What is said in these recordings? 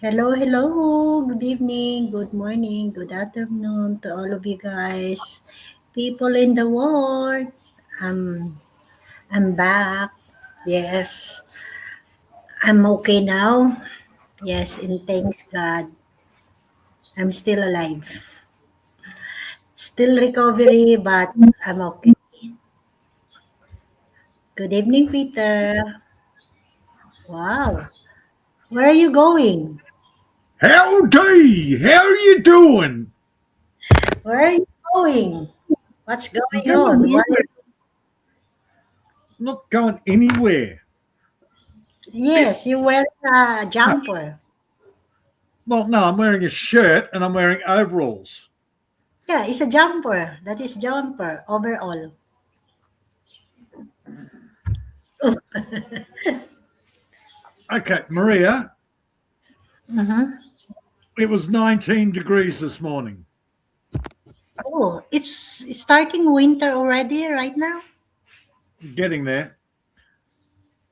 Hello, hello. Good evening, good morning, good afternoon to all of you guys. People in the world. I'm I'm back. Yes, I'm okay now. Yes, and thanks God, I'm still alive. Still recovery, but I'm okay. Good evening, Peter. Wow. Where are you going? Howdy! How are you doing? Where are you going? What's I'm going going on? What? nowhere. I'm not going anywhere. Yes, It's you're wearing a no, jumper. no, I'm wearing a shirt and I'm wearing overalls. Yeah, it's a jumper. That is jumper overall. Okay, Maria, Mm-hmm. it was 19 degrees this morning. Oh, it's starting winter already right now. Getting there.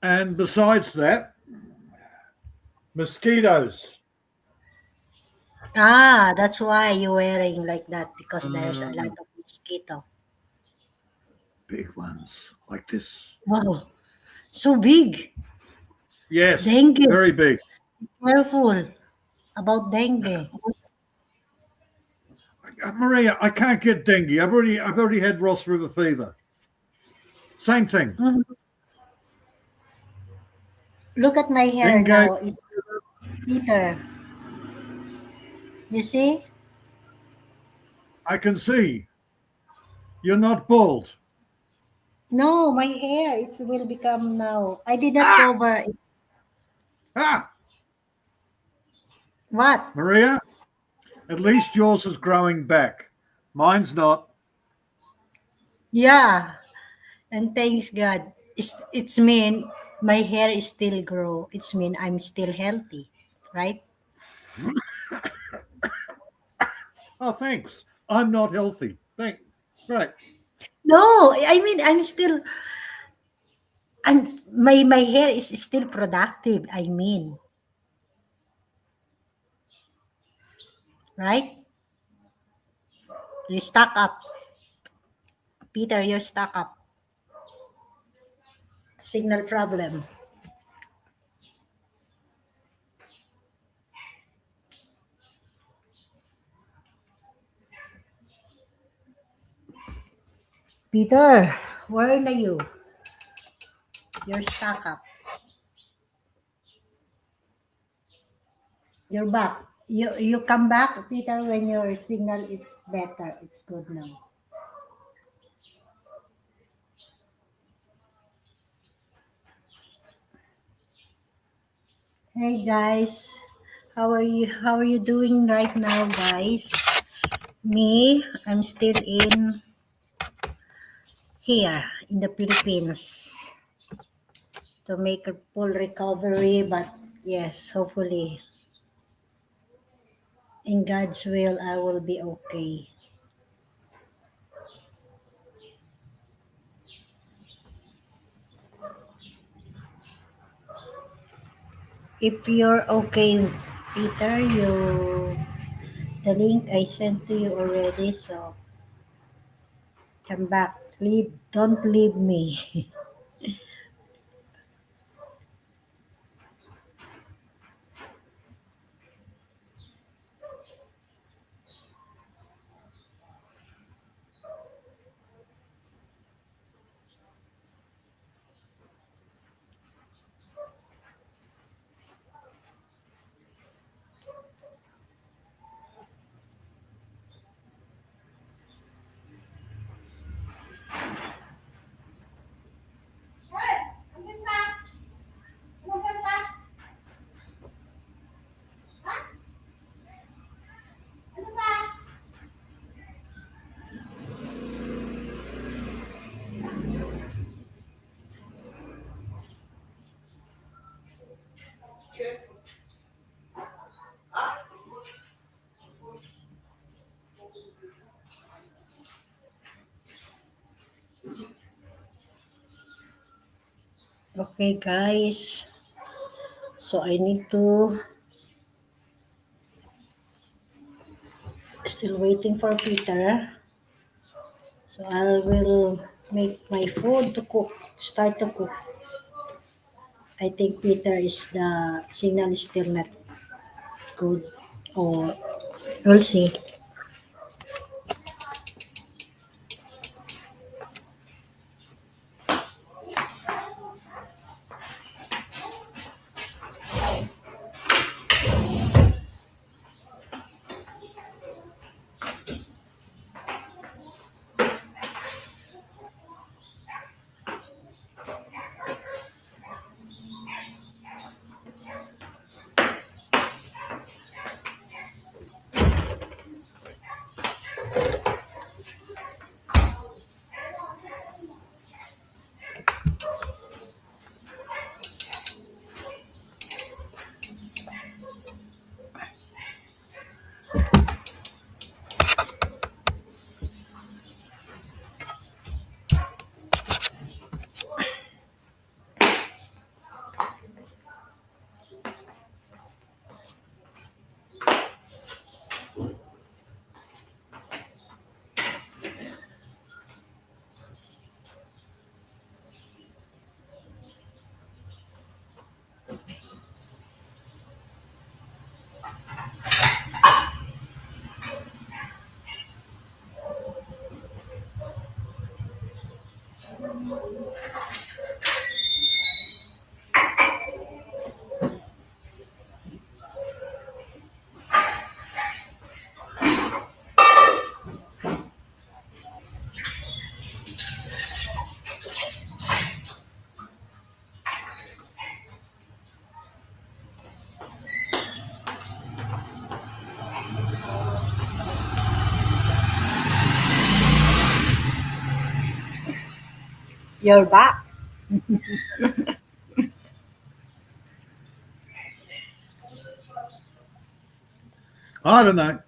And besides that, mosquitoes. Ah, that's why you're wearing like that because there's a lot Mm, of mosquito. big ones like this. Wow, so big. Yes, Dengue. very big. Careful about dengue. Maria, I can't get dengue. I've already had Ross River fever. Same thing. Mhm. Look at my hair Dengue, now. It's Peter. You see? I can see. You're not bald. No, my hair. It will become now. I did not Ah! cover it. Ah! What? Maria, at least yours is growing back. Mine's not. Yeah. And thanks God. It's mean my hair is still grow. It's mean I'm still healthy, right? Oh, thanks. I'm not healthy. Thank. Right. No, I mean my hair is still productive. I mean, right? You stock up, Peter. You're stuck up. Signal problem. Peter, where are you? You're stuck up. You're back. You come back, Peter, when your signal is better. It's good now. Hey guys, how are you doing right now, guys? Me, I'm still in here in the Philippines to make a full recovery, but yes, hopefully in God's will I will be okay. If you're okay, Peter, you the link I sent to you already, so come back. Don't leave me. Okay, guys. So I need to Still waiting for Peter. So I will make my food to cook. Start to cook. I think Peter is the signal is still not good. Or we'll see. You're back. I don't know.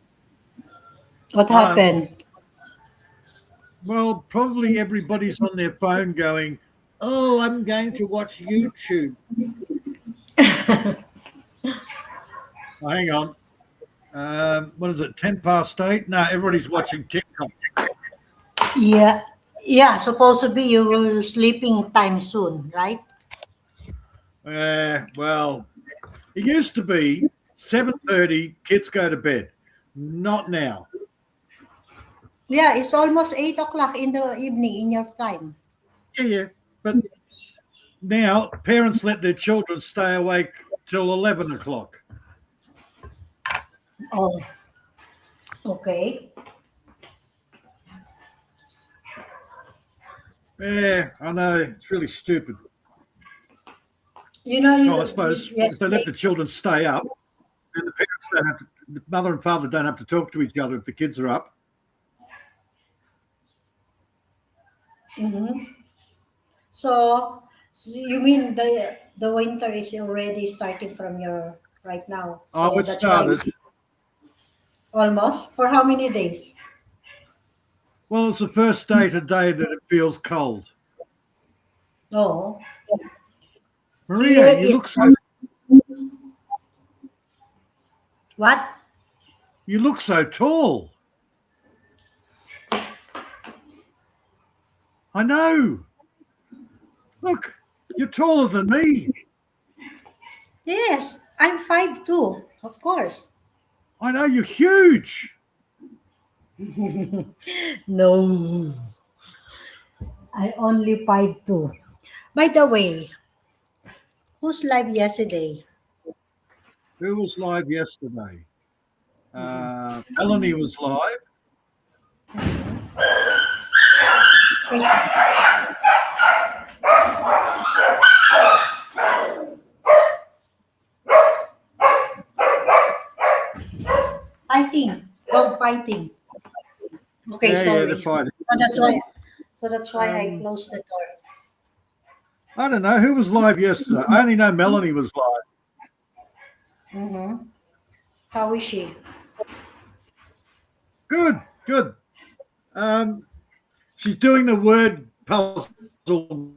What Um, happened? well, probably everybody's on their phone going, "Oh, I'm going to watch YouTube." Oh, hang on. What is it? 10 past 8? No, everybody's watching TikTok. Yeah. Yeah, supposed to be you will sleeping time soon, right? Well, it used to be 7:30. Kids go to bed. Not now. Yeah, it's almost 8 o'clock in the evening in your time. Yeah, yeah. But now parents let their children stay awake till 11 o'clock. Oh, okay. Yeah, I know. It's really stupid. You know, you Well, I suppose if they let yesterday. the children stay up, then the parents don't have to, the mother and father don't have to talk to each other if the kids are up. Mhm. So you mean the winter is already starting from your right now? Oh, So it that's why started. almost for how many days? Well, it's the first day today that it feels cold. Oh, Maria, here you is look so what? you look so tall. I know. Look, you're taller than me. Yes, I'm 5'2", of course. I know you're huge. No, I only 5'2". By the way, who's live yesterday? Who was live yesterday? Melanie was live. Fighting, dog fighting. Okay, Yeah, yeah, they're sorry. fighting. That's why. So that's why I Um, closed the door. I don't know who was live yesterday. I only know Melanie was live. Mm-hmm. How is she? Good, good. Um, she's doing the word puzzle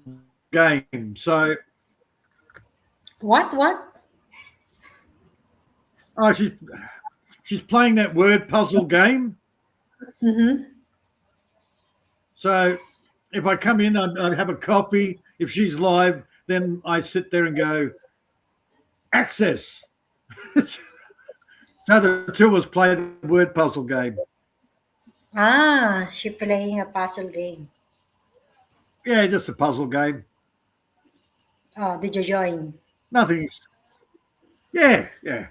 game. So, What? What? oh, she's she's playing that word puzzle game. Mm-hmm. So if I come in, I'd have a coffee. If she's live, then I sit there and go, access. So the two of us play the word puzzle game. Ah, she playing a puzzle game. Yeah, just a puzzle game. Oh, did you join? Nothing. Yeah, yeah.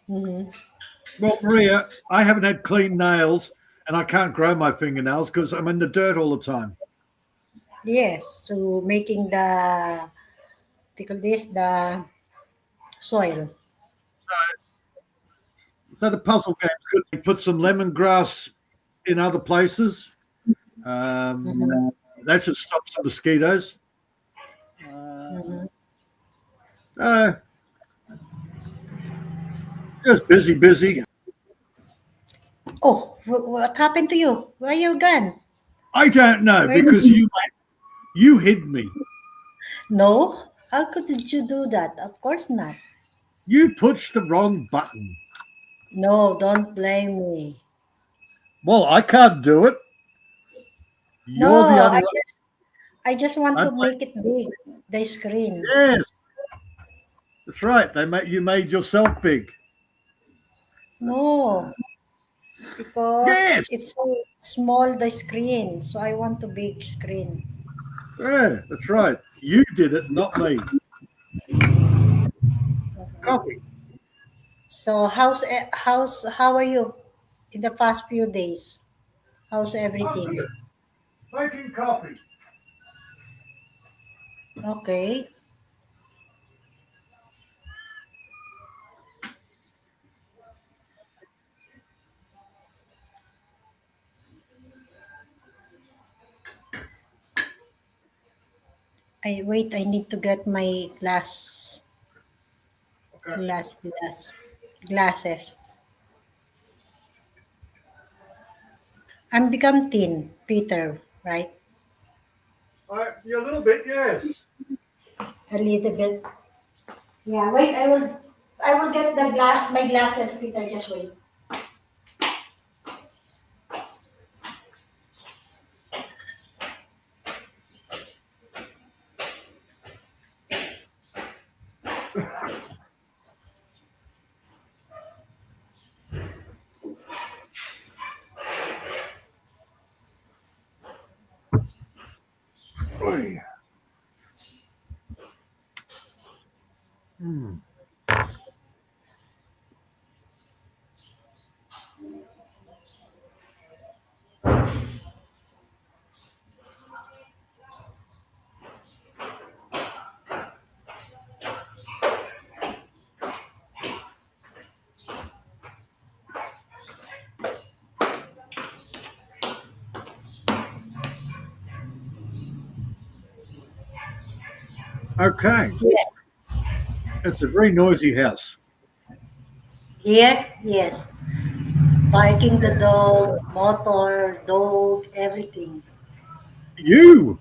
Mm-hmm. Well, Maria, I haven't had clean nails and I can't grow my fingernails because I'm in the dirt all the time. Yes, so making the tickle this the soil. So the puzzle game's good. You put some lemongrass in other places. Mm-hmm. That should stop some mosquitoes. Uh, Mm-hmm. uh, just busy, busy. Oh, what happened to you? Where you gone? I don't know Where? because you hid me. No. How could you do that? Of course not. You pushed the wrong button. No, don't blame me. Well, I can't do it. You're the No, only one. I just want I to make it big, the screen. yes, that's right. You made yourself big. No, because Yes, it's so small the screen, so I want a big screen. yeah, that's right. You did it, not me. Copy. So how are you in the past few days? How's I'm everything? good. Making coffee. Okay. I wait. I need to get my Okay. glasses. I'm become thin, Peter. Right? Yeah, a little bit, yes. A little bit. Yeah. Wait. I will get my glasses, Peter. Just wait. Oy. Hmm. Okay. Yeah. It's a very noisy house. Here, yes. Barking the dog, motor, dog, everything. You?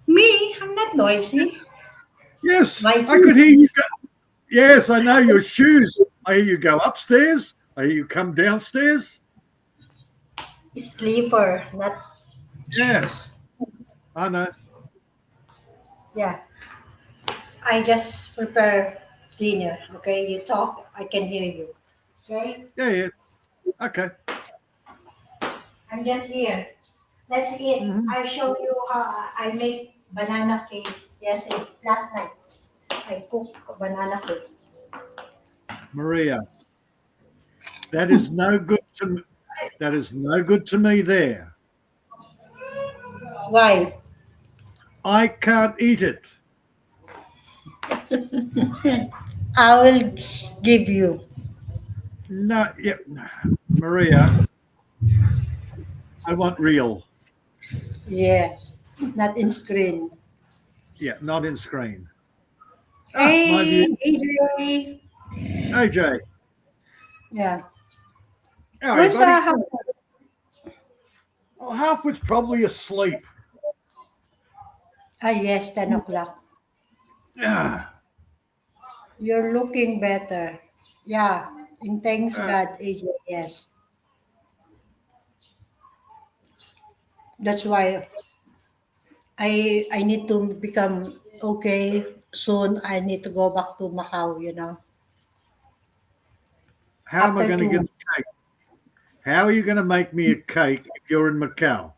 Me, I'm not noisy. Yes, My I could shoes hear you go. Yes, I know your shoes. I hear you go upstairs. I hear you come downstairs. is sleeper, not Yeah, shoes. I know. Yeah, I just prepare dinner. Okay, you talk, I can hear you. Okay, Yeah, yeah. Okay. I'm just here. Let's eat. Mhm. I show you how I make banana cake. Yes, last night I cooked banana cake. Maria, that is no good to me. That is no good to me there. Why? I can't eat it. I will give you. No, yeah. Maria, I want real. Yes, not in screen. Yeah, not in screen. Ah, my view. Hey, AJ. AJ, Yeah. how are you, Where's buddy? Howard? Oh, Halfwood's probably asleep. Ah, yes, 10 o'clock. Ah, You're looking better. Yeah. And thanks Uh, God, AJ. Yes. That's why I need to become okay soon. I need to go back to Macau. how am I After going to two get months. a cake? How are you going to make me a cake if you're in Macau?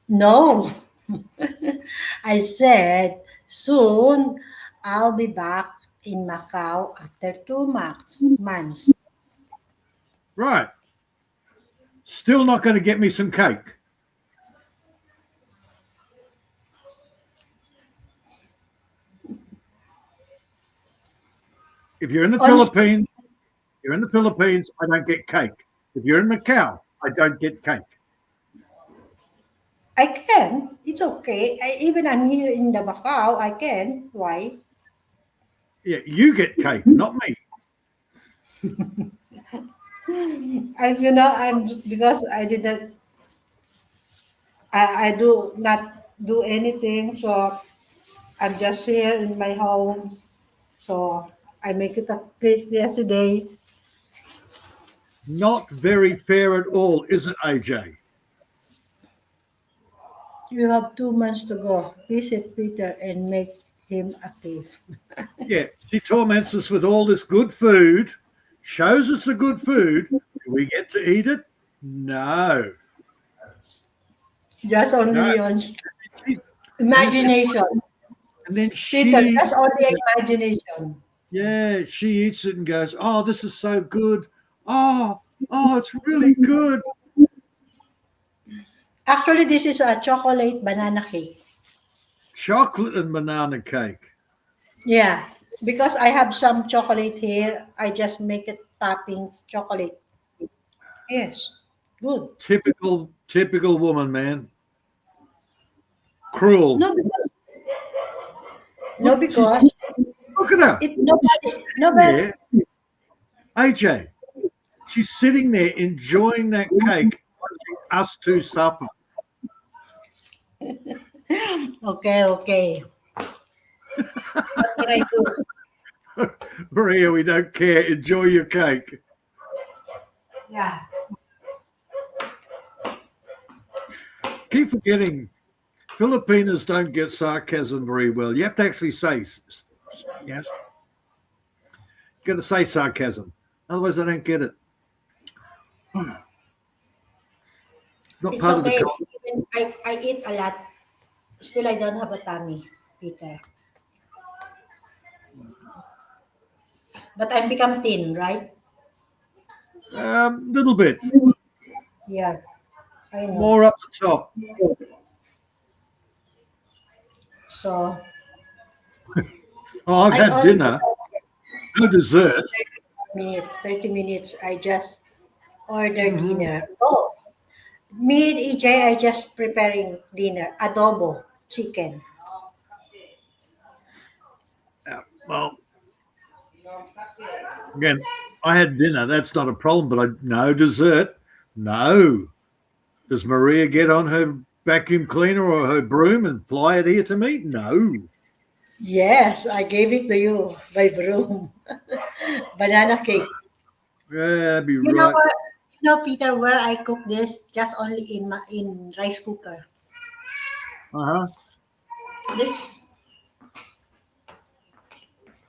No. I said soon I'll be back in Macau after 2 months. Right. Still not going to get me some cake. If you're in the On Philippines, you're in the Philippines, I don't get cake. If you're in Macau, I don't get cake. I can. It's okay. Even I'm here in the Macau, I can. Why? Yeah, you get cake, not me. As you know, I'm because I didn't. I do not do anything, so I'm just here in my house. So I make it a cake yesterday. Not very fair at all, is it, AJ? You have 2 months to go. Visit Peter and make him a cake. Yeah, she torments us with all this good food, shows us the good food. Do we get to eat it? No, Just no. only on She's, and it's like, imagination. and then Peter, she just eats only it. imagination. Yeah, she eats it and goes, "Oh, this is so good. Oh, oh, it's really good." Actually, this is a chocolate banana cake. Chocolate and banana cake. Yeah, because I have some chocolate here. I just make it toppings chocolate. Yes, good. Typical woman, man. Cruel. No, because, no, Look, she's because look at her. it She's nobody, sitting nobody. there, AJ. She's sitting there enjoying that cake, watching us two suffer. Okay, okay. What can I do? Maria, we don't care. Enjoy your cake. Yeah. Keep forgetting Filipinos don't get sarcasm very well. You have to actually say yes. You got to say sarcasm. Otherwise, I don't get it. Not It's part of the okay. culture. Even I eat a lot. Still, I don't have a tummy, Peter. But I'm become thin, right? Little bit Yeah, I know. more up the top. So Oh, I've I had only dinner, no dessert. 30 minutes. I just order Hmm. dinner. Oh, me and EJ are just preparing dinner. Adobo chicken. Well, again, I had dinner. That's not a problem, but no dessert. No. Does Maria get on her vacuum cleaner or her broom and fly it here to me? No. Yes, I gave it to you by broom. Banana cake. Yeah, that'd be You know right. where, Peter, where I cook this? Just only in rice cooker. Uh huh. This.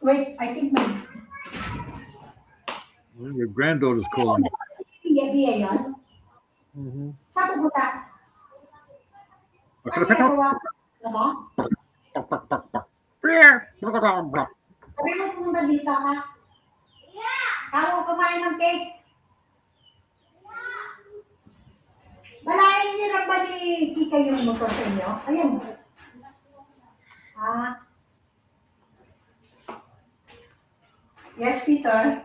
Wait, I think my. Well, your granddaughter's calling. Biya yan. Mm-hmm. Saan pupunta? Saan ginagawa? Ano? Sabi mo pumunta dito ka? Ako kumain ng cake. Balayan niyo lang ba ni Kika yung motor sa inyo? Ayan. Ah, yes, Peter.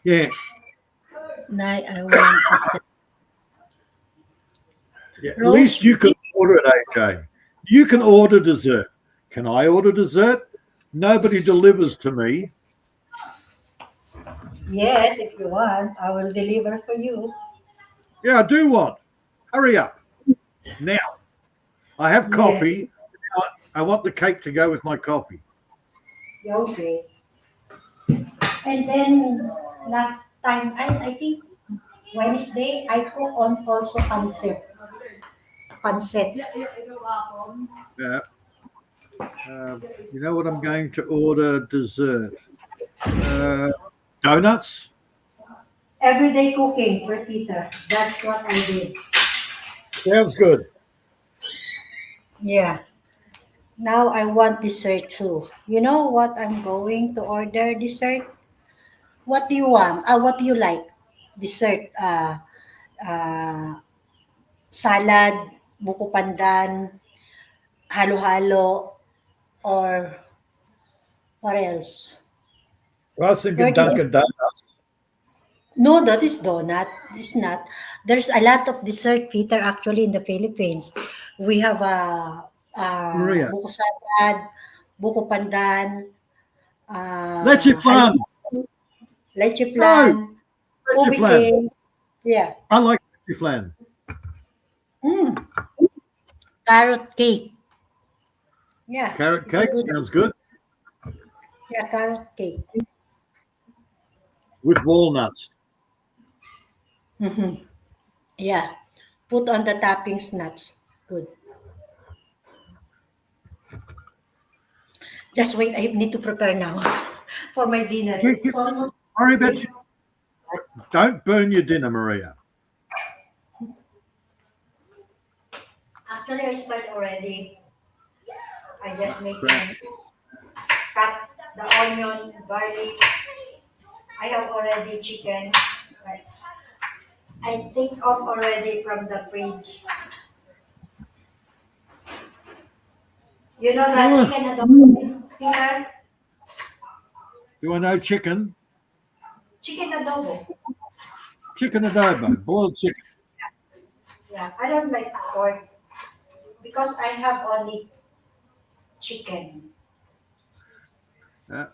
Yeah. Nay, I want to say. Yeah. At Roast least you can order it, AJ. You can order dessert. Can I order dessert? Nobody delivers to me. Yes, if you want, I will deliver for you. Yeah, I do want. Hurry up. Now, I have Yeah. coffee. I want the cake to go with my coffee. Okay. And then last time, I think Wednesday, I cook on also pancit. Pancit. Uh, you know what? I'm going to order dessert. Uh, donuts. Everyday cooking for Peter. That's what I did. Sounds good. Yeah. Now I want dessert too. You know what I'm going to order dessert? What do you want? What do you like? Dessert. Uh, Salad, buko pandan, halo-halo, or what else? I was Where thinking did you? Dunkin' Donuts. No, that is donut. It's not. There's a lot of dessert, Peter, actually in the Philippines. We have Maria, buko salad, buko pandan, leche halo, flan. leche No, plan, leche ubi flan. cake. Yeah. I like leche flan. Mm, carrot cake. Yeah, Carrot it's a cake good. sounds good Yeah, carrot cake. with walnuts. Mm-hmm. Yeah. Put on the toppings nuts. Good. Just wait, I need to prepare now for my dinner. Keep, It's almost worry about ready. you. Don't burn your dinner, Maria. Actually, I start already. I just make Crap. cut the onion, garlic. I have already chicken. Right. I take off already from the fridge. You know that Oh, chicken adobo, Peter? do I know chicken? Chicken adobo. Chicken adobo, boiled chicken. Yeah, I don't like pork because I have only chicken. Uh,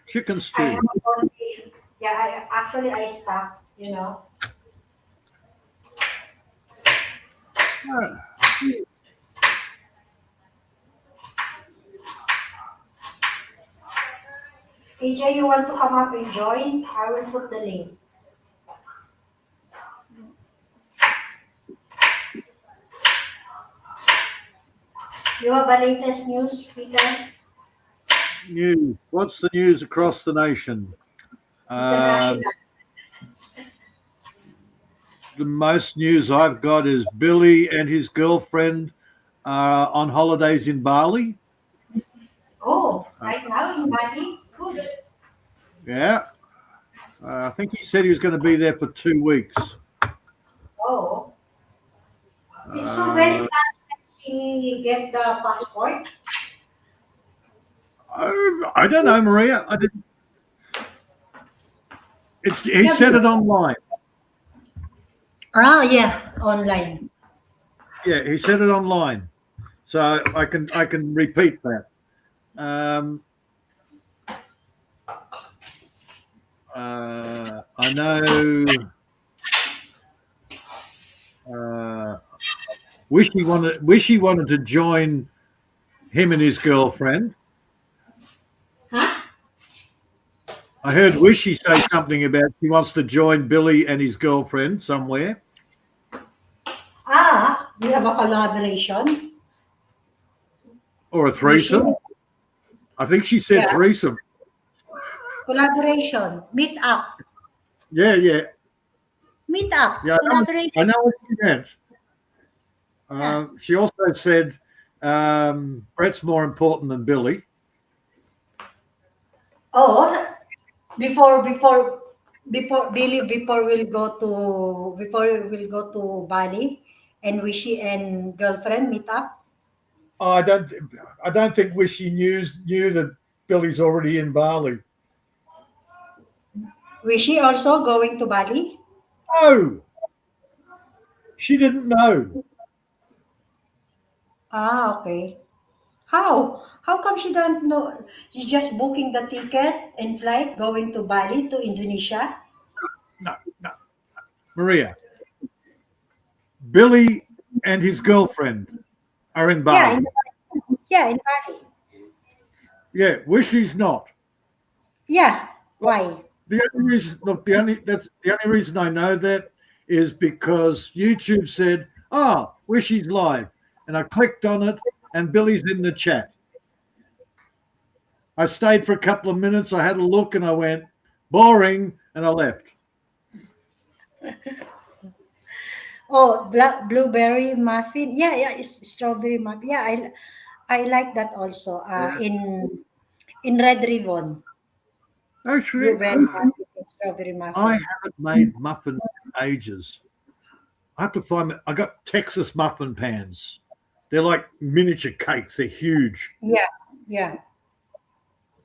chicken I have stew. only, yeah, I stock, you know. Ah, AJ, you want to come up and join? I will put the link. You have a latest news, Peter? news. What's the news across the nation? International. The most news I've got is Billy and his girlfriend are on holidays in Bali. Oh, Uh, right now in Bali? Good. yeah, I think he said he was going to be there for 2 weeks. Oh, it's so very Uh, fast that she get the passport. I don't know, Maria. I didn't. He Yeah, said because, it online. yeah, online. Yeah, he said it online. So I can repeat that. Um, I know. Wish he wanted to join him and his girlfriend. Huh? I heard Wishy say something about he wants to join Billy and his girlfriend somewhere, We have a collaboration. or a Wishing. threesome. I think she said Yeah, threesome. collaboration. Meet up. Yeah, yeah, Meet up. yeah. I Collaboration. know what she meant. Yeah. She also said Brett's more important than Billy. Oh, before before before Billy before we'll go to Bali and Wishy and girlfriend meet up. Oh, I don't think Wishy knew that Billy's already in Bali. Wishy also going to Bali. Oh, she didn't know. Okay. How come she don't know? She's just booking the ticket and flight going to Bali to Indonesia. No, no, Maria. Billy and his girlfriend are in Yeah, Bali. Yeah, in Bali. Yeah, Wishy's not. Yeah. Look, Why? the only reason, look, that's the only reason I know that is because YouTube said, "Oh, Wishy's live," and I clicked on it, and Billy's in the chat. I stayed for a couple of minutes. I had a look, and I went boring, and I left. Oh, black blueberry muffin. Yeah, yeah, it's strawberry muffin. Yeah, I like that also. Yeah. In Red Ribbon, Actually, blueberry muffin and strawberry I muffin. haven't made muffins in ages. I have to find. I got Texas muffin pans. They're like miniature cakes. They're huge. Yeah, yeah,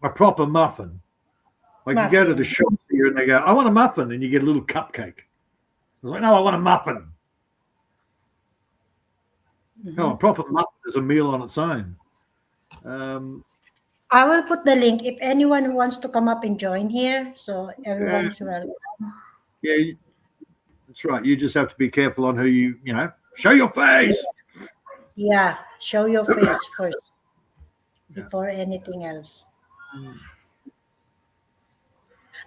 A proper muffin. Like you go to the muffin. shop here and they go, "I want a muffin," and you get a little cupcake. I was like, "No, I want a muffin." No, a Mhm. proper muffin is a meal on its own. Um, I will put the link if anyone who wants to come up and join here. So yeah, everyone's welcome. yeah, that's right. You just have to be careful on who show your face. Yeah, show your face first Yeah. before anything else.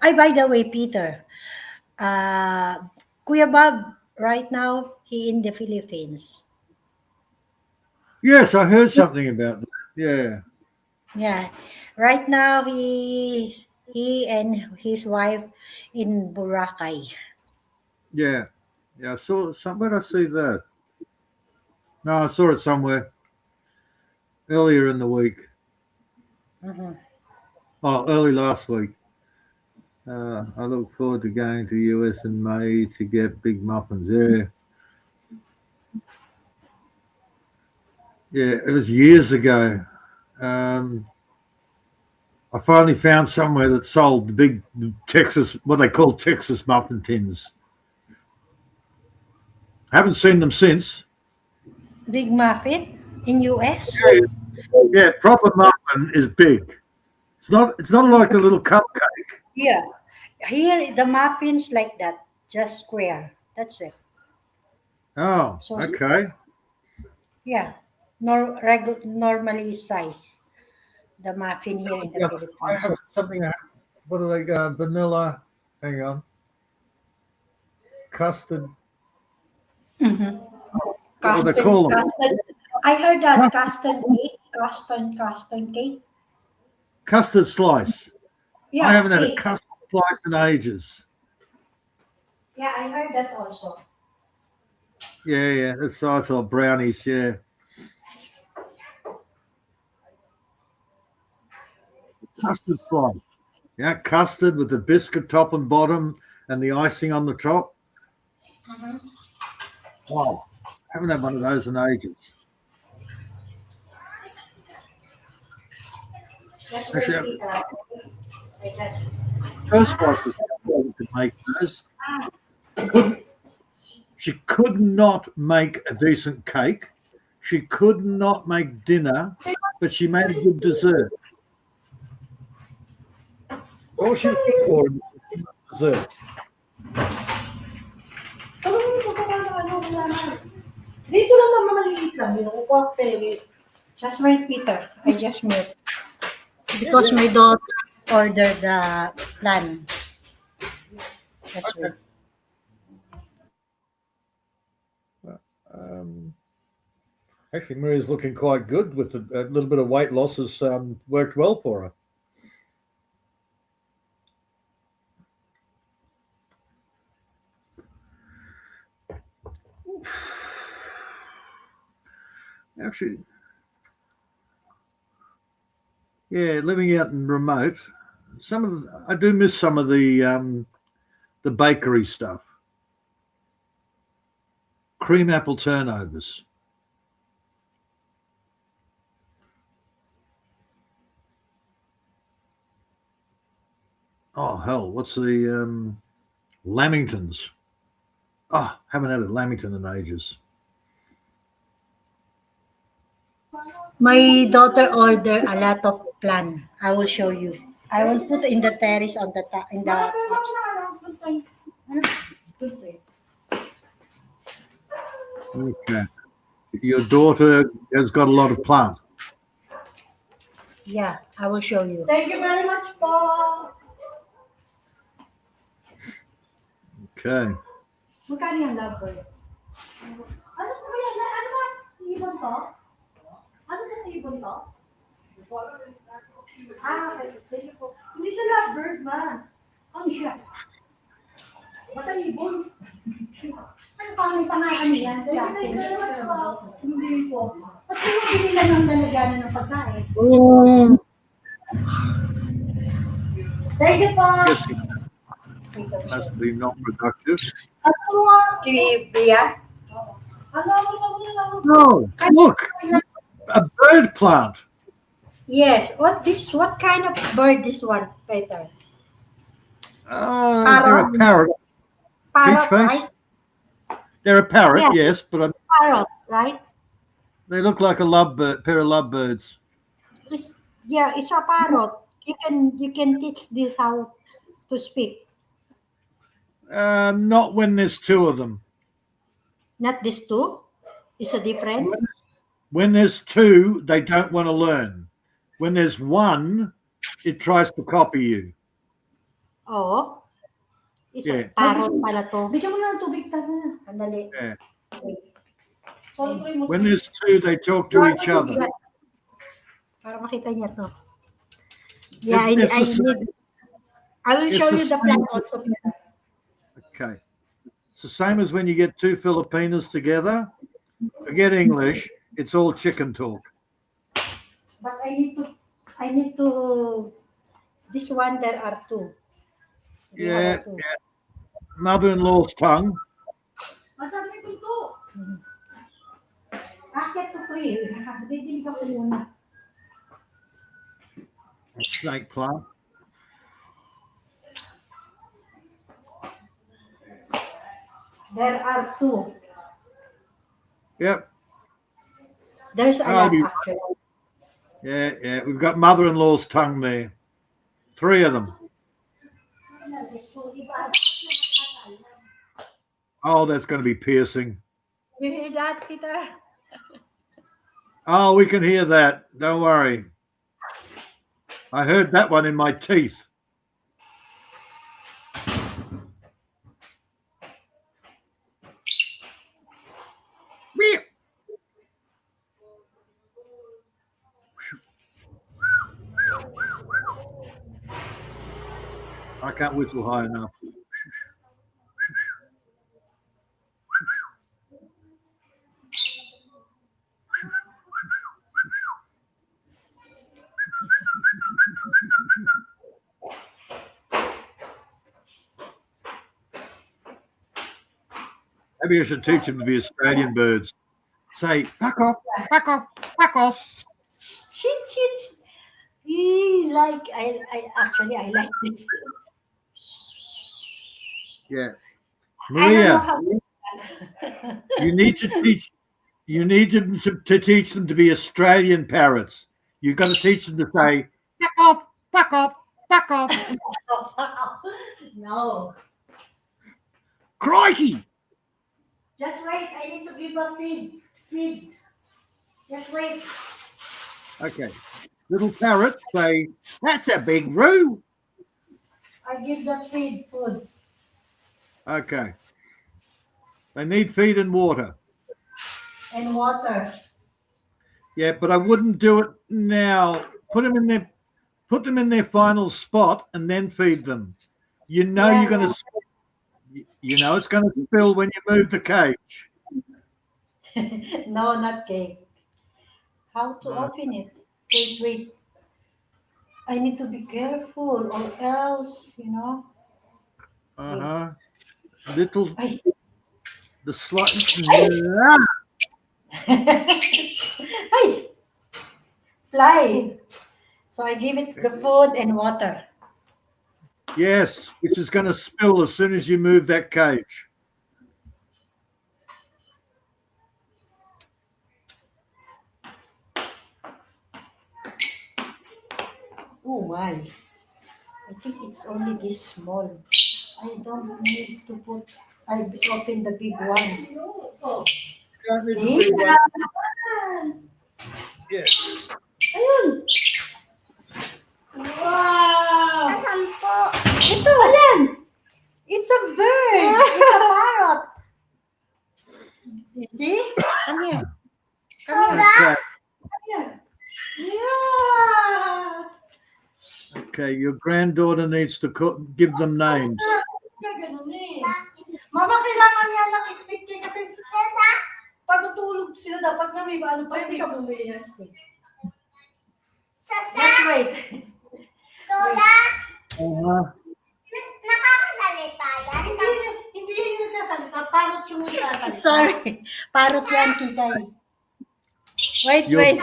I, by the way, Peter, uh, Kuya Bob, right now, he in the Philippines. Yes, I heard something about that. Yeah, Yeah, right now he and his wife in Boracay. yeah, yeah. I saw somewhere. I see that. No, I saw it somewhere earlier in the week. Mhm. Oh, early last week. I look forward to going to the US in May to get big muffins. Yeah, yeah. It was years ago. Um, I finally found somewhere that sold the big Texas, what they call Texas muffin tins. Haven't seen them since. Big Muffin in US. Yeah, yeah, proper muffin is big. It's not like a little cupcake. Yeah, here the muffins like that, just square. That's it. Oh, So okay. yeah, normally size the muffin here in the Yeah, I Philippines. have something. What are they? Vanilla. Hang on. Custard. Mm-hmm. What do they call them? Custard. I heard that custard cake, custard cake. Custard slice. I Yeah, haven't had a cake. custard slice in ages. Yeah, I heard that also. Yeah, yeah. That's what I thought. Brownies. Yeah. Custard slice. Yeah, custard with the biscuit top and bottom and the icing on the top. Mm-hmm. Wow. Haven't had one of those in ages. Just Actually, wait, Peter. I just. first wife was able to make those. Couldn't, she could not make a decent cake. She could not make dinner, but she made a good dessert. All she was good for was dessert. Dito lang naman maliliit lang. Yung pork belly. Just wait, Peter. I just mute. Yeah, Because yeah. my daughter ordered the plan. Just wait. Um, actually, Maria's looking quite good with a little bit of weight loss has worked well for her. Actually, yeah, living out in remote, I do miss some of the bakery stuff. Cream apple turnovers. Oh hell, what's the Lamingtons? Oh, haven't had a Lamington in ages. My daughter ordered a lot of plan. I will show you. I will put in the terrace on the in the Okay. Your daughter has got a lot of plants. Yeah, I will show you. Thank you very much po. Okay. Magkano yung lovebird? Ano po yan? Ano ba? Ibon to? Ano ba ibon to? Okay. Sige po. Hindi siya lovebird, ma. Ano siya? Basta ibon. Ano pa may pangalan yan? Hindi po. Ba't kayo binilan ng lalagyanan ng pagkain? Thank you po. Yes, it has to be non-productive. Ano nga? Kiribia? Ano? No, look, a bird plant. Yes. What kind of bird this one, Peter? They're a parrot. Parrot, Peach face? right? They're a parrot, Yeah. yes, but Parrot, right? they look like a lovebird, pair of lovebirds. It's a parrot. You can teach this how to speak. Not when there's two of them. Not these two. It's a different. When there's two, they don't want to learn. When there's one, it tries to copy you. Oh. It's Yeah. a parrot pala to. Bigyan mo na ng tubig tayo. Andali. Yeah. Sorry, When there's two, they talk to each other. Para makita niya to. Yeah, It's I will it's show the you the same. plan also. Okay. It's the same as when you get two Filipinos together. Forget English. It's all chicken talk. But I need to, this one there are two. Yeah, yeah. Mother-in-law's tongue. Masarap yung pinto. Akit to three. Bibili ka ko muna. Snake plant. There are two. Yep. There's a Oh, lot you- actually. Yeah, yeah. We've got mother-in-law's tongue there. Three of them. Oh, that's going to be piercing. You hear that, Peter? Oh, we can hear that. Don't worry. I heard that one in my teeth. Meow. I can't whistle high enough. Maybe I should teach them to be Australian birds. Say, fuck off, fuck off, fuck off. Shit. I like this. Yeah. I don't know Maria, how you need to teach to teach them to be Australian parrots. You've got to teach them to say, fuck off, fuck off, fuck off. No. Crikey. Just wait. I need to give a feed. Just wait. Okay. Little parrot say, that's a big roo. I give the feed food Okay. They need feed and water. and water. Yeah, but I wouldn't do it now. Put them in their final spot and then feed them. You know Yeah, you're going to you know it's going to spill when you move the cage. No, not cake. How to open it? Wait. I need to be careful or else, Uh-huh. Little Ay. the slight Ay! Fly. So I give it the food and water. yes, which is going to spill as soon as you move that cage. Oh my. I think it's only this small. I don't need to put, I open the big one. Don't need to be Yes. one. Yeah. Ayun. Wow! Asan po? Ito! Ayan! It's a bird! It's a parrot! You see? Come here. Come here. Okay. Come here. Yeah! Okay. Your granddaughter needs to give them names. Ganun eh. Mama, kailangan niya ng stick eh, kasi patutulog sila dapat na may ano pa, hindi ka bumili ng stick. Just wait. Nakakasalita yan. Hindi yun yung nagsasalita, parot yung nagsasalita. Sorry. Parot yan, Kikay. Wait, Your-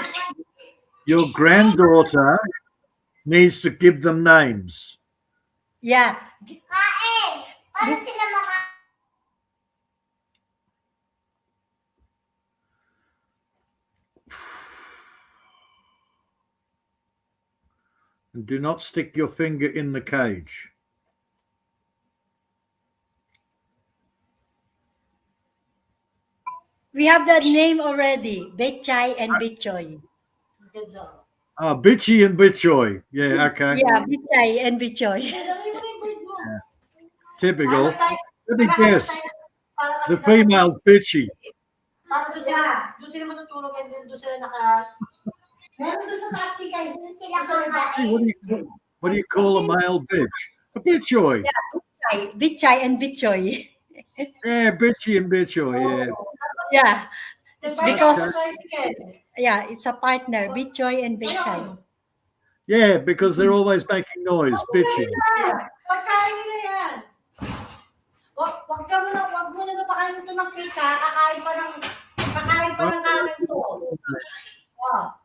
Your granddaughter needs to give them names. Yeah. Kain! Paano sila And do not stick your finger in the cage. We have that name already. Betchay and Bitchoy. Bitchy and Bitchoy. Yeah, okay. Yeah, Betchay and Bitchoy. Typical. Let me guess. The female's Bitchy. Para doon sila matutulog and then doon sila meron doon sa taas kay doon sila kakain. What do you call a male bitch? A Bitchoy. Yeah, Bitchay and Bitchoy. Yeah, Bitchy and Bitchoy. Yeah. Yeah. It's because Okay. it's a partner, Bitchoy and Bitchay. Yeah, because they're always making noise, bitching. Pagkain nila yan. Wag mo na pakain ito ng pizza, kakain pa ng kanin to. Wow.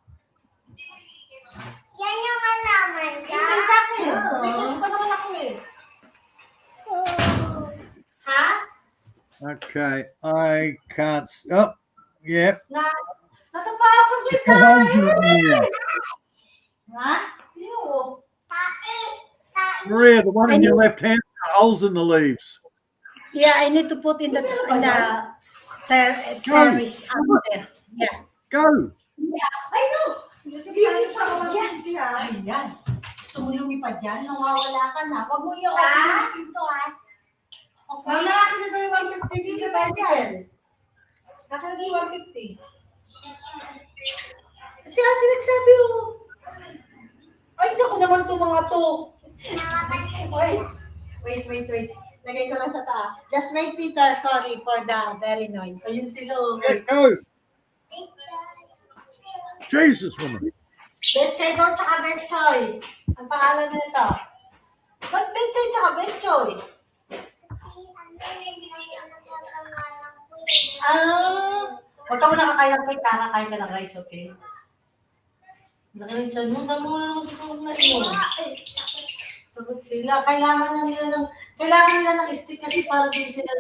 Yan yung alaman ka. Hindi sa akin. May gusto pa naman ako eh. Ha? Okay, I can't. Oh, yep. Natapakot kita eh. Ha? Ew. Maria, the one in your left hand, holes in the leaves. Yeah, I need to put in the terrace out there. Yeah. Go. I know. Ayan. Gusto mo lumipad yan? Nawawala ka na. Huwag mo i-open yung pinto ha. Okay. Wala, akin na daw yung 150 dito tayo dyan. Akin na daw yung 150. At si ate nagsabi ay, naku naman itong mga to. Wait. Lagay ko lang sa taas. Just wait, Peter. Sorry for the very noise. Ayun sila. Yeah, go. Jesus, woman. Betchay daw tsaka Betchoy. Ang pangalan nito. Ba't Betchay tsaka Betchoy? Huwag ka mo nakakain ng plate, kakakain ka ng rice, okay? Nakinig siya, nung damo na naman sa kong na iyo. Tapos sila, kailangan nila ng stick kasi para din sila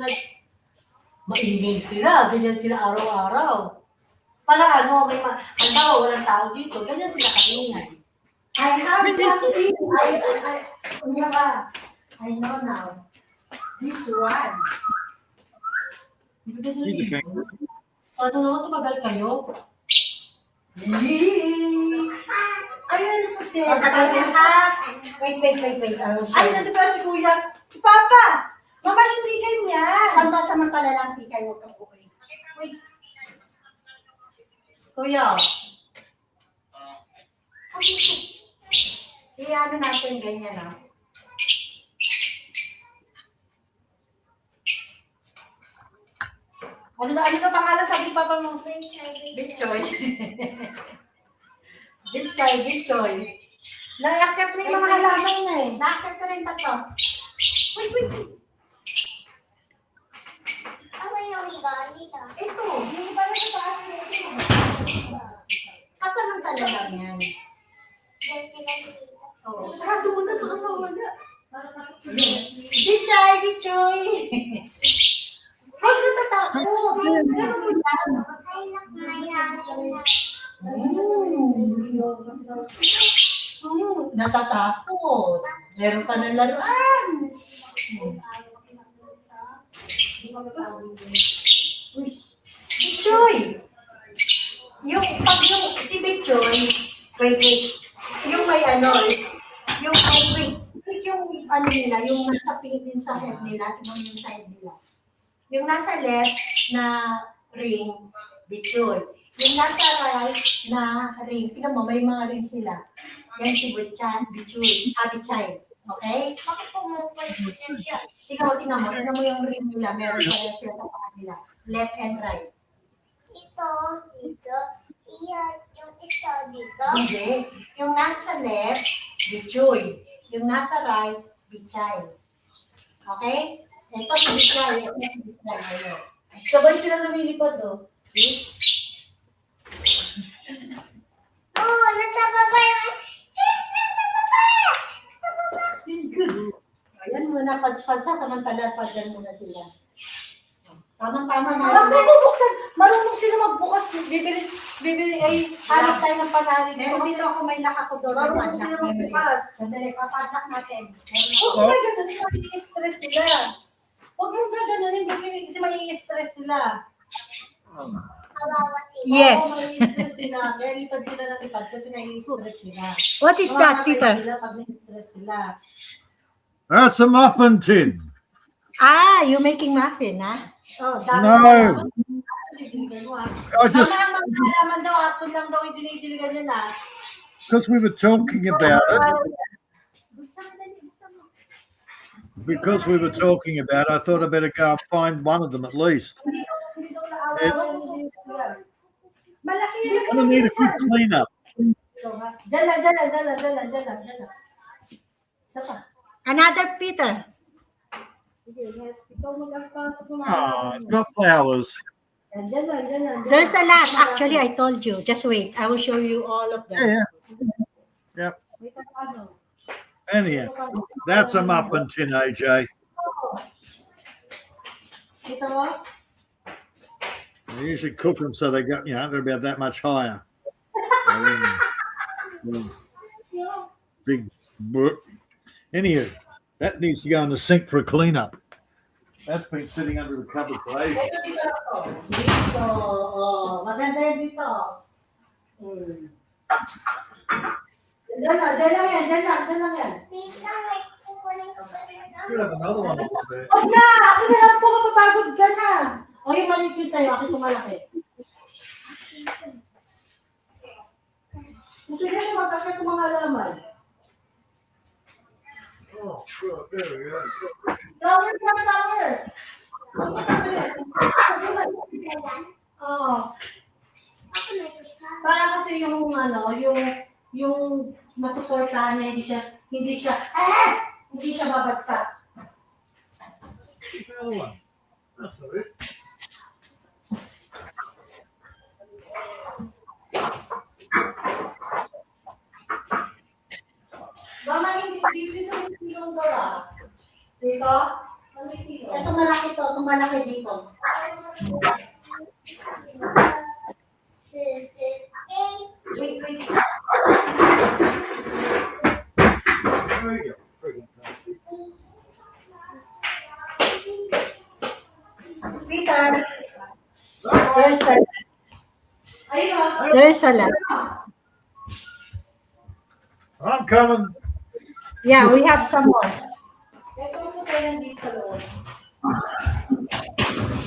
maingay sila, ganyan sila araw-araw. Para walang tao dito, ganyan sila kaingay. I have something. I know now. This one. He's a kangaroo. Ano naman, tumagal kayo? I will put it. Wait. Ay, nandito si Kuya. Si Papa! Mama, hindi ganyan. Samantala lang, Tikay, huwag kang okay. Wait. Kuya. Iano natin ganyan, ah. Ano na pangalan sabi Papa mo? Bitchoy. Bitchoy. Naakyat na yung mga halaman na eh. Naakyat ko rin tatlo. Wait. Ano yung higaan dito? Ito, yung pala sa taas mo. Kasamantala lang yan. Oo. Sarado mo na ito ka mawala. Bitchoy. Huwag na tatakot. Meron mo lang. Natatakot. Meron ka ng laruan. Bitchoy. Si Bitchoy, wait. Yung may wait yung ano nila, yung nasa pin sa head nila, tingnan yung side nila. Yung nasa left na ring, bitul. Yung nasa right na ring, tingnan mo, may mga ring sila. Yan si Butchan, bitul, Abichay. Okay? Bakit pumupal po siya? Tingnan mo yung ring nila, meron sila sa paa nila. Left and right. Ito, iyan, yung isa dito. Hindi. Yung nasa left, bichoy. Yung nasa right, bichay. Okay? Ito si bichay. Ito si bichay. Ayan. Sabay sila lumilipad, oh. See? Oh, nasa baba yung... Nasa baba! Nasa baba! Good. Ayan muna, padsa, samantala, padyan muna sila. Tamang-tama na. Huwag na bubuksan. Marunong sila magbukas. Bibili ay hanap tayo ng panalig. Meron dito ako may nakakudoro. Marunong sila magbukas. Sandali, papadak natin. Huwag mo gaganunin, mag-i-stress sila. Huwag mo gaganunin, kasi mag-i-stress sila. Kawawa sila. Yes. Oo, mag-i-stress sila. Kaya lipad sila ng lipad kasi nai-stress sila. What is that, Peter? Sila pag nai-stress sila. That's a muffin tin. Ah, you making muffin, ha? Oh, No. I just, Mama, ang mga halaman daw, hapon lang daw yung dinidiligan niya na. because we were talking about it, I thought I'd better go and find one of them at least. Hindi daw naawawan yung dinidiligan. Malaki I'm yun. going to need a good cleanup. Diyan lang. Isa pa. Another Peter. Ikaw mag-agpasok ng Oh, it's got flowers. Diyan lang. There's a lot. Actually, I told you. Just wait. I will show you all of them. Yeah. Yep. Wait, ano? Anyhow, that's a muffin tin, AJ. Kita mo? I usually cook them so they got, they're about that much higher. Big book. Anyhow, that needs to go in the sink for a cleanup. That's been sitting under the cupboard for ages. Dito lang to. Dito. Oh, maganda yan dito. Diyan lang yan. Tita, may kukunin ko ba You have another one over there. Huwag na! Ako na lang po, mapapagod ka na. O yung maliit yun sa'yo, akin itong malaki. Gusto niya siya magkasya itong mga halaman. Oh, sure. There we go. Flower. Oo. Ako may kutsara. Para kasi yung yung masuportahan niya, hindi siya babagsak. Another one. That's not it. Mama, hindi sa tilong daw ah. Dito? Ano yung tilong? Ito malaki to. Ito malaki dito. Wait. There you go. Peter. There's a, Ayun ah. there's a lot. I'm coming. Yeah, we have some more. Ito po tayo nandito sa loob.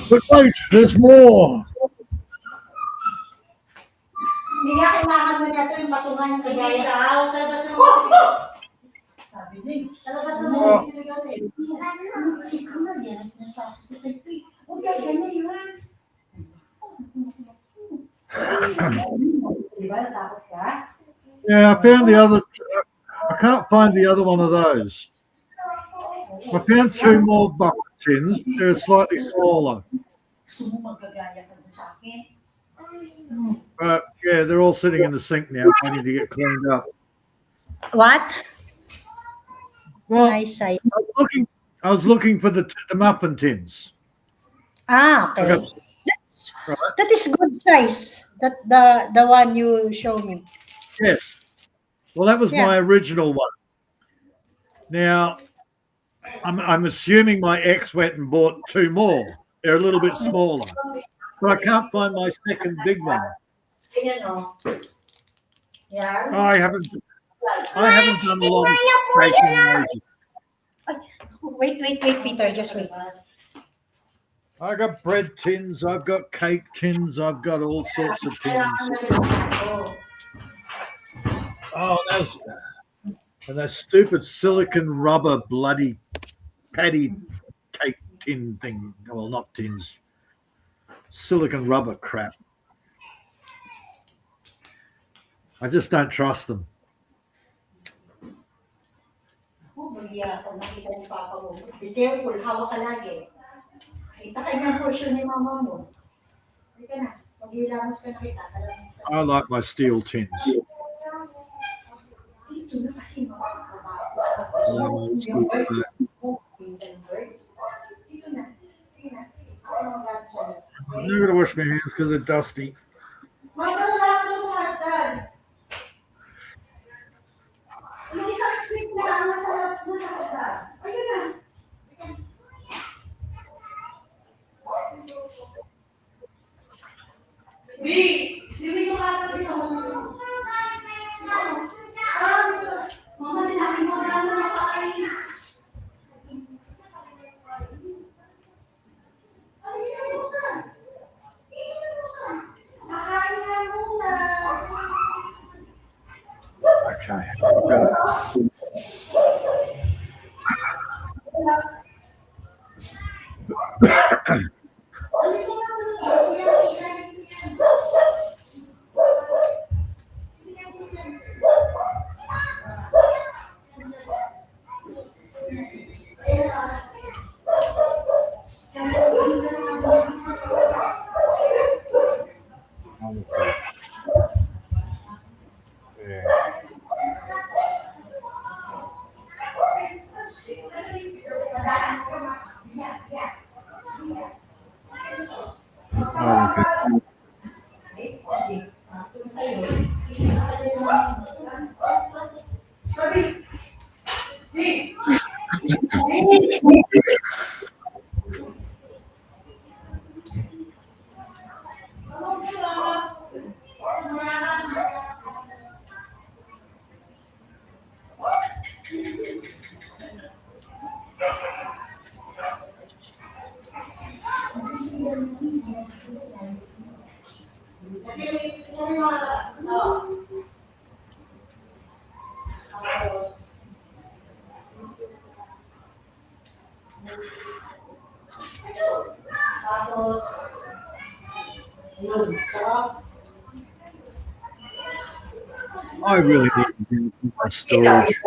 But wait, there's more. Hindi nga kailangan mo na ito yung patungan yung Hindi kagaya. daw, sa labas ng mga sabi niya, sa labas ng mga tiligan eh. Hindi ko na yan. Sinasabi ko sa ito. Huwag ka ganyan yun. Diba, natakot ka? Yeah, I found the other. I can't find the other one of those. I found two more bucket tins. They're slightly smaller. Gusto mo magkagaya ka dun sa akin? But yeah, they're all sitting in the sink now, waiting to get cleaned up. What? Well, Eyesight. I was looking for the muffin tins. Ah, I okay. got, right? That is good size. That the one you show me. Yes. Well, that was my original one. Now, I'm assuming my ex went and bought two more. They're a little bit smaller, but I can't find my second big one. Ganyan o. Yan. I haven't I haven't done a lot of baking lately. Wait, Peter, just wait. I got bread tins, I've got cake tins, I've got all sorts of tins. Oh, and that stupid silicon rubber bloody patty cake tin thing. Well, not tins, silicon rubber crap. I just don't trust them. Pag nakita ni Papa mo, be careful, hawak ka lagi. Kita ka niyan portion ni Mama mo. Hindi ka na. Maghilamos ka na kita. I like my steel tins. Dito na kasi I'm not gonna wash my hands because they're dusty. Okay. I really need to do my storage.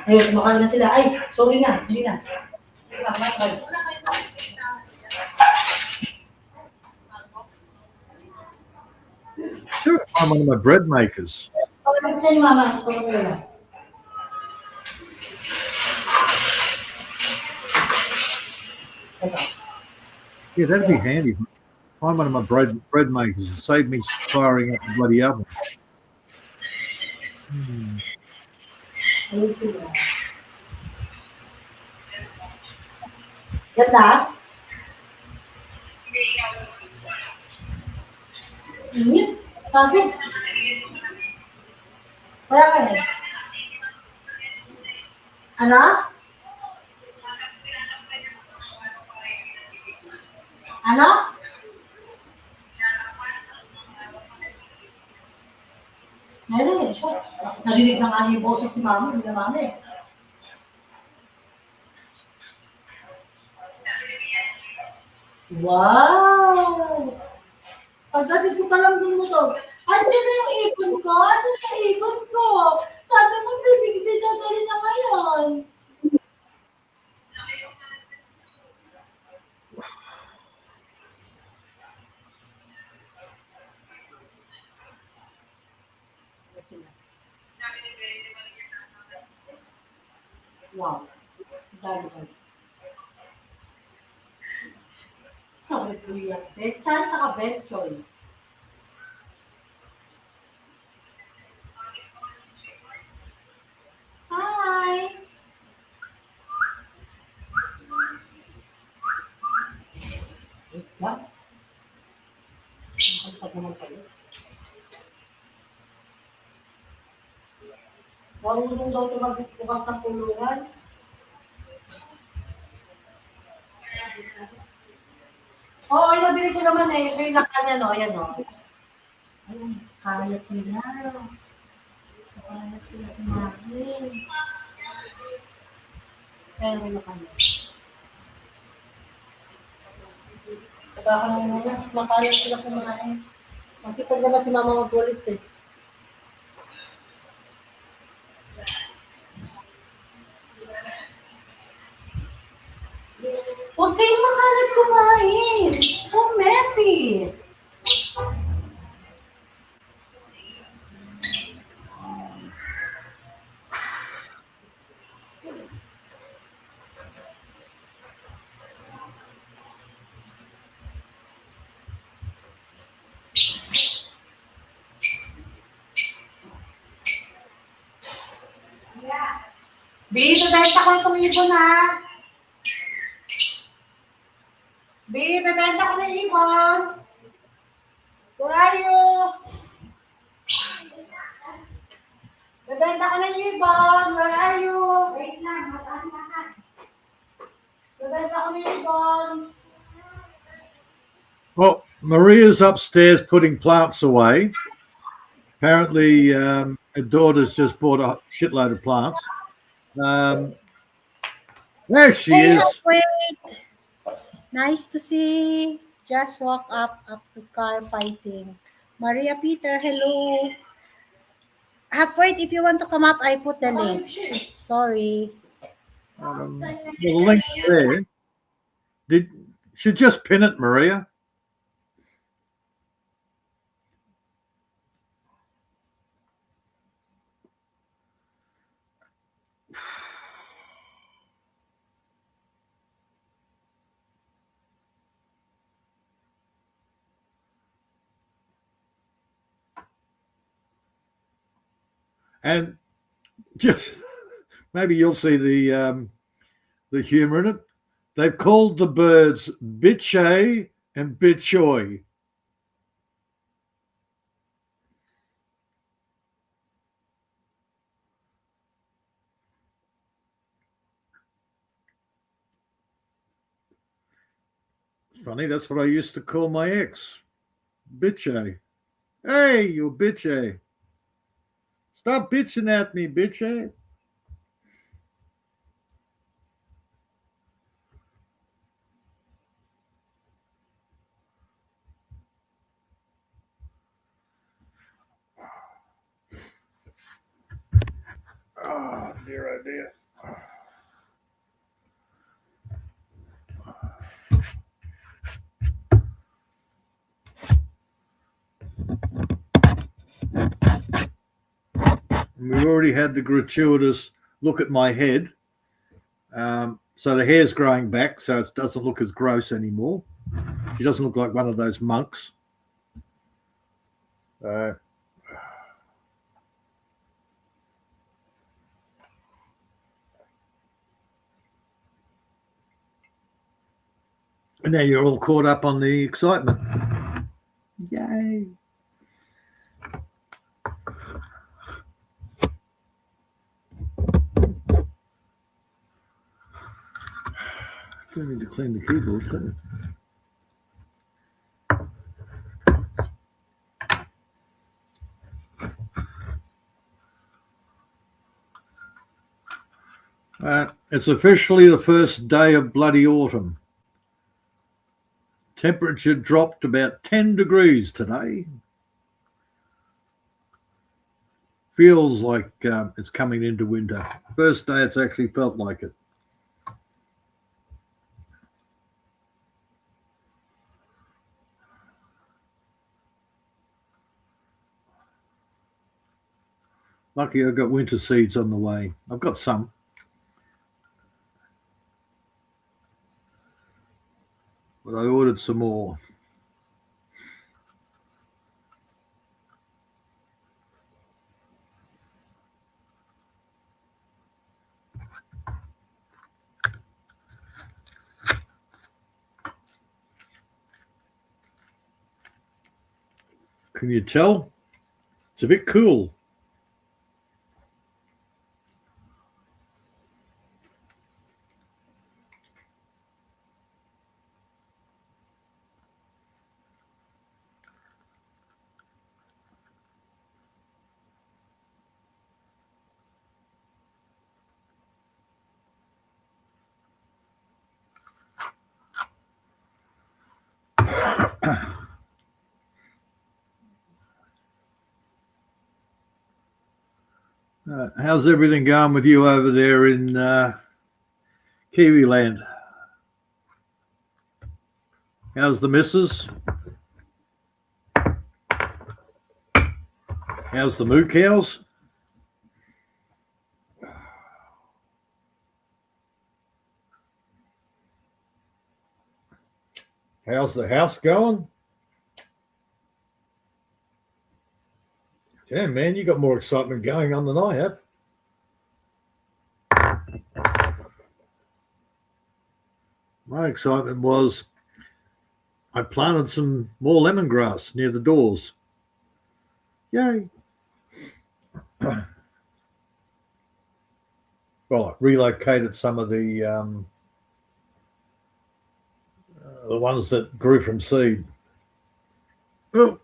Ayun, makal na sila. Ay, sorry na. Hindi na. Sure, I'm one of my bread makers. Sila ni Mama. Yeah, that'd be handy. Find one of my bread makers and save me firing up the bloody oven. Ayun sila. Ganda? Init. Bakit? Kaya ka eh. Ano? Ano? Meron eh, siya. Narinig na nga yung boses ni Mama, hindi na Mama eh. Wow! Pagdating ko pa lang dun mo to, andyan na yung ipon ko? Asan yung ipon ko? Sabi mo, bibigyan na dali na ngayon. Wow. Dami ko. Sabi ko yan. Betchan tsaka betchoy. Hi! Wait lang. naman kayo. Marunong daw ito magbukas ng kulungan. Oo, yung nabili ko naman eh. May laka niya, no? Ayan, no? Ayun, kalat nila. Kalat sila kumain. Kaya may laka niya. Taga ka lang muna. Makalat sila kumain. Masipag naman si mama magwalis eh. Huwag kayong makalat kumain. So messy. B, bebenta ko itong ibon ha. B, bebenta ko ng ibon. Where are you? Bebenta ko ng ibon. Where are you? Wait lang, mataan. Bebenta ko ng ibon. Well, Maria's upstairs putting plants away. Apparently, her daughter's just bought a shitload of plants. There she Hey, is. wait. Nice to see. Just walk up to car fighting. Maria Peter, hello. Wait, if you want to come up, I put the link. Sorry. The link's there. Should just pin it, Maria. And just maybe you'll see the humor in it. They've called the birds bitchay and bitchoy. Funny, that's what I used to call my ex. Bitchay. Hey, you bitchay. Stop bitching at me, bitchay. Oh, dear idea. We've already had the gratuitous look at my head. So the hair's growing back, so it doesn't look as gross anymore. She doesn't look like one of those monks. And now you're all caught up on the excitement. Yay. I need to clean the keyboard too. It's officially the first day of bloody autumn. Temperature dropped about 10 degrees today. Feels like it's coming into winter. First day it's actually felt like it. Lucky I've got winter seeds on the way. I've got some. But I ordered some more. Can you tell? It's a bit cool. How's everything going with you over there in Kiwi land? How's the missus? How's the moo cows? How's the house going? Damn, man, you got more excitement going on than I have. My excitement was I planted some more lemongrass near the doors. Yay. Well, I relocated some of the ones that grew from seed. Oh.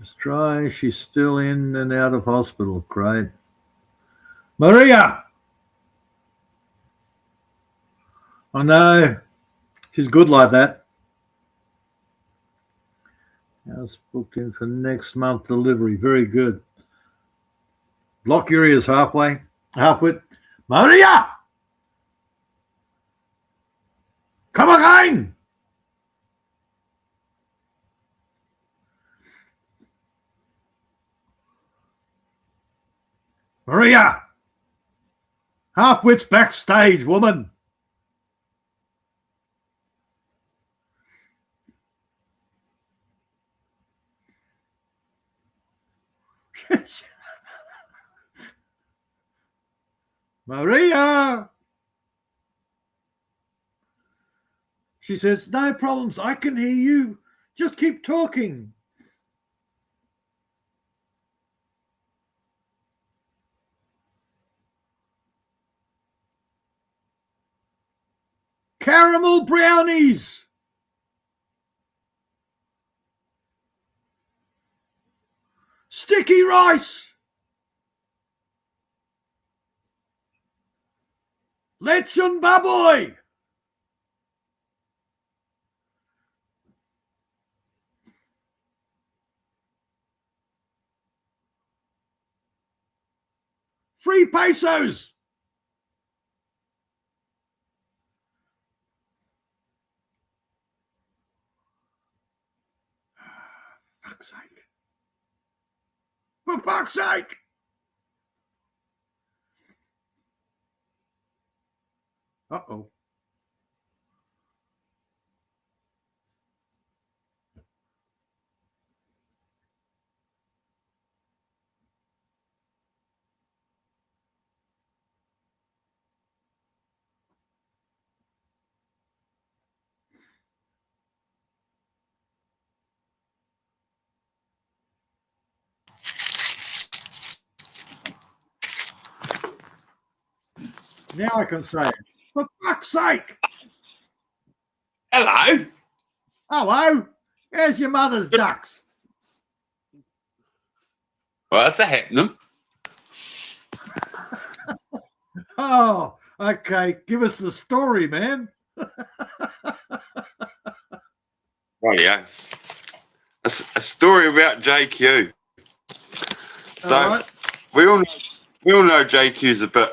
Let's try. She's still in and out of hospital. Great. Maria! I know. She's good like that. House booked in for next month delivery. Very good. Block your ears halfway. Halfwit. Maria! Come again! Maria! Halfwit's backstage, woman. Maria! She says, no problems. I can hear you. Just keep talking. Caramel brownies. Sticky rice. Lechon baboy. Free pesos. Fuck's sake. For fuck's sake. Uh-oh. Now I can say it. For fuck's sake. Hello. Hello. Here's your mother's ducks. Well, that's a happening. Oh, okay. Give us the story, man. Oh yeah. A story about JQ. So All right. we all know JQ's a bit,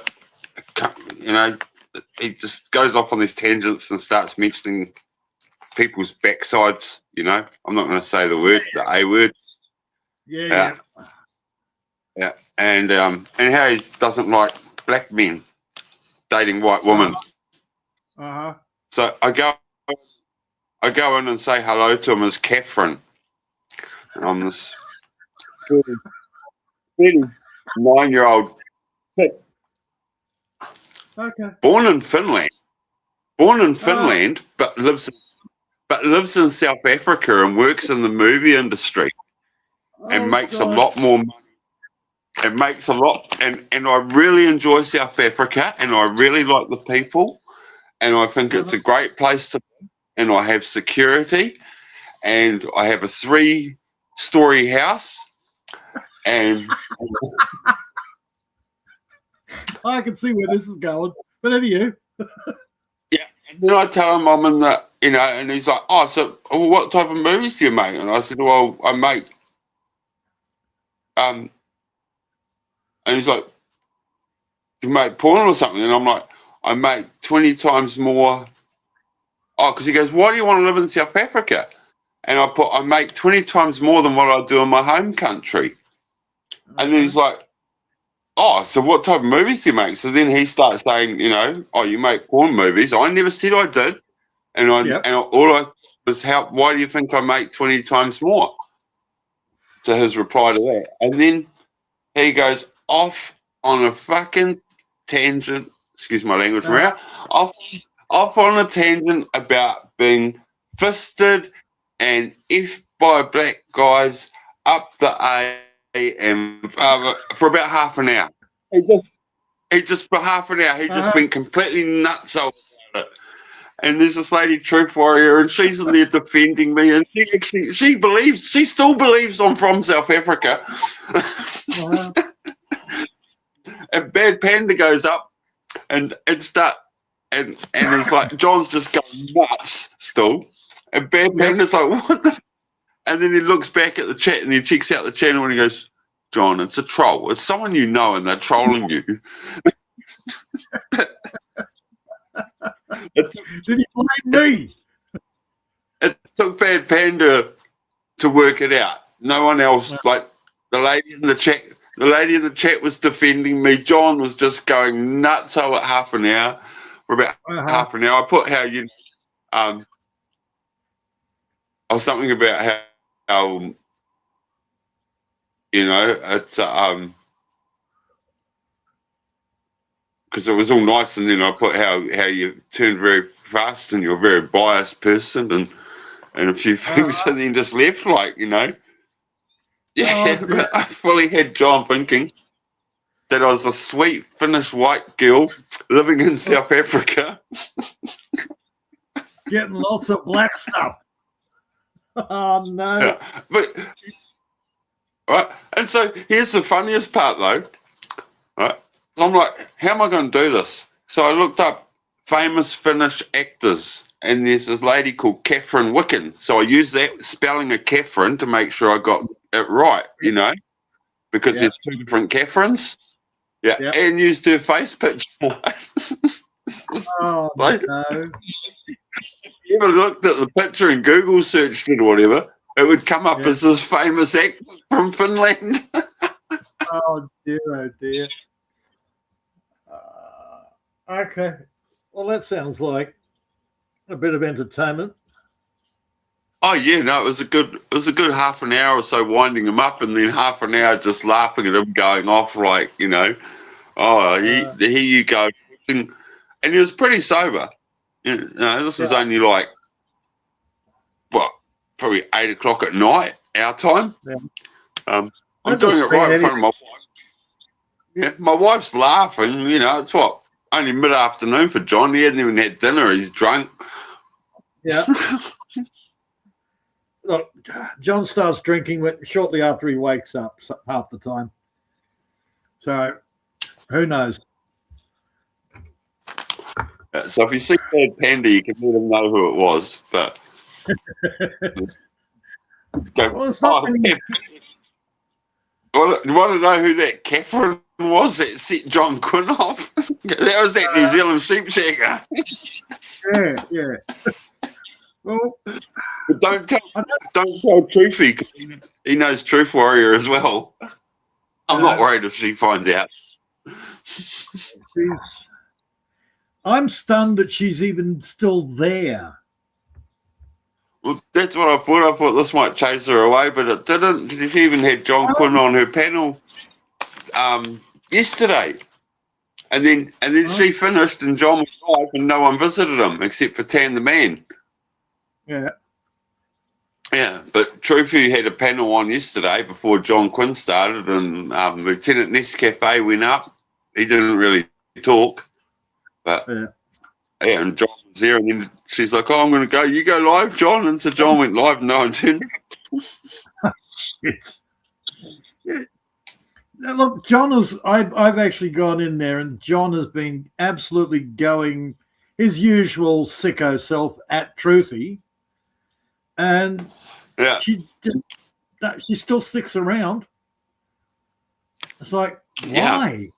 you know, he just goes off on these tangents and starts mentioning people's backsides. You know, I'm not going to say the word, the A word. Yeah. Yeah, and how he doesn't like black men dating white women. Uh-huh. So I go in and say hello to him as Catherine. And I'm this 39-year-old kid. Okay. Born in Finland, but lives but lives in South Africa and works in the movie industry and Oh, makes a God. lot more money. It makes a lot, and I really enjoy South Africa, and I really like the people, and I think it's a great place to live, and I have security, and I have a 3-story house, and I can see where this is going. But anyway, yeah, and then I tell him I'm in the, you know, and he's like, oh, so what type of movies do you make? And I said, well, I make, and he's like, do you make porn or something? And I'm like, I make 20 times more. Oh, because he goes, why do you want to live in South Africa? And I make 20 times more than what I do in my home country. And then he's like, oh, so what type of movies do you make? So then he starts saying, you know, oh, you make porn movies. I never said I did. And all I was, why do you think I make 20 times more? To his reply to that. And then he goes off on a fucking tangent, excuse my language, Maria, off on a tangent about being fisted and effed by black guys up the AM for about half an hour. He just for half an hour, he just went completely nuts over it. And there's this lady, Truth Warrior, and she's in there defending me, and she still believes I'm from South Africa. And Bad Panda goes up and it's like John's just going nuts still. And Bad Panda's like, what the? And then he looks back at the chat and he checks out the channel and he goes, John, it's a troll. It's someone you know and they're trolling you. Did he blame me? It took Bad Panda to work it out. No one else, like the lady in the chat was defending me. John was just going nuts for about half an hour. I put how you or something about how you know, it's because it was all nice, and then I put how you turned very fast and you're a very biased person and a few things, and then just left, like, you know. Yeah, but I fully had John thinking that I was a sweet Finnish white girl living in South Africa. Getting lots of black stuff. Oh, no. Yeah, but, right, and so here's the funniest part, though. Right, I'm like, how am I going to do this? So I looked up famous Finnish actors, and there's this lady called Catherine Whitcomb. So I used that spelling of Catherine to make sure I got it right, you know, because there's 2 different Catherines. Yeah, and used her face picture. Oh, like, no. You ever looked at the picture and Google searched it or whatever, it would come up as this famous actor from Finland. Oh, dear, oh, dear. Okay. Well, that sounds like a bit of entertainment. Oh yeah, no, it was a good half an hour or so winding him up, and then half an hour just laughing at him going off, like, you know, oh, here you go, and he was pretty sober. You know, this is only like probably 8 o'clock at night, our time. Yeah. I'm doing it right in front of my wife. Yeah, my wife's laughing. You know, it's only mid-afternoon for John. He hasn't even had dinner. He's drunk. Yeah. Look, John starts drinking shortly after he wakes up half the time. So, who knows? So if you see Bad Panda, you can let him know who it was. But well, it's not well, you want to know who that Catherine was that set John Quinn off? That was that New Zealand sheep shaker. Yeah. Well, but don't tell Truthie, because he knows Truth Warrior as well. I'm not worried if she finds out. I'm stunned that she's even still there. Well, that's what I thought. I thought this might chase her away, but it didn't. She even had John Quinn on her panel yesterday. And then she finished and John was live and no one visited him except for Tan the Man. Yeah. Yeah, but Trufu had a panel on yesterday before John Quinn started, and Lieutenant Nescafe went up. He didn't really talk, but yeah, and John was there, and then she's like, "Oh, I'm going to go. You go live, John." And so John went live, no intent. Yeah. Now, look, John has. I've actually gone in there, and John has been absolutely going his usual sicko self at Truthy, and Yeah, she still sticks around. It's like, Yeah. why?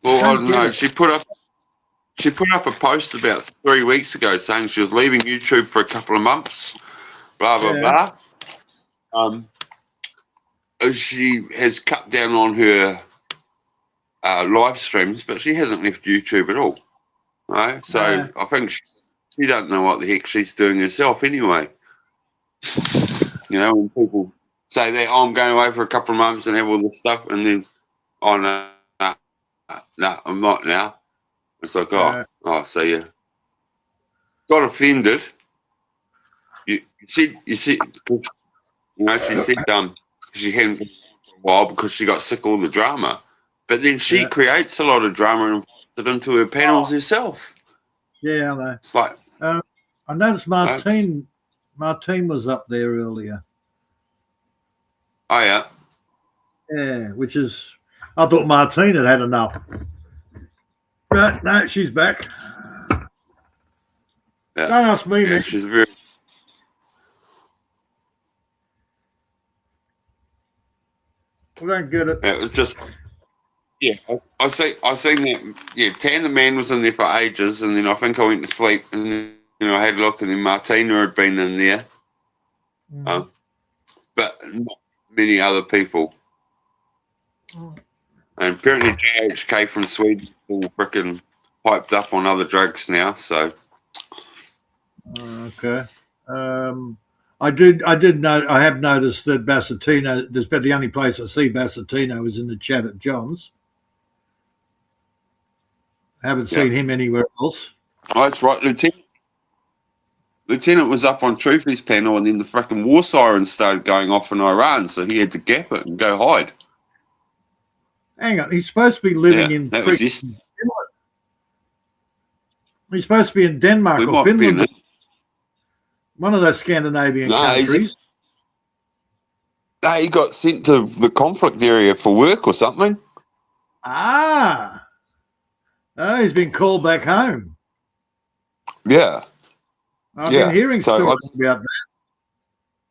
well, I Don't don't get know. it. She put up a post about 3 weeks ago saying she was leaving YouTube for a couple of months. Blah blah Yeah. blah. She has cut down on her live streams, but she hasn't left YouTube at all. Right? So I think she don't know what the heck she's doing herself anyway. You know, when people say that, oh, I'm going away for a couple of months and have all this stuff, and then, oh, no, I'm not now. It's like, so you got offended. You said, you know, she said she hadn't been for a while because she got sick of all the drama. But then she creates a lot of drama and puts it into her panels herself. Yeah, I know. It's like, I noticed Martine was up there earlier. oh yeah. Yeah, which is, I thought Martine had enough. But no, she's back. Yeah. Don't ask me, Yeah, man. she's very. We don't get it. It was just, yeah. I seen that. Yeah, Tan the Man was in there for ages, and then I think I went to sleep, and then I had a look, and then Martina had been in there, but not many other people. And apparently JHK from Sweden is all freaking hyped up on other drugs now. So Okay. I did know. I have noticed that Bassatino. That's about the only place I see Bassatino is in the chat at John's. I haven't seen him anywhere else. oh, that's right, Lieutenant was up on Truthie's panel, and then the freaking war sirens started going off in Iran, so he had to gap it and go hide. Hang on, he's supposed to be living in. That was this. He's supposed to be in Denmark or Finland. One of those Scandinavian countries. He got sent to the conflict area for work or something. Oh, he's been called back home. Yeah. I've been hearing stories about that.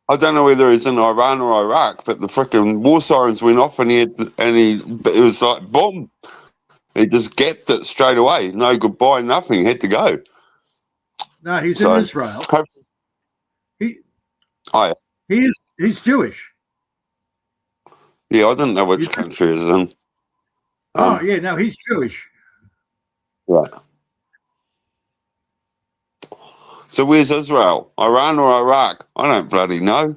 I don't know whether it's in Iran or Iraq, but the freaking war sirens went off, and it was like boom. He just gapped it straight away. No goodbye, nothing. He had to go. No, he's in Israel. He's Jewish. Yeah, I didn't know which country it is in. He's Jewish. Right. So where's Israel? Iran or Iraq? I don't bloody know.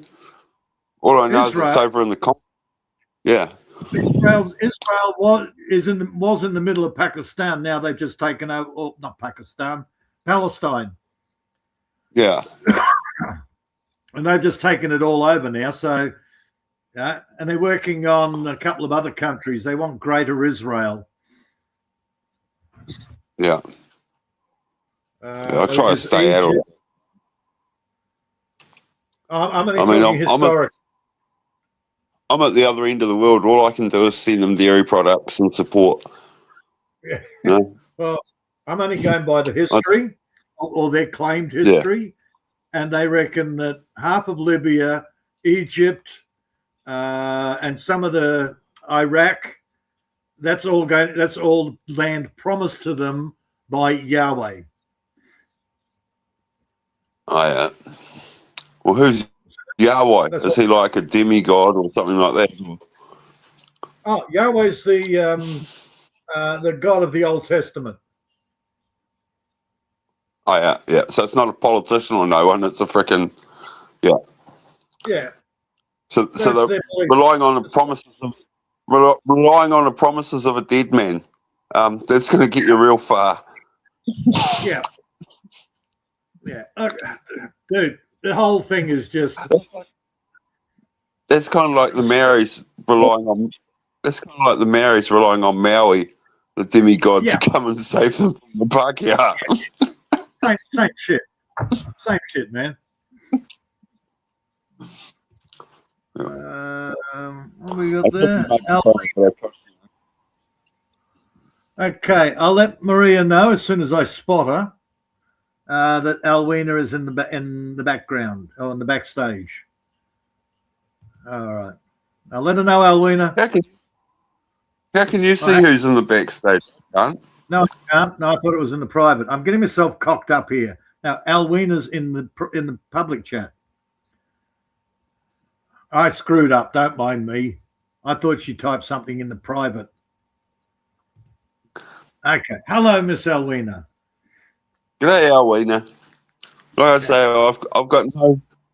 All I know is it's over in the yeah. Israel was in the middle of Pakistan. Now they've just taken over. Oh, not Pakistan, Palestine. Yeah. And they've just taken it all over now. So, and they're working on a couple of other countries. They want Greater Israel. Yeah. I try to stay out of it. I'm historic. I'm at the other end of the world. All I can do is send them dairy products and support. Yeah. No? Well, I'm only going by the history or their claimed history, and they reckon that half of Libya, Egypt, and some of the Iraq, that's all land promised to them by Yahweh. Oh, yeah. Well, who's Yahweh? Is he like a demigod or something like that? Oh, Yahweh's the God of the Old Testament. Oh, yeah, yeah. So it's not a politician or no one. It's a freaking, yeah. Yeah. So they're relying on the promises of a dead man. That's going to get you real far. Yeah. Yeah. Dude, the whole thing is just That's kind of like the Maoris relying on. That's kind of like the Maoris relying on Maui, the demigod, Yeah. to come and save them from the backyard. same shit. Same shit, man. What we got there? Okay, I'll let Maria know as soon as I spot her that Alwina is in the background or in the backstage. All right, I'll let her know, Alwina. How can you see who's in the backstage? Don't? No, I can't. No, I thought it was in the private. I'm getting myself cocked up here. Now, Alwina's in the public chat. I screwed up. Don't mind me. I thought she typed something in the private. Okay. Hello, Miss Alwina. G'day, Alwina. Like I say, I've got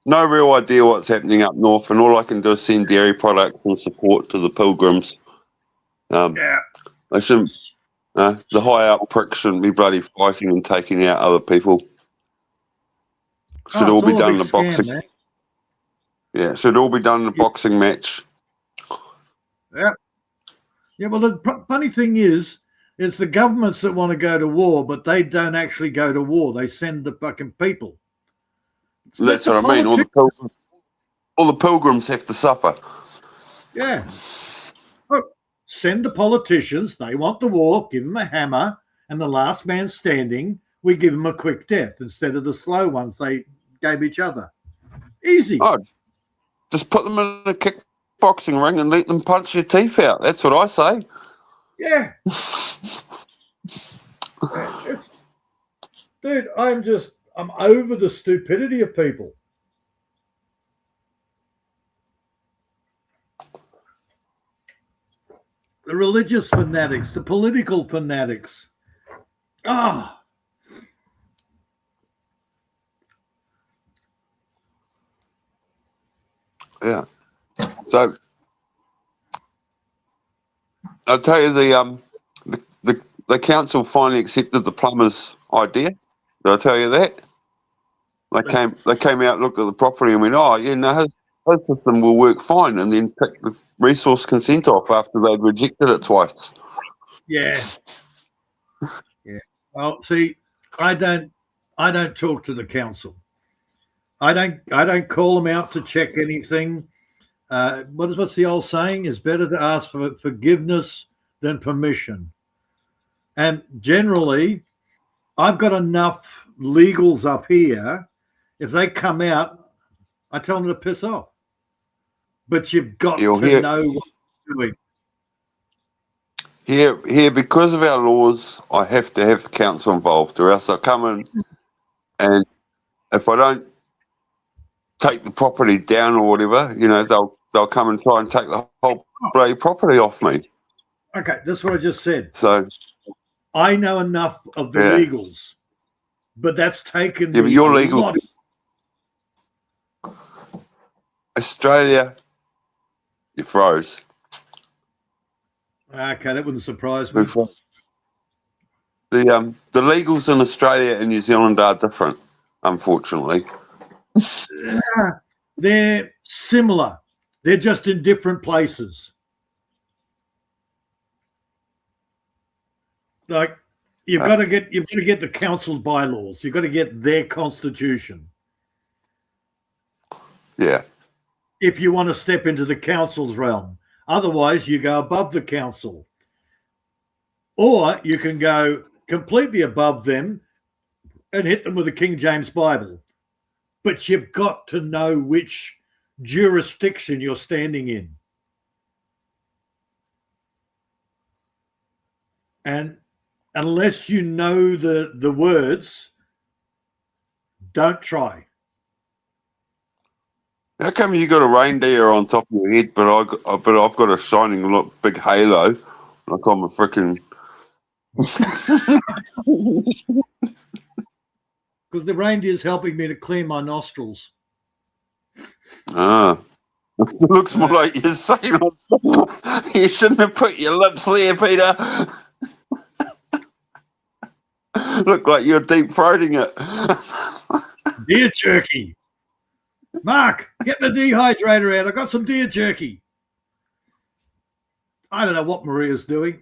no real idea what's happening up north, and all I can do is send dairy products and support to the pilgrims. Yeah. I shouldn't. The high up pricks shouldn't be bloody fighting and taking out other people. Should all be done in a boxing. Man. Yeah, should all be done in a boxing match. Yeah. Yeah. Well, the funny thing is, it's the governments that want to go to war, but they don't actually go to war. They send the fucking people. That's what I mean. All the pilgrims have to suffer. Yeah. Oh, send the politicians. They want the war. Give them a hammer, and the last man standing, we give them a quick death instead of the slow ones they gave each other. Easy. Oh, just put them in a kickboxing ring and let them punch your teeth out. That's what I say. Yeah. Dude, I'm over the stupidity of people. The religious fanatics, the political fanatics. Ah. Yeah. So I'll tell you, the council finally accepted the plumber's idea. Did I tell you that? They came out, looked at the property, and went, "Oh, yeah, no, his system will work fine," and then picked the resource consent off after they'd rejected it twice. Yeah. Yeah. Well, see, I don't talk to the council. I don't call them out to check anything. What's the old saying? It's better to ask for forgiveness than permission. And generally, I've got enough legals up here. If they come out, I tell them to piss off. But you've got to know what you're doing. Here, because of our laws, I have to have the council involved, or else I'll come in, and if I don't take the property down or whatever, they'll come and try and take the whole bloody property off me. Okay, that's what I just said. So I know enough of the legals, but that's taken. Yeah, but you're legal. Australia, you froze. Okay, that wouldn't surprise me. The legals in Australia and New Zealand are different, unfortunately. They're similar. They're just in different places. Like you've got to get the council's bylaws. You've got to get their constitution. Yeah. If you want to step into the council's realm. Otherwise, you go above the council. Or you can go completely above them and hit them with the King James Bible. But you've got to know which jurisdiction you're standing in. And unless you know the words, don't try. How come you got a reindeer on top of your head, but I've got a shining big halo, like I'm a freaking. Because the reindeer's helping me to clear my nostrils. Ah, it looks more like you're saying you shouldn't have put your lips there, Peter. Look like you're deep throating it. Deer jerky. Mark, get the dehydrator out. I got some deer jerky. I don't know what Maria's doing.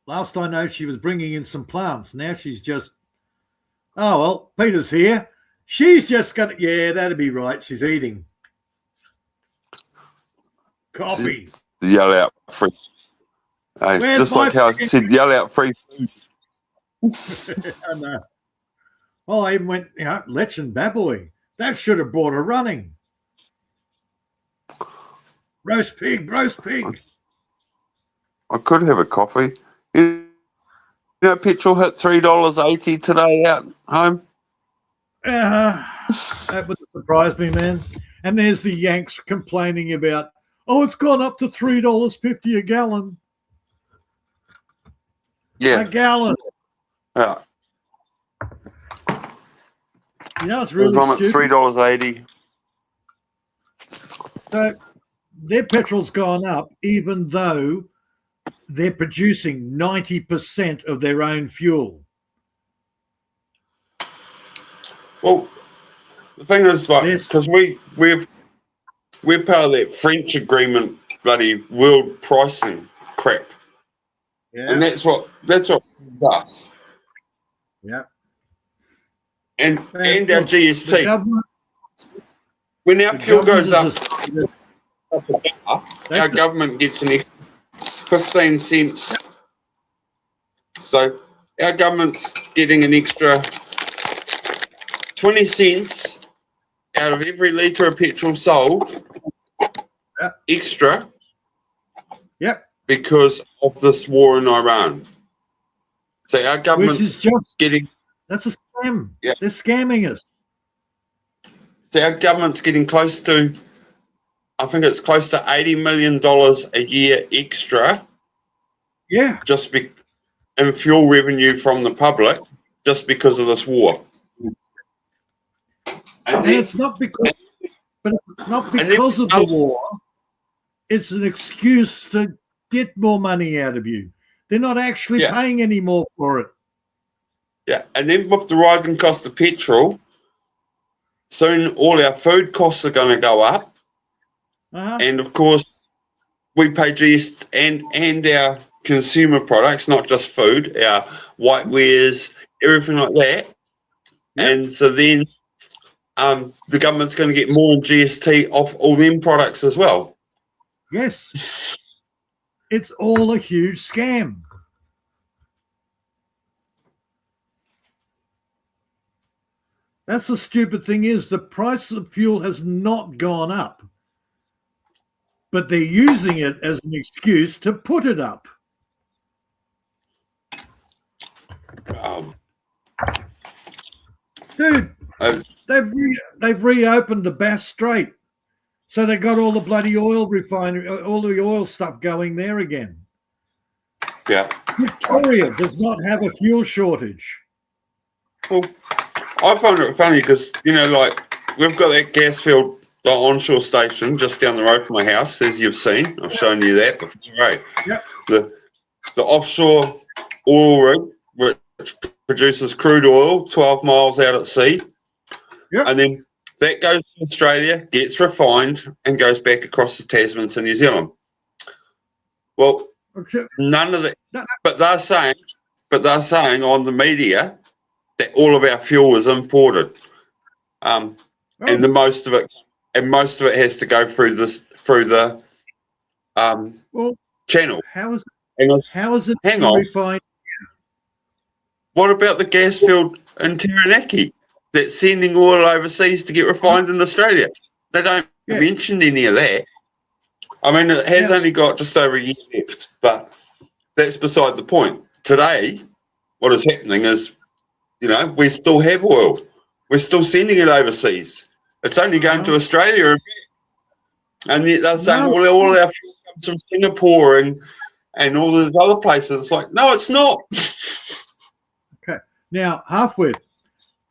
Last I know, she was bringing in some plants. Now she's just, oh, well, Peter's here. She's just going to, yeah, that'd be right. She's eating. Coffee. Yell out free. Hey, just like how I said, yell out free food. I know. Oh, I even went, lech and baboy. That should have brought her running. Roast pig, roast pig. I could have a coffee. You know, petrol hit $3.80 today out home. That would surprise me, man. And there's the Yanks complaining about, oh, it's gone up to $3.50 a gallon. Yeah. A gallon. Yeah. You know, it's really I'm at stupid. $3.80. So their petrol's gone up, even though they're producing 90% of their own fuel. Well, the thing is, like, Yes. because we're part of that French agreement, bloody world pricing crap, Yeah. and that's what does. Yeah. And our look, GST, the government, when our the fuel goes up, government our government gets an extra 15 cents. So our government's getting an extra 20 cents out of every litre of petrol sold, extra, Yep. because of this war in Iran. So our Which government's is just, getting, that's a scam. Yeah. They're scamming us. so our government's getting close to, I think it's close to $80 million a year extra, Yeah. just in fuel revenue from the public, just because of this war. And And then, it's not because, but it's not then- because of the war. It's an excuse to get more money out of you. They're not actually Yeah. paying any more for it. yeah, and then with the rising cost of petrol, soon all our food costs are going to go up. Uh-huh. And of course, we pay GST and our consumer products, not just food, our whitewares, everything like that. Yep. And so then the government's going to get more in GST off all them products as well. Yes. It's all a huge scam. That's the stupid thing is the price of fuel has not gone up, but they're using it as an excuse to put it up. Um, Dude, as- they've reopened the Bass Strait, so they got all the bloody oil refinery, all the oil stuff going there again. yeah. Victoria does not have a fuel shortage. Well, I find it funny because, you know, like, we've got that gas field, the onshore station just down the road from my house, as you've seen. I've shown you that before, right? Yep. The offshore oil rig, which produces crude oil 12 miles out at sea. Yep. And then that goes to Australia, gets refined, and goes back across the Tasman to New Zealand. Well, Except, none of that, No. but they're saying on the media that all of our fuel is imported, and the most of it has to go through the well, channel. how is And it Hang on. refined? what about the gas field in Taranaki that's sending oil overseas to get refined in Australia? They don't Yeah. mention any of that. I mean, it has Yeah. only got just over a year left, but that's beside the point. Today, what is happening is, you know, we still have oil. We're still sending it overseas. It's only going to Australia. And yet they're saying, No. well, all our fuel comes from Singapore and all these other places. It's like, no, it's not. Now, halfway,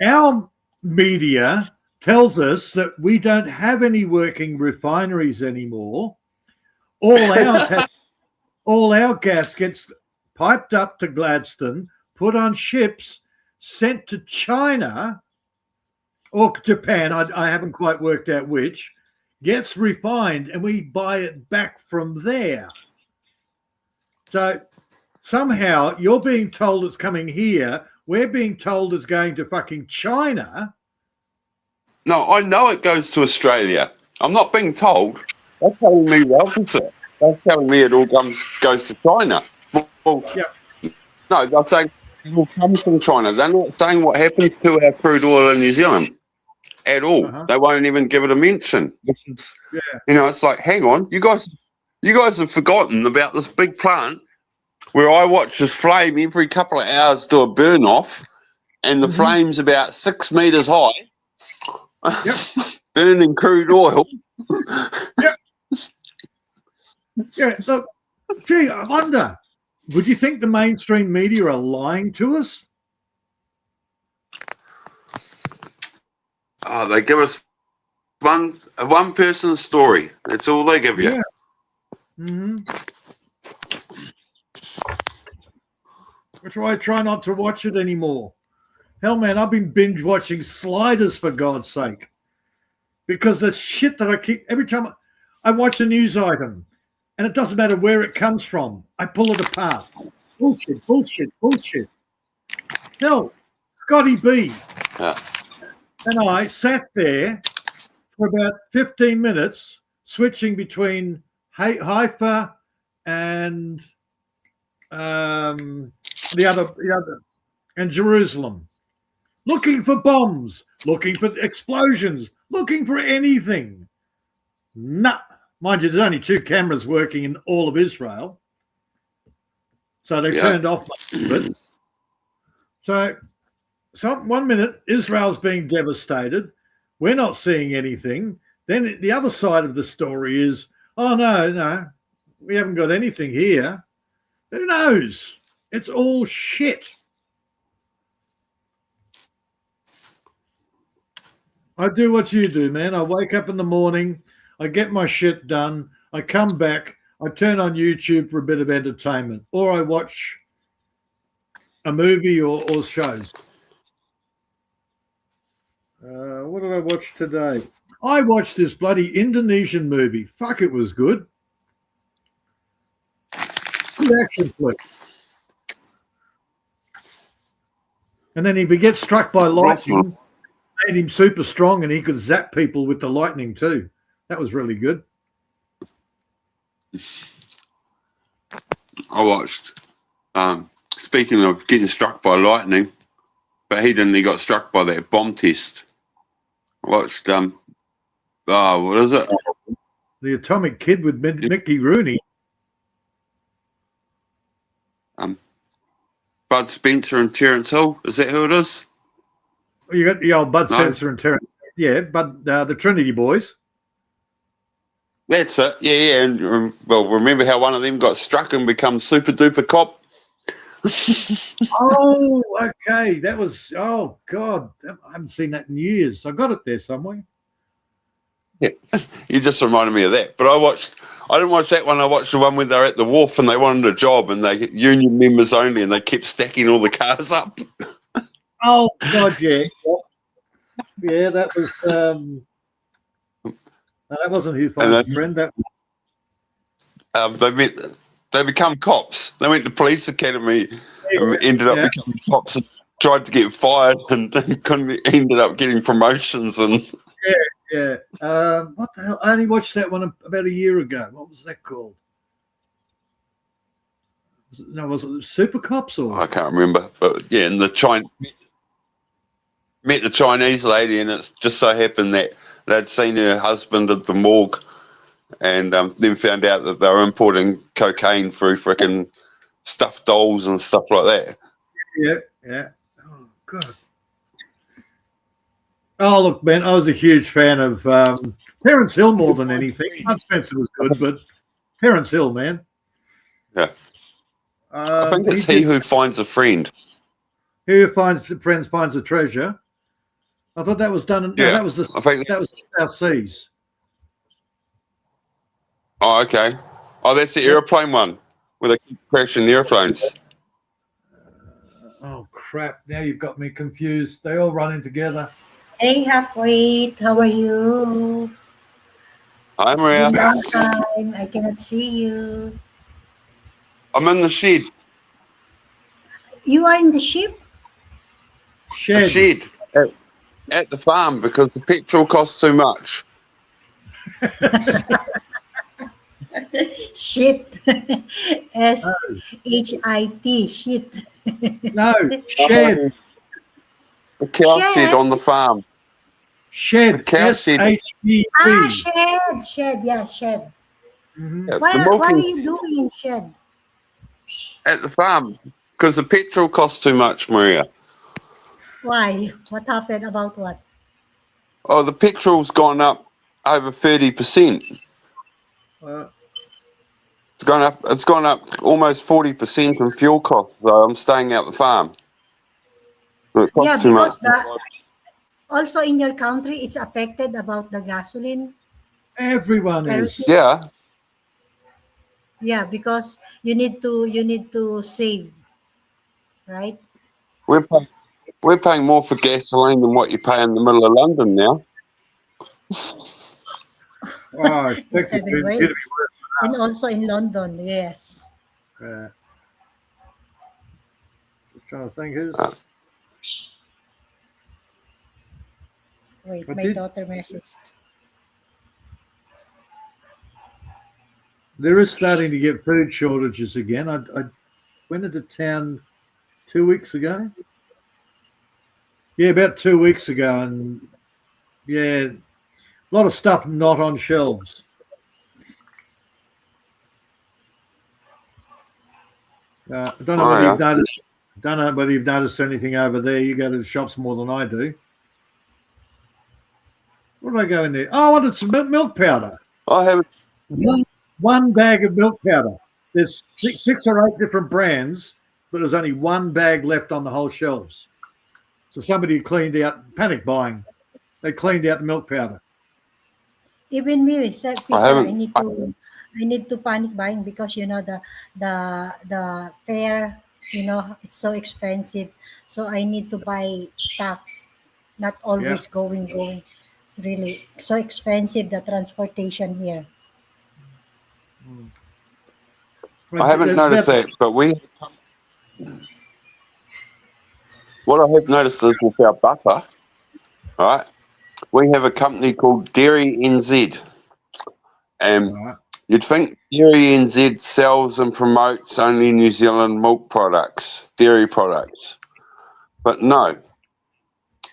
our media tells us that we don't have any working refineries anymore. All our gas gets piped up to Gladstone, put on ships, sent to China, or Japan, I haven't quite worked out which, gets refined and we buy it back from there. So somehow you're being told it's coming here. We're being told it's going to fucking China. No, I know it goes to Australia. I'm not being told. They're telling me the opposite. They're telling me it all goes to China. Well, Yeah. no, they're saying it all comes from China. They're not saying what happens to our crude oil in New Zealand at all. They won't even give it a mention. It's, you know, it's like, hang on, you guys have forgotten about this big plant where I watch this flame every couple of hours do a burn off, and the flame's about 6 meters high, burning crude oil. Yeah, look, gee, I wonder, would you think the mainstream media are lying to us? Oh, they give us one person's story. That's all they give you. Yeah. That's why I try not to watch it anymore. Hell, man, I've been binge watching Sliders, for God's sake, because the shit that I keep every time I watch a news item, and it doesn't matter where it comes from, I pull it apart. Bullshit, bullshit, bullshit. Hell, Scotty B and I sat there for about 15 minutes, switching between Haifa and the other, and Jerusalem, looking for bombs, looking for explosions, looking for anything. Nah. Mind you, there's only 2 cameras working in all of Israel. So they turned off most of it. So 1 minute, Israel's being devastated. We're not seeing anything. Then the other side of the story is, oh, no, we haven't got anything here. Who knows? It's all shit. I do what you do, man. I wake up in the morning, I get my shit done, I come back, I turn on YouTube for a bit of entertainment, or I watch a movie or shows. What did I watch today? I watched this bloody Indonesian movie. Fuck, it was good. Good action flick. And then he gets struck by lightning, made him super strong, and he could zap people with the lightning too. That was really good. I watched, speaking of getting struck by lightning, but he got struck by that bomb test. I watched, what is it? The Atomic Kid with Mickey Rooney. Bud Spencer and Terence Hill. Is that who it is? You got the old Bud Spencer and Terence. Yeah, but the Trinity Boys. That's it. Yeah. And well, remember how one of them got struck and become super duper cop? Oh, okay. That was, oh God, I haven't seen that in years. I got it there somewhere. Yeah, you just reminded me of that. But I didn't watch that one. I watched the one where they're at the wharf and they wanted a job and they union members only, and they kept stacking all the cars up. Oh God, yeah. Yeah, that was no, that wasn't his friend. That they become cops. They went to police academy and ended up becoming cops and tried to get fired and ended up getting promotions and yeah. What the hell? I only watched that one about a year ago. What was that called? Was it Super Cops or? I can't remember. But yeah, and met the Chinese lady, and it just so happened that they'd seen her husband at the morgue, and then found out that they were importing cocaine through frickin' stuffed dolls and stuff like that. Yeah. Oh God. Oh look, man, I was a huge fan of Terence Hill more than anything. Bud Spencer was good, but Terence Hill, man. Yeah. I think it's he who finds a friend. He who finds friends finds a treasure. I thought that was done. No, that was that was the South Seas. Oh, okay. Oh, that's the airplane one where they keep crashing the airplanes. Oh crap! Now you've got me confused. They all run in together. Hey, Halfway, how are you? Hi, It's Maria. been long time. I cannot see you. I'm in the shed. You are in the ship? A Shed. shed at the farm because the petrol costs too much. Shit. No, SHIT. Shit. no, shed. Um, the cow shed Shed. on the farm. The Shed. cow shed. Ah, SHED. shed. Shed. Yeah, shed. Mm-hmm. The Why are milking you doing in shed? at the farm because the petrol costs too much, Maria. Why? What happened about what? Oh, the petrol's gone up over 30%. It's gone up. It's gone up almost 40% in fuel costs. So I'm staying out the farm. It Yeah, costs too much. because also in your country it's affected about the gasoline Everyone is. kerosene. Yeah, Yeah, because you need to save, right? we're paying, we're paying more for gasoline than what you pay in the middle of London now. Oh, I In expect it seven to be ways. And also in London, yes. worse. Just trying to think who's. Wait, I my did. daughter messaged. There is starting to get food shortages again. I went into town 2 weeks ago. Yeah, about 2 weeks ago, and yeah, a lot of stuff not on shelves. I don't know Oh whether you've yeah. noticed. Don't know whether you've noticed anything over there. You go to the shops more than I do. What did I go in there? Oh, I wanted some milk powder. I haven't. One bag of milk powder. There's six or eight different brands, but there's only one bag left on the whole shelves. So somebody cleaned out, panic buying. They cleaned out the milk powder. Even me, except I Peter, haven't. I need to panic buying because the fare, it's so expensive. So I need to buy stock, not Yeah. always going. It's really so expensive the transportation here. I haven't It's noticed about that, but what I have noticed is with our butter, right? We have a company called Dairy NZ, and right. you'd think Dairy NZ sells and promotes only New Zealand milk products, dairy products, but no.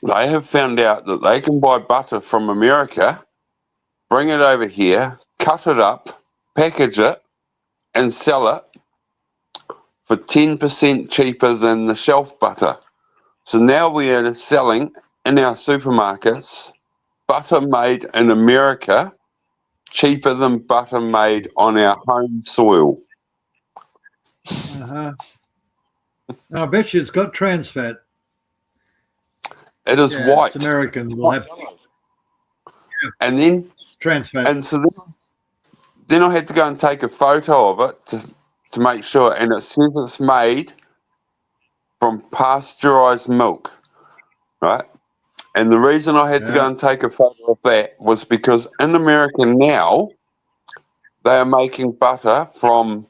They have found out that they can buy butter from America, bring it over here, cut it up, package it, and sell it for 10% cheaper than the shelf butter. So now we are selling in our supermarkets butter made in America cheaper than butter made on our home soil. Uh-huh. I bet you it's got trans fat. It is Yeah, white. it's American. Will have And then, trans fat. and so then I had to go and take a photo of it to make sure, and it says it's made from pasteurized milk, right? And the reason I had to go Yeah. and take a photo of that was because in America now, they are making butter from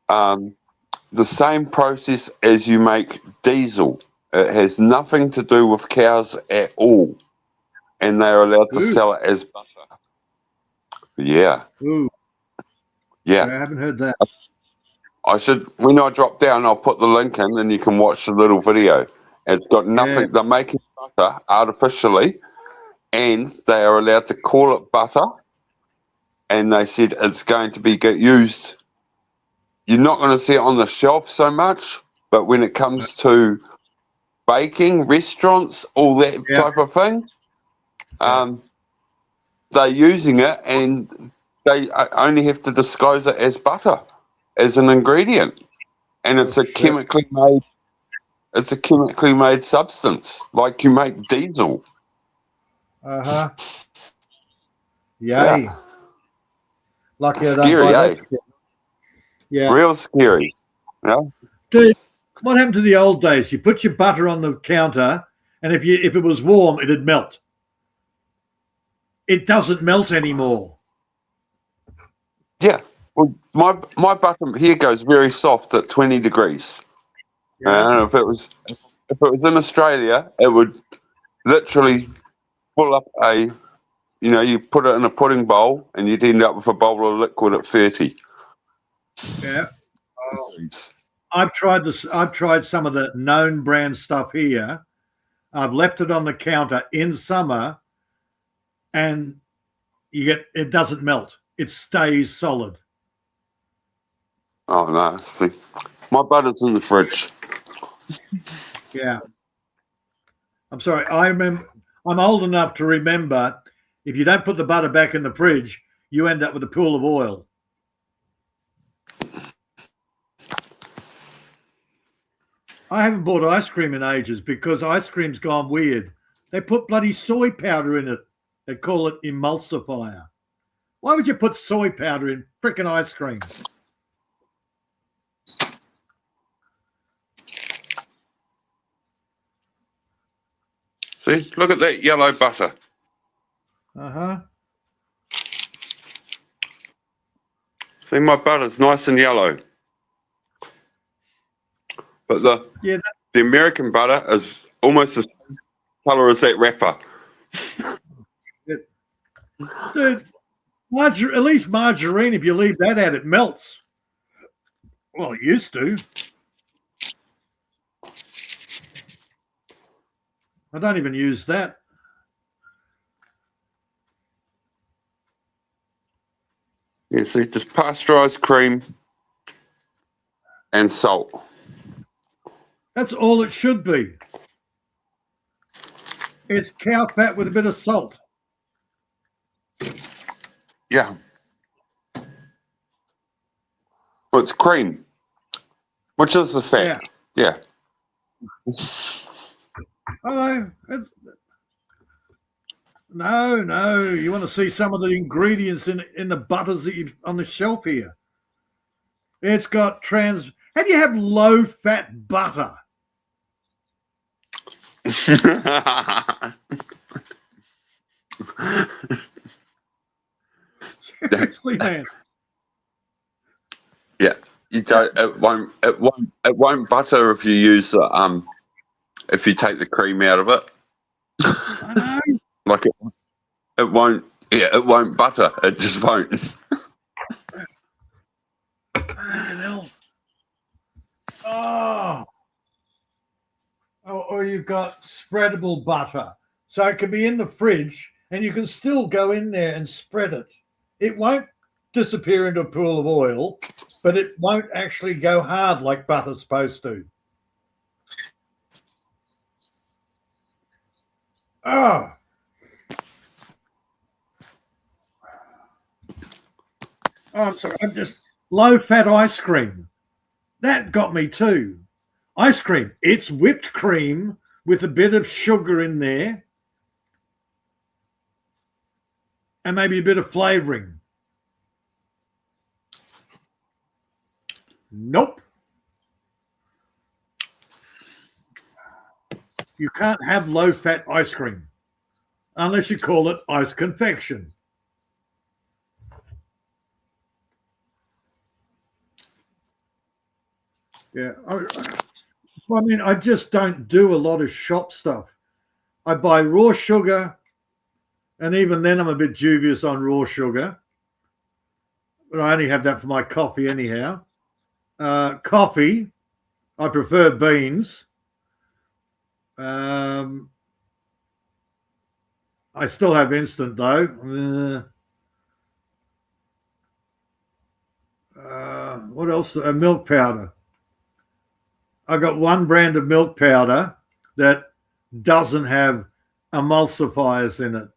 the same process as you make diesel. It has nothing to do with cows at all. And they are allowed to Ooh. sell it as butter. Yeah. Ooh. Yeah. I haven't heard that. I should, when I drop down, I'll put the link in and you can watch the little video. It's got nothing, Yeah. they're making butter artificially and they are allowed to call it butter. And they said it's going to be used. You're not going to see it on the shelf so much, but when it comes to baking, restaurants, all that Yeah. type of thing, Yeah. they're using it and they only have to disclose it as butter, as an ingredient. And it's Oh, a shit. chemically made substance, like you make diesel. Uh-huh. Yay. Yeah. Lucky I don't Scary, buy eh? that shit. Yeah. Real scary. Yeah. Dude, what happened to the old days? You put your butter on the counter, and if it was warm, it'd melt. It doesn't melt anymore. Yeah. Well, my butter here goes very soft at 20 degrees. Yeah. And if it was in Australia, it would literally pull up you put it in a pudding bowl and you'd end up with a bowl of liquid at 30 Yeah. degrees. I've tried this. I've tried some of the known brand stuff here. I've left it on the counter in summer, and it doesn't melt. It stays solid. Oh, no. See, my butter's in the fridge. Yeah. I'm sorry. I'm old enough to remember if you don't put the butter back in the fridge, you end up with a pool of oil. I haven't bought ice cream in ages because ice cream's gone weird. They put bloody soy powder in it. They call it emulsifier. Why would you put soy powder in frickin' ice cream? See, look at that yellow butter. Uh-huh. See, my butter's nice and yellow. But the American butter is almost the same colour as that wrapper. Dude, at least margarine, if you leave that out, it melts. Well, it used to. I don't even use that. Yeah, see, just pasteurised cream and salt. That's all it should be. It's cow fat with a bit of salt. Yeah. Well, it's cream, which is the fat. Yeah. Oh, no. You want to see some of the ingredients in the butters that you on the shelf here? It's got How do you have low-fat butter? Seriously, man. Yeah, you don't. It won't butter if you use if you take the cream out of it. I know. Like it won't. Yeah, it won't butter. It just won't. Fucking hell. Oh. Or you've got spreadable butter. So it can be in the fridge and you can still go in there and spread it. It won't disappear into a pool of oil, but it won't actually go hard like butter's supposed to. Oh. Oh, I'm sorry. I'm just low-fat ice cream. That got me too. Ice cream. It's whipped cream with a bit of sugar in there and maybe a bit of flavoring. Nope. You can't have low-fat ice cream unless you call it ice confection. Yeah. I mean, I just don't do a lot of shop stuff. I buy raw sugar, and even then I'm a bit dubious on raw sugar. But I only have that for my coffee anyhow. Coffee, I prefer beans. I still have instant though. What else? Milk powder. I got one brand of milk powder that doesn't have emulsifiers in it.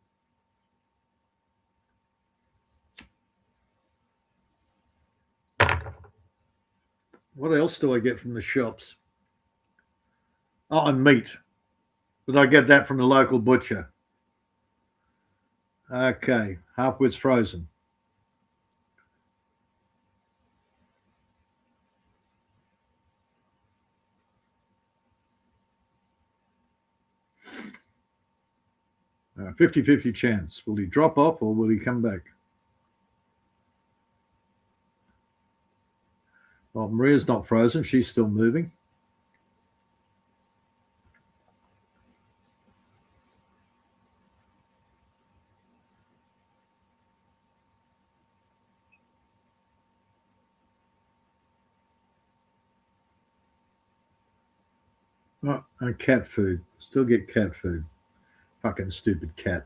What else do I get from the shops? Oh, and meat. But I get that from the local butcher. Okay, halfwit's frozen. 50-50 chance. Will he drop off or will he come back? Well, Maria's not frozen. She's still moving. Oh, and cat food. Still get cat food. Fucking stupid cat.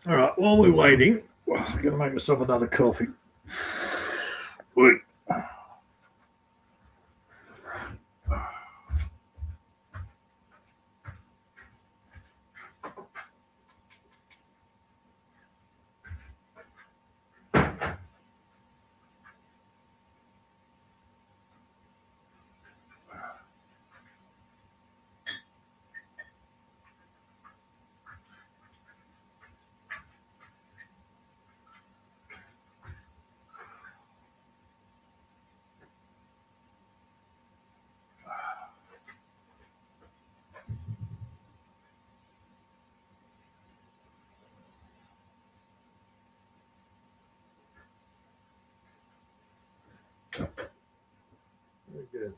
All right, while we're waiting, I'm going to make myself another coffee. Wait. Very good.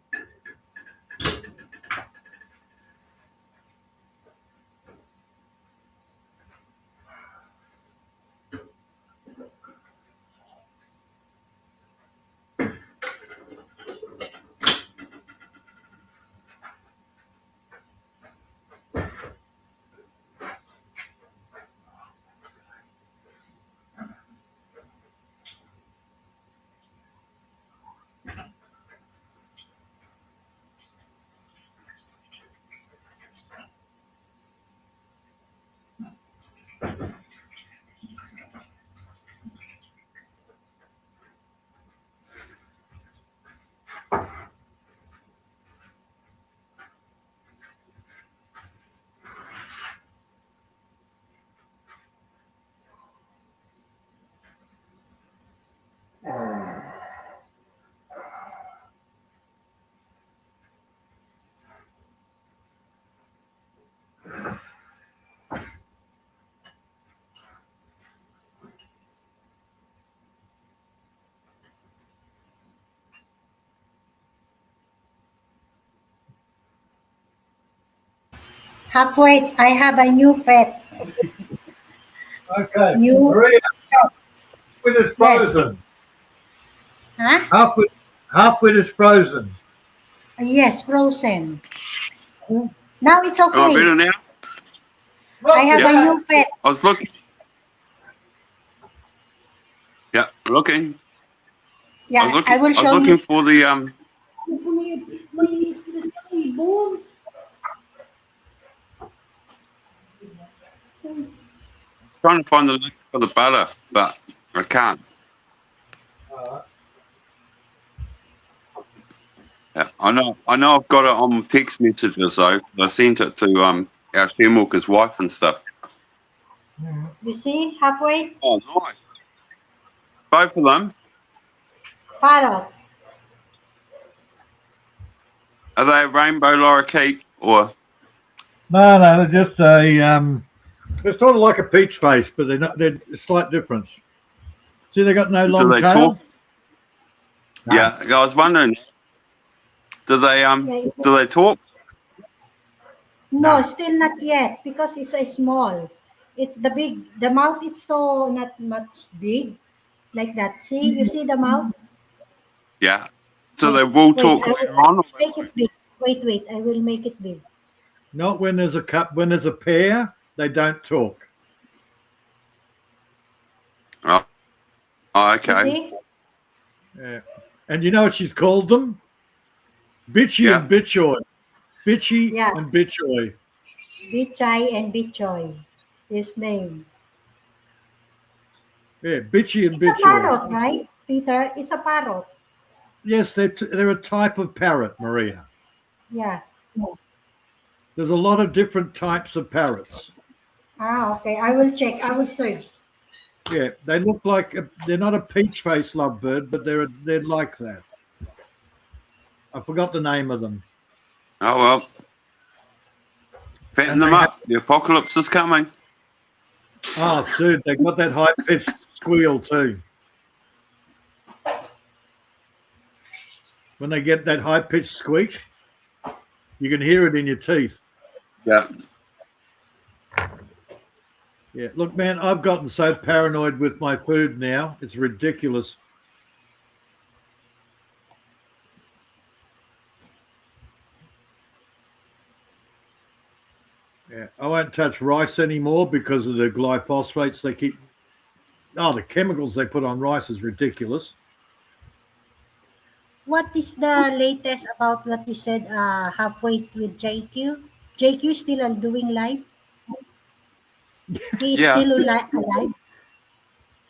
Halfway, I have a new pet. Okay, New Maria, with is frozen. Huh? Half-wit is frozen. Yes, frozen. Now it's Oh, okay. better now? I have a new pet. I was looking. Yeah, looking. Yeah, I will I was show looking you. for the May stress ka ibon. trying to find the link for the butter, but I can't. Yeah, I know I've got it on text messages though. 'Cause I sent it to our sharemalker's wife and stuff. You see, halfway, Oh, nice. Both of them. parrot. Are they a rainbow lorikeet or? No, they're just they're sort of like a peach face, but they're not. They're a slight difference. See, they got no Do long they tail. talk? No. Yeah, I was wondering. Do they Yeah, it's, do they talk? no, still not yet because it's a small. It's the big. The mouth is so not much big, like that. See, you see the mouth. Yeah. So they will Wait, talk I later will on. Or make it big. Wait, I will make it big. Not when there's a cup. When there's a pair, they don't talk. Oh, You okay. see? Yeah. And you know what she's called them? Bitchy Yeah. and Bitchoy. Bitchy Yeah. and Bitchoy. Bichai and Bichoy. His name. Yeah, Bitchy and It's a Bitchoy. parrot, right, Peter? It's a parrot. Yes, they're a type of parrot, Maria. Yeah. There's a lot of different types of parrots. Okay. I will check. I will search. Yeah, they look like they're not a peach face lovebird, but they're like that. I forgot the name of them. Oh well, fatten And them they have up. The apocalypse is coming. dude, they got that high pitched squeal too. When they get that high pitched squeak, you can hear it in your teeth. Yeah. Yeah, look, man, I've gotten so paranoid with my food now. It's ridiculous. Yeah, I won't touch rice anymore because of the glyphosates they keep. Oh, the chemicals they put on rice is ridiculous. What is the latest about what you said halfway with JQ? JQ still doing live? He is Yeah. still alive?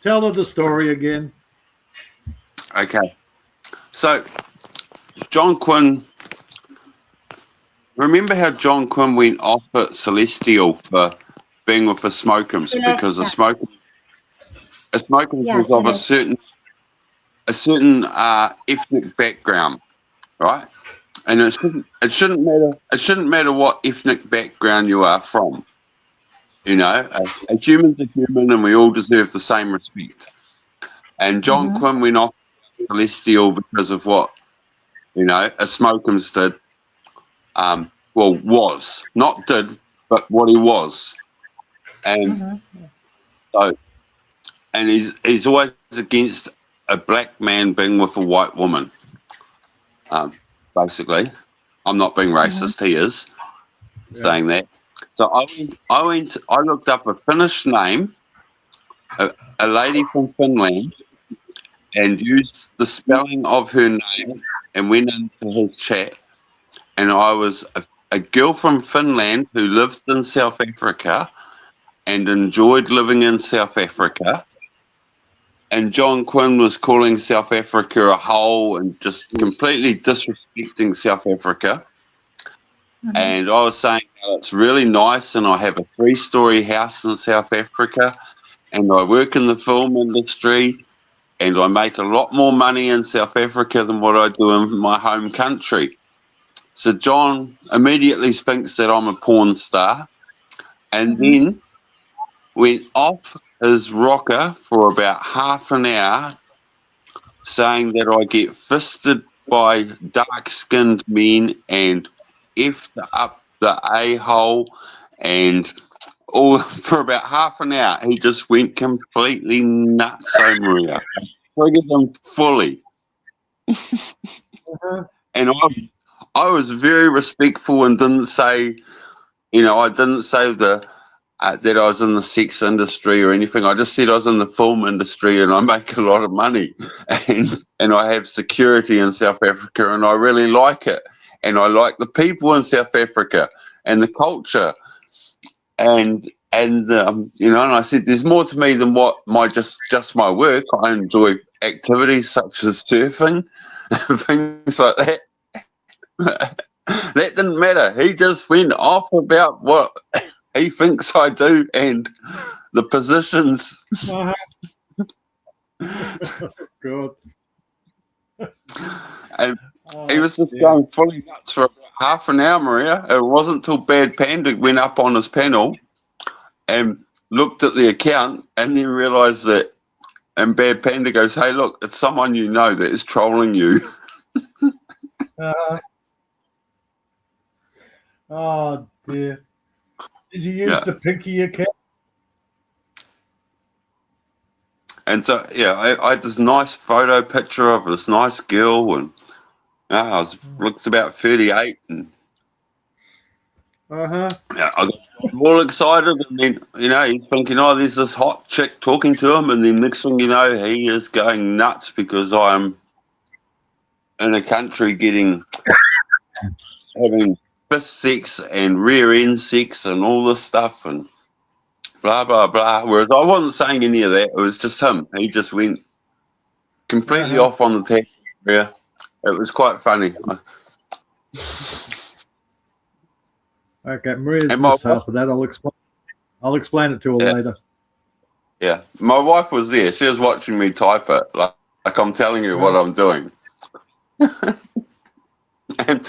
Tell her the story again. Okay. So, John Quinn. Remember how John Quinn went off at Celestial for being with the Smokums because the Celestial. Smokums Yeah, was of a Celestial. certain ethnic background, right? And it shouldn't matter what ethnic background you are from. You know, a human's a human, and we all deserve the same respect. And John Mm-hmm. Quinn went off Celestial because of what a Smokums did. Well, was not did, but what he was, and Mm-hmm. so, and he's always against a black man being with a white woman. Basically, I'm not being Mm-hmm. racist. He is Yeah. saying that. So I looked up a Finnish name, a lady from Finland, and used the spelling of her name and went into his chat. And I was a girl from Finland who lived in South Africa and enjoyed living in South Africa. And John Quinn was calling South Africa a hole and just completely disrespecting South Africa. Mm-hmm. And I was saying how it's really nice, and I have a 3-story house in South Africa, and I work in the film industry, and I make a lot more money in South Africa than what I do in my home country. So John immediately thinks that I'm a porn star, and Mm-hmm. then went off his rocker for about half an hour, saying that I get fisted by dark-skinned men and effed up the a-hole, and all for about half an hour. He just went completely nuts, Maria. Triggered him fully. And I was very respectful and didn't say, I didn't say that I was in the sex industry or anything. I just said I was in the film industry and I make a lot of money, and I have security in South Africa, and I really like it, and I like the people in South Africa and the culture, and and I said there's more to me than what just my work. I enjoy activities such as surfing, things like that. That didn't matter. He just went off about what he thinks I do and the positions. Uh-huh. God. And Oh, he was just yeah. going fully nuts for about half an hour, Maria. It wasn't until Bad Panda went up on his panel and looked at the account and then realised that, and Bad Panda goes, "Hey, look, it's someone you know that is trolling you." Oh dear. Did you use Yeah. the pinky account? And so, I had this nice photo picture of this nice girl, and looks about 38, and Uh-huh. I got all excited, and then he's thinking, oh, there's this hot chick talking to him, and then next thing you know, he is going nuts because I'm in a country having fist sex and rear end sex and all this stuff and blah blah blah. Whereas I wasn't saying any of that. It was just him. He just went completely Uh-huh. off on the tangent. Yeah, it was quite funny. Okay, Maria's And my missed half of that. I'll explain. I'll explain it to her later. Yeah, my wife was there. She was watching me type it, like I'm telling you what I'm doing. And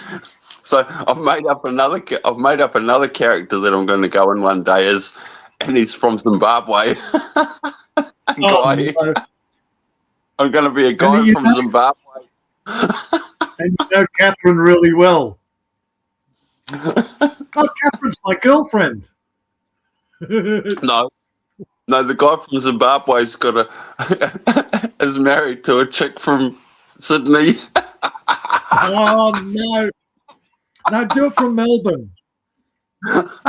so I've made up another character that I'm going to go in one day and he's from Zimbabwe. Guy. No. I'm going to be a guy from Zimbabwe. And you know Catherine really well. Oh, Catherine's my girlfriend. No, the guy from Zimbabwe's is married to a chick from Sydney. Oh no! No, do it from Melbourne.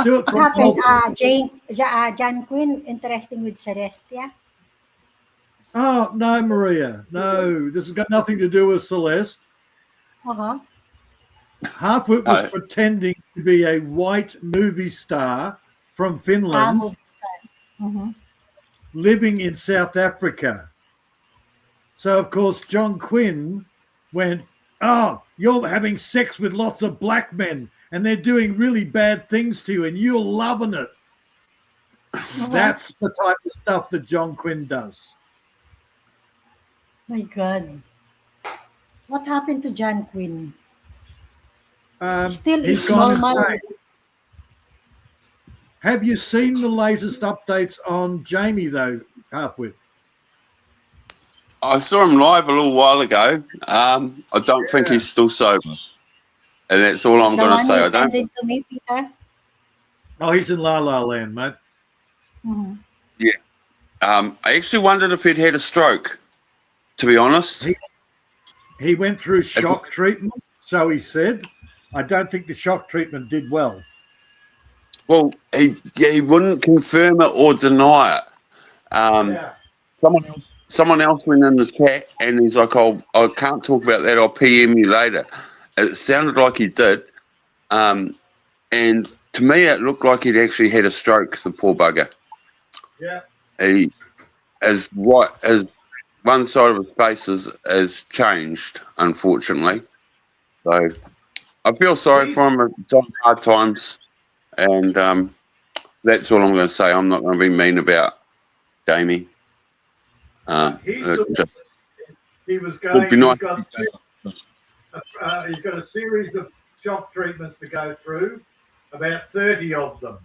Do it What from happened? Melbourne. John Quinn interesting with Celestia? Oh no, Maria. No, this has got nothing to do with Celeste. Uh-huh. Harpwood was pretending to be a white movie star from Finland, Movie star. Mm-hmm. living in South Africa. So, of course, John Quinn went, "Oh, you're having sex with lots of black men and they're doing really bad things to you and you're loving it." Uh-huh. That's the type of stuff that John Quinn does. My God. What happened to John Quinn? Still He's is gone normal. insane. Have you seen the latest updates on Jamie, though, Harpwood? I saw him live a little while ago. I don't think he's still sober. And that's all I'm going to say. I don't. To me, Peter. Oh, he's in La La Land, mate. Mm-hmm. Yeah. I actually wondered if he'd had a stroke, to be honest. He went through shock treatment, so he said. I don't think the shock treatment did well. Well, he wouldn't confirm it or deny it. Someone else went in the chat and he's like, I can't talk about that. I'll PM you later. It sounded like he did. And to me, it looked like he'd actually had a stroke, the poor bugger. Yeah. As one side of his face has changed, unfortunately. So I feel sorry for him. It's on hard times. And that's all I'm going to say. I'm not going to be mean about Jamie. He was going. He's got a series of shock treatments to go through, about 30 of them.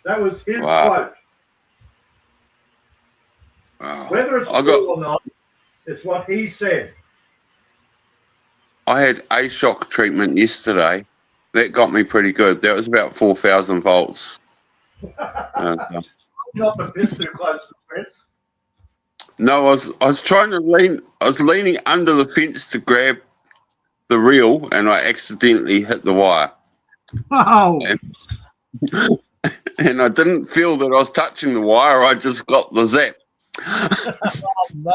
That was his quote. Wow. Whether it's true or not, it's what he said. I had a shock treatment yesterday. That got me pretty good. That was about 4,000 volts. Not the piss too close to the fence. No, I was trying to lean. I was leaning under the fence to grab the reel, and I accidentally hit the wire. Oh. And I didn't feel that I was touching the wire. I just got the zap. Oh, no.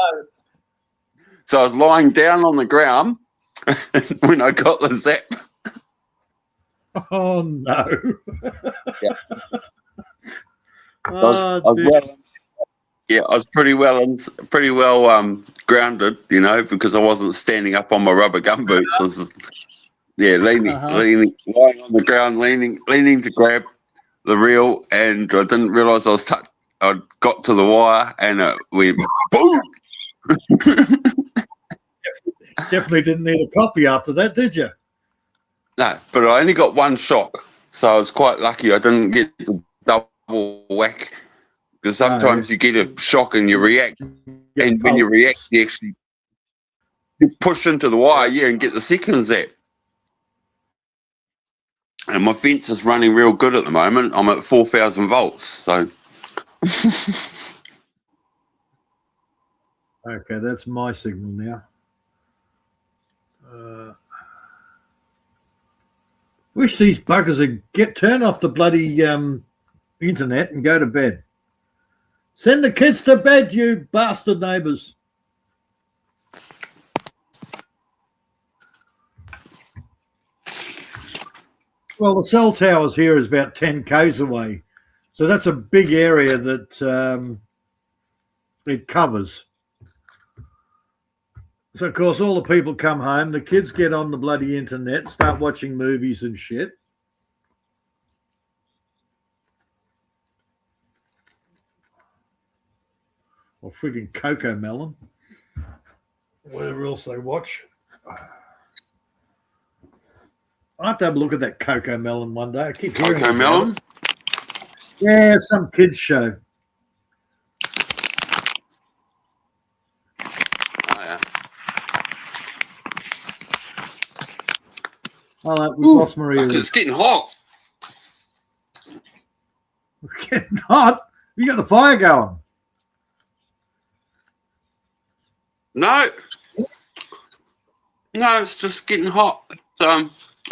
So I was lying down on the ground when I got the zap. Oh no. Yeah. Oh, I was pretty well grounded, because I wasn't standing up on my rubber gum boots. I was, lying on the ground, leaning to grab the reel, and I didn't realise I got to the wire, and it went boom. Definitely didn't need a coffee after that, did you? No, but I only got one shock, so I was quite lucky. I didn't get the double whack, because sometimes you get a shock and you react, and when you react, you push into the wire, and get the second zap. And my fence is running real good at the moment. I'm at 4,000 volts, so. Okay, that's my signal now. Wish these buggers would turn off the bloody internet and go to bed. Send the kids to bed, you bastard neighbours. Well, the cell towers here is about 10 k's away. So that's a big area that it covers. So, of course, all the people come home, the kids get on the bloody internet, start watching movies and shit. or frigging Cocoa Melon, whatever else they watch. I have to have a look at that Cocoa Melon one day. I keep hearing Cocoa about Melon? it. Yeah, some kids show. Oh, yeah. Oh, we've Ooh, lost Maria. fuck, it's getting hot. We're getting hot. You got the fire going. No. No, it's just getting hot. I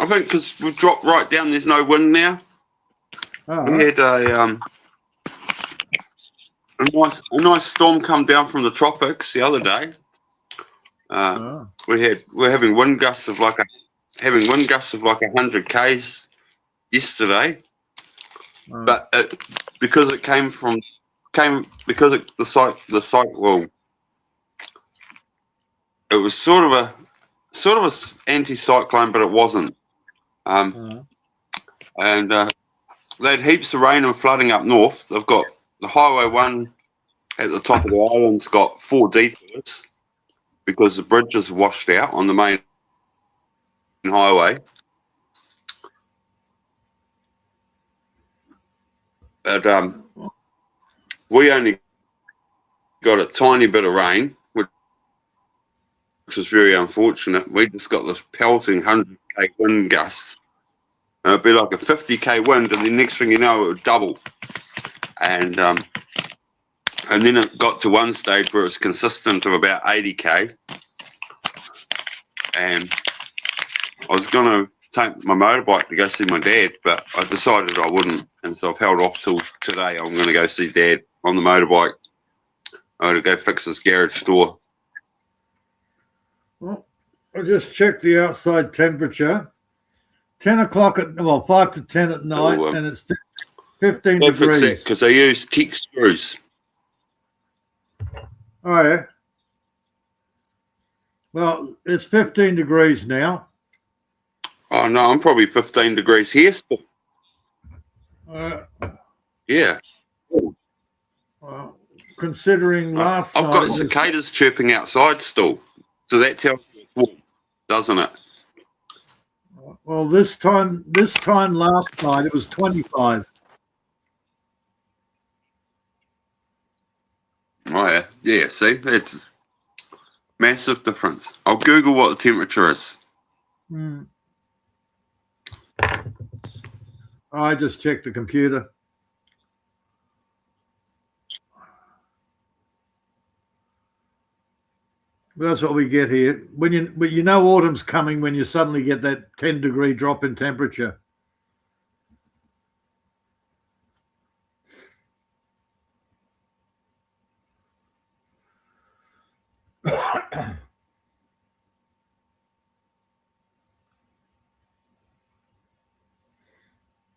think because we've dropped right down, there's no wind now. Oh, We had a nice storm come down from the tropics the other day. We're having wind gusts of like 100 k's yesterday, but because the site well, it was sort of a anti-cyclone, but it wasn't. And they had heaps of rain and flooding up north. They've got the Highway 1 at the top of the island's got 4 detours because the bridge is washed out on the main highway. But we only got a tiny bit of rain, which was very unfortunate. We just got this pelting 100k wind gust. And it'd be like a 50k wind, and the next thing you know, it would double. And then it got to one stage where it was consistent of about 80k. And I was going to take my motorbike to go see my dad, but I decided I wouldn't. And so I've held off till today. I'm going to go see Dad on the motorbike. I'm going to go fix his garage door. Well, I just checked the outside temperature. 10 o'clock 5 to 10 at night, and it's 15 Go fix degrees. that because I use Teak screws. Oh, yeah. Well, it's 15 degrees now. Oh, no, I'm probably 15 degrees here still. Yeah. Well, considering last I've night... got cicadas chirping outside still. So that tells you it's warm, doesn't it? Well, this time last night, it was 25. Oh, yeah. Yeah, see? It's massive difference. I'll Google what the temperature is. I just checked the computer. That's what we get here. But you know autumn's coming when you suddenly get that 10-degree drop in temperature.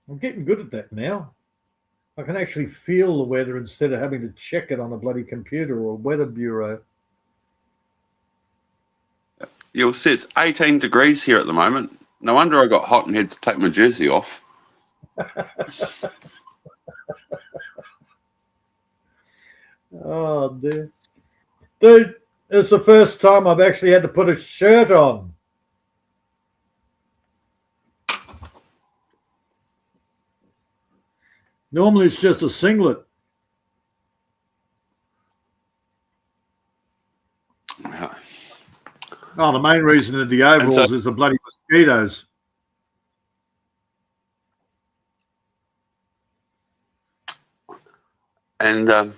I'm getting good at that now. I can actually feel the weather instead of having to check it on a bloody computer or a weather bureau. You'll see it's 18 degrees here at the moment. No wonder I got hot and had to take my jersey off. Oh, dear. Dude, it's the first time I've actually had to put a shirt on. Normally it's just a singlet. Oh, the main reason of the overalls is the bloody mosquitoes. And the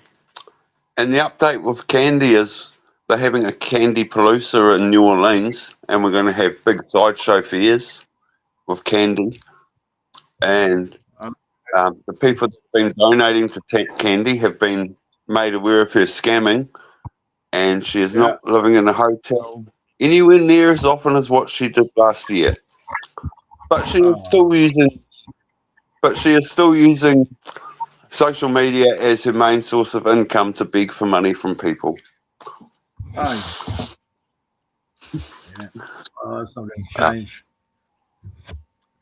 update with candy is they're having a candy palooza in New Orleans, and we're going to have big sideshow fairs with candy. And the people that have been donating to Candy have been made aware of her scamming, and she is not living in a hotel anywhere near as often as what she did last year. But she is still using social media as her main source of income to beg for money from people. Oh, yeah. Oh, that's not going to change.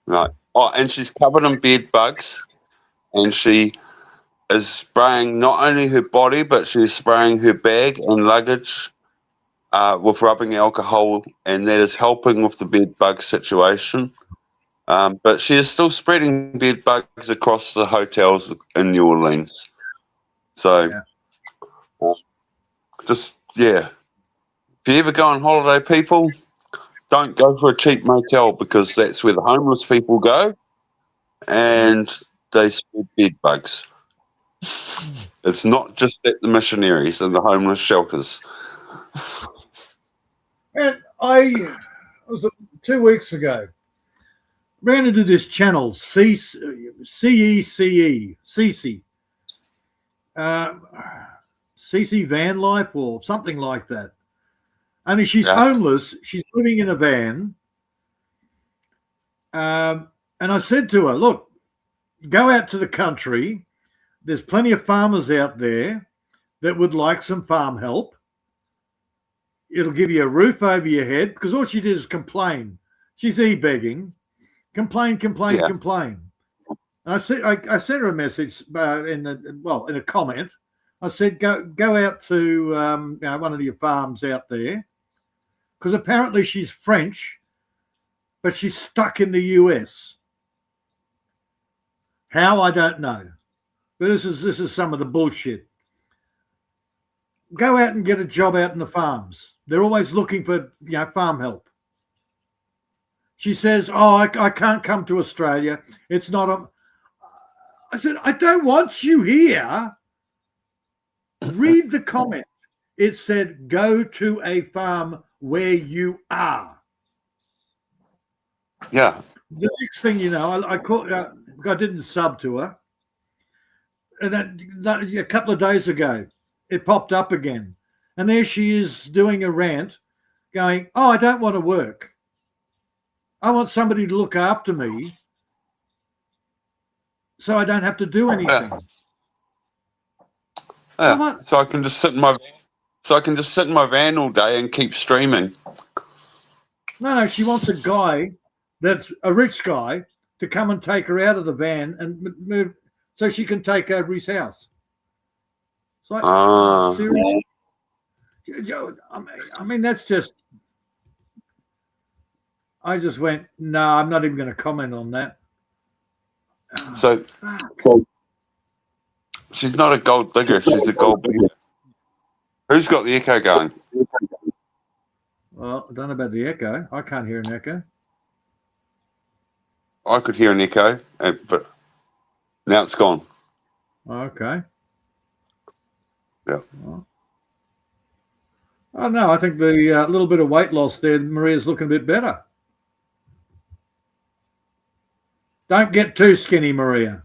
Right. Oh, and she's covered in bed bugs, and she is spraying not only her body, but she's spraying her bag and luggage with rubbing alcohol, and that is helping with the bed bug situation. But she is still spreading bed bugs across the hotels in New Orleans. So, just, yeah. If you ever go on holiday, people, don't go for a cheap motel, because that's where the homeless people go, and they spread bed bugs. It's not just at the missionaries and the homeless shelters. And I was 2 weeks ago, ran into this channel, CECE, CC Van Life or something like that. I mean, she's homeless. She's living in a van. And I said to her, look, go out to the country. There's plenty of farmers out there that would like some farm help. It'll give you a roof over your head, because all she did is complain. She's e-begging. Complain. And I sent her a message in a comment. I said, go out to one of your farms out there, because apparently she's French, but she's stuck in the US. How, I don't know. But this is some of the bullshit. Go out and get a job out in the farms. They're always looking for farm help. She says, oh, I can't come to Australia. It's not a... I said, I don't want you here. Read the comment. It said, go to a farm where you are. Yeah. The next thing you know, I didn't sub to her. And that a couple of days ago, it popped up again. And there she is doing a rant going, oh, I don't want to work. I want somebody to look after me so I don't have to do anything. So I can just sit in my van all day and keep streaming. No, she wants a guy that's a rich guy to come and take her out of the van and move so she can take over his house. It's like, seriously? I mean, that's just... I just went, no, I'm not even going to comment on that. So she's not a gold digger, she's a gold digger. Who's got the echo going? Well, I don't know about the echo. I can't hear an echo. I could hear an echo, but now it's gone. Okay. Yeah. Oh, no, I think the little bit of weight loss there, Maria's looking a bit better. Don't get too skinny, Maria.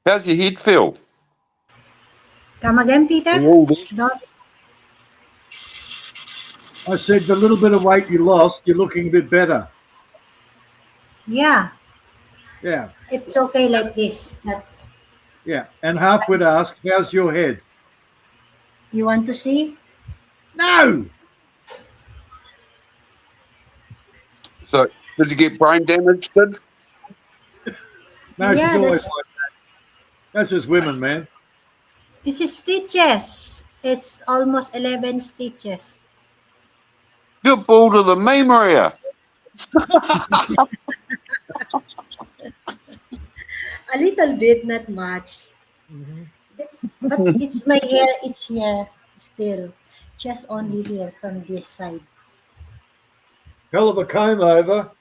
How's your head feel? Come again, Peter? I said the little bit of weight you lost, you're looking a bit better. Yeah. Yeah. It's okay like this. Yeah. And half would ask, how's your head? You want to see? No. So, did you get brain damage, Did? No, she's always like that. That's just women, man. This is stitches. It's almost 11 stitches. You're bolder than me, Maria. A little bit, not much. Mm-hmm. But it's my hair. It's here still, just only here from this side. Hell of a comb over.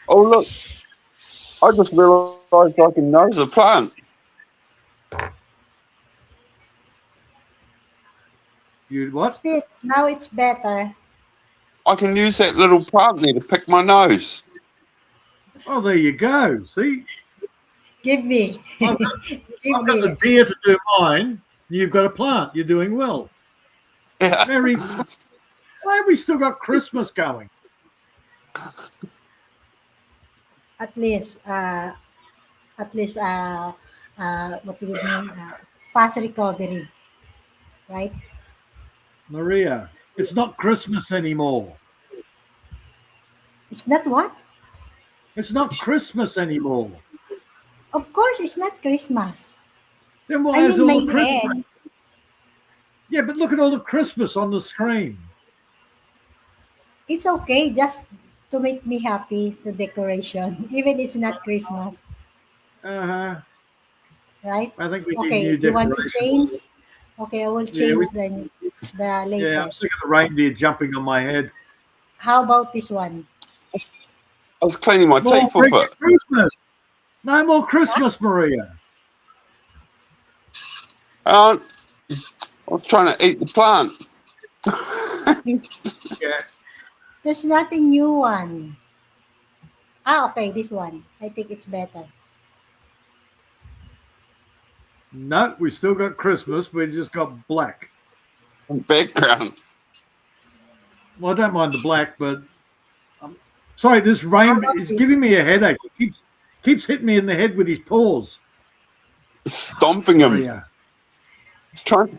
Oh, look. I just realised I can nose a plant. You what? Now it's better. I can use that little plant there to pick my nose. Oh, there you go. See? Give me. I've got the beer to do mine. You've got a plant. You're doing well. Yeah. Very. Why have we still got Christmas going? At least, what do you mean? Fast recovery, right? Maria, it's not Christmas anymore. Is that what? It's not Christmas anymore. Of course, it's not Christmas. Then why I'm is in all my the Christmas? head. Yeah, but look at all the Christmas on the screen. It's okay just to make me happy, the decoration, even it's not Christmas, Uh-huh. right? I think we need Okay, new you want to decorations. change? Okay, I will Yeah, change the yeah, I'm sick latest. of the reindeer jumping on my head. How about this one? I was cleaning my More teeth with freaking it. Christmas. No more Huh? Christmas, Maria. Uh, I was trying to eat the plant. Yeah. There's nothing new one. Okay, this one. I think it's better. No, we still got Christmas. We just got black. Background. Well, I don't mind the black, but sorry, this How rain about is this? giving me a headache. He keeps hitting me in the head with his paws. Stomping him. Maria. It's trying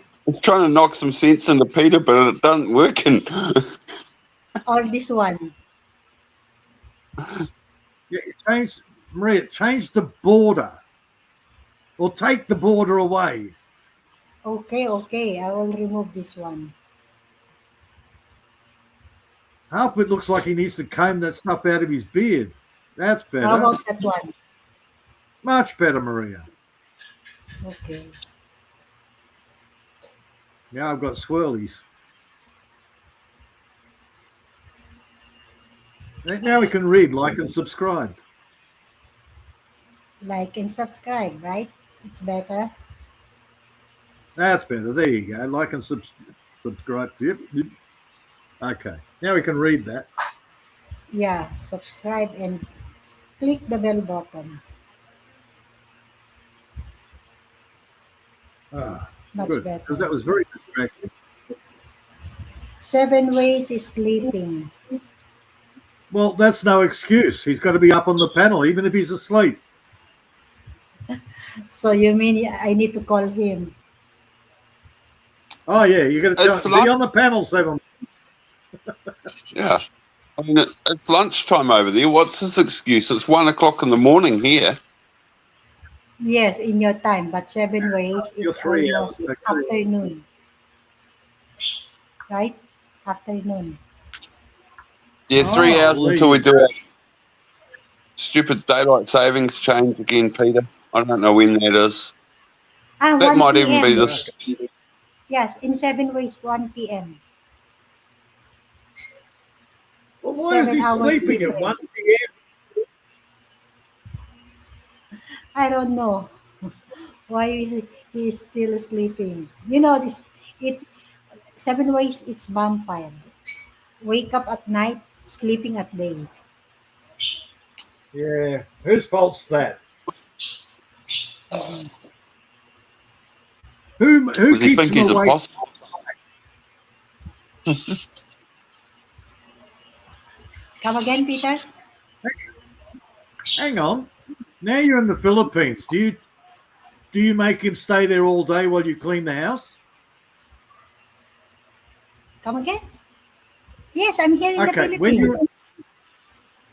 to knock some sense into Peter, but it doesn't work. And Or this one? Yeah, Maria, change the border. Or take the border away. Okay, okay. I will remove this one. Half of it looks like he needs to comb that stuff out of his beard. That's How better. about that one? Much better, Maria. Okay. Now I've got swirlies. Now we can read, like, and subscribe. Like and subscribe, right? It's better. That's better. There you go. Like and subscribe. Yep. Okay. Now we can read that. Yeah, subscribe and click the bell button. Much Good. better. Because that was very distracting. 7 ways is sleeping. Well, that's no excuse. He's got to be up on the panel, even if he's asleep. So you mean I need to call him? Oh, yeah. You're going to It's be like- on the panel, 7. yeah, I mean, it's lunchtime over there. What's his excuse? It's 1 o'clock in the morning here. Yes, in your time, but 7 ways You're it's 3 almost hours. afternoon. Right? Afternoon. Yeah, 3 hours Holy. until we do our stupid daylight savings change again, Peter. I don't know when that is. Ah, That 1 might even be p.m. this. Yes, in 7 ways, 1 p.m. Well, why is 7 he hours sleeping at different. 1 p.m.? I don't know why is he still sleeping. You know this. It's 7 ways. It's vampire. Wake up at night, sleeping at day. Yeah. Whose fault's that? Who Does he keeps think him he's a awake? boss? Come again, Peter? Hang on. Now you're in the Philippines. Do you make him stay there all day while you clean the house? Come again? Yes, I'm here in the Okay. When you're Philippines.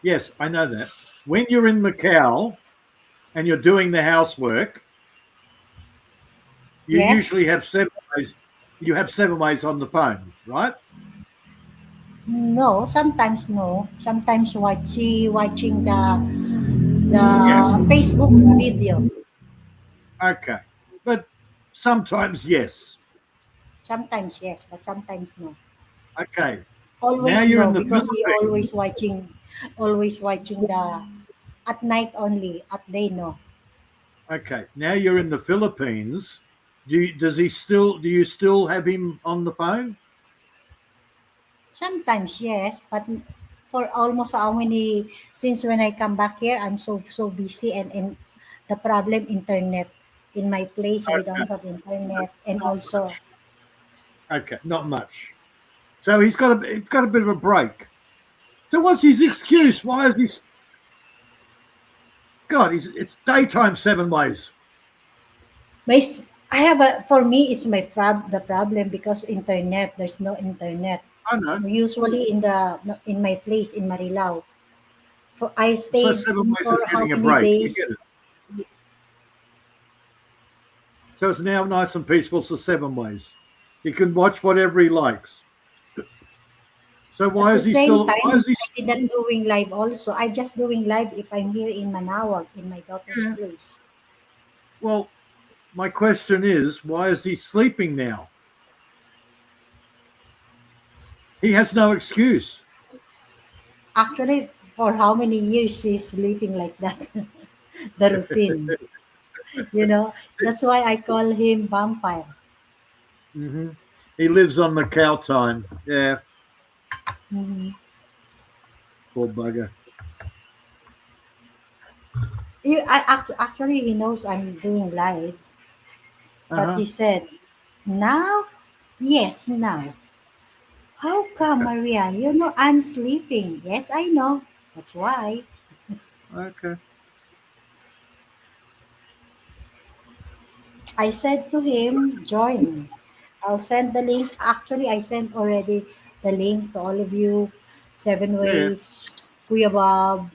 Yes, I know that. When you're in Macau and you're doing the housework, you Yes. usually have 7 ways. You have 7 ways on the phone, right? No, sometimes no. Sometimes watching the Yeah. Facebook video. Okay. But sometimes yes. Sometimes yes, but sometimes no. Okay. Always Now you're no in the because he Philippines. always watching the at night only. At day no. Okay. Now you're in the Philippines. Do you still have him on the phone? Sometimes yes, but for almost how many since when I come back here, I'm so busy and the problem internet in my place we Okay. don't have internet and also Okay, not much. So he's got a bit of a break. So what's his excuse? Why is he? God, it's daytime 7 ways. I have a for me it's the problem because internet there's no internet I know. usually in my place in Marilao I So stayed 7 ways for is how getting a many break. You get days? it. So it's now nice and peaceful for 7 ways. He can watch whatever he likes. So At why the is he same still? Why time, is he? I did not doing live also. I just doing live if I'm here in Manawag in my daughter's Yeah. place. Well, my question is, why is he sleeping now? He has no excuse. Actually, for how many years she's living like that, the routine. That's why I call him vampire. Hmm. He lives on Macau time. Yeah, Mhm. poor bugger. Actually, he knows I'm doing live, Uh but huh. he said, now? Yes, now. How come, Maria? I'm sleeping. Yes, I know. That's why. Okay. I said to him, join. I'll send the link. Actually, I sent already the link to all of you. Seven Yeah. Ways, Kuya Bob,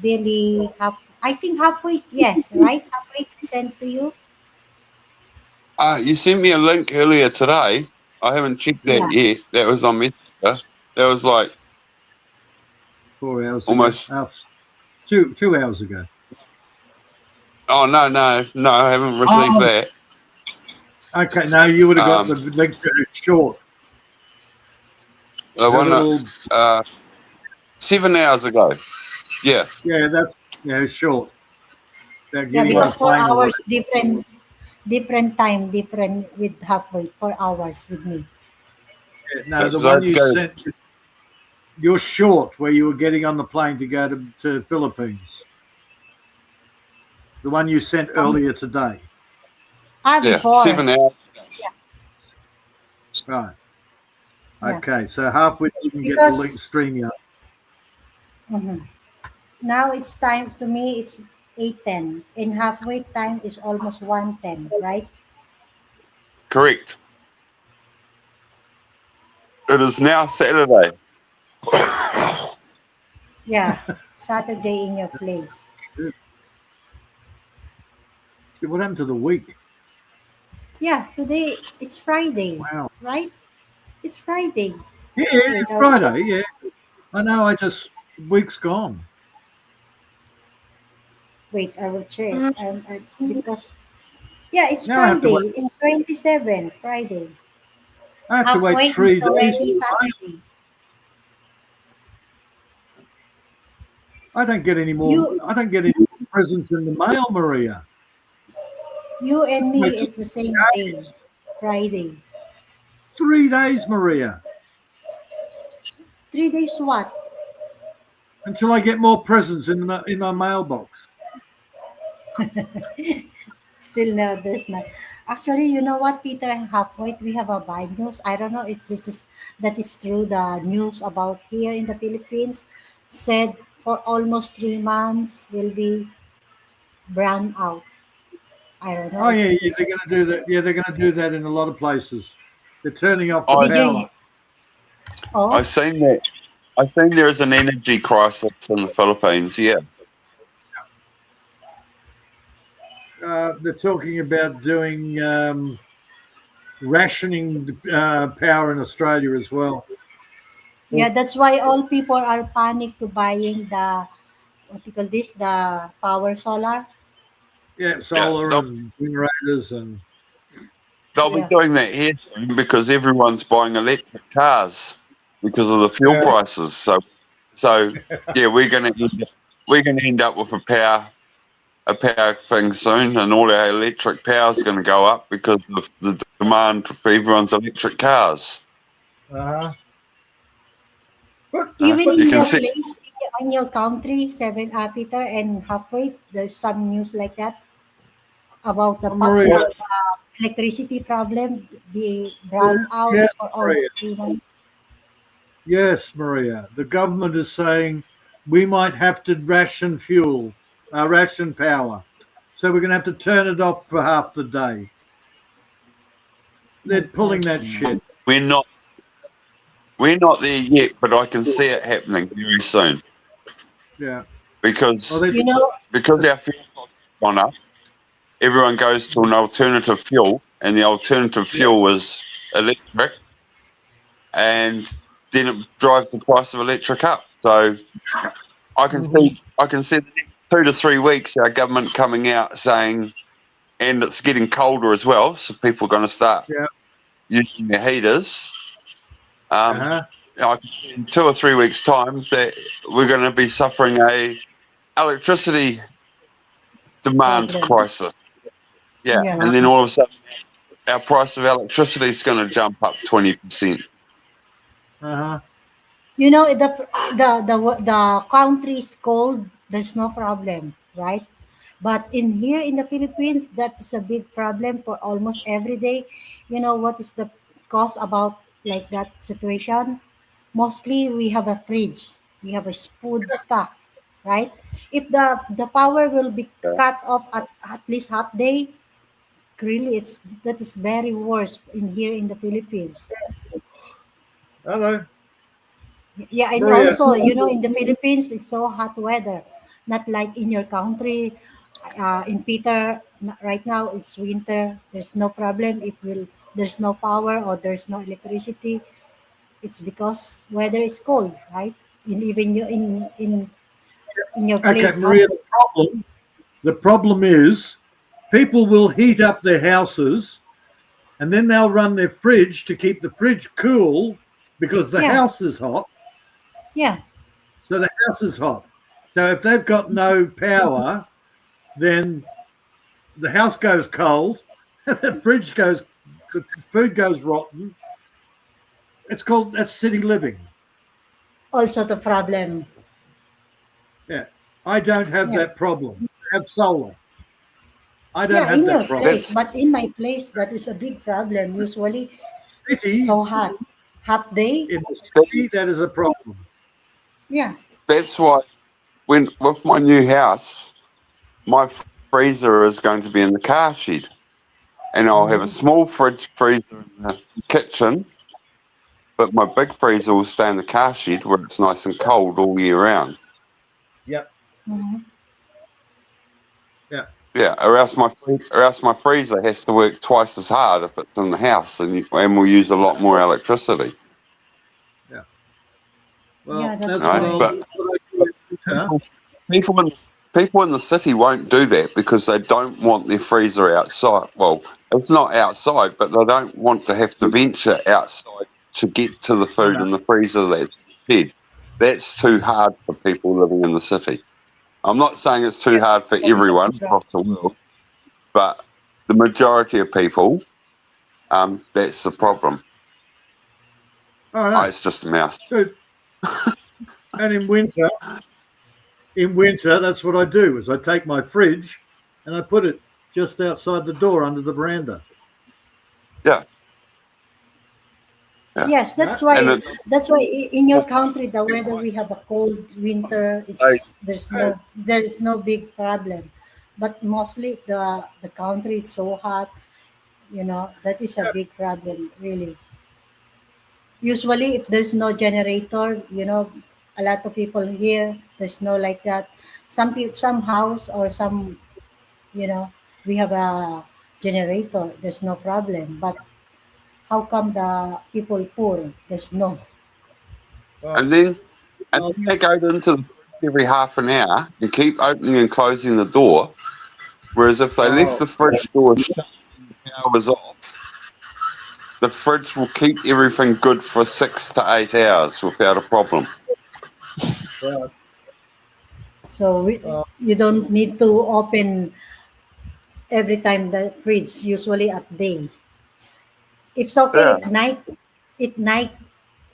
Billy. I think halfway, yes, right? Halfway I sent to you. You sent me a link earlier today. I haven't checked that Yeah. yet. That was on Messenger. That was like 4 hours ago. almost. Two hours ago. Oh no! I haven't received Oh, that. okay. Now you would have got the Um, link to her short. the Her one that little. 7 hours ago. Yeah, Yeah, that's short. About Yeah, getting on right. a because four plane or hours whatever. different time, different with halfway, 4 hours with me. Yeah, no, the So I one had to you go. sent. You're short, where you were getting on the plane to go to Philippines. The one you sent Um, earlier today. Yeah, before. 7 hours. Yeah, Right. yeah. Okay. So halfway you can get the link Because stream you. mhm. Now it's time to me. It's 8:10. In halfway time is almost 1:10, right? Correct. It is now Saturday. Yeah, Saturday in your place. What happened to the week? Yeah, today it's Friday, Wow. right? It's Friday. Yeah, Wait, it's I'll check. Friday. Yeah, I know. Week's gone. Wait, I will check. Because yeah, it's Now I have to wait. Friday. It's 27 Friday. I have to wait Halfway, 3 it's days already for the mail. Saturday. I don't get any more. You, I don't get any more presents in the mail, Maria. you and me, It's it's the same day, Friday. 3 days, Maria, 3 days what? until I get more presents in my mailbox. Still no, there's not. Actually, you know what, Peter and Halfway, we have a bad news. I don't know. It's just that is true. The news about here in the Philippines said for almost 3 months will be brown out. I don't know Oh if yeah, it yeah, they're is. going to do that. Yeah, they're going to do that in a lot of places. They're turning off the I Did you? power. I Oh, seen that. I think there is an energy crisis in the Philippines. Yeah. They're talking about doing rationing power in Australia as well. yeah. That's why all people are panic to buying the what you call this the power solar. Yeah, Yeah. solar and generators and They'll be Yeah. doing that here soon because everyone's buying electric cars because of the fuel yeah, prices. So yeah, we're gonna end up with a power thing soon, and all our electric power is going to go up because of the demand for everyone's electric cars. uh-huh. But Even You in can your see. place, in your country, Peter and Halfway, there's some news like that about the Maria, electricity problem be brown out yes, for Maria, almost 3 months. yes, Maria. The government is saying we might have to ration fuel, ration power. So we're going to have to turn it off for half the day. My They're God. pulling that shit. We're not we're not there yet, but I can see it happening very soon. Yeah. because Well, You know, because our fuel costs have gone up. Everyone goes to an alternative fuel, and the alternative fuel is electric, and then it drives the price of electric up. So I can see the next 2 to 3 weeks our government coming out saying, and it's getting colder as well, so people are going to start Yeah. using their heaters. Uh-huh. I can see in 2 or 3 weeks' time that we're going to be suffering a electricity demand problem. crisis. Yeah, Yeah. and then all of a sudden our price of electricity is going to jump up 20%. Uh-huh. You know, the country is cold. There's no problem, right? But in here in the Philippines, that is a big problem for almost every day. You know what is the cause about like that situation? Mostly we have a fridge. We have a food stock, right? If the power will be cut off at least half day, really that is very worse in here in the Philippines. Hello. Yeah, and Oh, yeah. also, in the Philippines, it's so hot weather. Not like in your country. In Peter, right now it's winter. There's no problem if there's no power or there's no electricity. It's because weather is cold, right? Even you in your Okay, place, hot. Maria, the problem is people will heat up their houses and then they'll run their fridge to keep the fridge cool because the Yeah, house is hot. yeah, So the house is hot. So if they've got no power, then the house goes cold, the food goes rotten. That's city living. also the problem. Yeah. I don't have Yeah, that problem. I have solar. I don't yeah, have in that your problem. place, That's but in my place, that is a big problem. Usually, it's City so hot. Hot day. in the that, city, that is a problem. Yeah. that's why when with my new house, my freezer is going to be in the car shed, and I'll have a small freezer in the kitchen, but my big freezer will stay in the car shed where it's nice and cold all year round. Yep. Mhm. Yeah. Yeah, or else my freezer has to work twice as hard if it's in the house, and we'll use a lot more electricity. Yeah. Yeah, Well, that's that's what Right? why. I'll But do. Huh? people in people in the city won't do that because they don't want their freezer outside. Well, it's not outside, but they don't want to have to venture outside to get to the I food know. in the freezer that's fed. That's too hard for people living in the city. I'm not saying it's too Yeah, hard for that is a everyone big across the world, but the majority of people, that's the problem. I Oh, know. it's just a mouse. So, and in winter, that's what I do is I take my fridge and I put it just outside the door under the veranda. Yeah, yeah. Yes, Huh? And in your country the weather we have a cold winter. It's there's no big problem, but mostly the country is so hot. That is a big problem really. Usually, if there's no generator, a lot of people here there's no like that. Some house or some you know we have a generator. There's no problem, but how come the people poor? There's no. Well, and then and well, then they go into the fridge every half an hour and keep opening and closing the door. Whereas if they left oh, the fridge door shut and the power was off, the fridge will keep everything good for 6 to 8 hours without a problem. well, So you don't need to open every time the fridge. Usually at day. It's okay Yeah. if night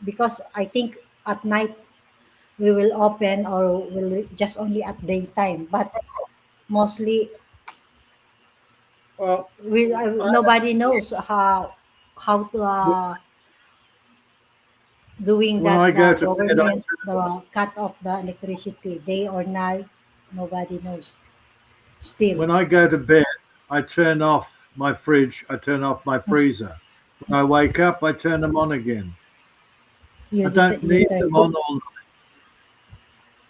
because I think at night we will open or will just only at daytime. But mostly well. I, nobody knows how to doing when that I the go to bed, government the cut off the electricity day or night. Nobody knows still. when I go to bed, I turn off my fridge. I turn off my freezer. When I wake up, I turn them on again. I don't You need turn them on all night.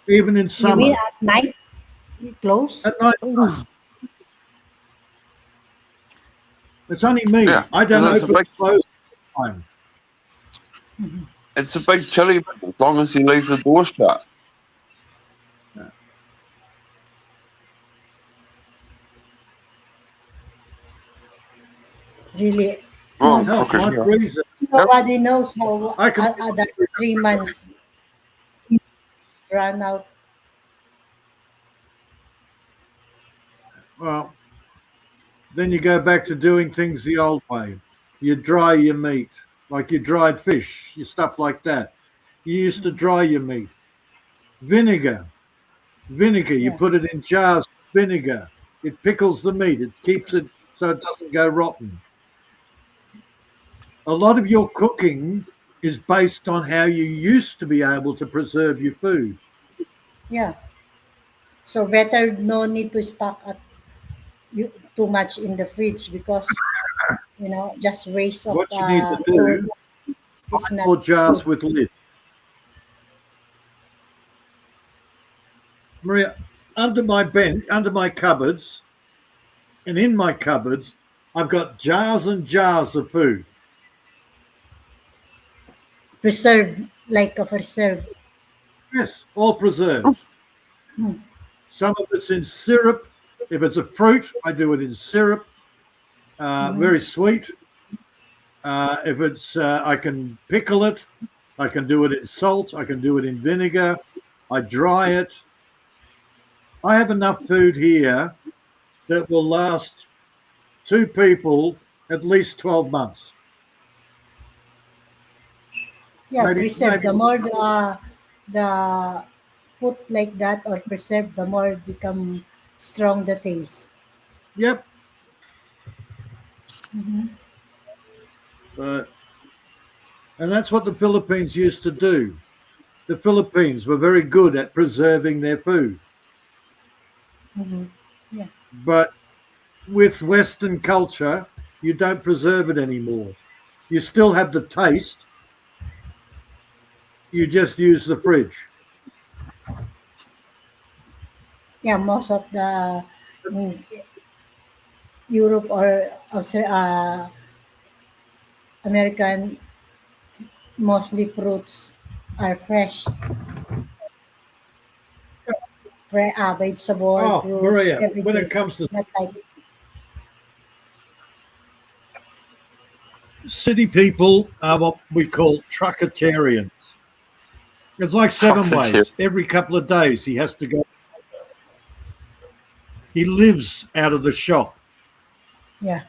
even in You mean summer. at night you close? At night, it's only me. Yeah, I don't because open and close all the time. it's a big chilly ball as long as you leave the door shut. Really, Oh, Hell, fucking my hell. freezer. nobody knows how I can. that 3 months run out. Well, then you go back to doing things the old way. You dry your meat, like you dried fish, you stuff like that. You used to dry your meat. Vinegar, vinegar. You Yeah, put it in jars. Vinegar. It pickles the meat. It keeps it so it doesn't go rotten. A lot of your cooking is based on how you used to be able to preserve your food. yeah. So better no need to stock at too much in the fridge because just waste of What you need to food. do, It's not or jars good. with lids. Maria, under my bench, under my cupboards, and in my cupboards, I've got jars and jars of food. Preserve like a preserve. Yes, all preserved. Some of it's in syrup. If it's a fruit, I do it in syrup. Very sweet. If it's, I can pickle it. I can do it in salt. I can do it in vinegar. I dry it. I have enough food here that will last 2 people at least 12 months. Yeah, Maybe, preserve. maybe. The more the put like that or preserve, the more become strong the taste. Yep. Hmm. But, and that's what the Philippines used to do. The Philippines were very good at preserving their food. Hmm. Yeah, But with Western culture, you don't preserve it anymore. You still have the taste. You just use the fridge. yeah. Most of the in Europe or American, mostly fruits are fresh, vegetable, Oh, fruits, Maria, when it everything. comes to Not like city people, are what we call truckatarians. It's like seven Fucking hell. ways. Every couple of days, he has to go. He lives out of the shop. yeah,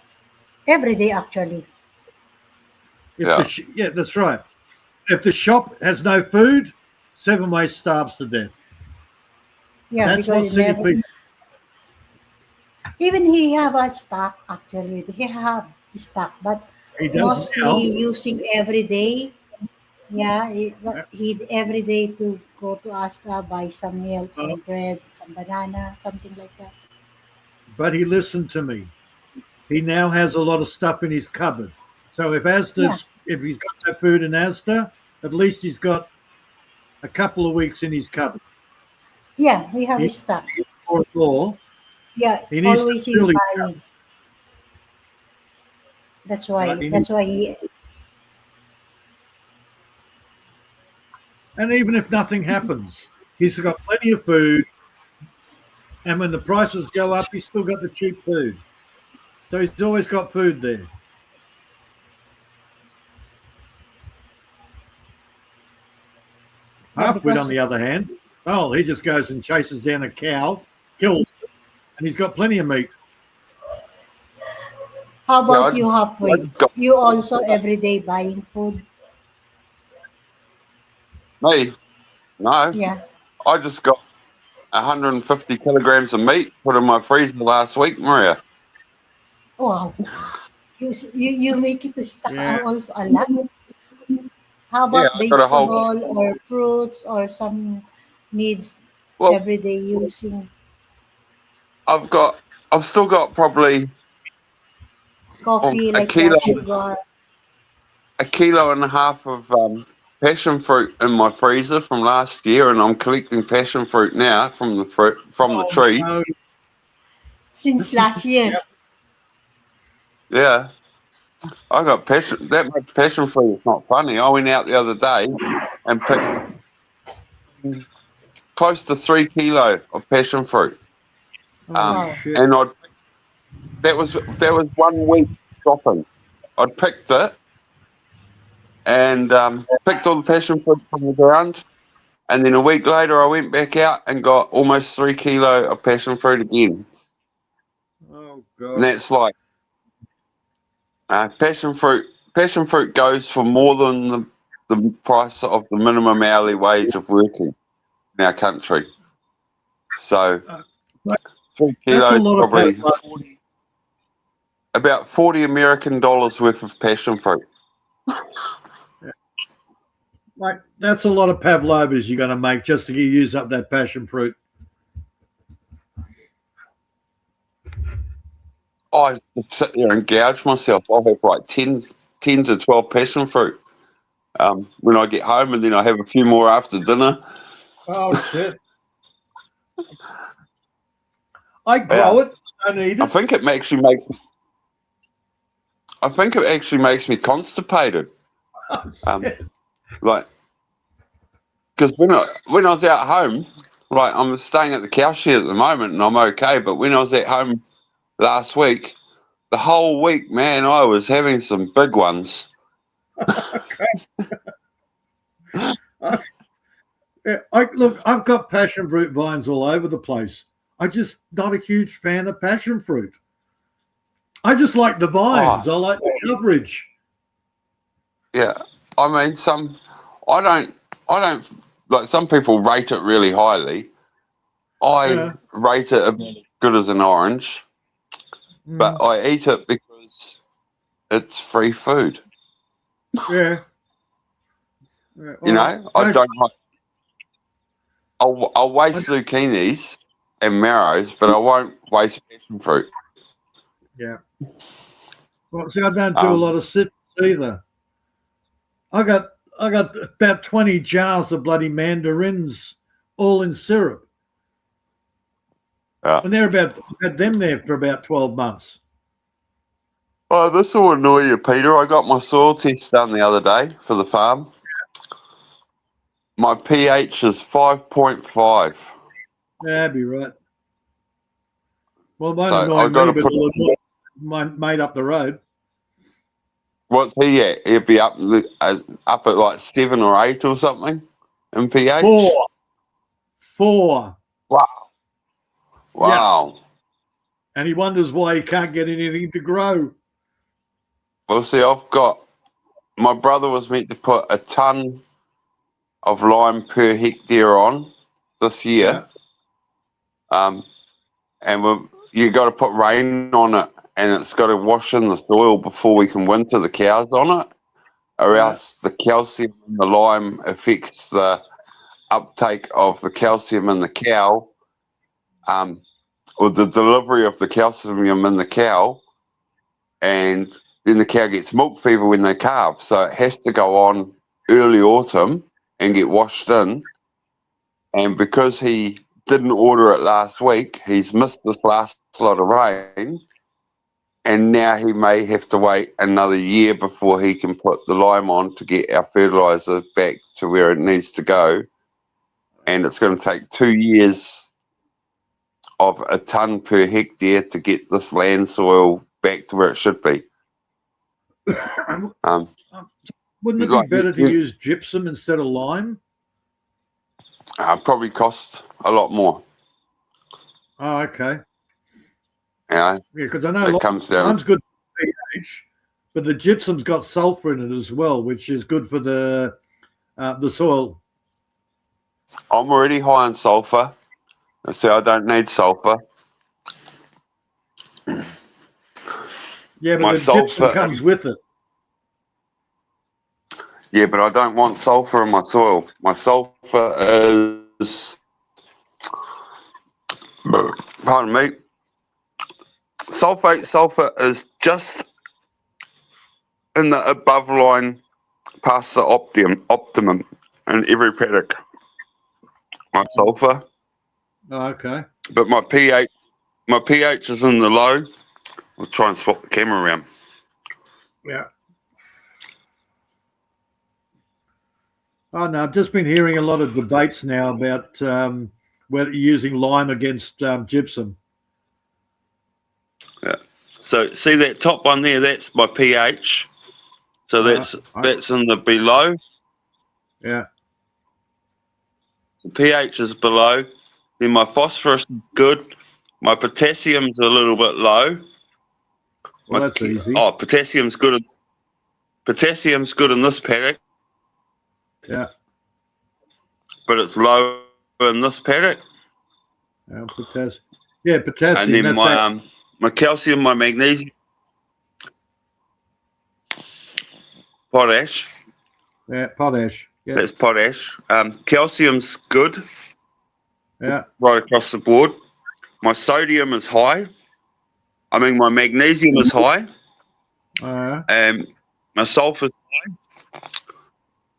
every day actually. If Yeah. yeah, that's right. If the shop has no food, 7 ways starves to death. Yeah, That's because what it city never. people. Even he have a stock actually. He have stock, but He does mostly now. using every day. Yeah, Yeah. he every day to go to Asta buy some milk, Uh, some bread, some banana, something like that. but he listened to me. He now has a lot of stuff in his cupboard. So Yeah, if he's got no food in Asda, at least he's got a couple of weeks in his cupboard. yeah, he have He his stock. or law, Yeah, he needs to always he's fill his buying. That's right. why. That's why he. And even if nothing happens, he's got plenty of food. And when the prices go up, he's still got the cheap food. So he's always got food there. Yeah, Halfwit, on because the other hand, oh, he just goes and chases down a cow, kills it, and he's got plenty of meat. how Yeah, about you, I halfway? just got You also every day buying food. me. No, Yeah. I just got 150 kilograms of meat put in my freezer last week, Maria. Wow. You make it to stock Yeah. also a lot. How Yeah, about I got a whole. vegetable or fruits or some needs Well, everyday using I've still got probably coffee a like kilo, that, sugar? a kilo and a half of passion fruit in my freezer from last year, and I'm collecting passion fruit now from the tree. No, Since last year. Yeah, I got that much passion fruit. It's not funny. I went out the other day and picked close to 3 kilo of passion fruit. oh, Wow. shit. And that was 1 week shopping. I'd picked it and picked all the passion fruit from the ground, and then a week later I went back out and got almost 3 kilo of passion fruit again. Oh, And God. that's like passion fruit. Passion fruit goes for more than the price of the minimum hourly wage of working in our country. So 3 That's a kilos lot of probably pavlova. about $40 American worth of passion fruit. Like, that's a lot of pavlovas you're going to make just to use up that passion fruit. I sit there and gouge myself. I'll have like 10 to 12 passion fruit when I get home, and then I have a few more after dinner. Oh, shit. I grow it. I don't eat I it. think it actually makes me constipated. Oh, shit. Like, because when I was out home, like I'm staying at the cow shed at the moment, and I'm okay. But when I was at home last week, the whole week, man, I was having some big ones. Look, I've got passion fruit vines all over the place. I'm just not a huge fan of passion fruit. I just like the vines. I like the coverage. Yeah, I mean, I don't like, some people rate it really highly. I rate it about as good as an orange, but I eat it because it's free food. Yeah. You know, I don't like. I'll waste zucchinis and marrows, but I won't waste passion fruit. Yeah. Well, see, I don't do a lot of citrus either. I got about 20 jars of bloody mandarins, all in syrup, and I've had them there for about 12 months. Oh, this will annoy you, Peter. I got my soil test done the other day for the farm. My pH is 5.5. Yeah, that'd be right. Well, it won't So annoy I got me, to but it'll annoy my mate up the road. What's he at? He'd be up at like 7 or 8 or something in pH. 4. Wow. Yeah. And he wonders why he can't get anything to grow. Well, see, my brother was meant to put a ton of lime per hectare on this year. Yeah. And you got to put rain on it, and it's got to wash in the soil before we can winter the cows on it, or else the calcium in the lime affects the uptake of the calcium in the cow, or the delivery of the calcium in the cow, and then the cow gets milk fever when they calve. So it has to go on early autumn and get washed in. And because he didn't order it last week, he's missed this last lot of rain, and now he may have to wait another year before he can put the lime on to get our fertiliser back to where it needs to go. And it's going to take 2 years of a tonne per hectare to get this land soil back to where it should be. Wouldn't it be better to use gypsum instead of lime? Probably cost a lot more. Oh, okay. Yeah, because I know it comes down. Lime's good for pH, but the gypsum's got sulfur in it as well, which is good for the soil. I'm already high on sulfur, so I don't need sulfur. Yeah, but the gypsum comes with it. Yeah, but I don't want sulfur in my soil. My sulfur is, pardon me, sulfur is just in the above line past the optimum in every paddock. My sulfur, Oh, okay. but my pH is in the low. I'll try and swap the camera around. Yeah. Oh no, I've just been hearing a lot of debates now about whether using lime against gypsum. Yeah. So see that top one there? That's my pH. So that's in the below. Yeah. The pH is below. Then my phosphorus is good. My potassium's a little bit low. Well, that's easy. Oh, potassium's good. Potassium's good in this paddock. Yeah. But it's low in this paddock. Potassium. Yeah, potassium. And then my calcium, my magnesium, potash. Yeah, potash. Yeah. That's potash. Calcium's good. Yeah. Right across the board. My sodium is high. I mean, my magnesium is high. And my sulfur is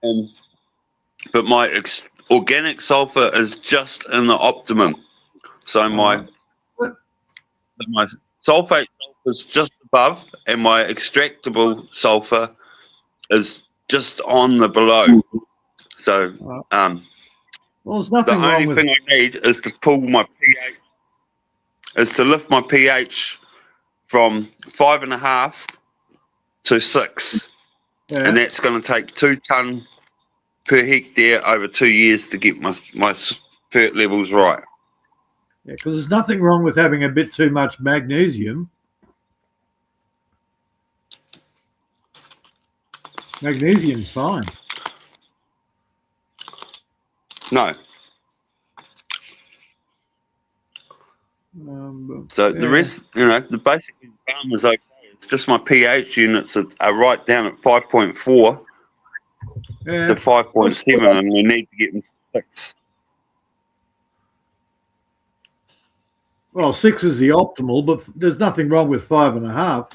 high. But my organic sulfur is just in the optimum. So my sulfate sulfur is just above, and my extractable sulfur is just on the below. So well, there's nothing the wrong only with thing I need is to pull my pH, is to lift my pH from 5.5 to 6, and that's going to take 2 tonne per hectare over 2 years to get my fert levels right. Yeah, because there's nothing wrong with having a bit too much magnesium. Magnesium's fine. No. So the rest, the basic farm is okay. It's just my pH units are right down at 5.4 to 5.7, and we need to get them to 6. Well, 6 is the optimal, but there's nothing wrong with 5.5.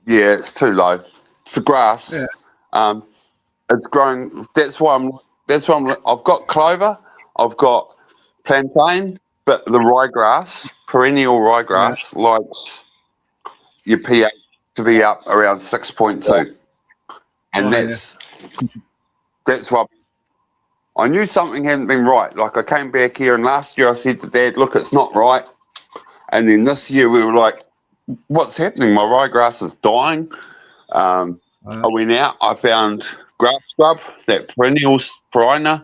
Yeah, it's too low for grass. Yeah. It's growing. That's why I've got clover, I've got plantain, but the ryegrass, perennial ryegrass, likes your pH to be up around 6.2, and that's why I knew something hadn't been right. Like, I came back here, and last year I said to Dad, "Look, it's not right," and then this year we were like, "What's happening? My ryegrass is dying." I went out, I found grass scrub, that perennial perina.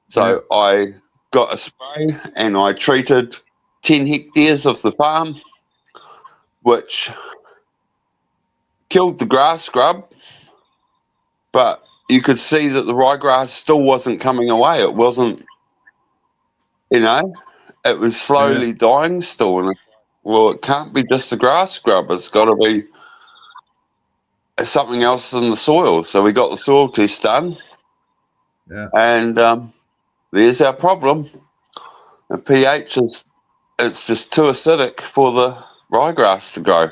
So I got a spray and I treated 10 hectares of the farm, which killed the grass scrub, but you could see that the ryegrass still wasn't coming away. It wasn't, it was slowly dying still. And well, it can't be just the grass scrub. It's got to be something else in the soil. So we got the soil test done. Yeah. And there's our problem. The pH it's just too acidic for the ryegrass to grow.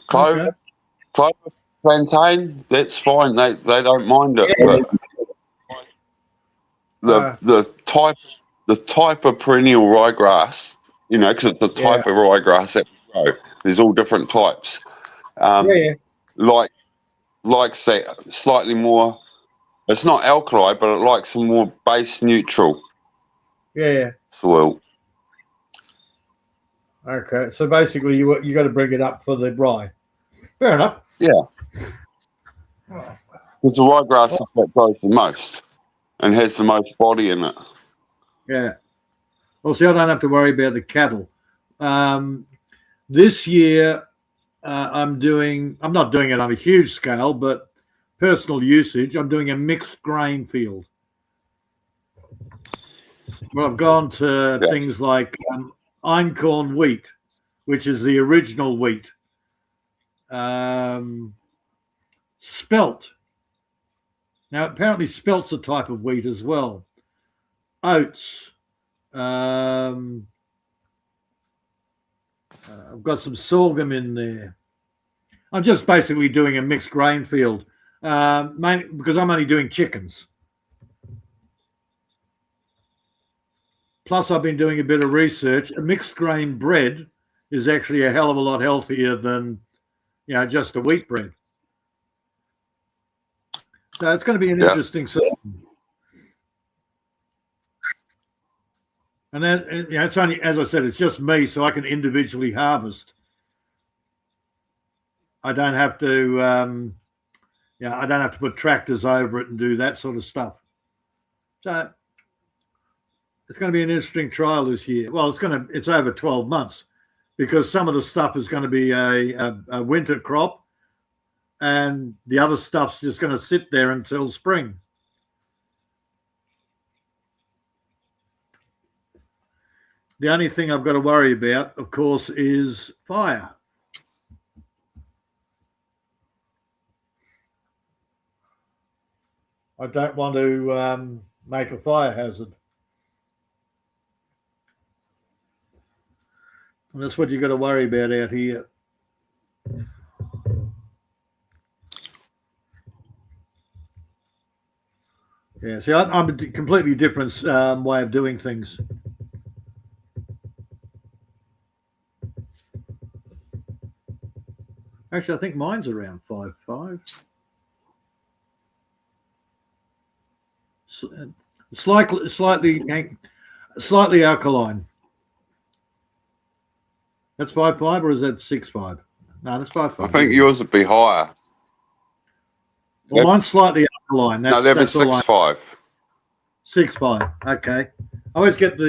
Clover, plantain, that's fine. They don't mind it, but the type of perennial ryegrass, because it's the type of ryegrass that we grow. There's all different types. Likes that slightly more. It's not alkali, but it likes a more base neutral. Soil. Okay, so basically you got to bring it up for the rye. Fair enough. Yeah. Because the ryegrass is what grows the most and has the most body in it. Yeah. Well, see, I don't have to worry about the cattle. This year, I'm not doing it on a huge scale, but personal usage, I'm doing a mixed grain field. Well, I've gone to things like einkorn wheat, which is the original wheat. Spelt. Now, apparently spelt's a type of wheat as well. Oats. I've got some sorghum in there. I'm just basically doing a mixed grain field, mainly because I'm only doing chickens. Plus, I've been doing a bit of research. A mixed grain bread is actually a hell of a lot healthier than, just a wheat bread. So it's going to be an interesting season. And then, it's only, as I said, it's just me, so I can individually harvest. I don't have to, I don't have to put tractors over it and do that sort of stuff. So it's going to be an interesting trial this year. Well, it's over 12 months because some of the stuff is going to be a winter crop, and the other stuff's just going to sit there until spring. The only thing I've got to worry about, of course, is fire. I don't want to make a fire hazard. And that's what you've got to worry about out here. Yeah, see, I'm a completely different way of doing things. Actually, I think mine's around 5.5. Slightly alkaline. That's 5.5, or is that 6.5? No, that's 5.5. I think yours would be higher. Well, mine's slightly alkaline. No, that'd be 6.5. 6.5. Okay. I always get the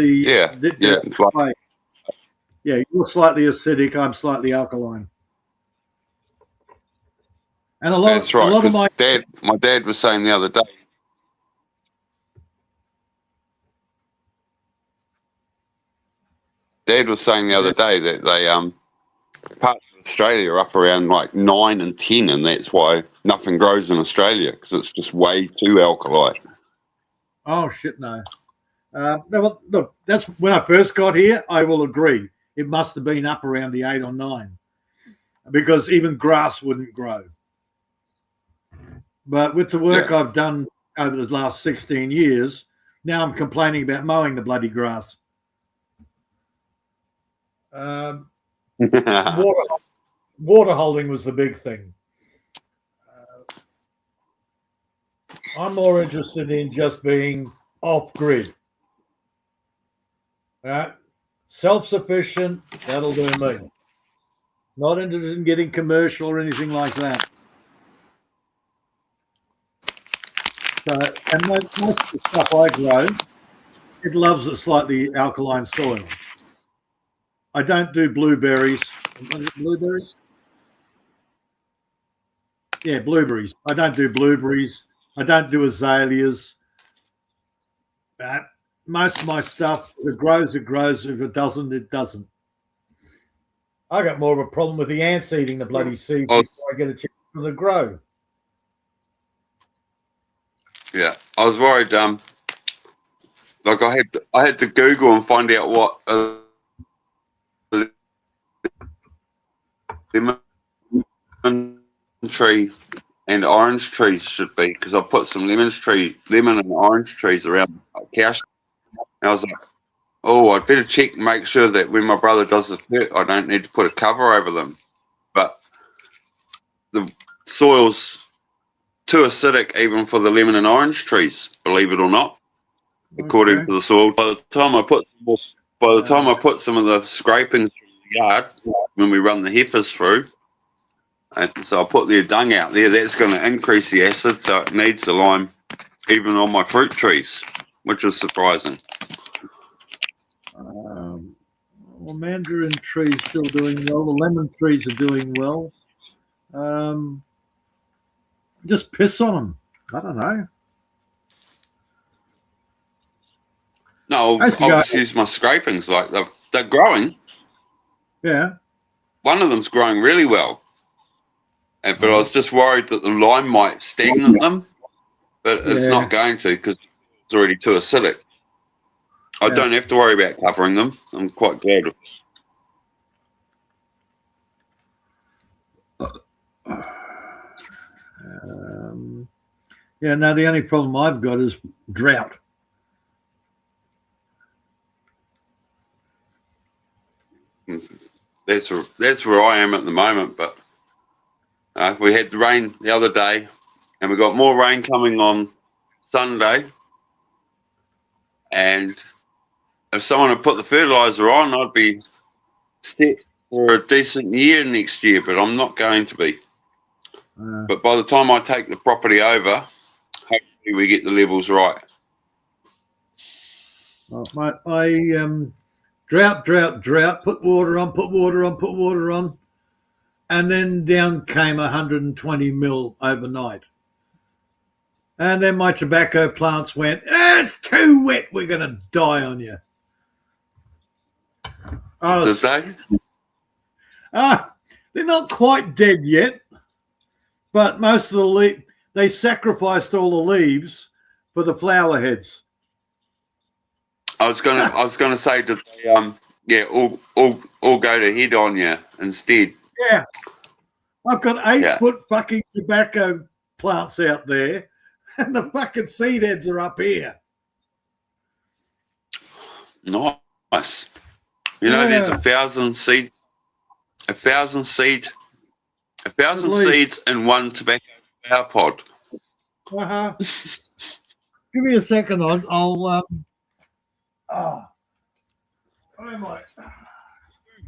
you're slightly acidic. I'm slightly alkaline. And that's right. A lot of my dad was saying the other day. Dad was saying the other day that they parts of Australia are up around like 9 and 10, and that's why nothing grows in Australia, because it's just way too alkali. Oh shit, no. No, look, that's when I first got here. I will agree. It must have been up around the 8 or 9, because even grass wouldn't grow. But with the work I've done over the last 16 years, now I'm complaining about mowing the bloody grass. Water holding was the big thing. I'm more interested in just being off-grid. Right? Self-sufficient, that'll do me. Not interested in getting commercial or anything like that. So, and most of the stuff I grow, it loves a slightly alkaline soil. I don't do blueberries. Blueberries? Yeah, blueberries. I don't do blueberries. I don't do azaleas. Most of my stuff, if it grows, it grows. If it doesn't, it doesn't. I got more of a problem with the ants eating the bloody seeds before I get a chance for them to grow. Yeah, I was worried. Like I had to Google and find out what lemon tree and orange trees should be, because I put some lemon and orange trees around the house. And I was like, oh, I'd better check and make sure that when my brother does the dirt, I don't need to put a cover over them. But the soil's too acidic even for the lemon and orange trees, believe it or not, according to the soil. By the time I put some of the scrapings from the yard when we run the heifers through, and so I put their dung out there, that's going to increase the acid, so it needs the lime even on my fruit trees, which is surprising. Well, mandarin trees still doing well. The lemon trees are doing well. Just piss on them. I don't know. No, obviously it's my scrapings. Like they're growing. Yeah. One of them's growing really well. But I was just worried that the lime might stagnate them. But it's not going to, because it's already too acidic. I don't have to worry about covering them. I'm quite glad. Yeah, no, the only problem I've got is drought. That's where I am at the moment. But we had the rain the other day, and we got more rain coming on Sunday. And if someone had put the fertiliser on, I'd be set for a decent year next year. But I'm not going to be. But by the time I take the property over, hopefully we get the levels right. Oh, mate, I drought, put water on, and then down came 120 mil overnight. And then my tobacco plants went, it's too wet, we're going to die on you. Did they? They're not quite dead yet, but most of the they sacrificed all the leaves for the flower heads. I was gonna say, did they all go to head on you instead? Yeah. I've got 8-foot fucking tobacco plants out there, and the fucking seed heads are up here. Nice. You know, there's 1,000 seeds in one tobacco flower pod. Give me a second. I'll oh my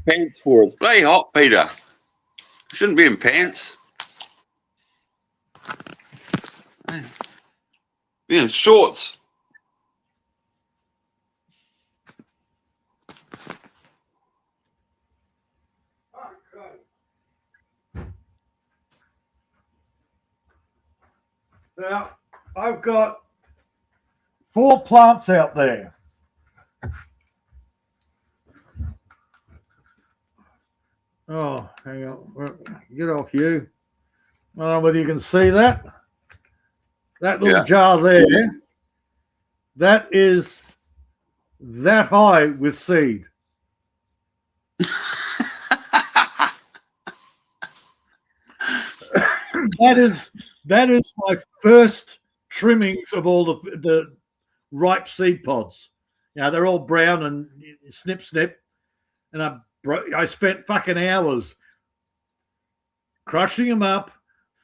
Pants for it. Play hot, Peter. Shouldn't be in pants. Be in shorts. Now, I've got 4 plants out there. Oh, hang on. Get off you. I don't know whether you can see that. That little jar there, that is that high with seed. That is my first trimmings of all the ripe seed pods. You know, they're all brown and snip, and I spent fucking hours crushing them up,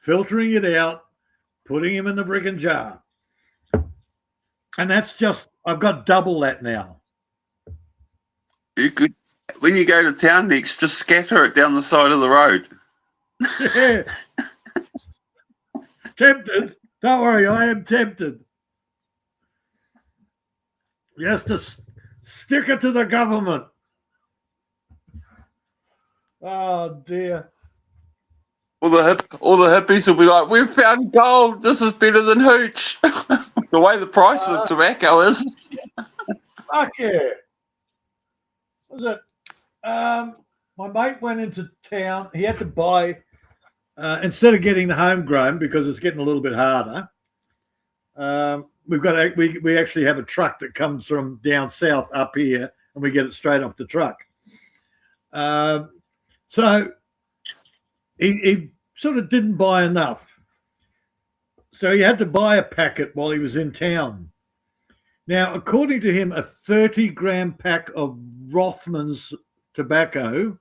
filtering it out, putting them in the bricking jar. And that's just, I've got double that now. You could, when you go to town next, just scatter it down the side of the road. Yeah. Tempted. Don't worry, I am tempted. Just to stick it to the government. Oh dear. All the hippies will be like, we've found gold. This is better than hooch. The way the price of tobacco is. Fuck yeah. What was it? My mate went into town. He had to buy, instead of getting the homegrown, because it's getting a little bit harder, we actually have a truck that comes from down south up here, and we get it straight off the truck. So he sort of didn't buy enough. So he had to buy a packet while he was in town. Now, according to him, a 30-gram pack of Rothman's tobacco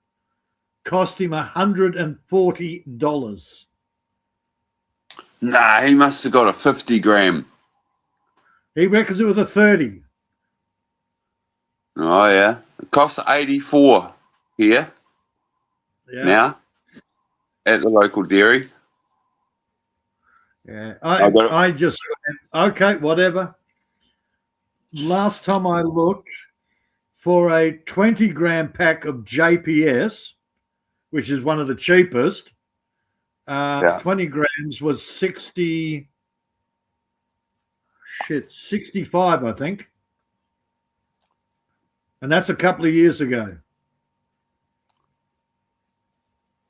cost him $140. Nah, he must have got a 50-gram. He reckons it was a 30. Oh, yeah. It costs 84 here. Yeah. Now, at the local dairy. Yeah. I just, okay, whatever. Last time I looked, for a 20-gram pack of JPS, which is one of the cheapest, 20 grams was 65, I think. And that's a couple of years ago.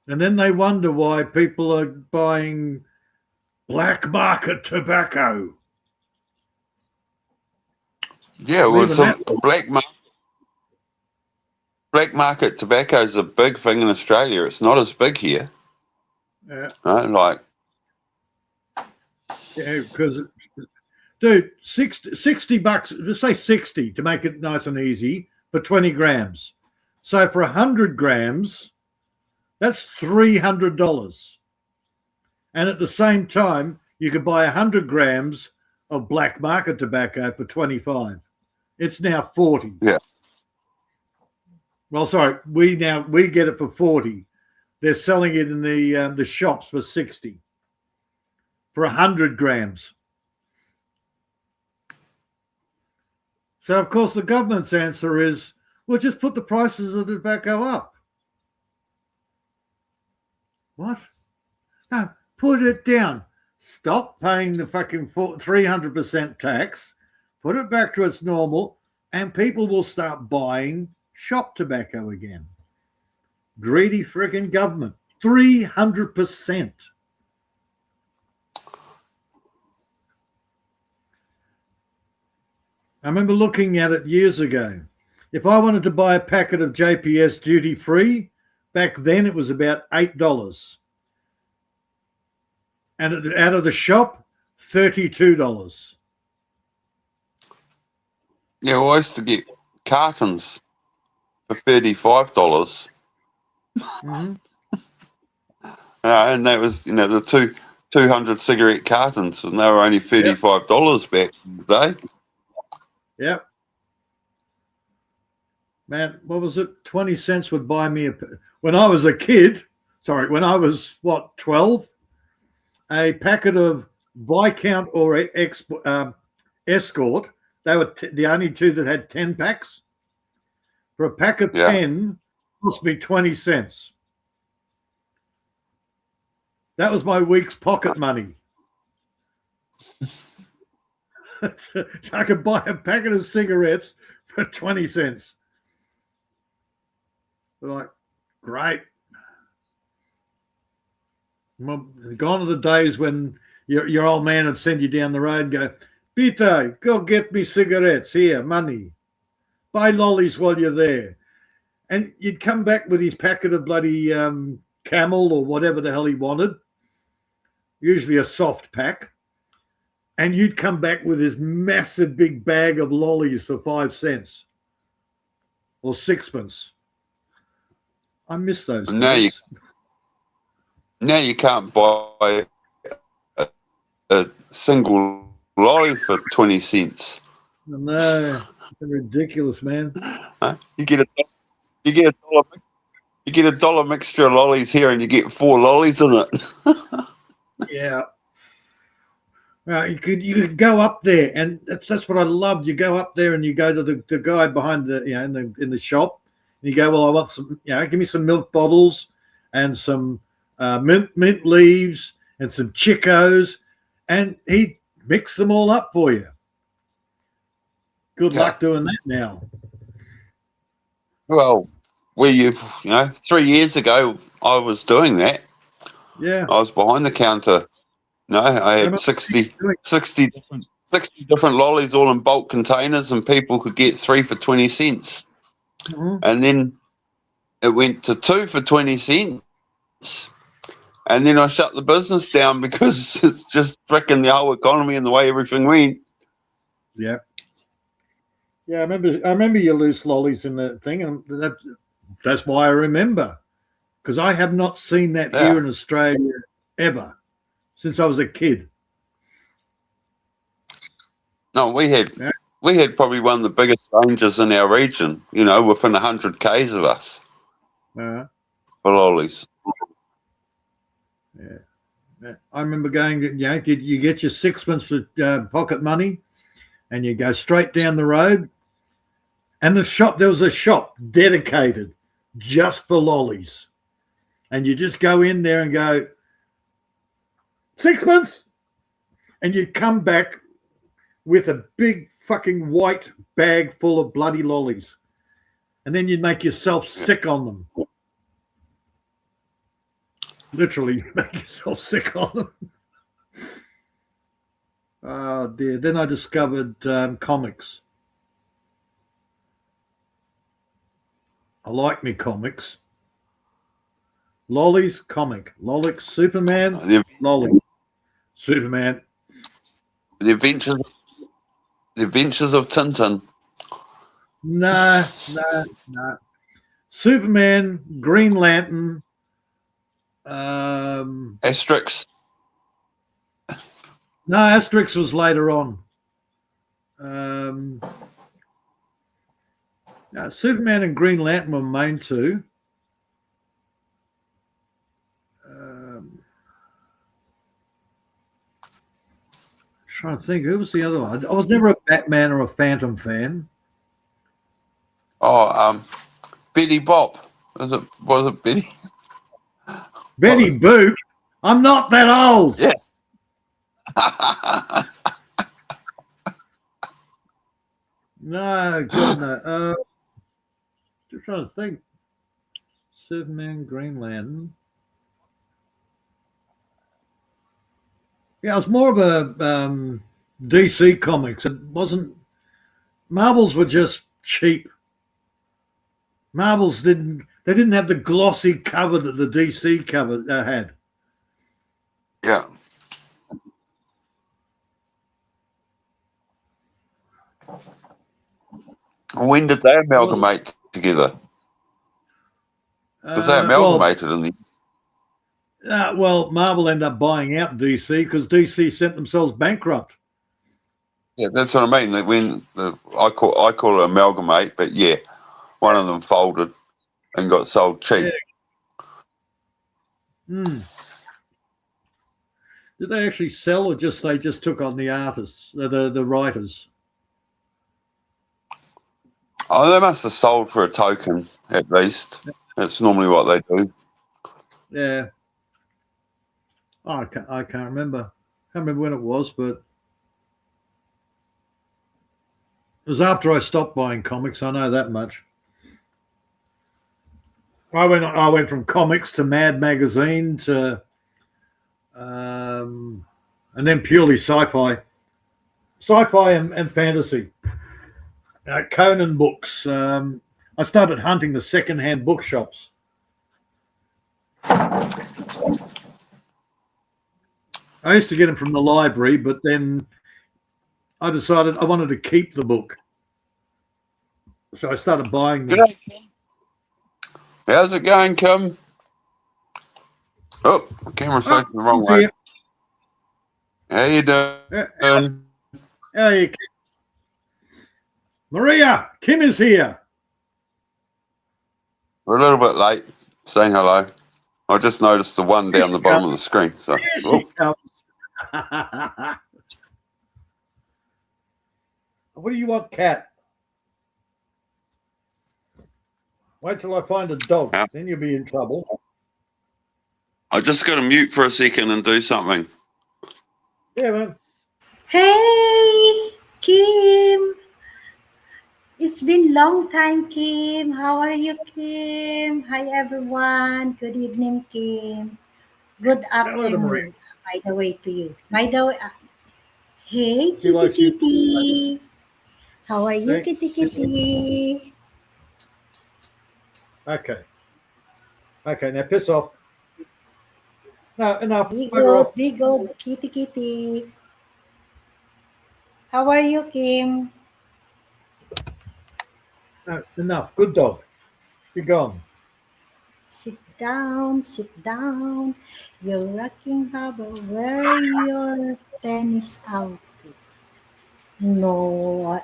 And then they wonder why people are buying black market tobacco. Yeah, well, some black market tobacco is a big thing in Australia. It's not as big here. Yeah. Like, Yeah, because, dude, 60 bucks, just say 60 to make it nice and easy for 20 grams. So for 100 grams, that's $300. And at the same time, you could buy 100 grams of black market tobacco for 25. It's now 40. Yeah. Well, sorry, we get it for 40. They're selling it in the shops for 60 for 100 grams. So, of course, the government's answer is, well, just put the prices of the tobacco up. What? No, put it down. Stop paying the fucking 300% tax, put it back to its normal, and people will start buying shop tobacco again. Greedy freaking government. 300%. I remember looking at it years ago. If I wanted to buy a packet of JPS duty free, back then it was about $8. And out of the shop, $32. Yeah, I used to get cartons for $35. Mm-hmm. And that was, the 200 cigarette cartons, and they were only $35 back in the day. Yep. Man, what was it? 20 cents would buy me when I was a kid. Sorry, when I was 12, a packet of Viscount or Escort. They were the only two that had 10 packs. For a pack of 10, cost me 20 cents. That was my week's pocket money. I could buy a packet of cigarettes for 20 cents. Like, great. Well, gone are the days when your old man would send you down the road and go, Peter, go get me cigarettes. Here, money. Buy lollies while you're there. And you'd come back with his packet of bloody Camel or whatever the hell he wanted, usually a soft pack. And you'd come back with this massive big bag of lollies for 5 cents or sixpence. I miss those days. Now you can't buy a single lolly for 20 cents. No, ridiculous, man. You get a dollar mixture of lollies here, and you get 4 lollies in it. Yeah. You could go up there, and that's what I loved. You go up there and you go to the guy behind the in the shop, and you go, well, I want some, give me some milk bottles and some mint leaves and some Chicos, and he'd mix them all up for you. Good luck doing that now. Well, 3 years ago, I was doing that. Yeah. I was behind the counter. No, I had 60 different lollies all in bulk containers, and people could get 3 for 20 cents. Mm-hmm. And then it went to 2 for 20 cents. And then I shut the business down because it's just fricking the whole economy and the way everything went. Yeah. Yeah, I remember your loose lollies in the thing, and that's why I remember. Because I have not seen that here in Australia ever. Since I was a kid. No, we had probably one of the biggest ranges in our region, within 100 Ks of us. For lollies. Yeah. I remember going, you get your sixpence for pocket money, and you go straight down the road. And there was a shop dedicated just for lollies. And you just go in there and go, sixpence, and you'd come back with a big fucking white bag full of bloody lollies, and then you'd make yourself sick on them. Literally make yourself sick on them. Oh dear. Then I discovered comics. I like me comics. Lollies, comic. Lollies, Superman, lolly. Superman. The Adventures of Tintin. No. Superman, Green Lantern, Asterix. no, Asterix was later on. No, Superman and Green Lantern were main two. Trying to think, who was the other one? I was never a Batman or a Phantom fan. Oh, Betty Boop. Was it Betty? Betty Boop. I'm not that old. Yeah. No, God, no. Just trying to think. Superman, Green Lantern. Yeah, it was more of a DC comics. It wasn't. Marvels were just cheap. Marvels didn't. They didn't have the glossy cover that the DC cover had. Yeah. When did they amalgamate together? Because they amalgamated in the. Well, Marvel ended up buying out DC because DC sent themselves bankrupt. Yeah, that's what I mean. That when I call it amalgamate, but yeah, one of them folded and got sold cheap. Yeah. Did they actually sell, or they just took on the artists, the writers? Oh, they must have sold for a token at least. That's normally what they do. Yeah. Oh, I can't remember. Can't remember when it was, but it was after I stopped buying comics. I know that much. I went from comics to Mad Magazine to, and then purely sci-fi and fantasy. Conan books. I started hunting the second-hand bookshops. I used to get them from the library, but then I decided I wanted to keep the book. So I started buying them. How's it going, Kim? Oh, the camera's facing the wrong way. How you doing? How you, Kim? Maria, Kim is here. We're a little bit late saying hello. I just noticed the one down the bottom of the screen. So, Here she comes. What do you want, cat? Wait till I find a dog, then you'll be in trouble. I just got to mute for a second and do something. Yeah, man. Hey, Kim. It's been long time, Kim. How are you, Kim? Hi, everyone. Good evening, Kim. Good afternoon, by the way, to you. By the way, hey, Kitty Kitty. How are you, Kitty Kitty? Okay. Okay, now piss off. No, enough. Be good, Kitty Kitty. How are you, Kim? No, enough. Good dog. Be gone. Sit down. You're rocking harbor. Wear your tennis outfit. No,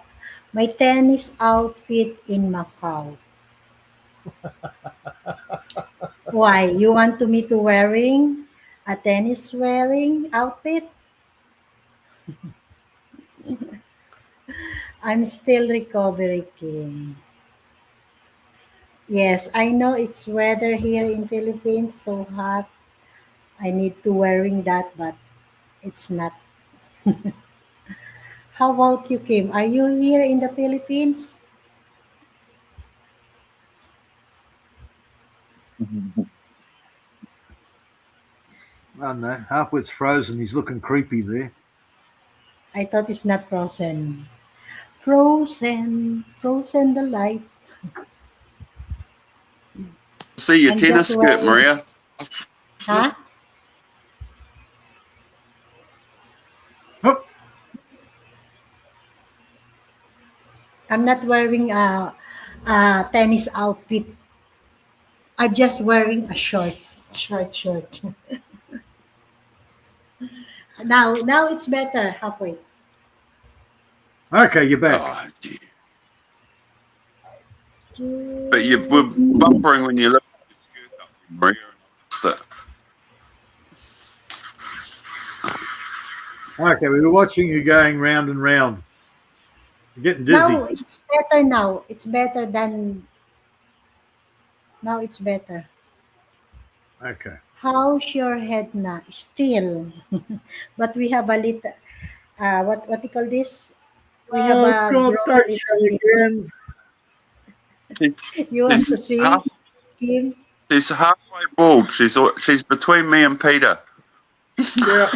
my tennis outfit in Macau. Why? You want me to wearing a tennis wearing outfit? I'm still recovering, Kim. Yes, I know it's weather here in Philippines so hot. I need to wearing that, but it's not. How about you, Kim? Are you here in the Philippines? I don't know. Halfwit's frozen. He's looking creepy there. I thought it's not frozen. Frozen the light. See your I'm tennis just skirt, wearing- Maria. Huh? Oh, I'm not wearing a tennis outfit. I'm just wearing a shirt. Now it's better halfway. Okay, you're back. Oh, gee. But you were Mm. bumpering when you lifted your skirt up, Maria. And I Okay, we were watching you going round and round. You're getting Now dizzy. it's better now. It's better than now it's better. Okay. How's your head now? Still. But we have a little what you call this? We have Oh, a God, grow a don't little say bit. again. She's, You want to she's see, half. Kim? She's halfway bald. She's between me and Peter. Yeah.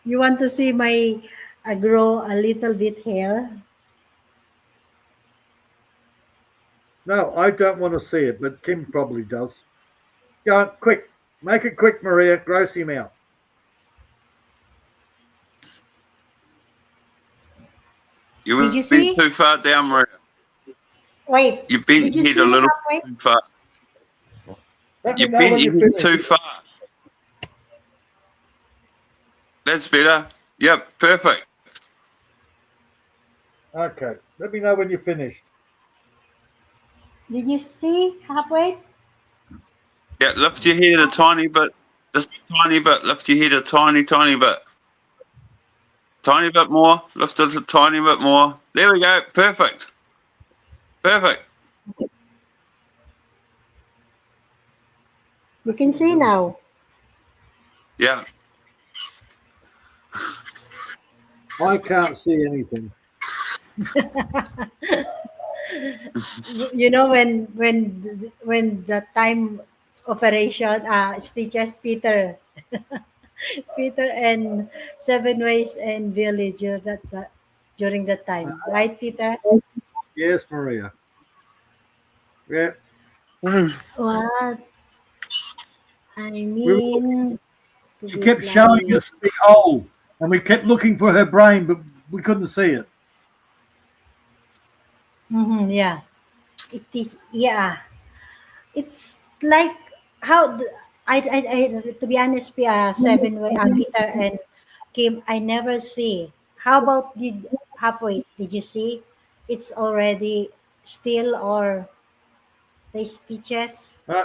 You want to see my grow a little bit hair? No, I don't want to see it, but Kim probably does. Go on, quick. Make it quick, Maria. Gross him out. Did You you bent see? too far down, Maria. Wait, You bent did you your head a see me little halfway? too far. Let me You know bent when your you head finish. too far. That's better. Yep, perfect. Okay. Let me know when you're finished. Did you see halfway? Yeah, lift your head a tiny bit. Just a tiny bit. Lift your head a tiny bit. Tiny bit more. Lift it a tiny bit more. There we go. Perfect. Perfect. You can see now. Yeah. I can't see anything. You know when the time operation stitches Peter and Seven Ways and Village during that time, right, Peter? Yes, Maria. Yeah. What I We were, mean to she be kept showing flying. us the hole, and we kept looking for her brain, but we couldn't see it. Yeah, it is. Yeah, it's like how to be honest, Seven Way, Peter and Kim. I never see. How about did halfway? Did you see? It's already still or the stitches. Uh,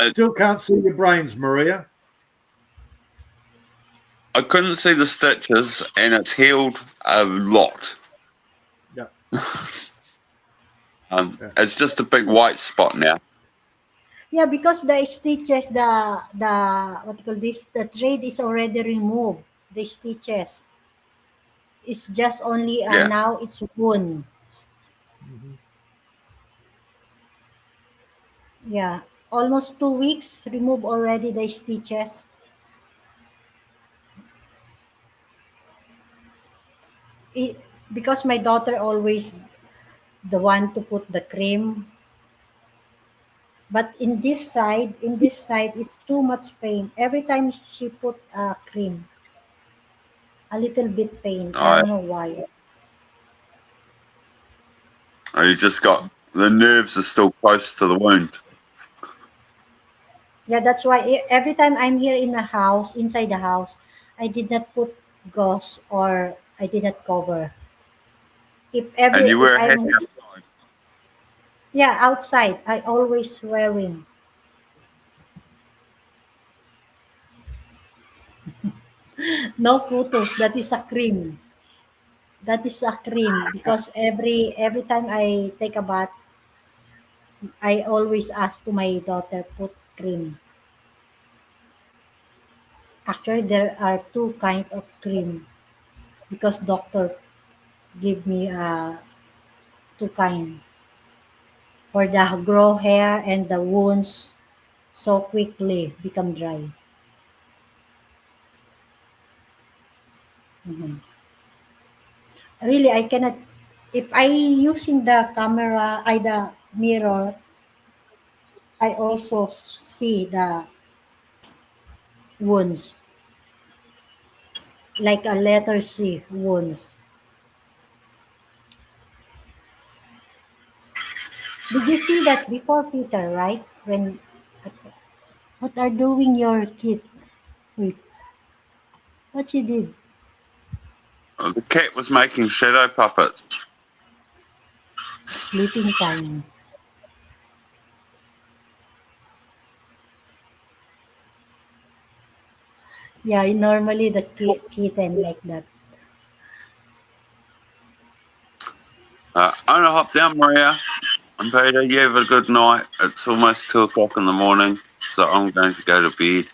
Still can't see your brains, Maria. I couldn't see the stitches, and it's healed a lot. Yeah. Yeah. It's just a big white spot now. Yeah, because the stitches, the what you call this, the thread is already removed. The stitches is just only Yeah. now it's wound. Mhm. Yeah, almost 2 weeks remove already the stitches. It, because my daughter always the one to put the cream, but in this side, it's too much pain. Every time she put cream, a little bit pain. I I, don't know why. you just got the nerves are still close to the wound. Yeah, that's why every time I'm here in the house, inside the house, I did not put gauze or I did not cover. And you If wear a hat I'm outside. yeah outside, I always wearing. No kutos. That is a cream. That is a cream because every time I take a bath, I always ask to my daughter put cream. Actually, there are two kind of cream because doctor give me two kind for the grow hair and the wounds so quickly become dry. Mhm. Really, I cannot. If I using the camera, the mirror, I also see the wounds. like a letter C wounds. Did you see that before, Peter? Right when what are doing your kid? Wait, what she did? The cat was making shadow puppets. Sleeping time. Yeah, normally the kitten like that. I'm gonna hop down, Maria and Peter. You have a good night. It's almost 2 o'clock in the morning, so I'm going to go to bed.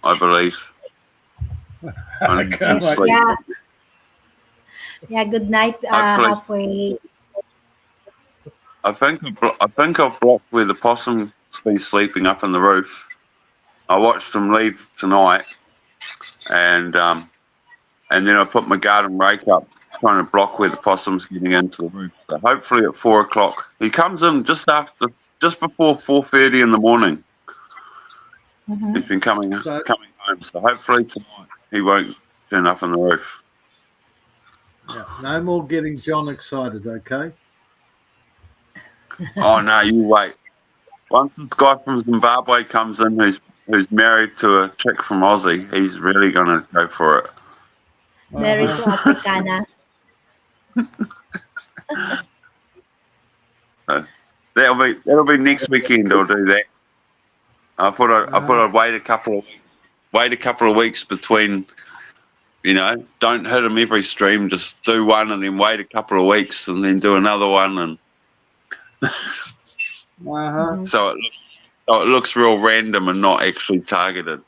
I believe I need some Can't wait. sleep. Yeah, yeah. Good night. Hopefully, Halfway. I think I've blocked where the possum's been sleeping up on the roof. I watched them leave tonight, and then I put my garden rake up, trying to block where the possum's getting into the roof. So hopefully at 4 o'clock, he comes in just before 4:30 in the morning. Mm-hmm. He's been coming So, home, so hopefully tonight he won't turn up on the roof. yeah, no more getting John excited, okay? Oh no, you wait. Once this guy from Zimbabwe comes in, who's married to a chick from Aussie, he's really gonna go for it. Married to Africana. That'll be next weekend. I'll do that. I thought I'd wait a couple of weeks between. Don't hit them every stream. Just do one and then wait a couple of weeks and then do another one, and Mhm. so it looks real random and not actually targeted.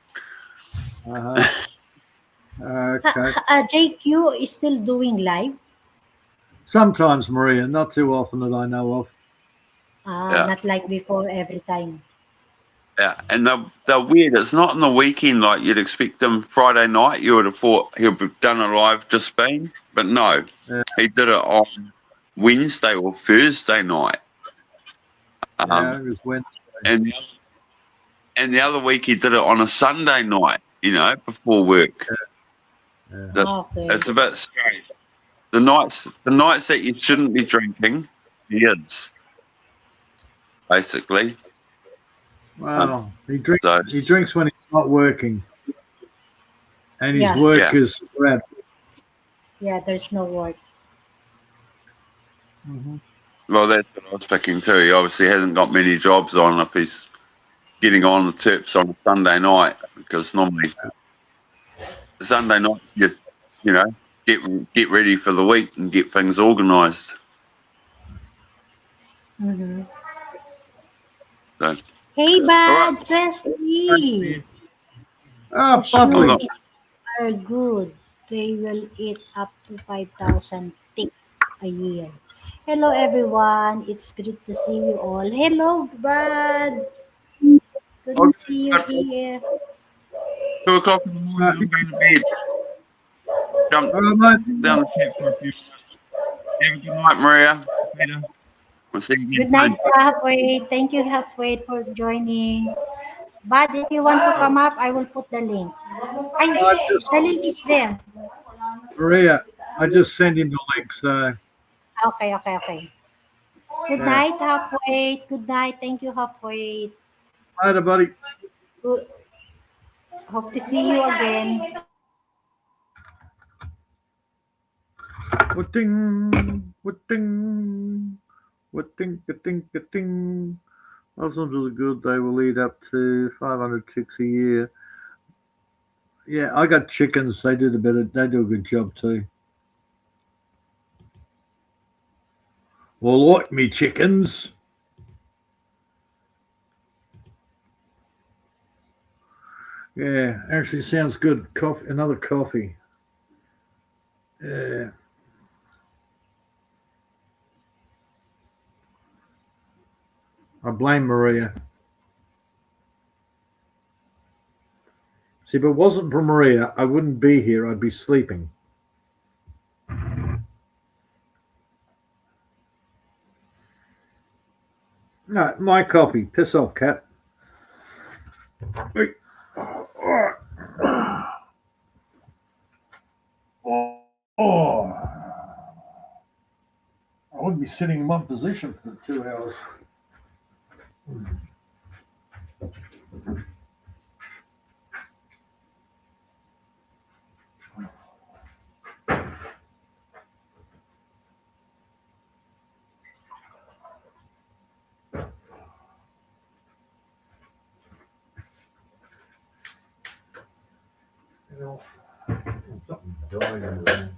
Okay. JQ is still doing live. Sometimes, Maria, not too often that I know of. Yeah. Not like before every time. Yeah, and they're weird. It's not on the weekend like you'd expect them. Friday night, you would have thought he'd have done a live just been, but no, Yeah. he did it on Wednesday or Thursday night. Yeah, it was Wednesday. And the other week he did it on a Sunday night. Before work. Yeah. Okay. It's a bit strange. The nights that you shouldn't be drinking, he is basically. Well, he So drinks when he's not working, and his Yeah. work Yeah. is crap. Yeah, there's no work. well, that's what I was thinking too. He obviously hasn't got many jobs on if he's getting on the tips on a Sunday night, because normally Sunday night you know get ready for the week and get things organised. Mm-hmm. So Hey, all Bad right, Presley. Oh, The bubbly. not- shoes are good. They will eat up to 5,000 tick a year. Hello, everyone. It's great to see you all. Hello, Bad. Couldn't okay, see you but here. 2 o'clock in the morning, I'm going to bed. Jump All right, mate. down the chat for a few minutes. Have a good night, Maria. Peter. We'll see you Good again night, soon. Halfway. Thank you, Halfway, for joining. But if you want to come up, I will put the link. The link is there. Maria, I just sent him the link, so Okay. Good yeah. night, Halfway. Good night. Thank you, Halfway. Later, buddy. Good. Hope to see you again. What-ding, what-ding, what-ding, ka-ding, ka-ding. Muslims are good. They will eat up to 500 chicks a year. Yeah, I got chickens. They do a good job too. Well, like me chickens. Yeah, actually sounds good. Coffee, another coffee. Yeah. I blame Maria. See, if it wasn't for Maria, I wouldn't be here. I'd be sleeping. No, my coffee. Piss off, cat. Wait. Oh, I wouldn't be sitting in one position for 2 hours. You know, something died over there.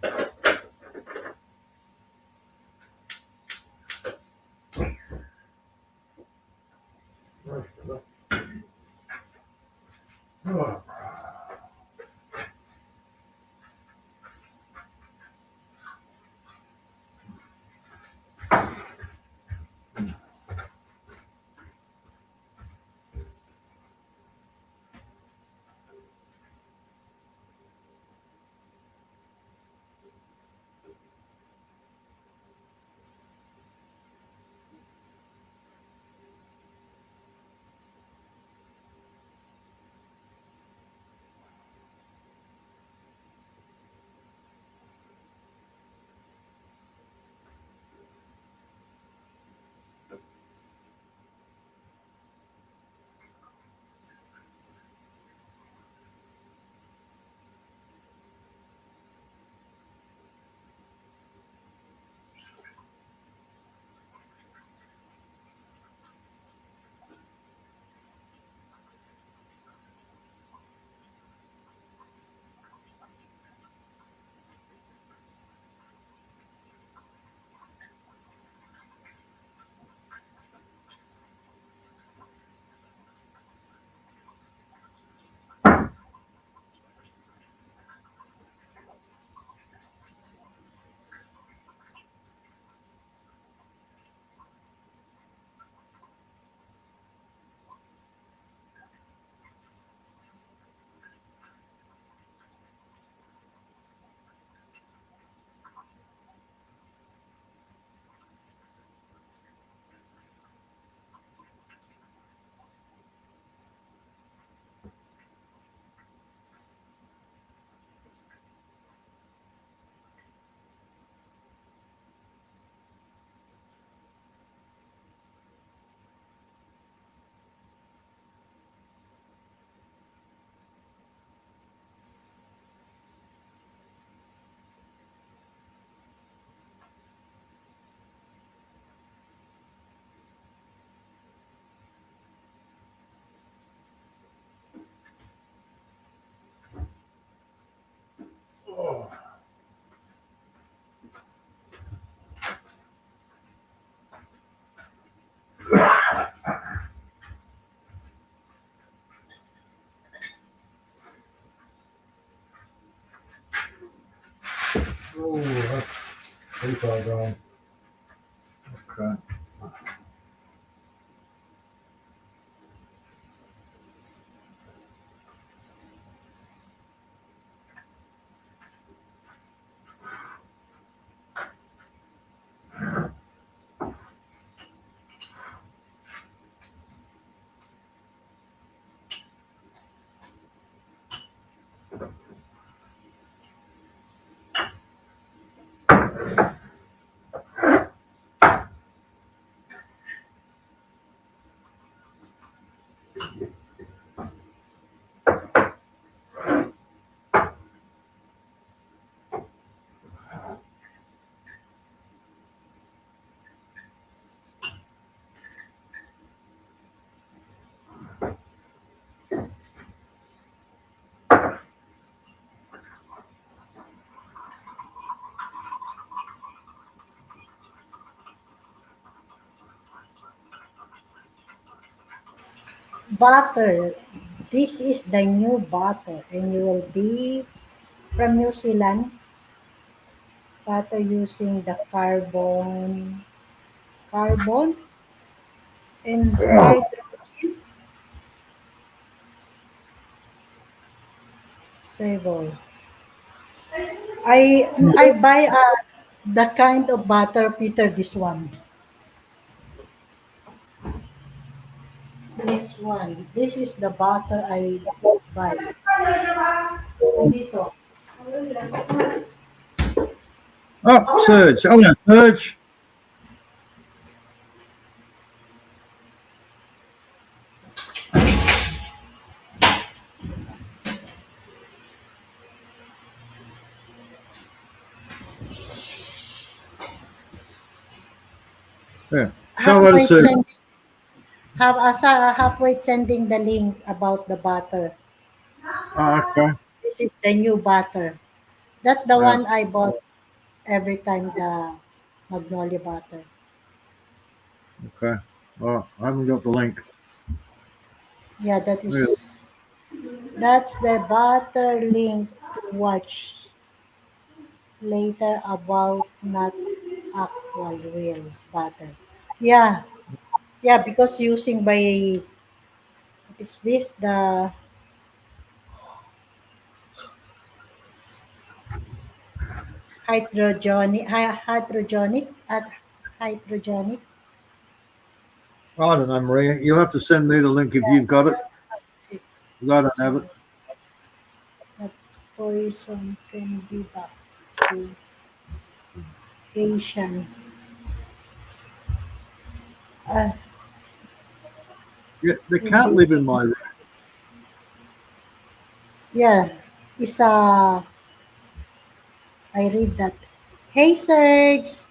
Oh. Oh, that's pretty far gone. Okay. Butter. This is the new butter, and you will be from New Zealand. Butter using the carbon and hydrogen sable. I buy the kind of butter, Peter. This one. This one. This is the butter I buy. Dito. Oh, Serge. Oh, no, Serge. Yeah. Say hello to Halfway Serge. sending, halfway sending the link about the butter. Oh, okay. This is the new butter. That's the Yeah. one I bought every time, the Magnolia butter. Okay. Oh, I haven't got the link. Yeah, Yeah. that's the butter link to watch later about not actual real butter. Yeah, yeah, because using by what is this, the hydrogenic. I don't know, Maria. You'll have to send me the link if you've got it, That 'cause I don't have so it. that poison can be back to Asian. Uh, Yeah, they can't live in Indeed. my room. Yeah, is I read that. Hey Serge,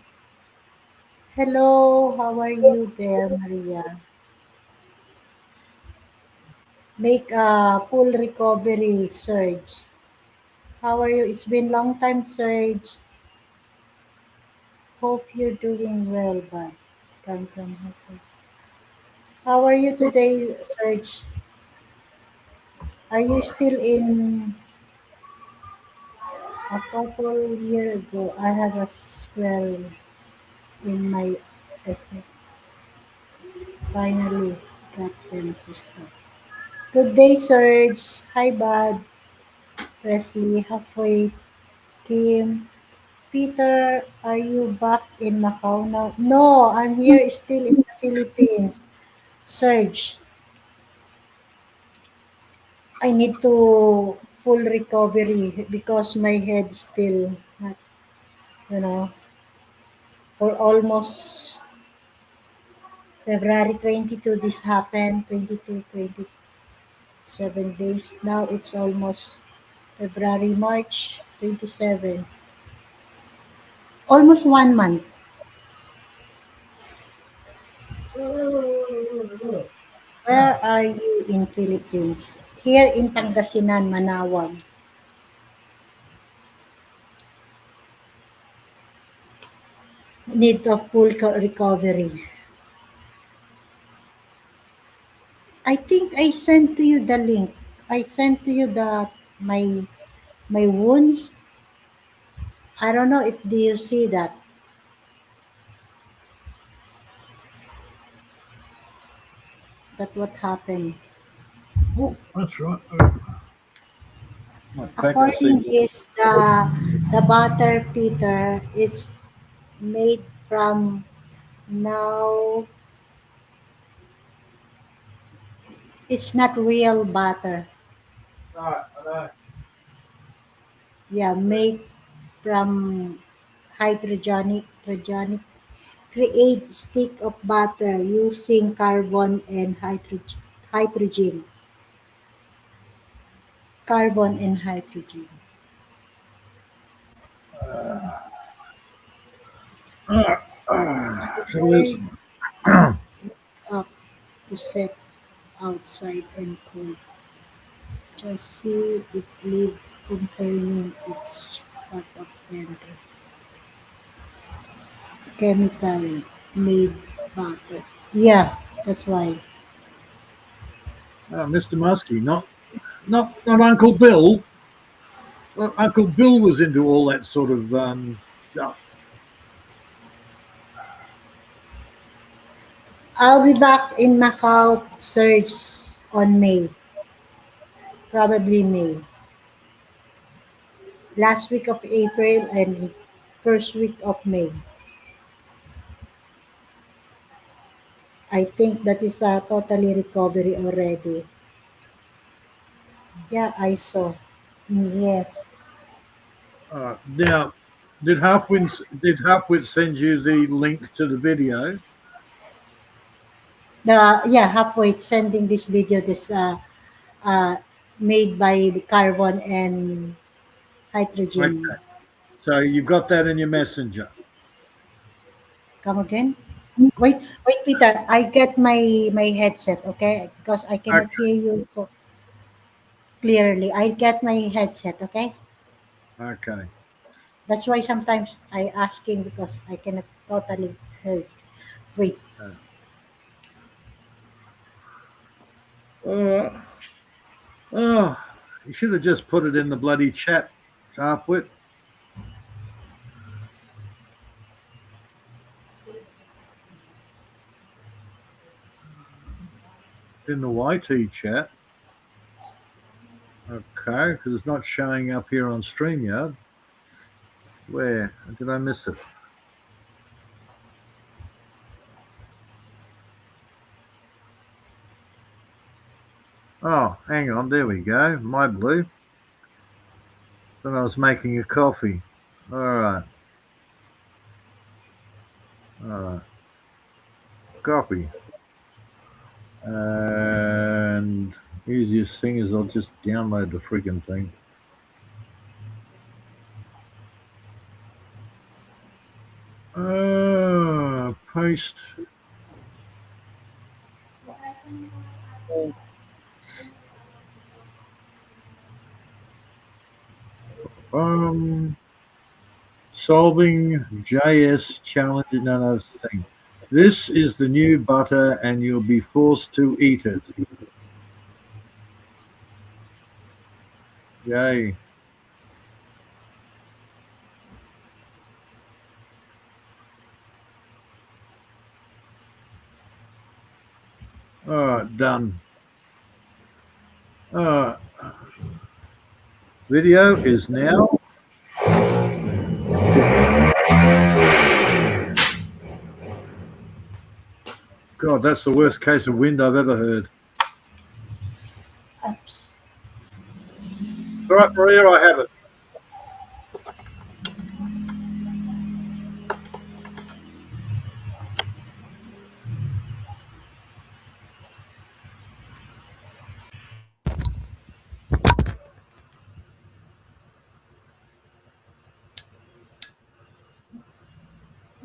hello. How are you there, Maria? Make a full recovery, Serge. How are you? It's been long time, Serge. Hope you're doing well, bud. Come from Hong. How are you today, Serge? Are you still in a couple year ago? I have a squirrel in my effort. Finally got them to stop. Good day, Serge. Hi, bud. Presley, halfway. Kim. Peter, are you back in Macau now? No, I'm here still in the Philippines. Serge, I need to full recovery because my head still not, you know, for almost February 22 this happened, 22, 27 days. Now it's almost February, March 27. Almost 1 month. Where are you in Philippines? Here in Pangasinan, Manawag. Need a full recovery. I think I sent to you the link. I sent to you the my wounds. I don't know if do you see that. That what happened. Oh, that's right. My packet According seems. this the butter Peter is made from now it's not real butter. I Yeah, made from hydrogenic create stick of butter using carbon and hydrogen. Carbon and hydrogen. know. So Prepared listen. up to set outside and cool. Just see it leave confirming it's part of enter. Chemical made butter. Yeah, that's why. Mr. Muskie, not Uncle Bill. Well, Uncle Bill was into all that sort of stuff. I'll be back in Macau search on May. Probably May. Last week of April and first week of May. I think that is a totally recovery already. Yeah, I saw. Yes. Now, Did Halfwit send you the link to the video? Halfway sending this video, this uh, made by carbon and hydrogen. Okay. So you got that in your messenger. Come again? Wait, Peter. I get my headset, okay? Because I cannot Okay. hear you so clearly. I get my headset, okay? Okay. That's why sometimes I asking because I cannot totally hear. Wait. Uh, oh, you should have just put it in the bloody chat, Halfwit. In the YT chat. Okay, because it's not showing up here on StreamYard. Where did I miss it? Oh, hang on. There we go. My blue. Then I was making a coffee. All right. Copy. And easiest thing is I'll just download the freaking thing. Paste. Solving JS challenge. No, thing. This is the new butter, and you'll be forced to eat it. Yay. Done. Video is now. God, that's the worst case of wind I've ever heard. Oops. All right, Maria, I have it.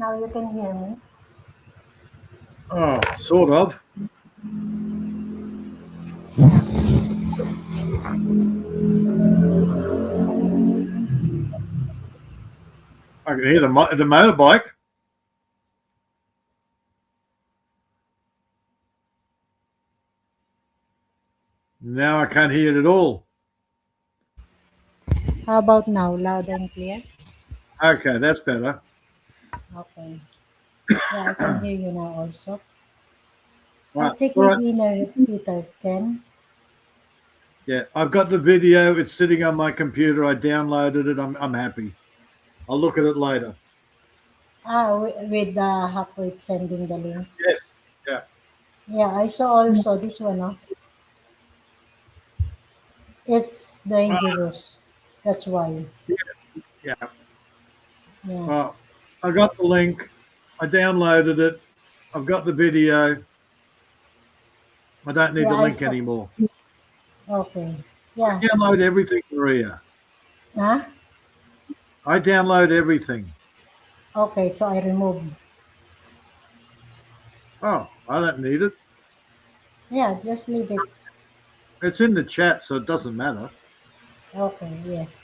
Now you can hear me. Oh, sort of. I can hear the motorbike. Now I can't hear it at all. How about now? Loud and clear? Okay, that's better. Okay. Yeah, I can hear you now also. I'll Right, take all my right. dinner, Peter. Ken? Yeah, I've got the video. It's sitting on my computer. I downloaded it. I'm happy. I'll look at it later. With the halfway sending the link. Yes. Yeah. Yeah, I saw also this one. Oh. It's dangerous. That's why. Yeah. Yeah. I got the link. I downloaded it. I've got the video. I don't need Yeah, the I link saw. anymore. Okay. Yeah. Download everything, Maria. Huh? I download everything. Okay, so I remove. Oh, I don't need it. Yeah, just leave it. It's in the chat, so it doesn't matter. Okay, yes.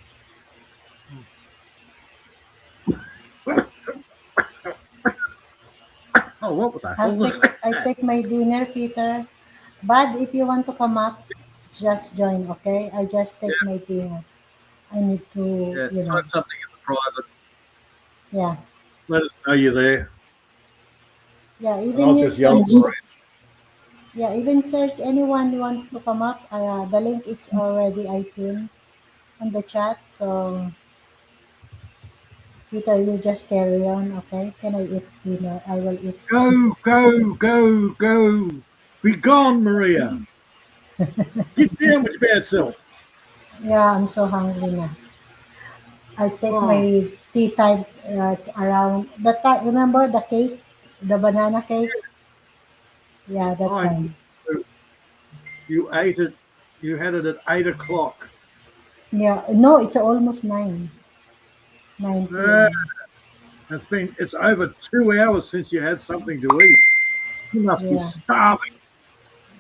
Oh, what the hell was I take my dinner, Peter. But if you want to come up, just join, okay? I just take my dinner. I need to, Yeah, type something in the private. yeah. Let us know you're there. Yeah, And I'll just yell for it. yeah, even search anyone who wants to come up. The link is already I pinned on the chat. So Peter, you just carry on, okay? Can I eat dinner? I will eat. Go, go, go, go. Be gone, Maria. Get down with your bad self. Yeah, I'm so hungry now. I take Oh. my tea time. It's around that time. Remember the cake, the banana cake? Yeah, that I time. you ate it. You had it at 8 o'clock. Yeah, no, it's almost 9, 9 Ah, p.m. it's over 2 hours since you had something to eat. You must be Yeah, starving.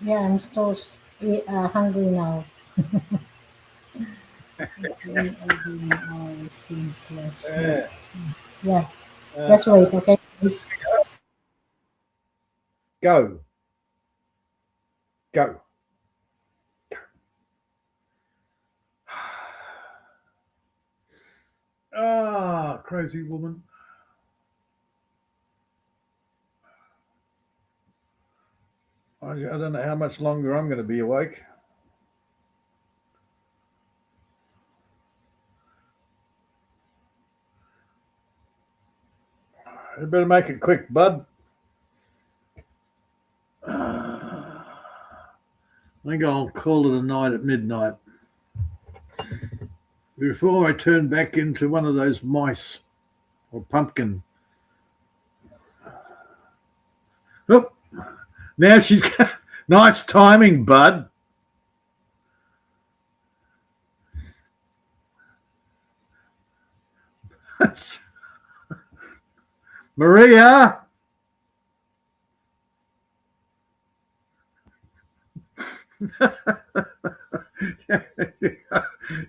yeah, I'm still hungry now. It's been over an hour since last night. Yeah. Yeah, Uh, just wait, okay, guys. go, go. Ah, crazy woman. I don't know how much longer I'm going to be awake. You better make it quick, bud. I think I'll call it a night at midnight before I turn back into one of those mice or pumpkin. Oh, now she's got nice timing, bud. Maria.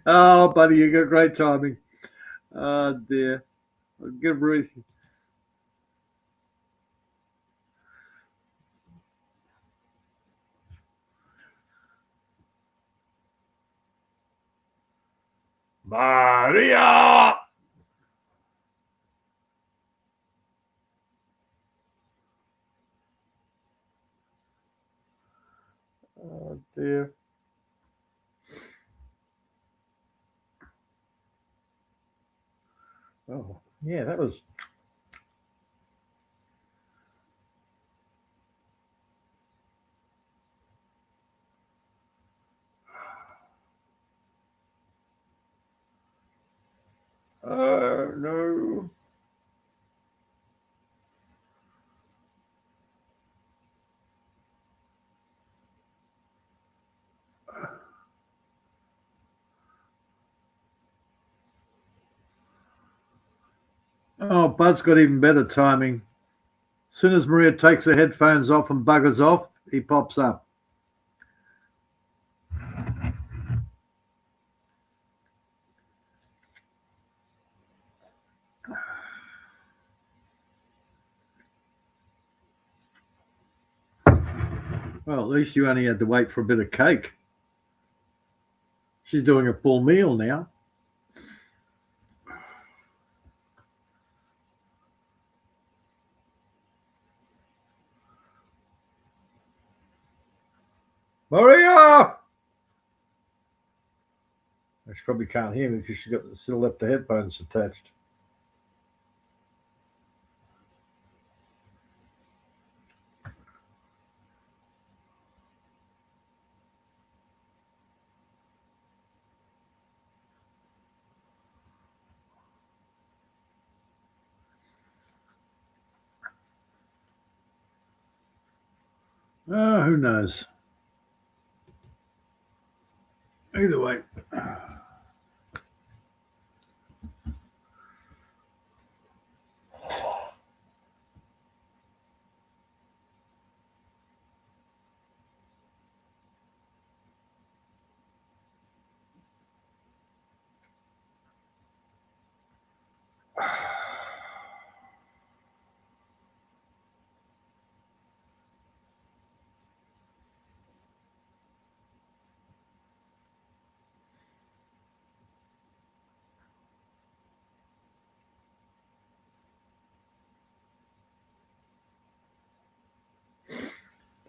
Oh, buddy, you got great timing. Oh, dear. Get a breathe. Maria! Oh, dear. Oh, yeah, that was. Oh, no. Oh, Bud's got even better timing. As soon as Maria takes her headphones off and buggers off, he pops up. Well, at least you only had to wait for a bit of cake. She's doing a full meal now. Maria! She probably can't hear me because she still left the headphones attached. Oh, who knows? Either way.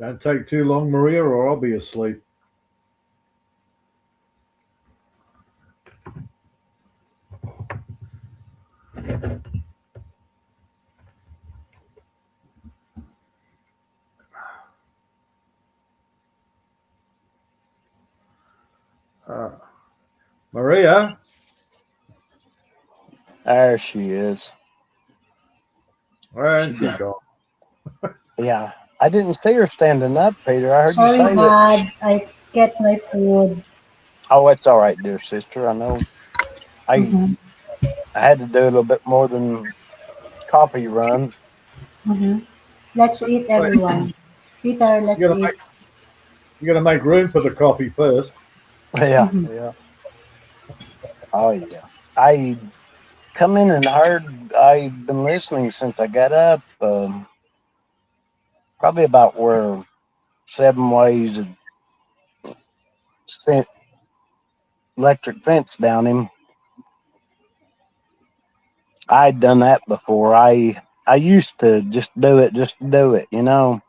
Don't take too long, Maria, or I'll be asleep. Uh, Maria? There she is. Where is She she got, gone? yeah. I didn't see her standing up, Peter. I heard you Sorry, say that. Dad. I get my food. Oh, it's all right, dear sister. I know. I Mm-hmm. I had to do a little bit more than coffee run. Mm-hmm. Let's eat, Wait, everyone. Peter, you let's gotta eat. make you gotta make room for the coffee first. Yeah, Mm-hmm. yeah. Oh yeah. I come in and heard. I've been listening since I got up. Probably about where 7 ways had sent electric fence down him. I'd done that before. I used to just do it, just to do it. You know,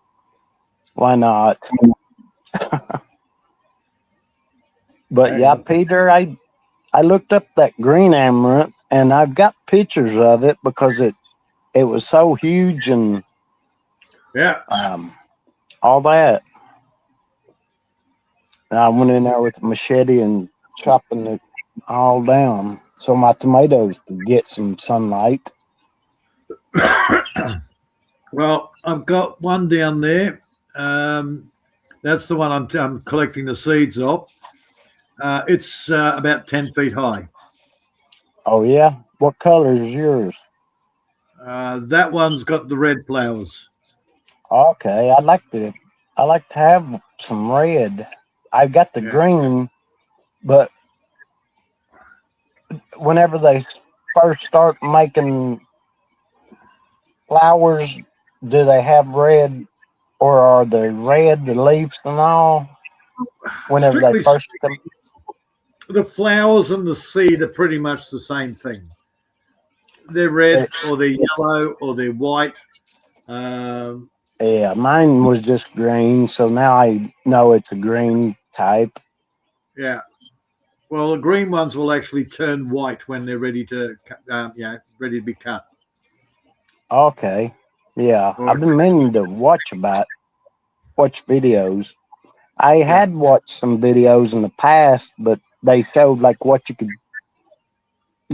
why not? But Hang yeah, on. Peter, I looked up that green amaranth and I've got pictures of it because it was so huge and Yeah. um, all that. And I went in there with a machete and chopping it all down so my tomatoes could get some sunlight. Well, I've got one down there. That's the one I'm collecting the seeds of. It's about 10 feet high. Oh yeah, what color is yours? That one's got the red flowers. Okay, I like to have some red. I've got the Yeah. green, but whenever they first start making flowers, do they have red or are they red, the leaves and all? Whenever they Strictly first come, speaking, the flowers and the seed are pretty much the same thing. They're red it's, or they're it's yellow or they're white. Um, yeah, mine was just green, so now I know it's a green type. yeah. Well, the green ones will actually turn white when they're ready to, ready to be cut. Okay, yeah, Or I've been meaning to watch videos. I yeah. had watched some videos in the past, but they showed like what you could,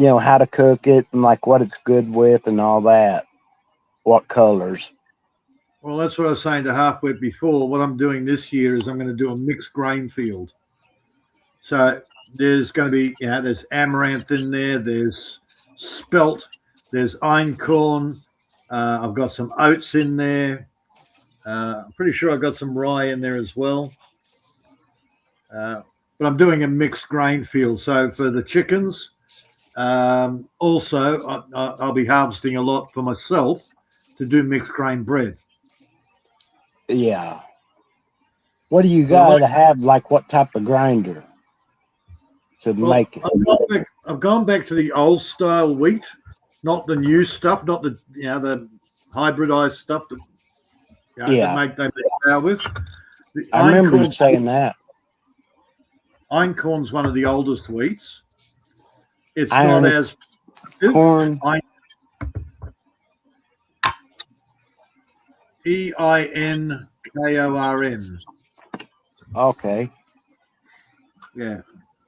how to cook it and like what it's good with and all that, what colors. Well, that's what I was saying to Halfwit before. What I'm doing this year is I'm going to do a mixed grain field. So there's going to be, there's amaranth in there, there's spelt, there's einkorn. I've got some oats in there. I'm pretty sure I've got some rye in there as well. But I'm doing a mixed grain field. So for the chickens, also I'll be harvesting a lot for myself to do mixed grain bread. Yeah. What do you But I got like, to have? Like what type of grinder to well, make it? I've gone back to the old style wheat, not the new stuff, not the the hybridized stuff that Yeah, they make flour with. The I remember you saying that. einkorn's one of the oldest wheats. It's not Iron as corn. EINKORN. Okay. Yeah,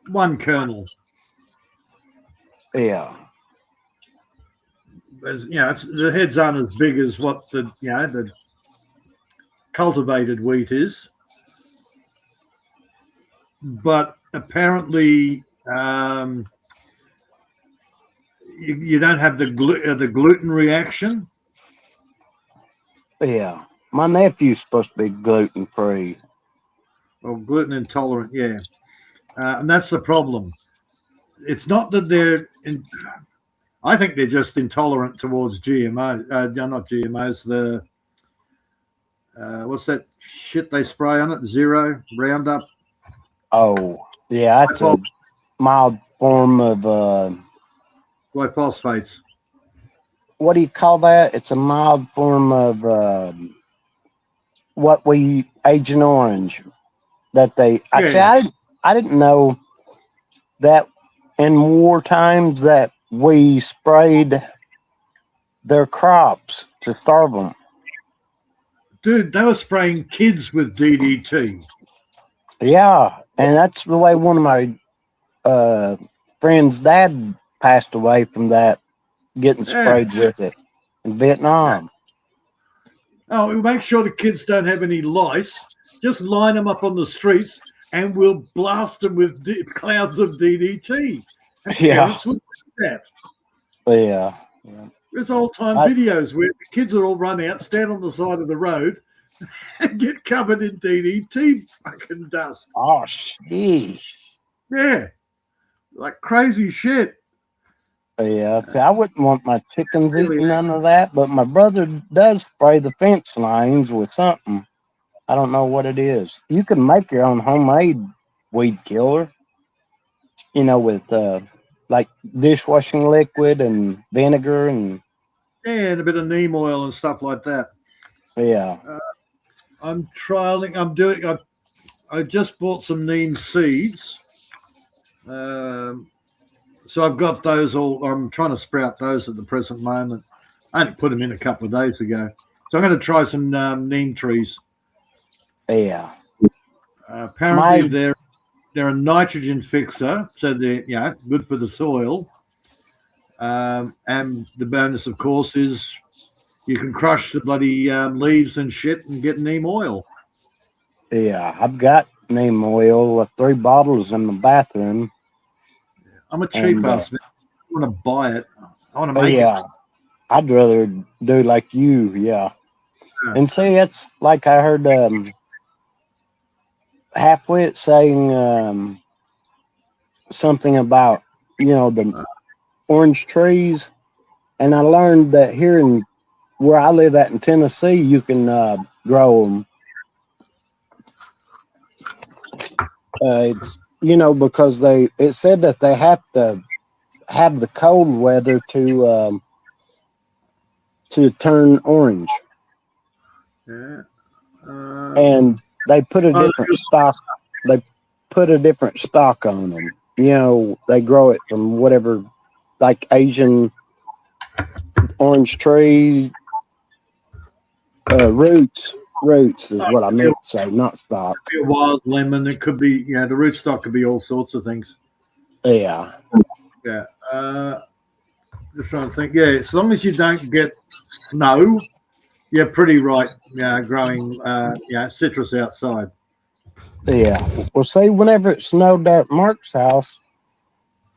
one kernel. Yeah. The heads aren't as big as what the cultivated wheat is, but apparently you don't have the gluten reaction. Yeah. My nephew's supposed to be gluten free. Or gluten intolerant, yeah, and that's the problem. It's not that I think they're just intolerant towards GMO. Not GMOs. The what's that shit they spray on it? Zero Roundup. Oh, yeah. That's a mild form of glyphosates. what do you call that? It's a mild form of what we Agent Orange. That they actually, I didn't know that in war times that we sprayed their crops to starve them. Dude, they were spraying kids with DDT. Yeah, and that's the way one of my friend's dad passed away from that getting sprayed with it in Vietnam. Oh, make sure the kids don't have any lice. Just line them up on the streets, and we'll blast them with clouds of DDT. And parents will do that. Yeah. There's old-time videos where the kids are all run out, stand on the side of the road, and get covered in DDT fucking dust. Oh, sheesh. Yeah. Like crazy shit. Yeah, see, I wouldn't want my chickens eating none of that, but my brother does spray the fence lines with something. I don't know what it is. You can make your own homemade weed killer, you know, with like dishwashing liquid and vinegar and a bit of neem oil and stuff like that. Yeah. I'm trialing. I just bought some neem seeds. So I've got those all. I'm trying to sprout those at the present moment. I only put them in a couple of days ago. So I'm going to try some neem trees. Yeah. Apparently they're a nitrogen fixer, so they're good for the soil. And the bonus, of course, is you can crush the bloody leaves and shit and get neem oil. Yeah, I've got neem oil, 3 bottles in the bathroom. I'm a cheap ass. I want to buy it. I want to make it. I'd rather do like you, And see, it's like I heard Halfwit saying something about, the orange trees. And I learned that here in where I live at in Tennessee, you can grow them. It's because it said that they have to have the cold weather to turn orange. Yeah. And they put a different stock. They put a different stock on them. They grow it from whatever, like Asian orange tree roots. Roots is what I meant to say, not stock. It could be a wild lemon. It could be, the rootstock could be all sorts of things. Yeah. Yeah. Just trying to think. Yeah, as long as you don't get snow, you're pretty right. Yeah, growing citrus outside. Yeah. Well, see, whenever it snowed at Mark's house,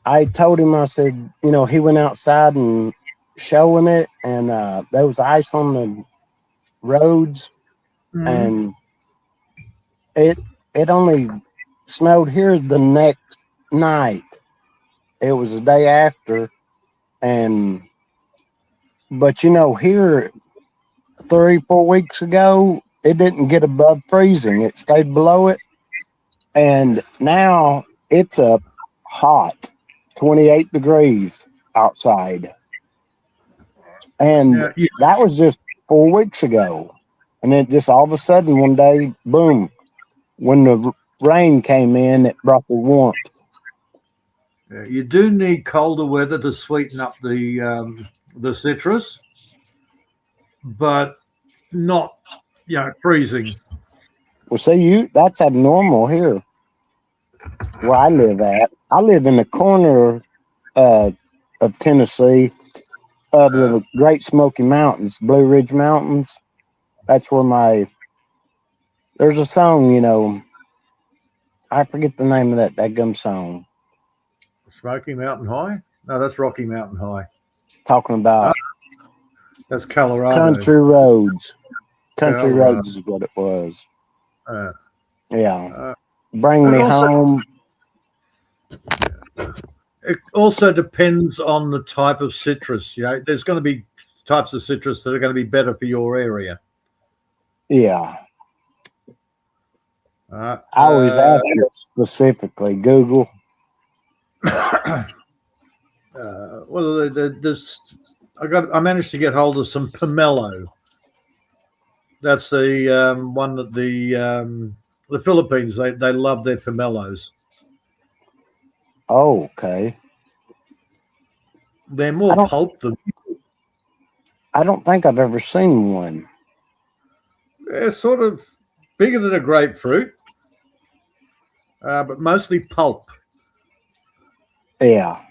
I told him, I said, he went outside and showing it, and there was ice on the roads. And it only snowed here the next night. It was the day after, but here 3-4 weeks ago, it didn't get above freezing. It stayed below it, and now it's up hot, 28 degrees outside, and that was just 4 weeks ago. And then just all of a sudden one day, boom, when the rain came in, it brought the warmth. Yeah, you do need colder weather to sweeten up the citrus, but not, freezing. Well, see, that's abnormal here where I live at. I live in the corner of Tennessee of the Great Smoky Mountains, Blue Ridge Mountains. That's where there's a song, I forget the name of that daggum song. Smoky Mountain High? No, that's Rocky Mountain High. Talking about that's Colorado. Country Roads. Country Roads is what it was. Bring me home. It also depends on the type of citrus. There's going to be types of citrus that are going to be better for your area. Yeah. I always ask it specifically. Google. I managed to get hold of some pomelo. That's the one that the Philippines they love their pomelos. Oh, okay. They're more pulp than. I don't think I've ever seen one. They're sort of bigger than a grapefruit, but mostly pulp. Yeah.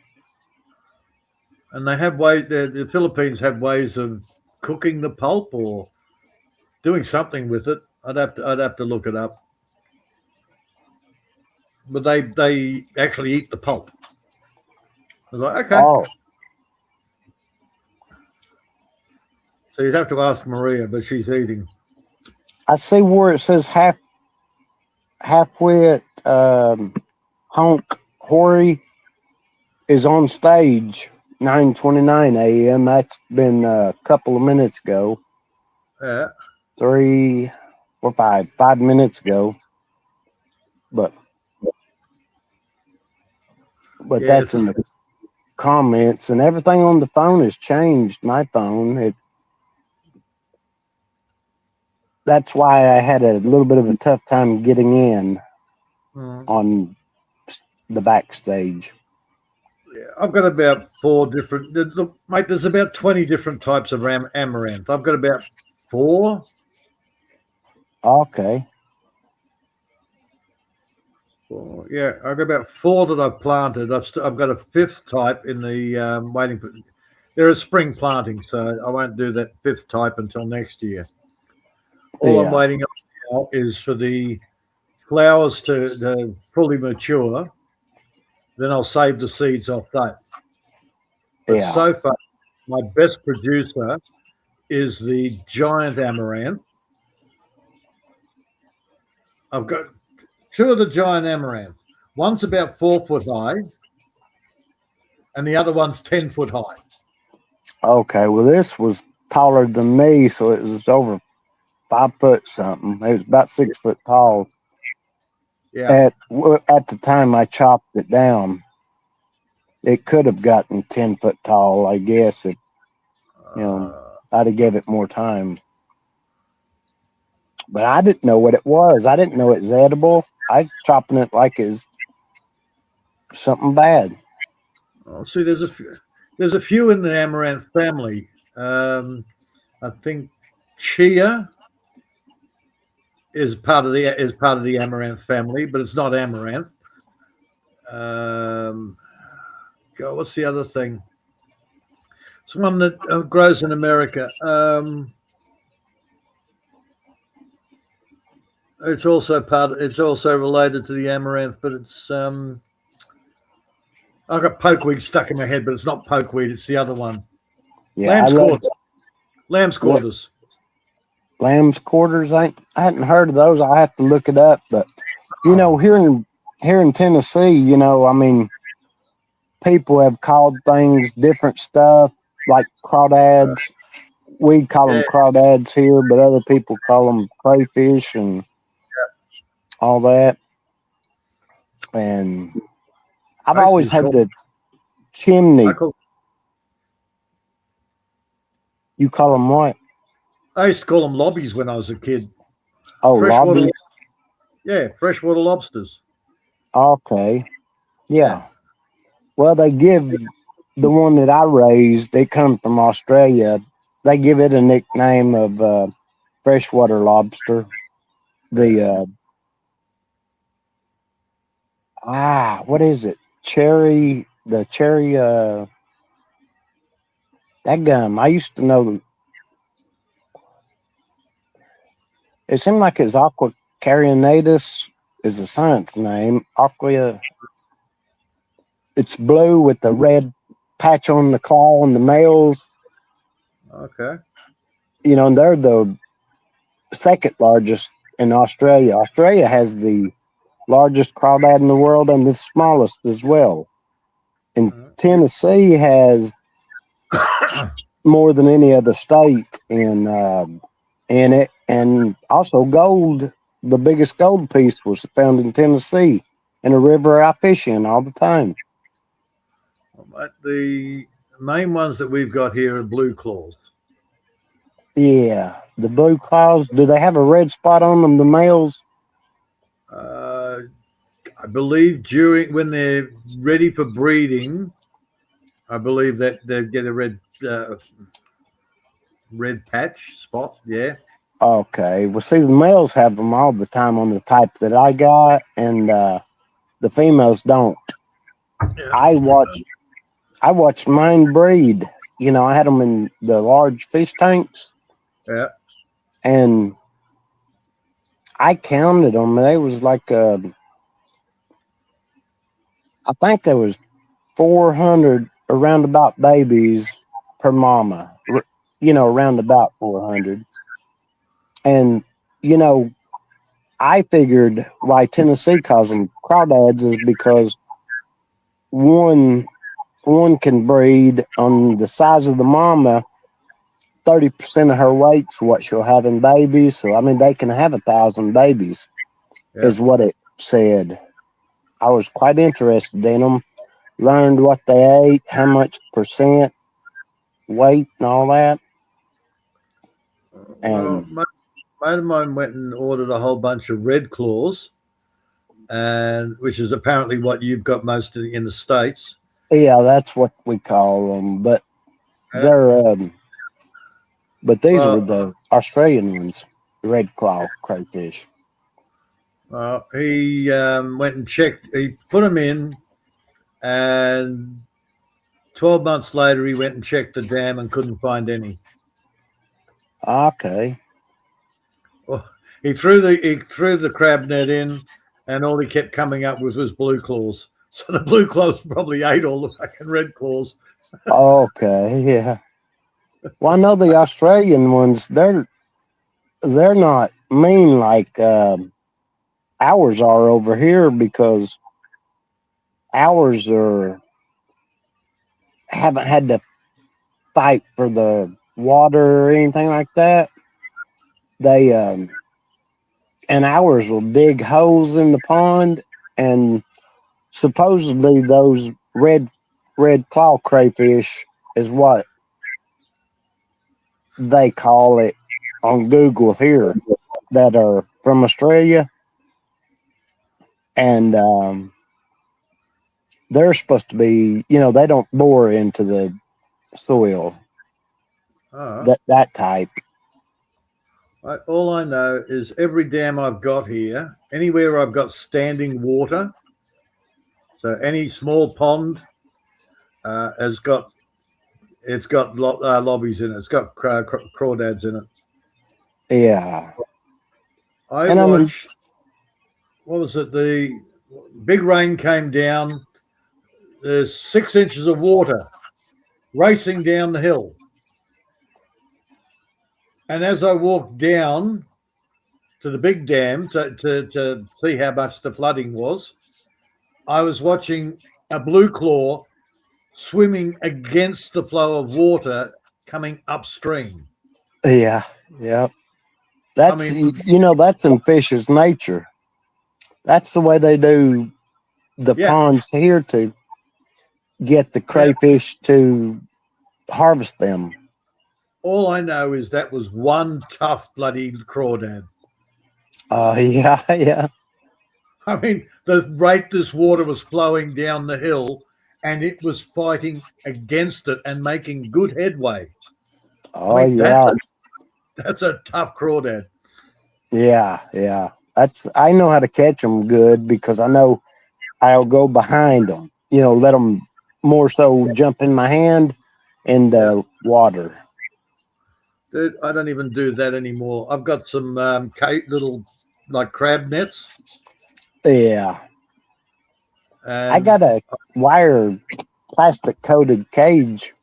and they have ways. The Philippines have ways of cooking the pulp or doing something with it. I'd have to look it up. But they actually eat the pulp. I was like, okay. Oh, So you'd have to ask Maria, but she's eating. I see where it says halfway at Honk Hori is on stage 9:29 a.m. That's been a couple of minutes ago. Yeah. 3 or 5 minutes ago. But Yeah, that's in the comments, and everything on the phone has changed. My phone, that's why I had a little bit of a tough time getting in on the backstage. Yeah, I've got about 4 different. Look, mate, there's about 20 different types of amaranth. I've got about 4. Okay. Yeah, I've got about 4 that I've planted. I've got a 5th type in the waiting for. They're a spring planting, so I won't do that 5th type until next year. All I'm waiting on now is for the flowers to fully mature. Then I'll save the seeds off that. But so far, my best producer is the giant amaranth. I've got 2 of the giant amaranth. One's about 4 foot high, and the other one's 10 foot high. Okay, well, this was taller than me, so it was over 5 foot something. It was about 6 foot tall. Yeah. At the time I chopped it down, it could have gotten 10 foot tall, I guess, if I'd have gave it more time. But I didn't know what it was. I didn't know it was edible. I was chopping it like it's something bad. Oh, see, there's a few in the amaranth family. I think chia is part of the amaranth family, but it's not amaranth. God, what's the other thing? It's one that grows in America. It's also related to the amaranth, but it's I've got pokeweed stuck in my head, but it's not pokeweed, it's the other one. Yeah, Lamb's quarters. Lamb's quarters. I hadn't heard of those. I have to look it up. But here in Tennessee, I mean, people have called things different stuff, like crawdads. We call them crawdads here, but other people call them crayfish and all that. And I've always had the chimney. You call them what? I used to call them lobbies when I was a kid. Oh, lobbies? Yeah, freshwater lobsters. Okay. Yeah. Well, they give the one that I raised, they come from Australia. They give it a nickname of freshwater lobster. What is it? The cherry, that gum. I used to know them. It seemed like it's aqua carionatus is the science name. It's blue with the red patch on the claw and the males. Okay. And they're the second largest in Australia. Australia has the largest crawdad in the world and the smallest as well. And Tennessee has more than any other state in it. And also gold, the biggest gold piece was found in Tennessee in a river I fish in all the time. The main ones that we've got here are blue claws. Yeah, the blue claws. Do they have a red spot on them, the males? I believe when they're ready for breeding, I believe that they get a red patch spot. Yeah. Okay. Well, see, the males have them all the time on the type that I got, and the females don't. Yeah. I watched mine breed. You know, I had them in the large fish tanks, Yeah. and I counted them. They was like, I think there was 400 around about babies per mama. You know, around about 400. And you know, I figured why Tennessee calls them crawdads is because one can breed on the size of the mama. 30% of her weight's what she'll have in babies. So I mean, they can have 1,000 babies, Yeah. is what it said. I was quite interested in them. Learned what they ate, how much percent weight, and all that. Well, And mate of mine went and ordered a whole bunch of red claws, and which is apparently what you've got most of in the States. yeah, that's what we call them. But Yeah. they're but these were Well, the Australian ones, red claw crayfish. he went and checked. He put them in, and 12 months later, he went and checked the dam and couldn't find any. Okay. Well, he threw the crab net in, and all he kept coming up with was blue claws. So the blue claws probably ate all the fucking red claws. Okay, yeah. Well, I know the Australian ones, they're not mean like ours are over here, because ours haven't had to fight for the water or anything like that. They and ours will dig holes in the pond, and supposedly those red claw crayfish is what they call it on Google here, that are from Australia. And they're supposed to be, you know, they don't bore into the soil, that type. All I know is every dam I've got here, anywhere I've got standing water, so any small pond has got lobbies in it. It's got crawdads in it. Yeah. I watched. What was it? The big rain came down. There's 6 inches of water racing down the hill. And as I walked down to the big dam to see how much the flooding was, I was watching a blue claw swimming against the flow of water coming upstream. Yeah. That's, you know, that's in fish's nature. That's the way they do the ponds here to get the crayfish to harvest them. All I know is that was one tough bloody crawdad. Yeah. I mean, the rate this water was flowing down the hill, and it was fighting against it and making good headway. I mean, yeah. That's a tough crawdad. Yeah. I know how to catch them good, because I know I'll go behind them, you know, let them more so jump in my hand in the water. Dude, I don't even do that anymore. I've got some little like crab nets. Yeah. I got a wire plastic coated cage.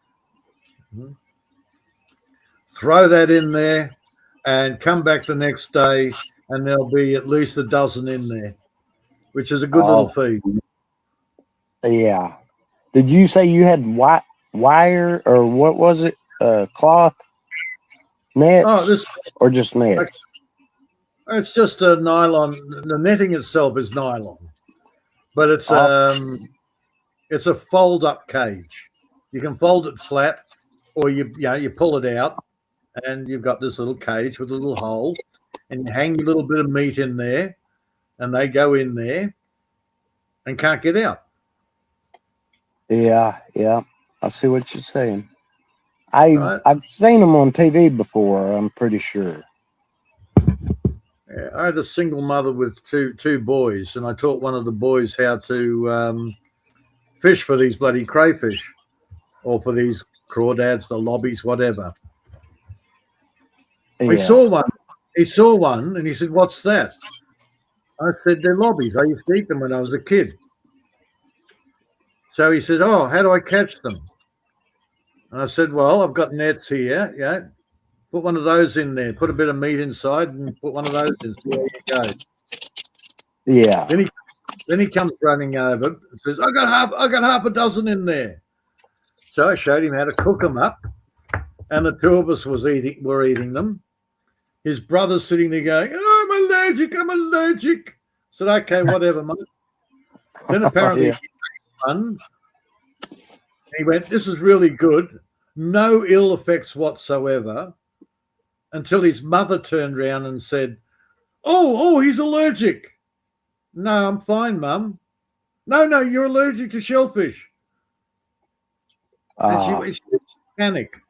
Throw that in there and come back the next day, and there'll be at least a dozen in there, which is a good little feed. Yeah. Did you say you had wire, or what was it? Cloth nets, or just nets? It's just a nylon. The netting itself is nylon, but it's a fold-up cage. You can fold it flat, or you pull it out, and you've got this little cage with a little hole, and you hang a little bit of meat in there, and they go in there and can't get out. Yeah. I see what you're saying. I've seen them on TV before, I'm pretty sure. I had a single mother with two boys, and I taught one of the boys how to fish for these bloody crayfish. or for these crawdads, the lobbies, whatever. Yeah. He saw one. He saw one, and he said, "What's that?" I said, "They're lobbies. I used to eat them when I was a kid." So he said, "Oh, how do I catch them?" And I said, "Well, I've got nets here. Yeah, put one of those in there. Put a bit of meat inside, and put one of those in. See how you go." Yeah. Then he comes running over and says, I got half a dozen in there." So I showed him how to cook them up, and the two of us were eating them. His brother's sitting there going, "Oh, I'm allergic. I said, "Okay, whatever, mate." Then apparently Yeah. one, he went, "This is really good. No ill effects whatsoever," until his mother turned around and said, Oh, he's allergic." "No, I'm fine, Mum." No, you're allergic to shellfish." And she panicked.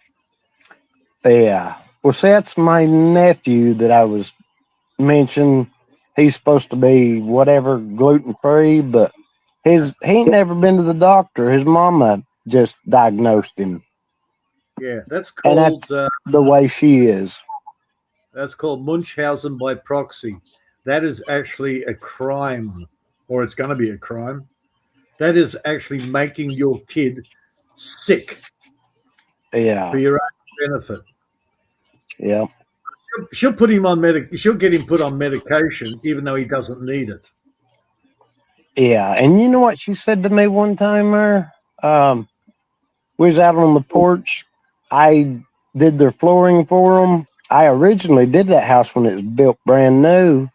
Yeah. Well, see, that's my nephew that I was mentioning. He's supposed to be whatever gluten free, but he ain't never been to the doctor. His mama just diagnosed him, Yeah, that's and called that's the way she is. that's called Munchausen by proxy. That is actually a crime, or it's going to be a crime. That is actually making your kid sick Yeah. for your own benefit. Yeah. She'll put him on She'll get him put on medication, even though he doesn't need it. Yeah. And you know what she said to me one time there? We was out on the porch. I did their flooring for them. I originally did that house when it was built brand new,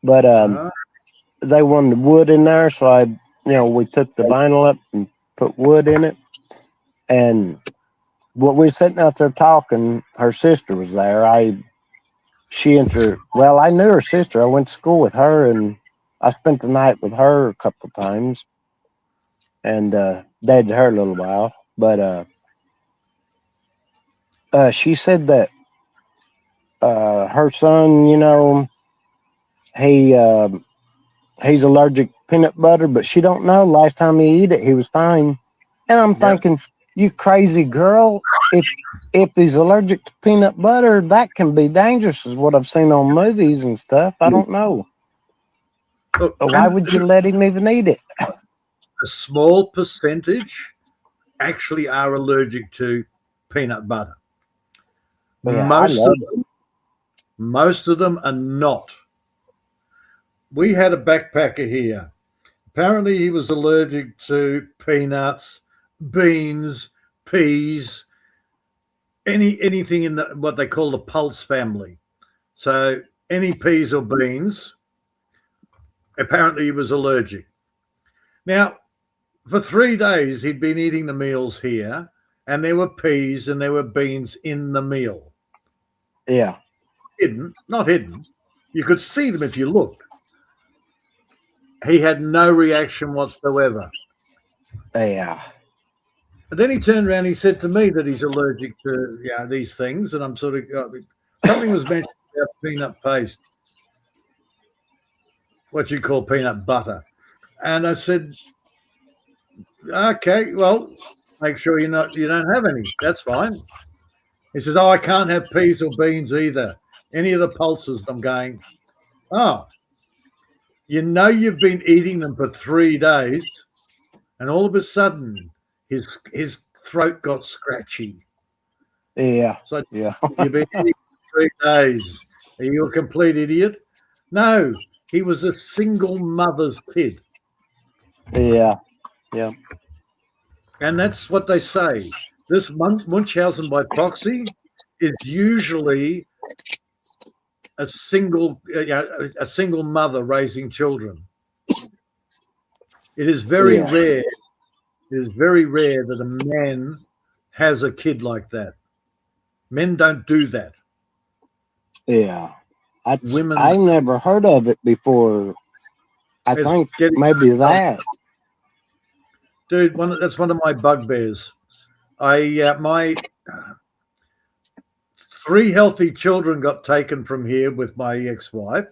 but they wanted wood in there, so we took the vinyl up and put wood in it. And when we were sitting out there talking, her sister was there. I knew her sister. I went to school with her, and I spent the night with her a couple of times, and dated her a little while. But she said that her son, he's allergic to peanut butter, but she don't know. Last time he ate it, he was fine. And I'm thinking, you crazy girl, if he's allergic to peanut butter, that can be dangerous, is what I've seen on movies and stuff. I don't know. Look, Why would you let him even eat it? A small percentage actually are allergic to peanut butter. Yeah, Most of them are not. We had a backpacker here. Apparently he was allergic to peanuts, beans, peas, anything in what they call the pulse family. So any peas or beans, apparently he was allergic. Now, for 3 days he'd been eating the meals here, and there were peas and there were beans in the meal. Yeah. Not hidden. You could see them if you looked. He had no reaction whatsoever. Yeah. But then he turned around and he said to me that he's allergic to these things, and I'm sort of something was mentioned about peanut paste, what you call peanut butter, and I said, "Okay, well, make sure you don't have any. That's fine." He says, "Oh, I can't have peas or beans either. Any of the pulses." I'm going, "Oh, you've been eating them for 3 days, and all of a sudden his throat got scratchy." Yeah. So Yeah. you've been eating for 3 days. Are you a complete idiot? No, he was a single mother's kid. Yeah. Yeah. And that's what they say. This Munchausen by proxy is usually a single mother raising children. It is very rare. It is very rare that a man has a kid like that. Men don't do that. Yeah. I never heard of it before. I think maybe that. Dude, that's one of my bugbears. My 3 healthy children got taken from here with my ex-wife,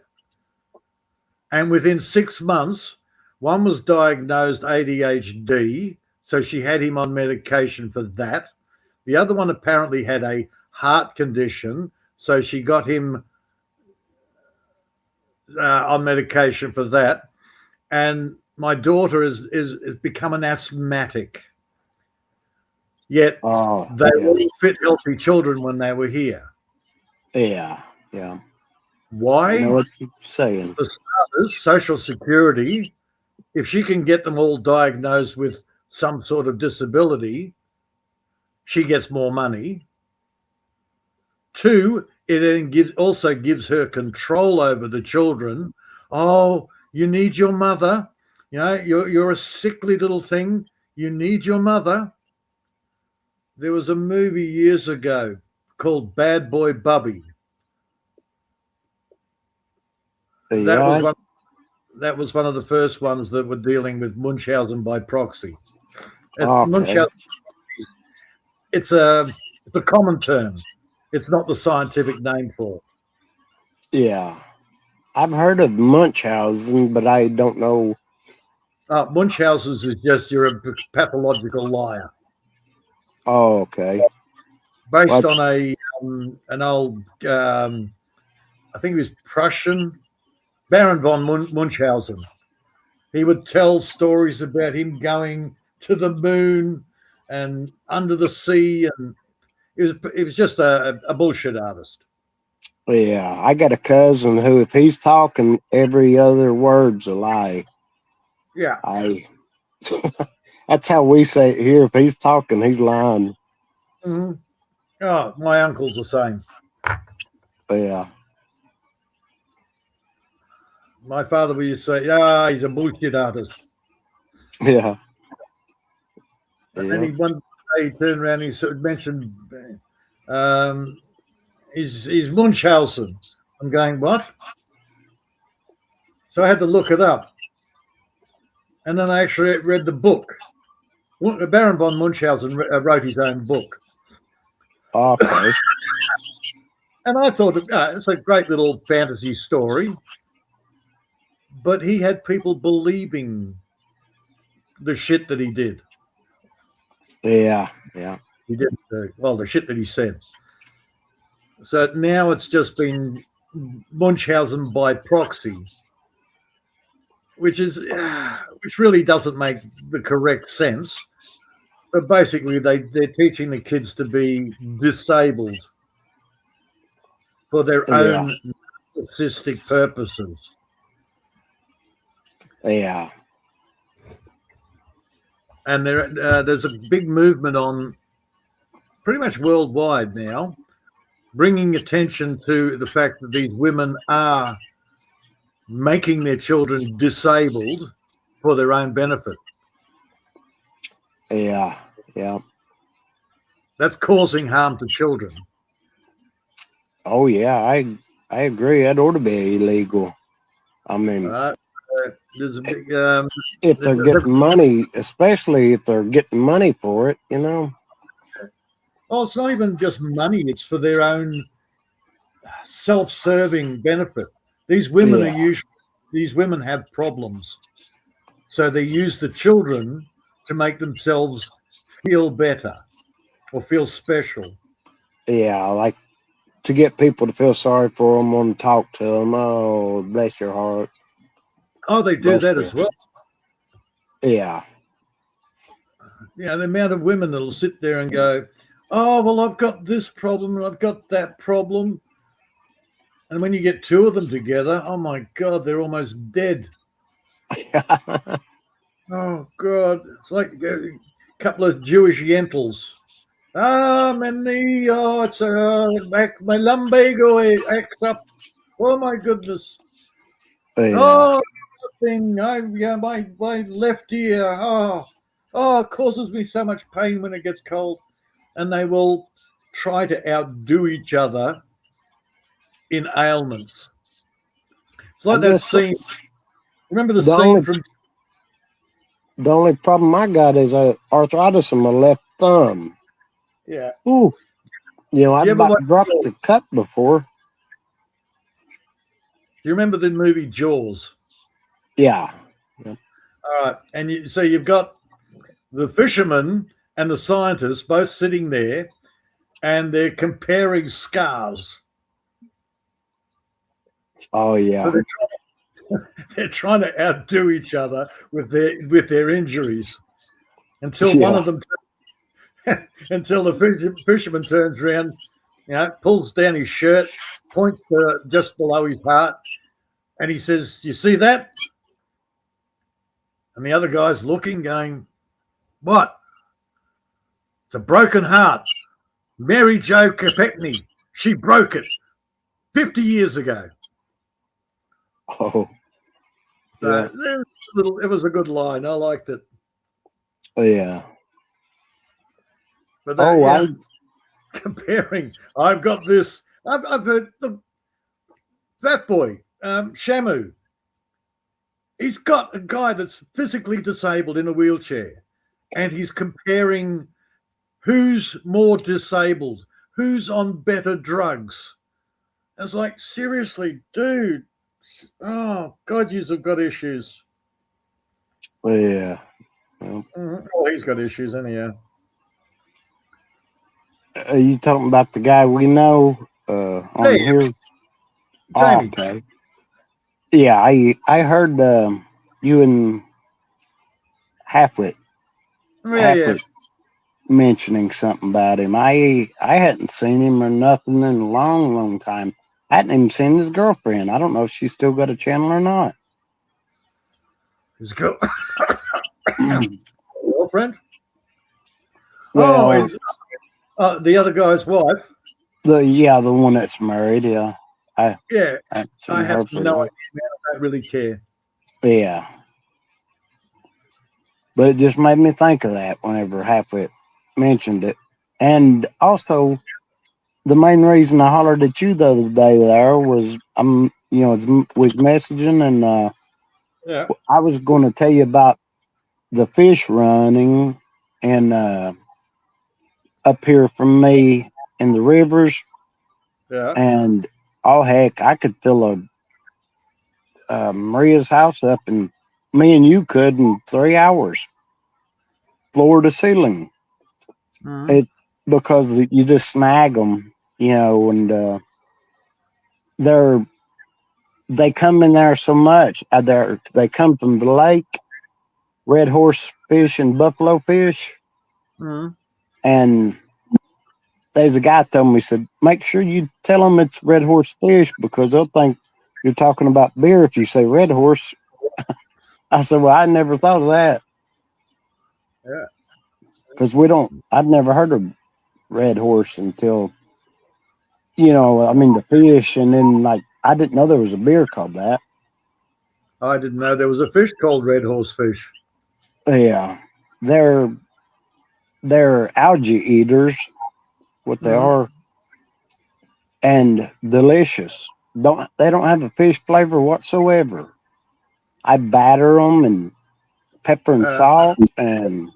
and within 6 months, one was diagnosed ADHD, So she had him on medication for that. The other one apparently had a heart condition, so she got him on medication for that. And my daughter is become an asthmatic. Yet they were all fit, healthy children when they were here. Yeah. Why? I know what you're saying. For starters, Social Security, if she can get them all diagnosed with some sort of disability, she gets more money. 2, it then also gives her control over the children. Oh, you need your mother. You know, you're a sickly little thing. You need your mother. There was a movie years ago called Bad Boy Bubby. Yeah. That was one of the first ones that were dealing with Munchausen by proxy. Okay. Munchausen, it's a common term. It's not the scientific name for it. Yeah. I've heard of Munchausen, but I don't know. Munchausen's is just you're a pathological liar. Oh, okay. Based on an old, I think it was Prussian, Baron von Munchausen. He would tell stories about him going to the moon and under the sea, and it was just a bullshit artist. Yeah, I got a cousin who, if he's talking, every other word's a lie. Yeah. That's how we say it here. If he's talking, he's lying. Mm-hmm. Oh, my uncle's the same. Yeah. My father would say, he's a bullshit artist. Yeah. And then one day he turned around and he sort of mentioned he's Munchausen. I'm going, what? So I had to look it up. And then I actually read the book. Baron von Munchausen wrote his own book. Okay. And I thought, it's a great little fantasy story. But he had people believing the shit that he did. Yeah. He did, the shit that he said. So now it's just been Munchausen by proxy, which really doesn't make the correct sense. But basically, they're teaching the kids to be disabled for their own narcissistic purposes. Yeah. And there's a big movement on pretty much worldwide now, bringing attention to the fact that these women are making their children disabled for their own benefit. Yeah. That's causing harm to children. Oh, yeah. I agree. That ought to be illegal. I mean, there's a big, if they're getting money, especially if they're getting money for it, you know. Oh, it's not even just money; it's for their own self-serving benefit. These women these women have problems, so they use the children to make themselves feel better or feel special. Yeah, like to get people to feel sorry for them, want to talk to them. Oh, bless your heart. Oh, they do that as well. Yeah. Yeah, the amount of women that'll sit there and go, oh, well, I've got this problem and I've got that problem. And when you get two of them together, oh, my God, they're almost dead. Oh, God. It's like a couple of Jewish yentles. My lumbago acts up. Oh, my goodness. Yeah. Oh, thing. My left ear. It causes me so much pain when it gets cold. And they will try to outdo each other in ailments. It's like that scene. Remember the scene from... The only problem I got is arthritis in my left thumb. Yeah. Ooh. You know, I've about dropped the cup before. Do you remember the movie Jaws? Yeah. All right. And so you've got the fisherman and the scientists both sitting there, and they're comparing scars. Oh yeah. So they're trying to outdo each other with their injuries until one of them, until the fisherman turns around, pulls down his shirt, points to just below his heart, and he says, "You see that?" And the other guy's looking, going, "What?" "It's a broken heart. Mary Jo Capetney, she broke it 50 years ago." Oh. So it was a good line. I liked it. Yeah. But comparing, I've got this. I've heard that boy, Shamu. He's got a guy that's physically disabled in a wheelchair, and he's comparing who's more disabled, who's on better drugs. I was like, seriously, dude. Oh, God, you've got issues. Yeah. Well, he's got issues anyhow. Are you talking about the guy we know on here? Jamie. Oh, okay. Yeah, I heard you and Halfwit mentioning something about him. I hadn't seen him or nothing in a long, long time. I hadn't even seen his girlfriend. I don't know if she's still got a channel or not. His girlfriend? Well, the other guy's wife. The one that's married. Yeah. I have no idea. I don't really care. Yeah. But it just made me think of that whenever Halfwit mentioned it. And also, the main reason I hollered at you the other day there was with messaging, and I was going to tell you about the fish running and up here from me in the rivers. Yeah. And oh heck, I could fill Maria's house up, and me and you could in 3 hours, floor to ceiling. It because you just snag them, and they come in there so much. They come from the lake, red horse fish and buffalo fish, and there's a guy told me, said, make sure you tell them it's red horse fish because they'll think you're talking about beer if you say red horse. I said, well, I never thought of that. Yeah. Because I'd never heard of red horse until, the fish, and then I didn't know there was a beer called that. I didn't know there was a fish called red horse fish. Yeah. They're algae eaters, what they are, and delicious. They don't have a fish flavor whatsoever. I batter them and pepper and salt, and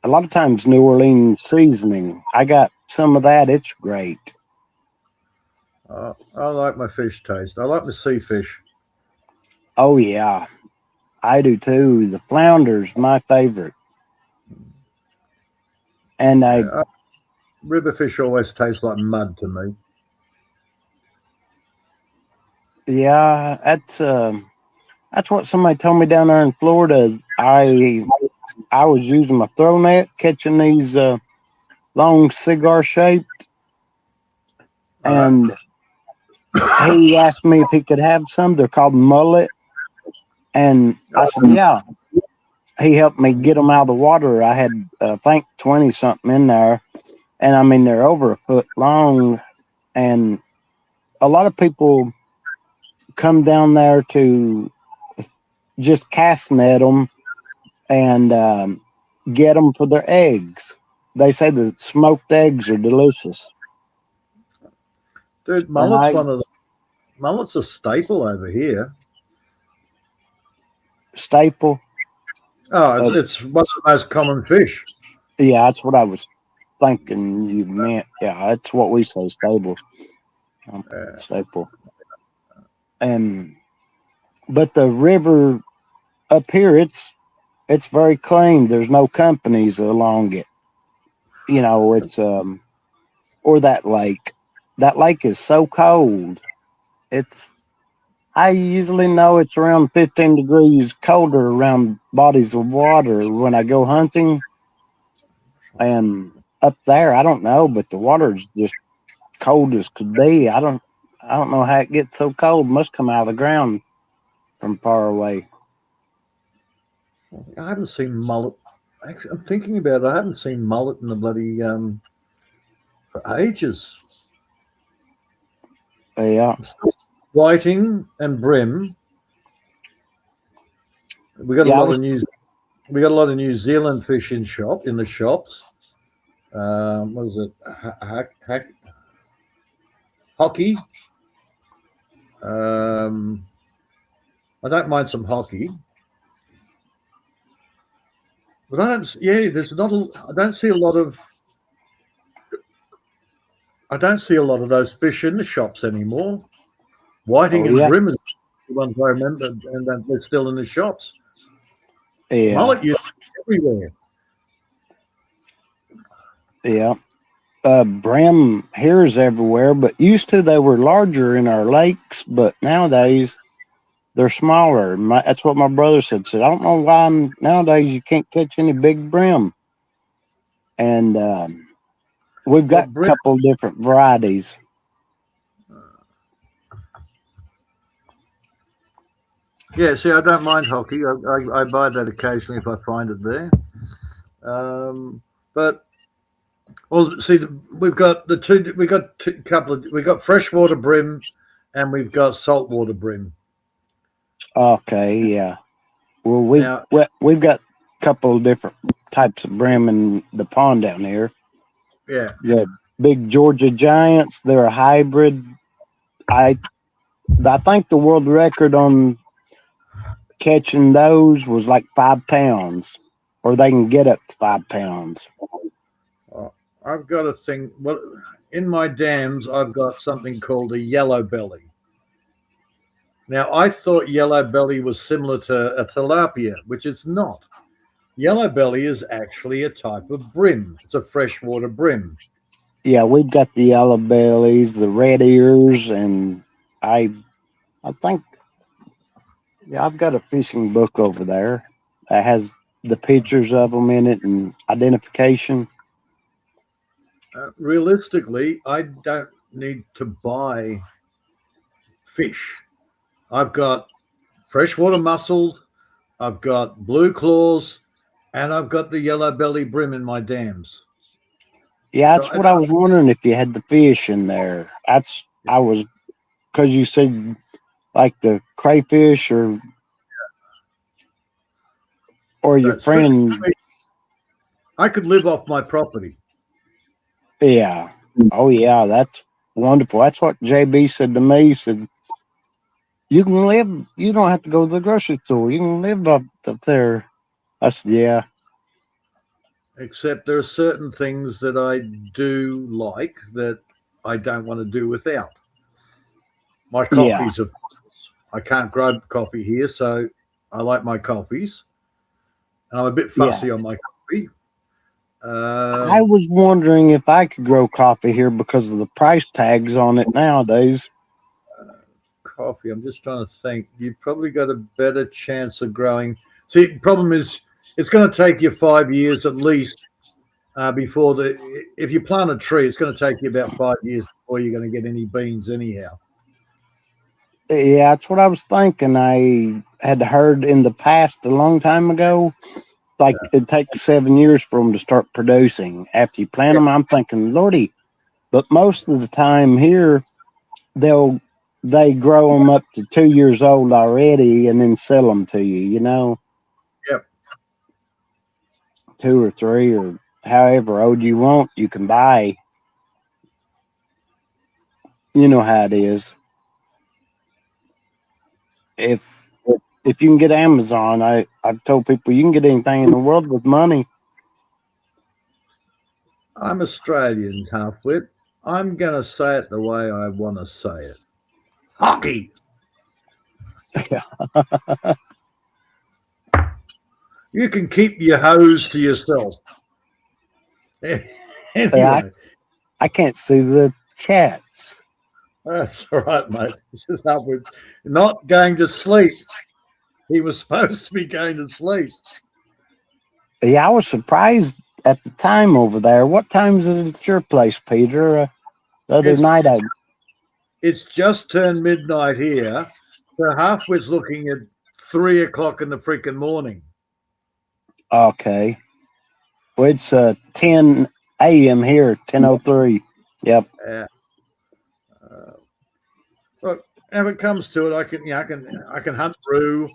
a lot of times New Orleans seasoning. I got some of that. It's great. I like my fish taste. I like my sea fish. Oh yeah, I do too. The flounder's my favorite. And river fish always taste like mud to me. Yeah, that's what somebody told me down there in Florida. I was using my throw net, catching these long cigar shaped, and he asked me if he could have some. They're called mullet, and I said, yeah. He helped me get them out of the water. I had, I think, 20 something in there, and they're over a foot long, and a lot of people come down there to just cast net them and get them for their eggs. They say the smoked eggs are delicious. Dude, mullet's a staple over here. Staple? Oh, it's one of the most common fish. Yeah, that's what I was thinking you meant. Yeah, that's what we say, staple. Staple. But the river up here, it's It's very clean. There's no companies along it. You know, it's or that lake. That lake is so cold. It's I usually know it's around 15 degrees colder around bodies of water when I go hunting. And up there, I don't know, but the water's just cold as could be. I don't know how it gets so cold. Must come out of the ground from far away. I haven't seen mullet. Actually, I'm thinking about it. I haven't seen mullet in the bloody for ages. Yeah. Whiting and brim. We got Yeah, a lot of New Zealand fish in the shops. What is it? Hockey. I don't mind some hockey. But I don't. Yeah, there's not. I don't see a lot of. I don't see a lot of those fish in the shops anymore. Whiting oh and yeah, brim is the ones I remember, and that they're still in the shops. yeah, Mullet used to be everywhere. yeah. Brim here's everywhere, but used to they were larger in our lakes, but nowadays they're smaller. That's what my brother said. Said I don't know why nowadays you can't catch any big brim, and we've Well, got a couple different varieties. Yeah, see, I don't mind hockey. I buy that occasionally if I find it there. But well, see, we've got the two. We got two couple of. We got freshwater brim, and we've got saltwater brim. Okay, yeah. Well, Now, we've got a couple of different types of brim in the pond down here. yeah, The big Georgia Giants, they're a hybrid. I think the world record on catching those was like 5 pounds, or they can get up to 5 pounds. I've got a thing. Well, in my dams, I've got something called a yellow belly. Now, I thought yellow belly was similar to a tilapia, which it's not. Yellow belly is actually a type of brim. It's a freshwater brim. Yeah, we've got the yellow bellies, the red ears, and I think I've got a fishing book over there that has the pictures of them in it and identification. Realistically, I don't need to buy fish. I've got freshwater mussels, I've got blue claws, and I've got the yellow belly brim in my dams. Yeah, that's what I was wondering if you had the fish in there. Because you said like the crayfish or your friend. I could live off my property. Yeah. Oh yeah, that's wonderful. That's what JB said to me. He said, you can live, you don't have to go to the grocery store. You can live up there. I said, yeah. Except there are certain things that I do like that I don't want to do without. My coffees, I can't grow coffee here, so I like my coffees. And I'm a bit fussy on my coffee. I was wondering if I could grow coffee here because of the price tags on it nowadays. Coffee, I'm just trying to think. You've probably got a better chance of growing. See, the problem is it's going to take you 5 years at least before if you plant a tree, it's going to take you about 5 years before you're going to get any beans anyhow. Yeah, that's what I was thinking. I had heard in the past a long time ago, like it'd take 7 years for them to start producing after you plant them. I'm thinking, Lordy, but most of the time here, they grow them up to 2 years old already and then sell them to you, you know? Yep. 2 or 3 or however old you want, you can buy. You know how it is. If you can get Amazon, I've told people you can get anything in the world with money. I'm Australian, half-wit. I'm going to say it the way I want to say it. Hockey. You can keep your hose to yourself. Anyway, I can't see the cats. that's all right, mate. It's just upwards. Not going to sleep. He was supposed to be going to sleep. Yeah, I was surprised at the time over there. What time is it at your place, Peter? The other night, It's just turned midnight here. So Halfwit's looking at 3 o'clock in the freaking morning. okay. Well, it's 10 a.m. here, 10:03. Yep. Yeah. Look, if it comes to it, I can hunt roo,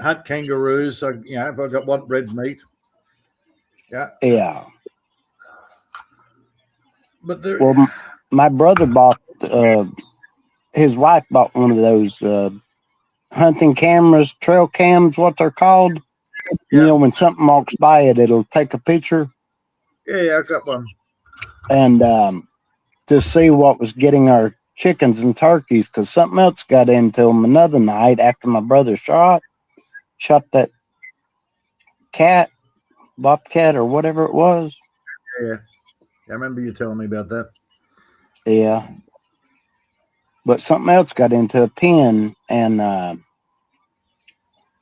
hunt kangaroos. So, if I've got red meat. Yeah. Yeah. But there, Well, my brother bought, his wife bought one of those hunting cameras, trail cams, what they're called. Yeah. You know, when something walks by it, it'll take a picture. yeah, I've got one. And to see what was getting our chickens and turkeys, because something else got into them another night after my brother shot that cat, bobcat or whatever it was. Yeah. I remember you telling me about that. Yeah. But something else got into a pen and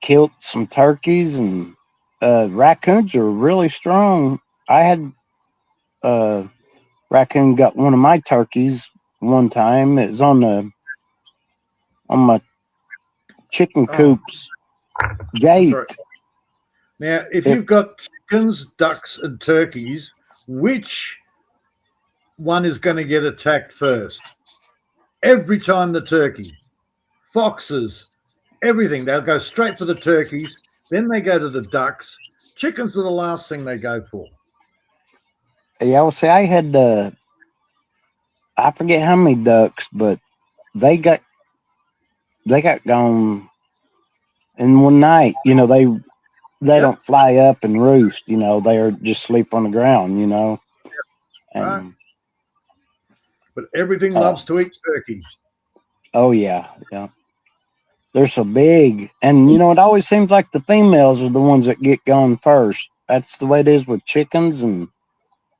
killed some turkeys, and raccoons are really strong. I had raccoon got one of my turkeys one time. It was on my chicken coops gate. Right. Now, if you've got chickens, ducks, and turkeys, which one is going to get attacked first? Every time the turkey, foxes, everything, they'll go straight for the turkeys. Then they go to the ducks. Chickens are the last thing they go for. Yeah, well, see, I had I forget how many ducks, but they got gone in one night. You know, they don't fly up and roost. You know, they are just sleep on the ground. You know, and Right. But everything loves to eat turkey. oh yeah. They're so big, and you know, it always seems like the females are the ones that get gone first. That's the way it is with chickens, and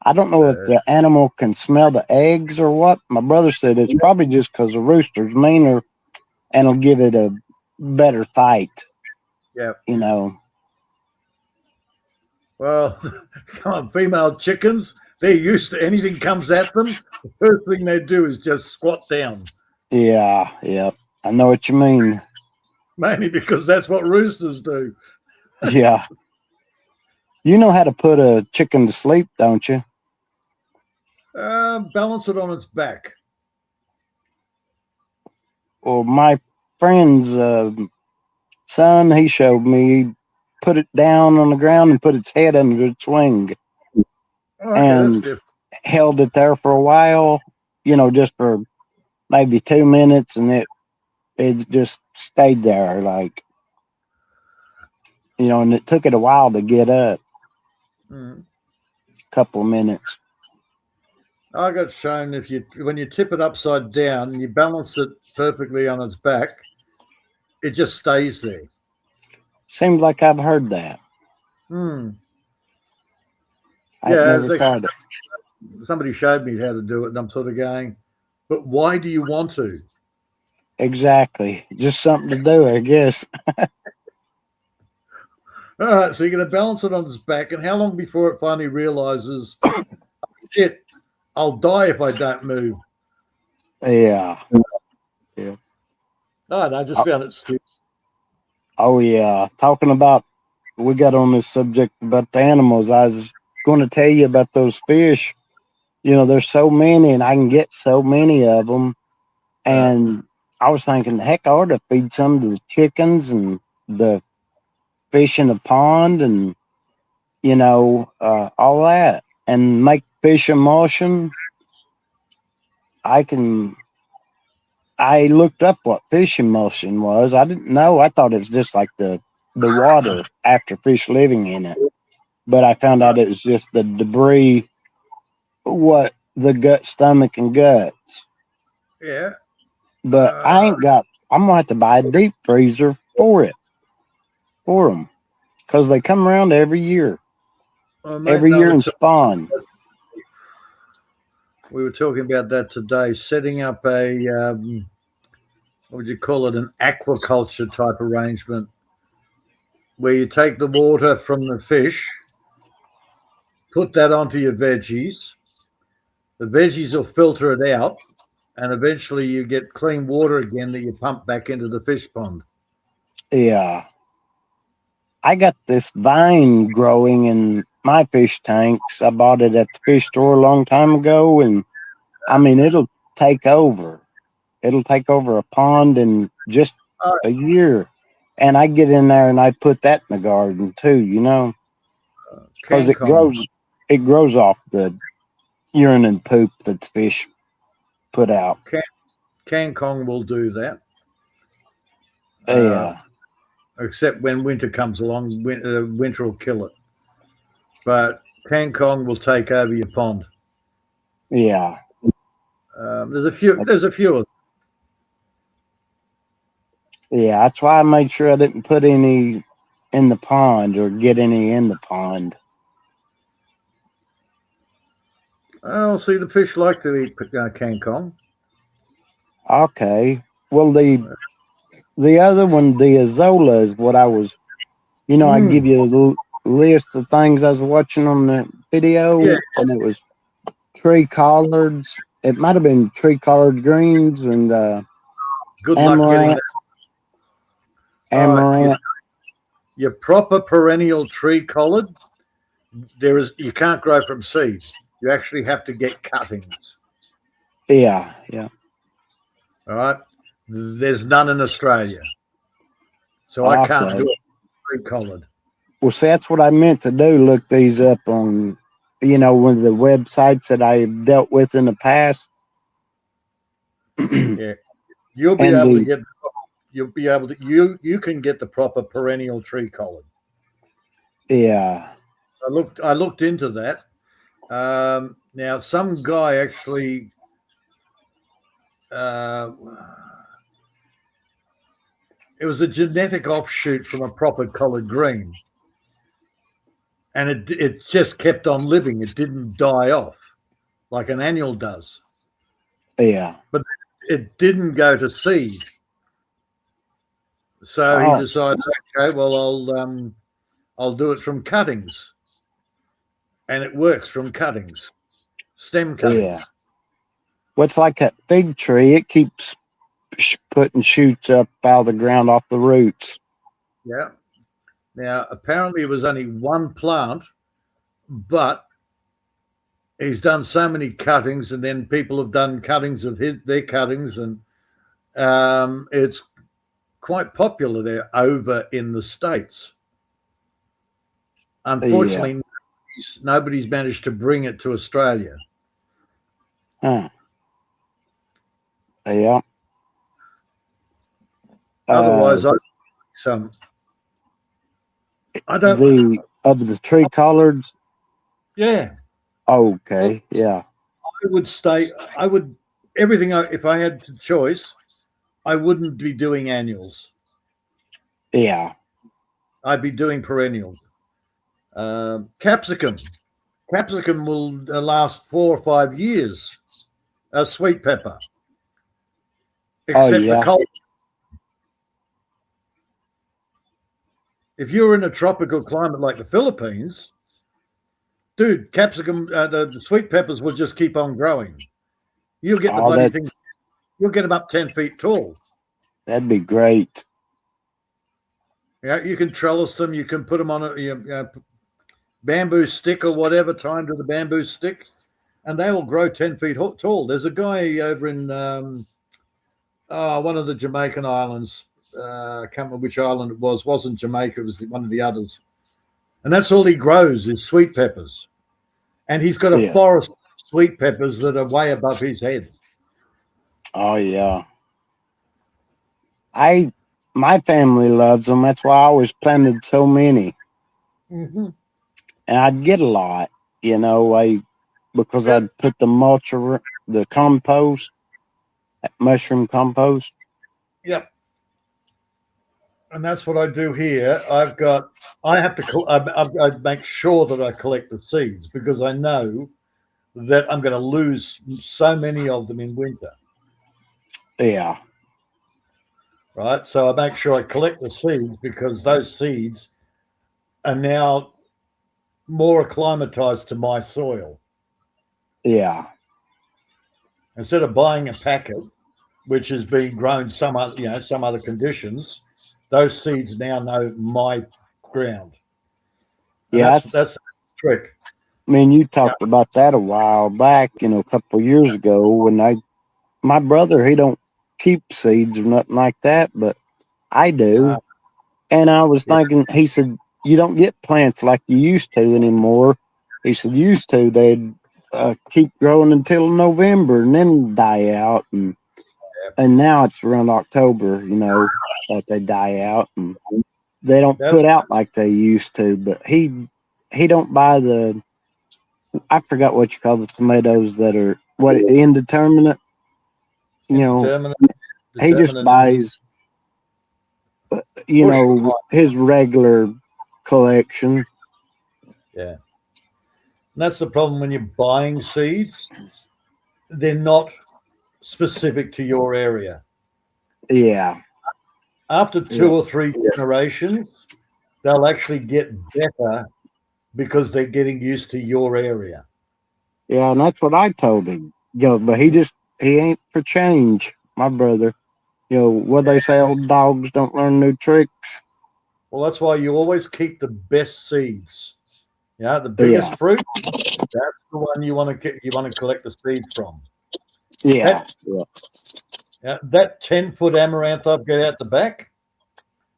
I don't know if the animal can smell the eggs or what. My brother said it's probably just because the rooster's meaner and will give it a better fight. Yeah. You know. Well, come on, female chickens, they're used to anything comes at them. The first thing they do is just squat down. Yeah. I know what you mean. Mainly because that's what roosters do. Yeah. You know how to put a chicken to sleep, don't you? Balance it on its back. Well, my friend's son, he showed me, he put it down on the ground and put its head under its wing. Okay, and held it there for a while, you know, just for maybe 2 minutes, and it just stayed there, like, you know, and it took it a while to get up. Couple of minutes. I got shown when you tip it upside down and you balance it perfectly on its back, it just stays there. Seems like I've heard that. I've never tried it. Somebody showed me how to do it, and I'm sort of going, but why do you want to? Exactly. Just something to do, I guess. All right, so you're going to balance it on its back, and how long before it finally realizes, shit, I'll die if I don't move? Yeah. Oh, no, I just found it stupid. Oh, yeah. Talking about, we got on this subject about the animals. I was going to tell you about those fish. You know, there's so many, and I can get so many of them. And I was thinking, heck, I ought to feed some to the chickens and the fish in the pond and, you know, all that. And make fish emulsion. I looked up what fish emulsion was. I didn't know. I thought it was just like the water after fish living in it. But I found out it was just the debris, what the gut, stomach, and guts. Yeah. But I'm going to have to buy a deep freezer for them. because they come around every year, Mate, no, and spawn. mate, no, And spawn. we were talking about that today. Setting up a what would you call it? An aquaculture type arrangement where you take the water from the fish, put that onto your veggies. The veggies will filter it out, and eventually you get clean water again that you pump back into the fish pond. Yeah. I got this vine growing in my fish tanks. I bought it at the fish store a long time ago, and I mean, it'll take over. It'll take over a pond in just a year. And I get in there and I put that in the garden too, you know, because it grows off the urine and poop that the fish put out. Kong will do that. Yeah. Except when winter comes along, winter will kill it. But Kong will take over your pond. Yeah. There's a few of them. Yeah, that's why I made sure I didn't put any in the pond or get any in the pond. Oh, see, the fish like to eat Kong. Okay. Well, the other one, the Azola, is what I was, you know, I give you a list of things I was watching on the video, and it was tree collards. It might have been tree collard greens and good luck getting that. Amaranth. Your proper perennial tree collard, you can't grow from seed. You actually have to get cuttings. Yeah. All right. There's none in Australia, so I can't do it tree collard. Well, see, that's what I meant to do. Look these up on, you know, one of the websites that I dealt with in the past. Yeah, you'll be able to get. You'll be able to. You can get the proper perennial tree collard. Yeah. I looked into that. Now, some guy actually. It was a genetic offshoot from a proper collard green, and it just kept on living. It didn't die off like an annual does. Yeah. But it didn't go to seed. So he decided, okay, well, I'll do it from cuttings, and it works from cuttings, stem cuttings. Yeah. What's like that fig tree? It keeps putting shoots up out of the ground off the roots. Yeah. Now, apparently, it was only one plant, but he's done so many cuttings, and then people have done cuttings of their cuttings, and it's quite popular there over in the States. Unfortunately, nobody's managed to bring it to Australia. Huh. Yeah. Otherwise, I don't. Of the tree collards. Yeah. Okay. Yeah. I would everything. If I had the choice, I wouldn't be doing annuals. Yeah. I'd be doing perennials. Capsicum will last 4 or 5 years. Sweet pepper. Except the cold. If you're in a tropical climate like the Philippines, dude, capsicum, the sweet peppers will just keep on growing. You'll get the bloody things. You'll get them up 10 feet tall. That'd be great. Yeah, you can trellis them. You can put them on a bamboo stick or whatever, timed to the bamboo stick, and they will grow 10 feet tall. There's a guy over in one of the Jamaican islands. I can't remember which island it was. It wasn't Jamaica. It was one of the others. And that's all he grows is sweet peppers. And he's got a forest of sweet peppers that are way above his head. Oh, yeah. My family loves them. That's why I always planted so many. Mm-hmm. And I'd get a lot, you know, because I'd put the mulch, the compost, mushroom compost. Yep. And that's what I do here. I have to, I make sure that I collect the seeds because I know that I'm going to lose so many of them in winter. Yeah. Right. So I make sure I collect the seeds because those seeds are now more acclimatized to my soil. Yeah. Instead of buying a packet, which has been grown some other conditions, those seeds now know my ground. And Yeah. that's the trick. I mean, you talked about that a while back, a couple of years ago when my brother, he don't keep seeds or nothing like that, but I do. And I was thinking, he said, you don't get plants like you used to anymore. He said, used to, they'd keep growing until November and then die out. And now it's around October, that they die out and they don't put out like they used to. But he don't buy I forgot what you call the tomatoes that are indeterminate. He just buys, his regular collection. Yeah. And that's the problem when you're buying seeds. They're not specific to your area. Yeah. After 2 or 3 generations, they'll actually get better because they're getting used to your area. Yeah, and that's what I told him. But he ain't for change, my brother. What they say, old dogs don't learn new tricks. Well, that's why you always keep the best seeds. Yeah, the biggest fruit. That's the one you want to collect the seeds from. Yeah. That 10-foot amaranth I've got out the back.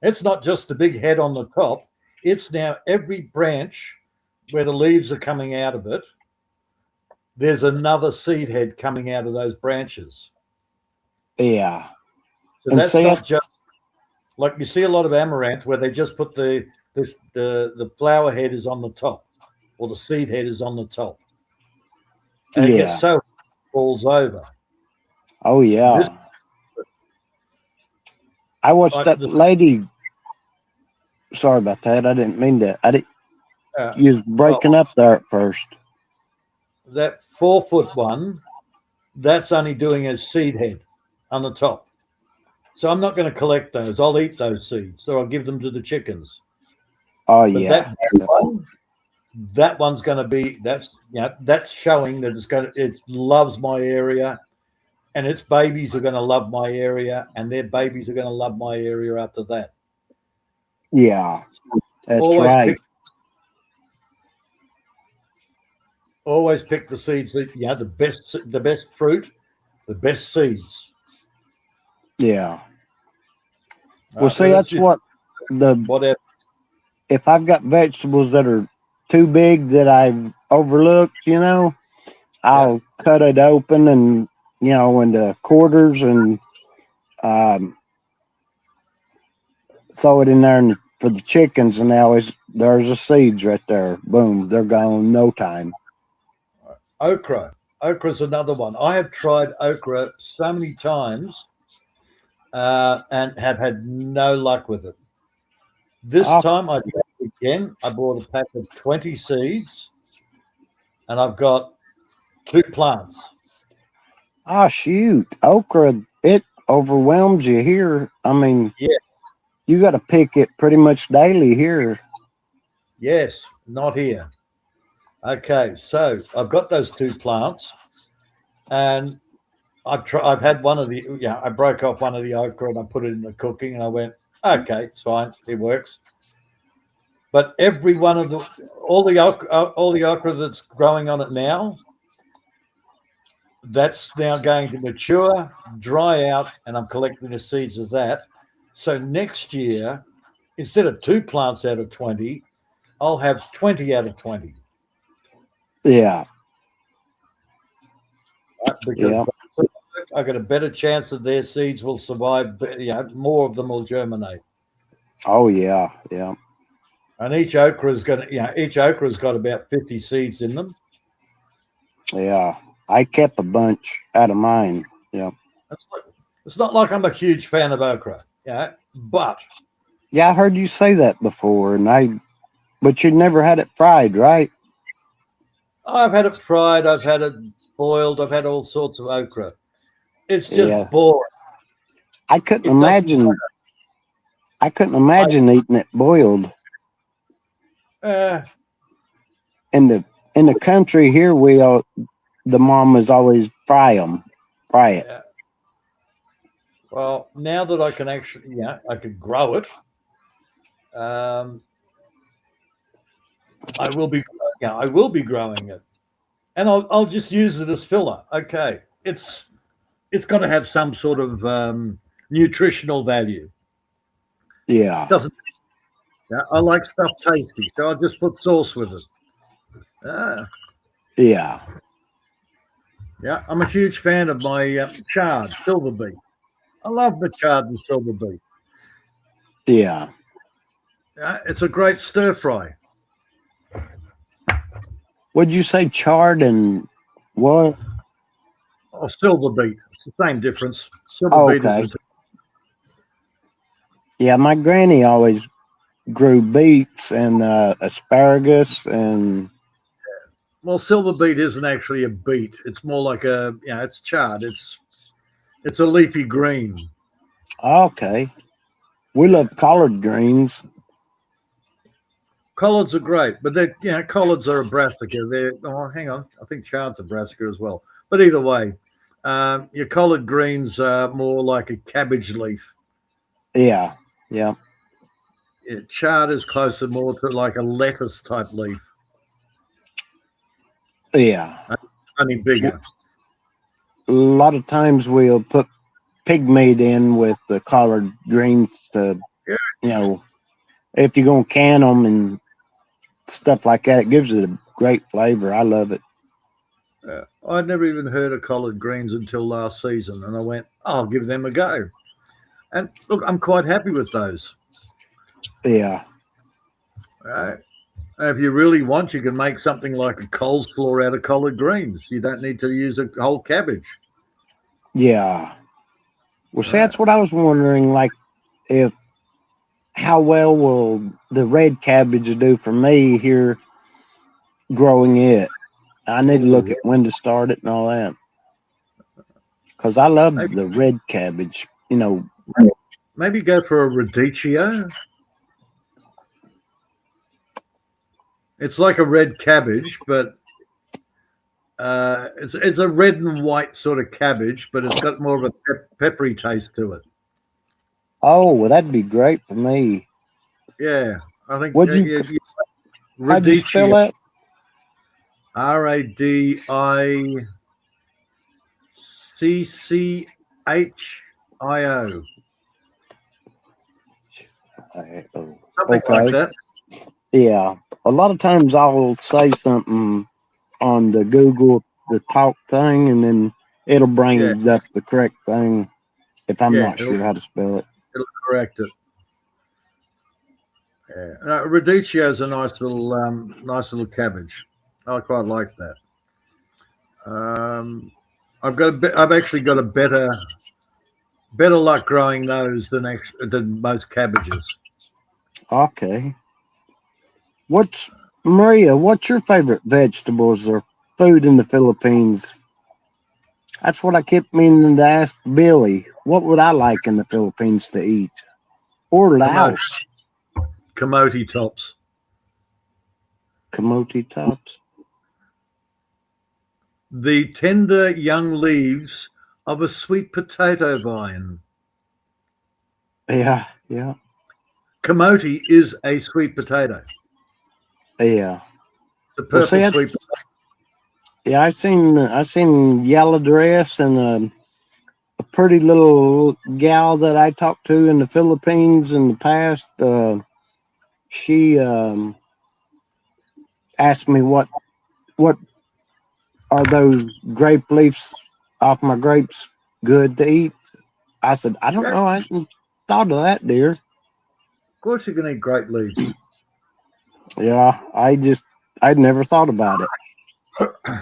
It's not just the big head on the top. It's now every branch where the leaves are coming out of it. There's another seed head coming out of those branches. Yeah. So and that's not just like you see a lot of amaranth where they just put the flower head is on the top or the seed head is on the top. And it gets so it falls over. Oh, yeah. I watched that lady. Sorry about that. I didn't mean that. You was breaking up there at first. That 4-foot one, that's only doing a seed head on the top. So I'm not going to collect those. I'll eat those seeds, so I'll give them to the chickens. Oh, but yeah. That one's going to be that's showing that it loves my area, and its babies are going to love my area, and their babies are going to love my area after that. Yeah, that's right. Always pick the seeds that the best fruit, the best seeds. Yeah. Well, see, that's what whatever. If I've got vegetables that are too big that I've overlooked, I'll cut it open and into quarters and throw it in there for the chickens, and there's the seeds right there. Boom, they're gone in no time. Okra. Okra's another one. I have tried okra so many times and have had no luck with it. This time I tried it again. I bought a pack of 20 seeds and I've got 2 plants. Oh, shoot. Okra, it overwhelms you here. I mean, you got to pick it pretty much daily here. Yes, not here. Okay, so I've got those 2 plants, and I've had one of the I broke off one of the okra and I put it in the cooking, and I went, okay, it's fine, it works. But every one of all the okra that's growing on it now, that's now going to mature, dry out, and I'm collecting the seeds of that. So next year, instead of 2 plants out of 20, I'll have 20 out of 20. Yeah. Because I got a better chance that their seeds will survive. More of them will germinate. Oh yeah, yeah. And each okra's got about 50 seeds in them. Yeah, I kept a bunch out of mine. Yeah. It's not like I'm a huge fan of okra. But Yeah, I heard you say that before, but you never had it fried, right? I've had it fried, I've had it boiled, I've had all sorts of okra. It's Yeah. just boring. I couldn't It doesn't imagine. I couldn't imagine eating it boiled. uh, In the country here, the mamas always fry it. yeah. Well, now that I can actually, I can grow it. I will be growing it, and I'll just use it as filler. Okay, it's got to have some sort of nutritional value. Yeah. It doesn't. Yeah, I like stuff tasty, so I'll just put sauce with it. Yeah. Yeah, I'm a huge fan of my chard silver beet. I love the chard and silver beet. Yeah. Yeah, it's a great stir fry. Would you say chard and what? Oh, silver beet. It's the same difference. Silver Oh, beet okay. is Yeah, my granny always grew beets and asparagus and well, silver beet isn't actually a beet. It's more like it's chard. It's a leafy green. okay. We love collard greens. Collards are great, but collards are a brassica. Hang on, I think chard's a brassica as well. But either way, your collard greens are more like a cabbage leaf. Yeah. Yeah. Chard is closer more to like a lettuce type leaf. Yeah. Only bigger. A lot of times we'll put pig meat in with the collard greens to, if you're going to can them and stuff like that, it gives it a great flavor. I love it. I'd never even heard of collard greens until last season, and I went, I'll give them a go. And look, I'm quite happy with those. Yeah. Right. And if you really want, you can make something like a coleslaw out of collard greens. You don't need to use a whole cabbage. Yeah. Well, see, that's what I was wondering. Like, how well will the red cabbage do for me here growing it? I need to look at when to start it and all that. Because I love the red cabbage, Maybe go for a radicchio. It's like a red cabbage, but it's a red and white sort of cabbage, but it's got more of a peppery taste to it. Oh, well, that'd be great for me. Yeah, I think. How'd you spell it? Radicchio. Something like that. Yeah. A lot of times I'll say something on the Google, the talk thing, and then it'll bring up the correct thing if I'm not sure how to spell it. It'll correct it. Yeah. Radicchio is a nice little cabbage. I quite like that. I've actually got a better luck growing those than most cabbages. Okay. Maria, what's your favorite vegetables or food in the Philippines? That's what I kept meaning to ask Billy. What would I like in the Philippines to eat? Or Laos? Kamote tops. Kamote tops? The tender young leaves of a sweet potato vine. Yeah, yeah. Kamote is a sweet potato. Yeah. The purple sweet potato. Yeah, I seen yellow dress and a pretty little gal that I talked to in the Philippines in the past. She asked me what are those grape leaves off my grapes good to eat? I said, I don't know. I hadn't thought of that, dear. Of course you can eat grape leaves. Yeah, I'd never thought about it.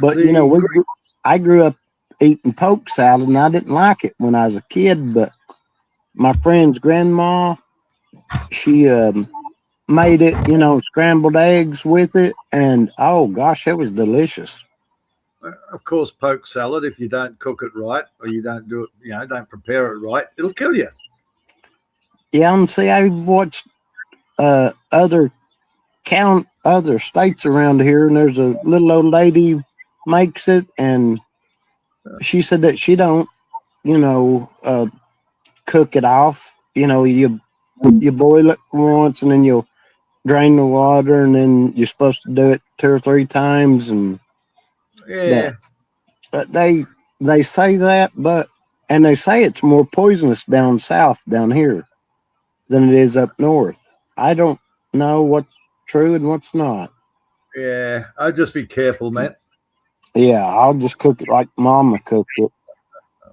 But I grew up eating poke salad, and I didn't like it when I was a kid. But my friend's grandma, she made it, scrambled eggs with it, and oh gosh, it was delicious. Of course, poke salad, if you don't cook it right or you don't do it, don't prepare it right, it'll kill you. Yeah, and see, I watched other states around here, and there's a little old lady makes it, and she said that she don't, cook it off. You boil it once, and then you'll drain the water, and then you're supposed to do it 2 or 3 times, and Yeah. but they say that, and they say it's more poisonous down south down here than it is up north. I don't know what's true and what's not. Yeah, I'd just be careful, man. Yeah, I'll just cook it like Mama cooked it.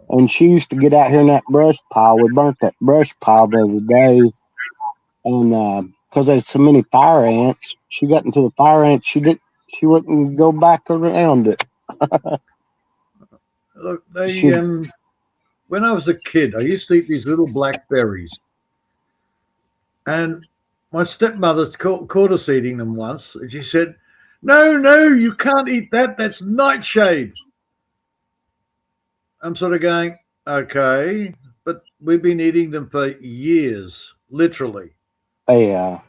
And she used to get out here in that brush pile. We burnt that brush pile the other day, and because there's so many fire ants, she got into the fire ants. She wouldn't go back around it. Look, when I was a kid, I used to eat these little blackberries, and my stepmother caught us eating them once, and she said, "No, you can't eat that. That's nightshade." I'm sort of going, okay, but we've been eating them for years, literally. Yeah,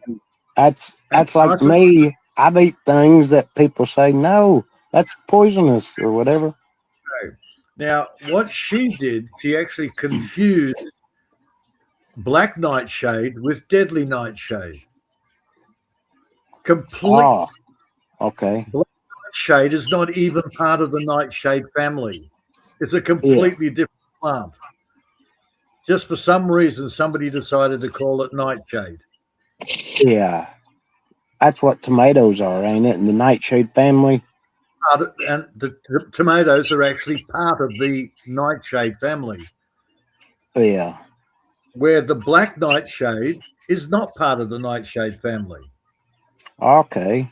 that's like me. I've eat things that people say no, that's poisonous or whatever. Okay. Now, what she did, she actually confused black nightshade with deadly nightshade. Complete. Oh, okay. Black nightshade is not even part of the nightshade family. It's a completely different plant. Just for some reason, somebody decided to call it nightshade. Yeah, that's what tomatoes are, ain't it? In the nightshade family. And the tomatoes are actually part of the nightshade family. Yeah. Where the black nightshade is not part of the nightshade family. Okay.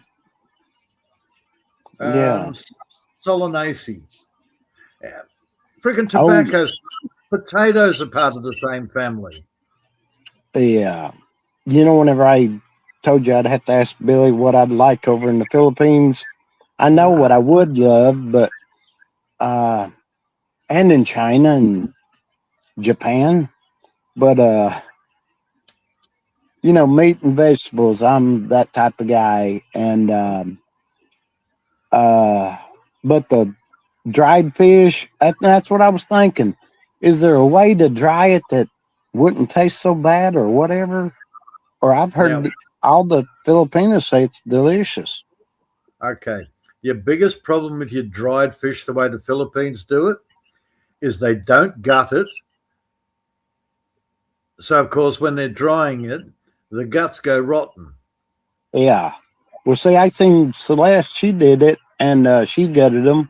Yeah. Solanaceae. Freaking tobacco. Potatoes are part of the same family. Yeah. Whenever I told you I'd have to ask Billy what I'd like over in the Philippines, I know what I would love, but and in China and Japan, but meat and vegetables, I'm that type of guy, and but the dried fish, that's what I was thinking. Is there a way to dry it that wouldn't taste so bad or whatever? Or I've heard all the Filipinos say it's delicious. Okay. Your biggest problem with your dried fish, the way the Philippines do it, is they don't gut it. So, of course, when they're drying it, the guts go rotten. Yeah. Well, see, I seen Celeste, she did it, and she gutted them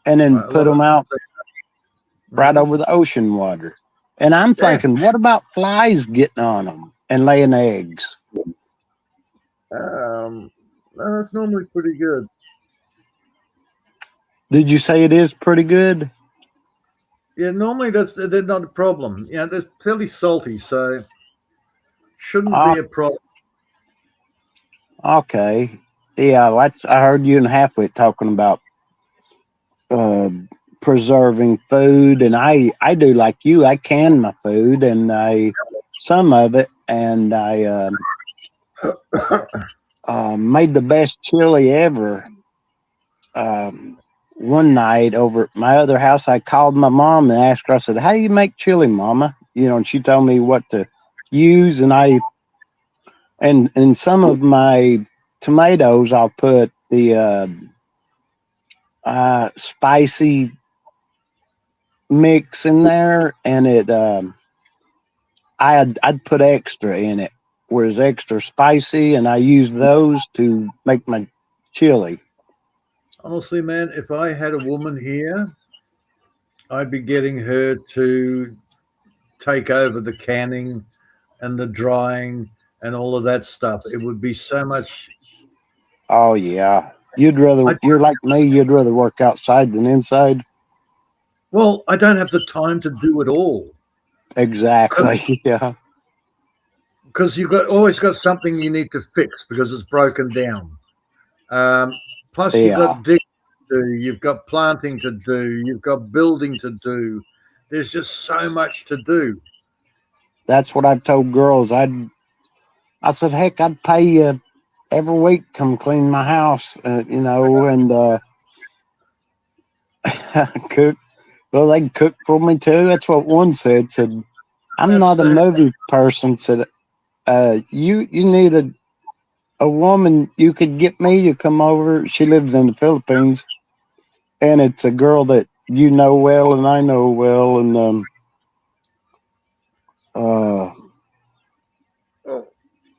and then put them out right over the ocean water. And I'm thinking, what about flies getting on them and laying eggs? That's normally pretty good. Did you say it is pretty good? Yeah, normally they're not a problem. Yeah, they're fairly salty, so shouldn't be a problem. Okay. Yeah, I heard you and Halfwit talking about preserving food, and I do like you. I can my food, and some of it, and I made the best chili ever. One night over at my other house, I called my mom and asked her, I said, "How do you make chili, Mama?" And she told me what to use, and in some of my tomatoes, I'll put the spicy mix in there, and I'd put extra in it, where it's extra spicy, and I use those to make my chili. Honestly, man, if I had a woman here, I'd be getting her to take over the canning and the drying and all of that stuff. It would be so much. Oh yeah, you're like me. You'd rather work outside than inside. Well, I don't have the time to do it all. Exactly. Yeah. Because you've always got something you need to fix because it's broken down. Plus, you've Yeah. got digging to do, you've got planting to do, you've got building to do. There's just so much to do. That's what I told girls. I said, heck, I'd pay you every week come clean my house, and cook. Well, they cook for me too. That's what one said. Said I'm not a movie person. Said you need a woman you could get me to come over. She lives in the Philippines, and it's a girl that you know well and I know well, and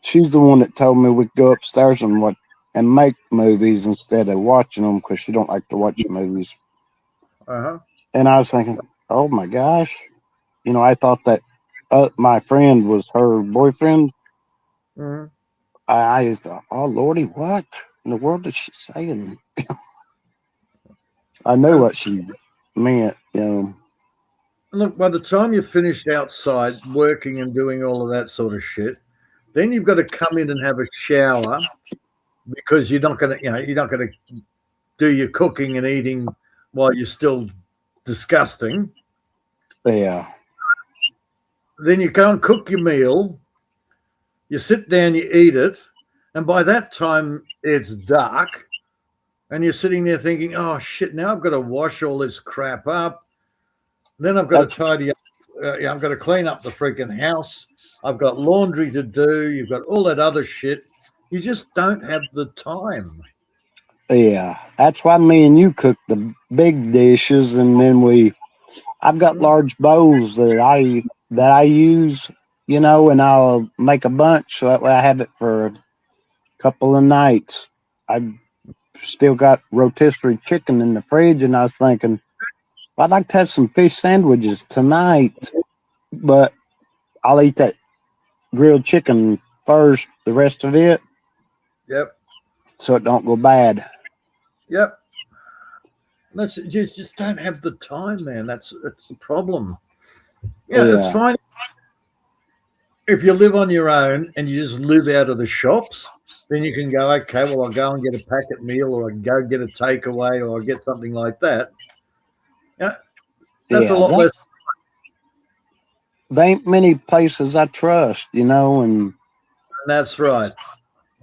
she's the one that told me we'd go upstairs and make movies instead of watching them because she don't like to watch movies. Uh-huh. And I was thinking, oh my gosh, I thought that my friend was her boyfriend. Mhm. I just thought, oh Lordy, what in the world is she saying? I knew what she meant, Look, by the time you're finished outside working and doing all of that sort of shit, then you've got to come in and have a shower because you're not going to do your cooking and eating while you're still disgusting. Yeah. Then you go and cook your meal. You sit down, you eat it, and by that time it's dark, and you're sitting there thinking, "Oh shit! Now I've got to wash all this crap up. Then I've got to tidy up. I've got to clean up the freaking house. I've got laundry to do. You've got all that other shit. You just don't have the time." Yeah, that's why me and you cook the big dishes, and then I've got large bowls that I use, and I'll make a bunch so that way I have it for a couple of nights. I've still got rotisserie chicken in the fridge, and I was thinking, I'd like to have some fish sandwiches tonight, but I'll eat that grilled chicken first, the rest of it. Yep. So it don't go bad. Yep. That's you just don't have the time, man. That's the problem. Yeah, it's fine if you live on your own and you just live out of the shops. Then you can go, okay, well, I'll go and get a packet meal, or I can go get a takeaway, or I'll get something like that. Yeah, that's a lot less. There ain't many places I trust, and that's right.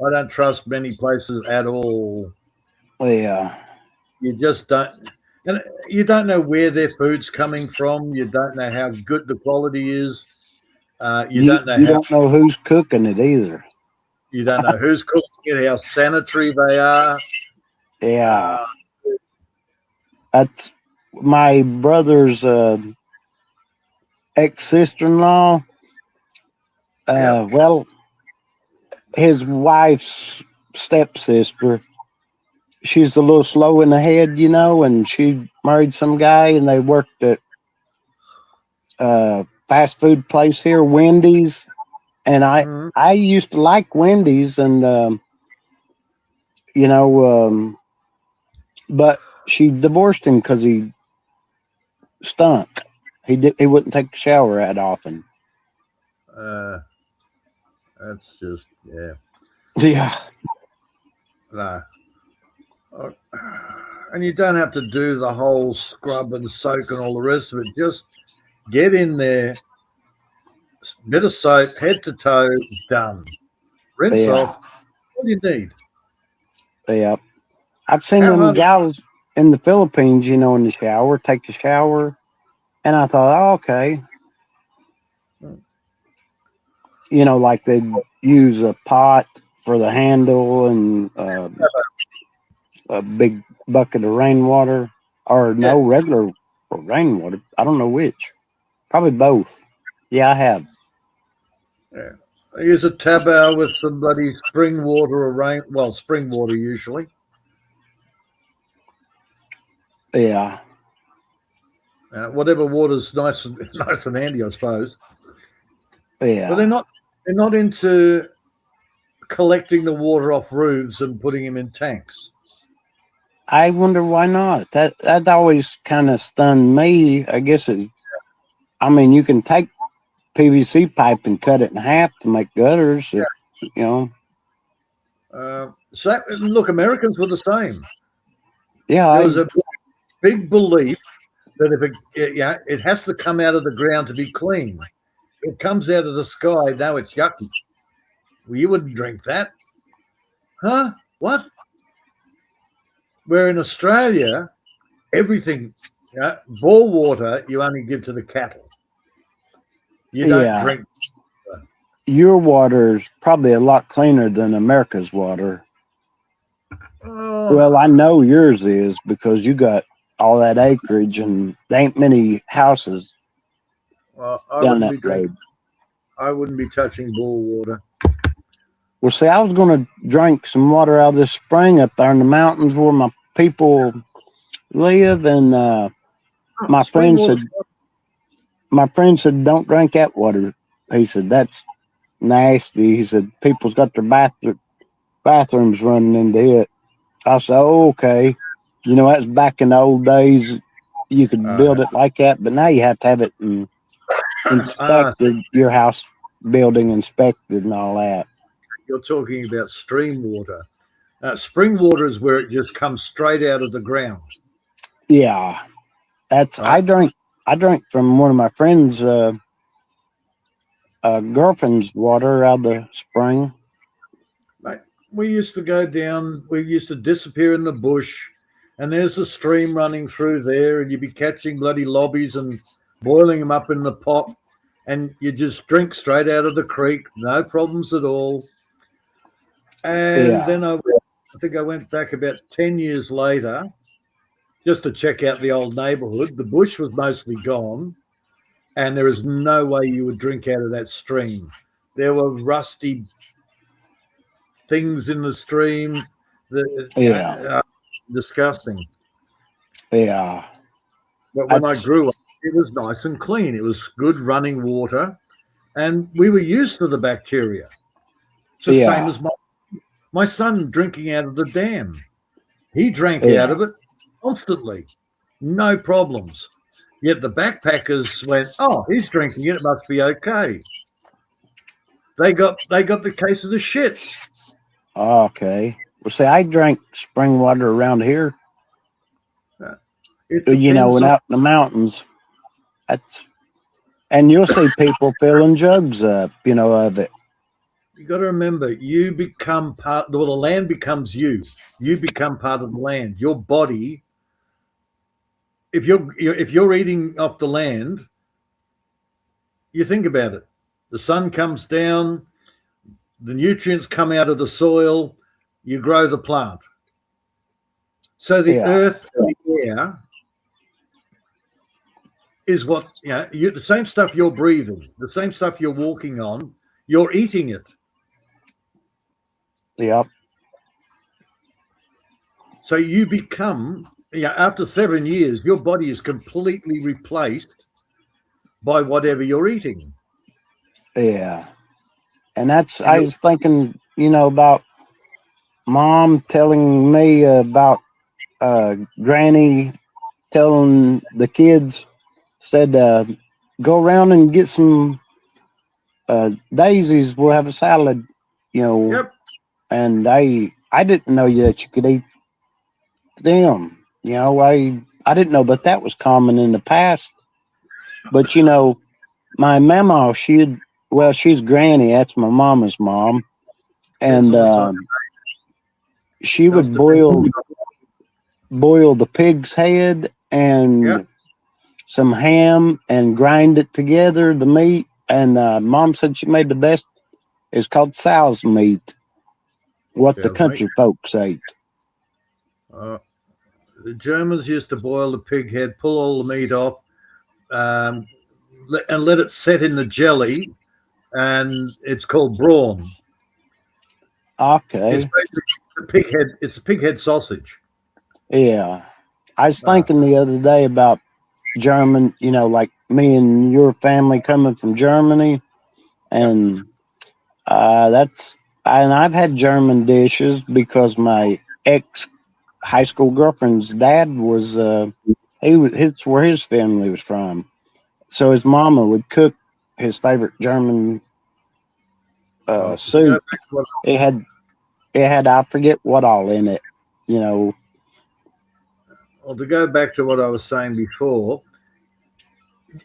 I don't trust many places at all. Yeah. You just don't, and you don't know where their food's coming from. You don't know how good the quality is. You don't know who's cooking it either. You don't know who's cooking it, how sanitary they are. Yeah. That's my brother's ex-sister-in-law. Well, his wife's stepsister, she's a little slow in the head, and she married some guy, and they worked at fast food place here, Wendy's. And I used to like Wendy's, and but she divorced him because he stunk. He wouldn't take a shower that often. That's just yeah. No. And you don't have to do the whole scrub and soak and all the rest of it. Just get in there, bit of soap, head to toe, done. Rinse off. What do you need? Yeah. I've seen them gals in the Philippines, in the shower, take a shower. And I thought, oh, okay. Like they'd use a pot for the handle and a big bucket of rainwater, or regular rainwater. I don't know which. Probably both. Yeah, I have. Yeah. I use a tabao with some bloody spring water or spring water usually. Yeah. Whatever water's nice and handy, I suppose. Yeah. But they're not into collecting the water off roofs and putting them in tanks. I wonder why not. That always kind of stunned me. I guess you can take PVC pipe and cut it in half to make gutters. Yeah. So look, Americans were the same. Yeah, There was a big belief that it has to come out of the ground to be clean. It comes out of the sky. Now it's yucky. Well, you wouldn't drink that, huh? What? Where in Australia, everything, bore water, you only give to the cattle. You don't drink. Your water is probably a lot cleaner than America's water. Oh. Well, I know yours is because you got all that acreage and there ain't many houses Well, down that road. I wouldn't be touching bore water. Well, see, I was going to drink some water out of this spring up there in the mountains where my people live, and my friend said, "Don't drink that water." He said, "That's nasty." He said, "People's got their bathrooms running into it." I said, "Oh, okay." That's back in the old days. You could build it like that, but now you have to have it inspected, your house building inspected and all that. You're talking about stream water. Spring water is where it just comes straight out of the ground. Yeah, that's I drank from one of my friends' girlfriend's water out of the spring. We used to go down. We used to disappear in the bush, and there's a stream running through there, and you'd be catching bloody lobbies and boiling them up in the pot, and you just drink straight out of the creek, no problems at all. And then I think I went back about 10 years later just to check out the old neighborhood. The bush was mostly gone, and there is no way you would drink out of that stream. There were rusty things in the stream that disgusting. Yeah. But when I grew up, it was nice and clean. It was good running water, and we were used to the bacteria. It's the same as my son drinking out of the dam. He drank out of it constantly, no problems. Yet the backpackers went, "Oh, he's drinking it. It must be okay." They got the case of the shits. Okay. Well, see, I drank spring water around here. Out in the mountains. And you'll see people filling jugs up, of it. You got to remember, you become part. Well, the land becomes you. You become part of the land. Your body. If you're eating off the land, you think about it. The sun comes down, the nutrients come out of the soil. You grow the plant. So the earth and the air is what the same stuff you're breathing, the same stuff you're walking on. You're eating it. Yep. So you become, after 7 years, your body is completely replaced by whatever you're eating. Yeah. And I was thinking, about Mom telling me about Granny telling the kids, said, go around and get some daisies. We'll have a salad, Yep. And I didn't know that you could eat them. I didn't know that was common in the past. But my mama, she's Granny. That's my mama's mom, and she would boil the pig's head and some ham and grind it together, the meat. And Mom said she made the best. It's called sow's meat. What the country folks ate. The Germans used to boil the pig head, pull all the meat off, and let it set in the jelly, and it's called brawn. Okay. It's basically pig head. It's pig head sausage. Yeah. I was thinking the other day about German, like me and your family coming from Germany, and and I've had German dishes because my ex high school girlfriend's dad it's where his family was from. So his mama would cook his favorite German Oh, soup. It had I forget what all in it. You know. Well, to go back to what I was saying before,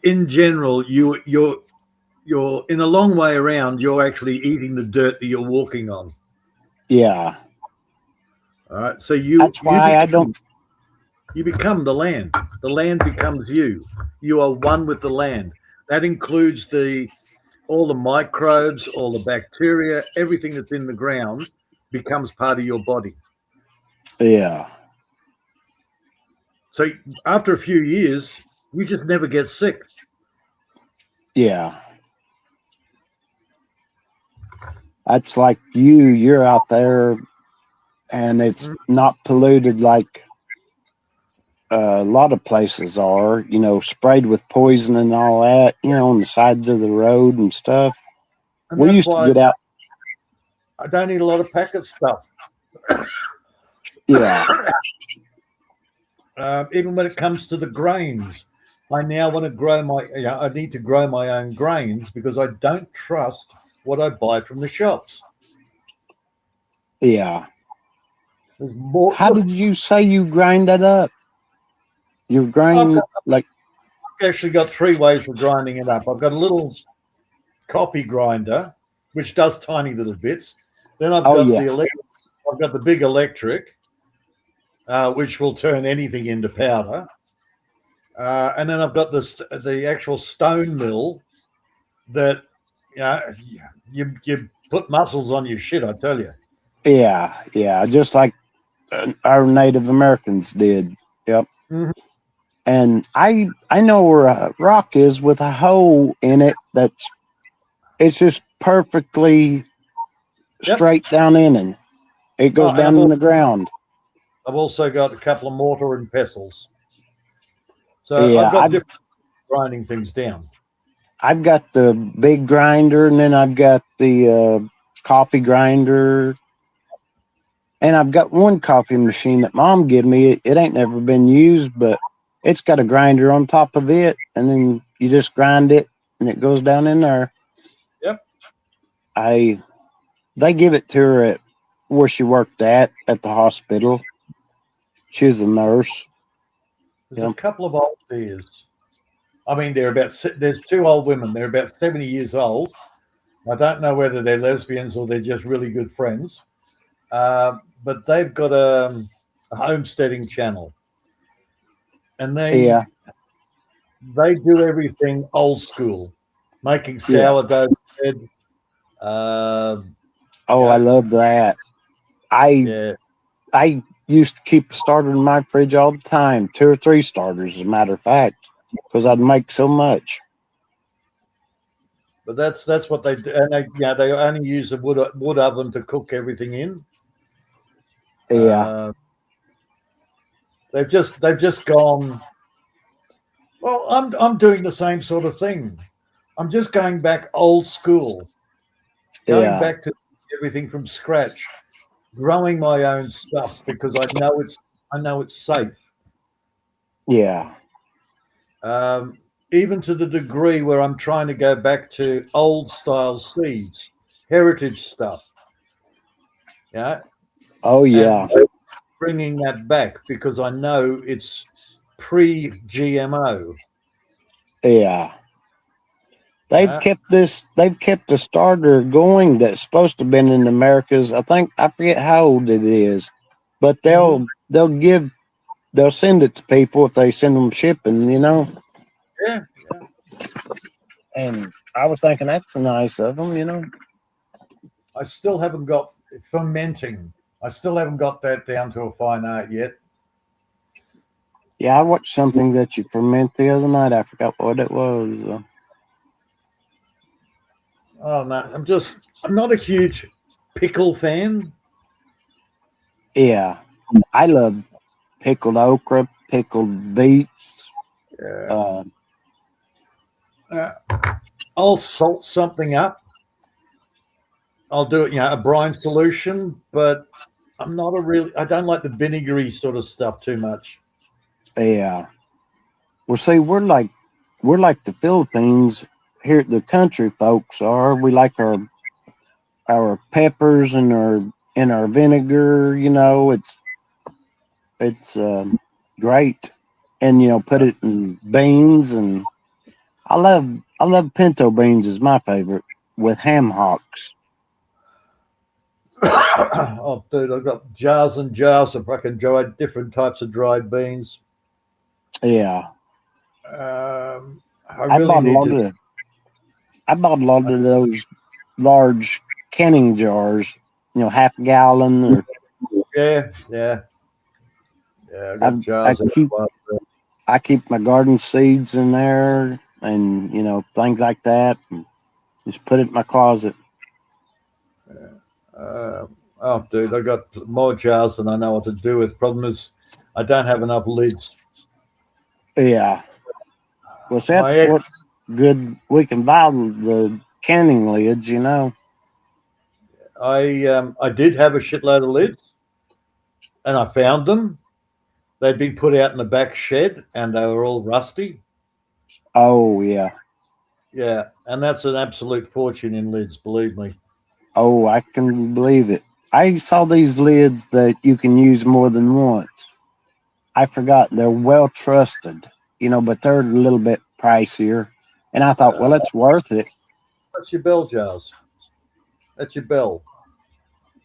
in general, you're in a long way around. You're actually eating the dirt that you're walking on. Yeah. All right. So That's why I don't. You become the land. The land becomes you. You are one with the land. That includes all the microbes, all the bacteria, everything that's in the ground becomes part of your body. Yeah. So after a few years, you just never get sick. Yeah. That's like you're out there and it's not polluted like a lot of places are, you know, sprayed with poison and all that, you know, on the sides of the road and stuff. And We that's used to why get out. I don't eat a lot of packet stuff. Yeah. Even when it comes to the grains, I now want to grow I need to grow my own grains because I don't trust what I buy from the shops. Yeah. There's more. How did you say you grind that up? You grind like. I've actually got 3 ways of grinding it up. I've got a little coffee grinder, which does tiny little bits. Then I've got I've got the big electric, which will turn anything into powder. And then I've got the actual stone mill that you put muscles on your shit, I tell you. Yeah, just like our Native Americans did. Yep. Mm-hmm. And I know where a rock is with a hole in it it's just perfectly straight down in, and it goes down in the ground. I've also got a couple of mortar and pestles. So Yeah, I've got different grinding things down. I've got the big grinder, and then I've got the coffee grinder, and I've got one coffee machine that Mom gave me. It ain't never been used, but it's got a grinder on top of it, and then you just grind it, and it goes down in there. Yep. They give it to her at where she worked at the hospital. She was a nurse. There's a couple of old dears. I mean, there's 2 old women. They're about 70 years old. I don't know whether they're lesbians or they're just really good friends. But they've got a homesteading channel. And they do everything old school, making sourdough bread. I love that. I used to keep a starter in my fridge all the time, 2 or 3 starters, as a matter of fact, because I'd make so much. But that's what they do, and they only use a wood oven to cook everything in. Yeah. They've just gone. Well, I'm doing the same sort of thing. I'm just going back old school, going back to everything from scratch, growing my own stuff because I know it's safe. Yeah. Even to the degree where I'm trying to go back to old style seeds, heritage stuff. Yeah. Oh yeah. And bringing that back because I know it's pre-GMO. Yeah. They've kept the starter going that's supposed to have been in the Americas. I forget how old it is, but they'll send it to people if they send them shipping, you know. Yeah. And I was thinking that's nice of them, you know. I still haven't got fermenting. I still haven't got that down to a fine art yet. Yeah, I watched something that you ferment the other night. I forgot what it was. Oh no, I'm not a huge pickle fan. Yeah, I love pickled okra, pickled beets. I'll salt something up. I'll do it, a brine solution, but I don't like the vinegary sort of stuff too much. Yeah. Well, see, we're like the Philippines here the country folks are. We like our peppers and our vinegar. You know, it's great, and put it in beans, and I love pinto beans is my favorite with ham hocks. Oh, dude, I've got jars and jars of fucking different types of dried beans. Yeah, I I really bought a need lot to. of I bought a lot of those large canning jars. Half a gallon, or Yeah. I've got I jars of keep it. I keep my garden seeds in there, and things like that. And just put it in my closet. Oh, dude, I got more jars than I know what to do with. Problem is, I don't have enough lids. Yeah. Well, see, My that's ex, what's good. We can buy the canning lids. I did have a shitload of lids, and I found them. They'd been put out in the back shed, and they were all rusty. Oh yeah. Yeah, and that's an absolute fortune in lids, believe me. Oh, I can believe it. I saw these lids that you can use more than once. I forgot they're well trusted, but they're a little bit pricier. And I thought, well, it's worth it. That's your bell jars. That's your bell.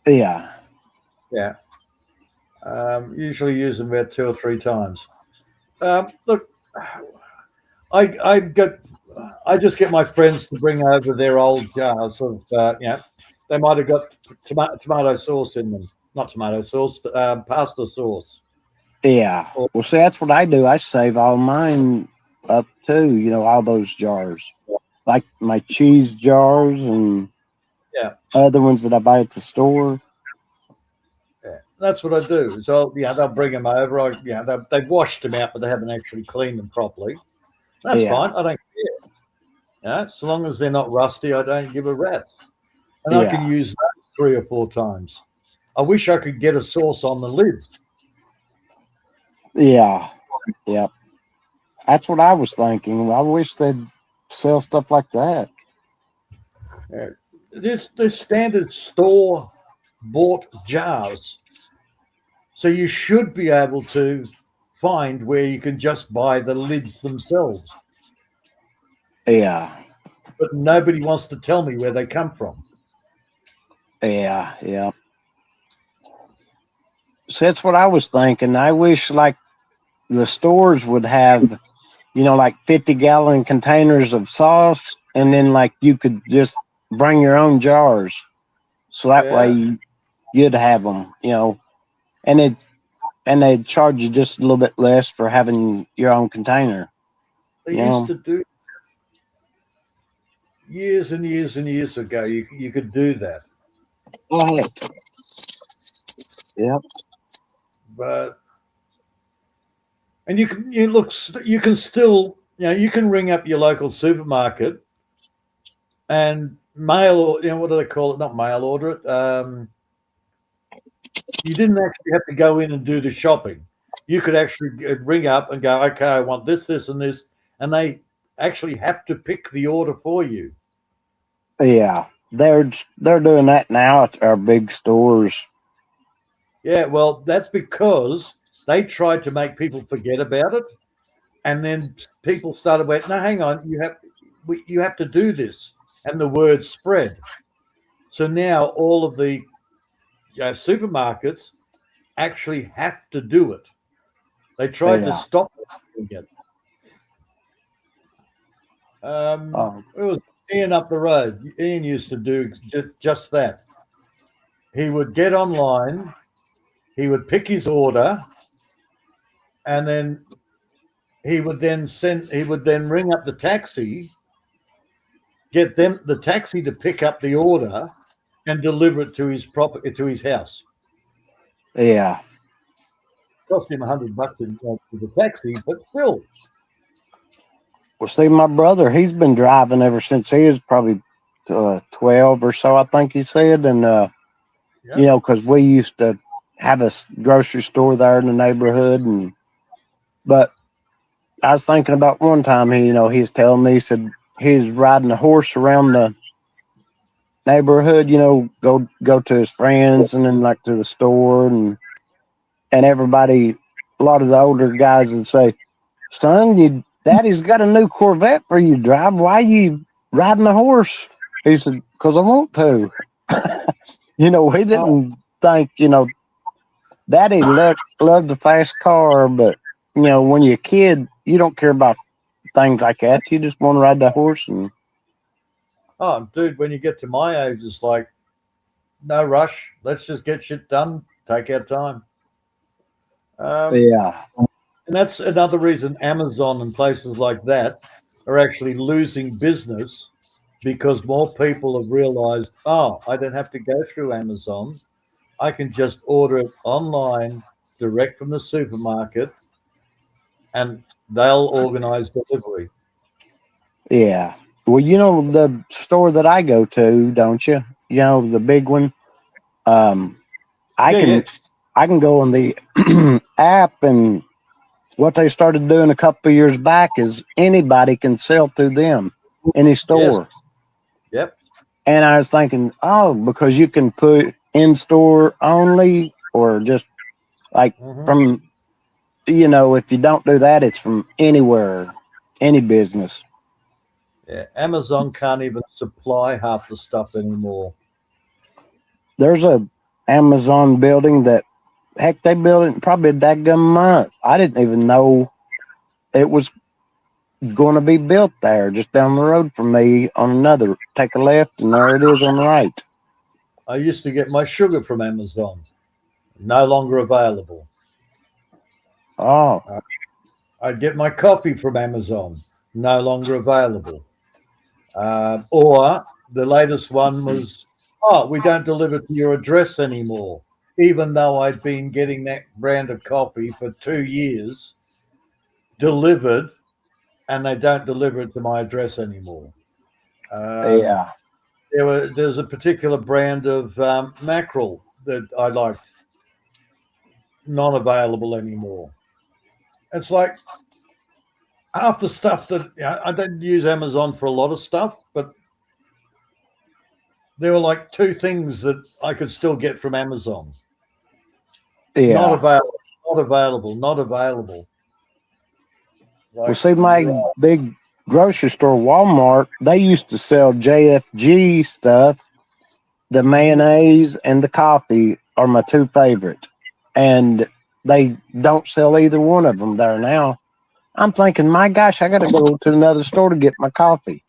Yeah. Yeah. Usually use them about 2 or 3 times. Look, I just get my friends to bring over their old jars of they might have got tomato sauce in them, not tomato sauce, pasta sauce. Yeah. Or, Well, see, that's what I do. I save all mine up too, all those jars. Like my cheese jars and yeah, other ones that I buy at the store. yeah, that's what I do. So they'll bring them over. They've washed them out, but they haven't actually cleaned them properly. That's Yeah. fine. I don't care. So long as they're not rusty, I don't give a rat's. And I can Yeah. use that 3 or 4 times. I wish I could get a sauce on the lid. Yeah. Yep. That's what I was thinking. I wish they'd sell stuff like that. This standard store bought jars. So you should be able to find where you can just buy the lids themselves. Yeah. But nobody wants to tell me where they come from. Yeah. Yeah. So that's what I was thinking. I wish like the stores would have, like 50-gallon containers of sauce, and then like you could just bring your own jars. So that way you'd have them, and they'd charge you just a little bit less for having your own container. They used to do years and years and years ago. You could do that. Oh, heck. Yep. But and you can still you can ring up your local supermarket and mail, or what do they call it? Not mail order it. You didn't actually have to go in and do the shopping. You could actually ring up and go, okay, I want this, this, and this, and they actually have to pick the order for you. Yeah, they're doing that now at our big stores. Yeah, well, that's because they tried to make people forget about it, and then people started going, no, hang on, you have to do this, and the word spread. So now all of the supermarkets actually have to do it. They tried to stop it. It was Ian up the road. Ian used to do just that. He would get online, he would pick his order, and then he would then ring up the taxi, get the taxi to pick up the order and deliver it to his house. Yeah. Cost him $100 for the taxi, but still. Well, see, my brother, he's been driving ever since he was probably 12 or so, I think he said. And, because we used to have a grocery store there in the neighborhood. But I was thinking about one time, he's telling me, he said, he's riding a horse around the neighborhood, go to his friends and then like to the store and everybody, a lot of the older guys would say, "Son, daddy's got a new Corvette for you to drive. Why you riding a horse?" He said, "Because I want to." He didn't think, daddy loved the fast car, but when you're a kid, you don't care about things like that. You just want to ride the horse and Oh, dude, when you get to my age, it's like, no rush. Let's just get shit done. Take our time. yeah. And that's another reason Amazon and places like that are actually losing business, because more people have realized, oh, I don't have to go through Amazon. I can just order it online, direct from the supermarket, and they'll organize delivery. Yeah. Well, the store that I go to, don't you? The big one. I can go on the app, and what they started doing a couple of years back is anybody can sell through them, any store. Yes. Yep. And I was thinking, because you can put in store only, or just like from, if you don't do that, it's from anywhere, any business. Yeah, Amazon can't even supply half the stuff anymore. There's a Amazon building that, heck, they built it in probably a daggum month. I didn't even know it was going to be built there, just down the road from me on another. Take a left, and there it is on the right. I used to get my sugar from Amazon. No longer available. Oh. I'd get my coffee from Amazon. No longer available. Or the latest one was, we don't deliver to your address anymore. Even though I'd been getting that brand of coffee for 2 years delivered, and they don't deliver it to my address anymore. Yeah. There's a particular brand of mackerel that I liked, not available anymore. It's like half the stuff that I don't use Amazon for a lot of stuff, but there were like 2 things that I could still get from Amazon. Yeah. Not available. Like, Well, see, my big grocery store, Walmart, they used to sell JFG stuff. The mayonnaise and the coffee are my 2 favorite. And they don't sell either one of them there now. I'm thinking, my gosh, I got to go to another store to get my coffee.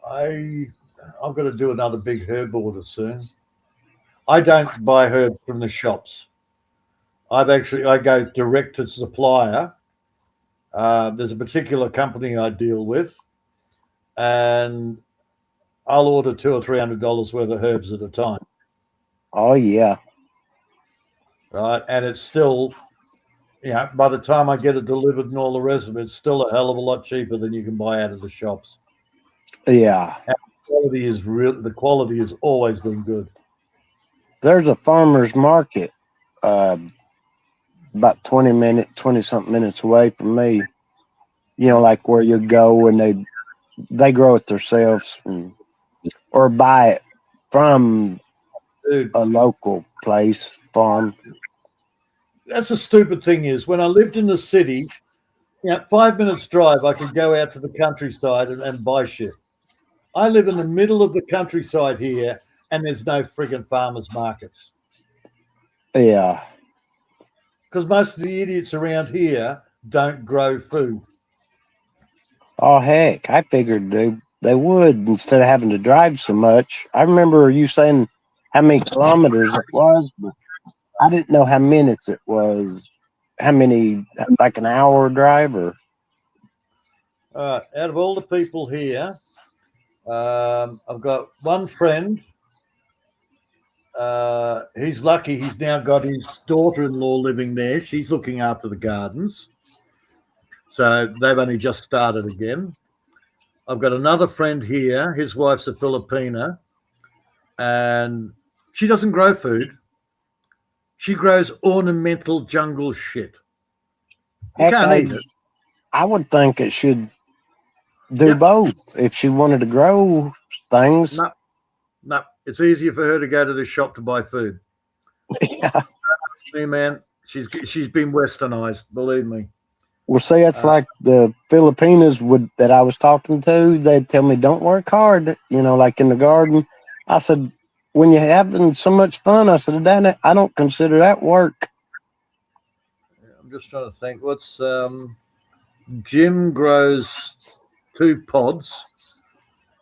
I'm going to do another big herb order soon. I don't buy herbs from the shops. I go direct to supplier. There's a particular company I deal with, and I'll order $200 or $300 worth of herbs at a time. Oh, yeah. Right. And it's still, by the time I get it delivered and all the rest of it, it's still a hell of a lot cheaper than you can buy out of the shops. Yeah. And the quality has always been good. There's a farmer's market about 20-something minutes away from me, like where you go and they grow it themselves or buy it from a local place, farm. That's the stupid thing is, when I lived in the city, 5 minutes drive, I could go out to the countryside and buy shit. I live in the middle of the countryside here, and there's no friggin' farmers markets. Yeah. Because most of the idiots around here don't grow food. Oh, heck, I figured they would instead of having to drive so much. I remember you saying how many kilometers it was, but I didn't know how minutes it was. How many, like an hour drive or? Out of all the people here, I've got one friend. He's lucky he's now got his daughter-in-law living there. She's looking after the gardens. So they've only just started again. I've got another friend here. His wife's a Filipina, and she doesn't grow food. She grows ornamental jungle shit. You can't eat it. I would think it should do Yep. both if she wanted to grow things. No, it's easier for her to go to the shop to buy food. Yeah. Me, man, she's been westernized. Believe me. Well, see, it's like the Filipinas that I was talking to. They'd tell me, "Don't work hard," like in the garden. I said, "When you're having so much fun," I said, "Dad, I don't consider that work." I'm just trying to think. What's Jim grows 2 pods,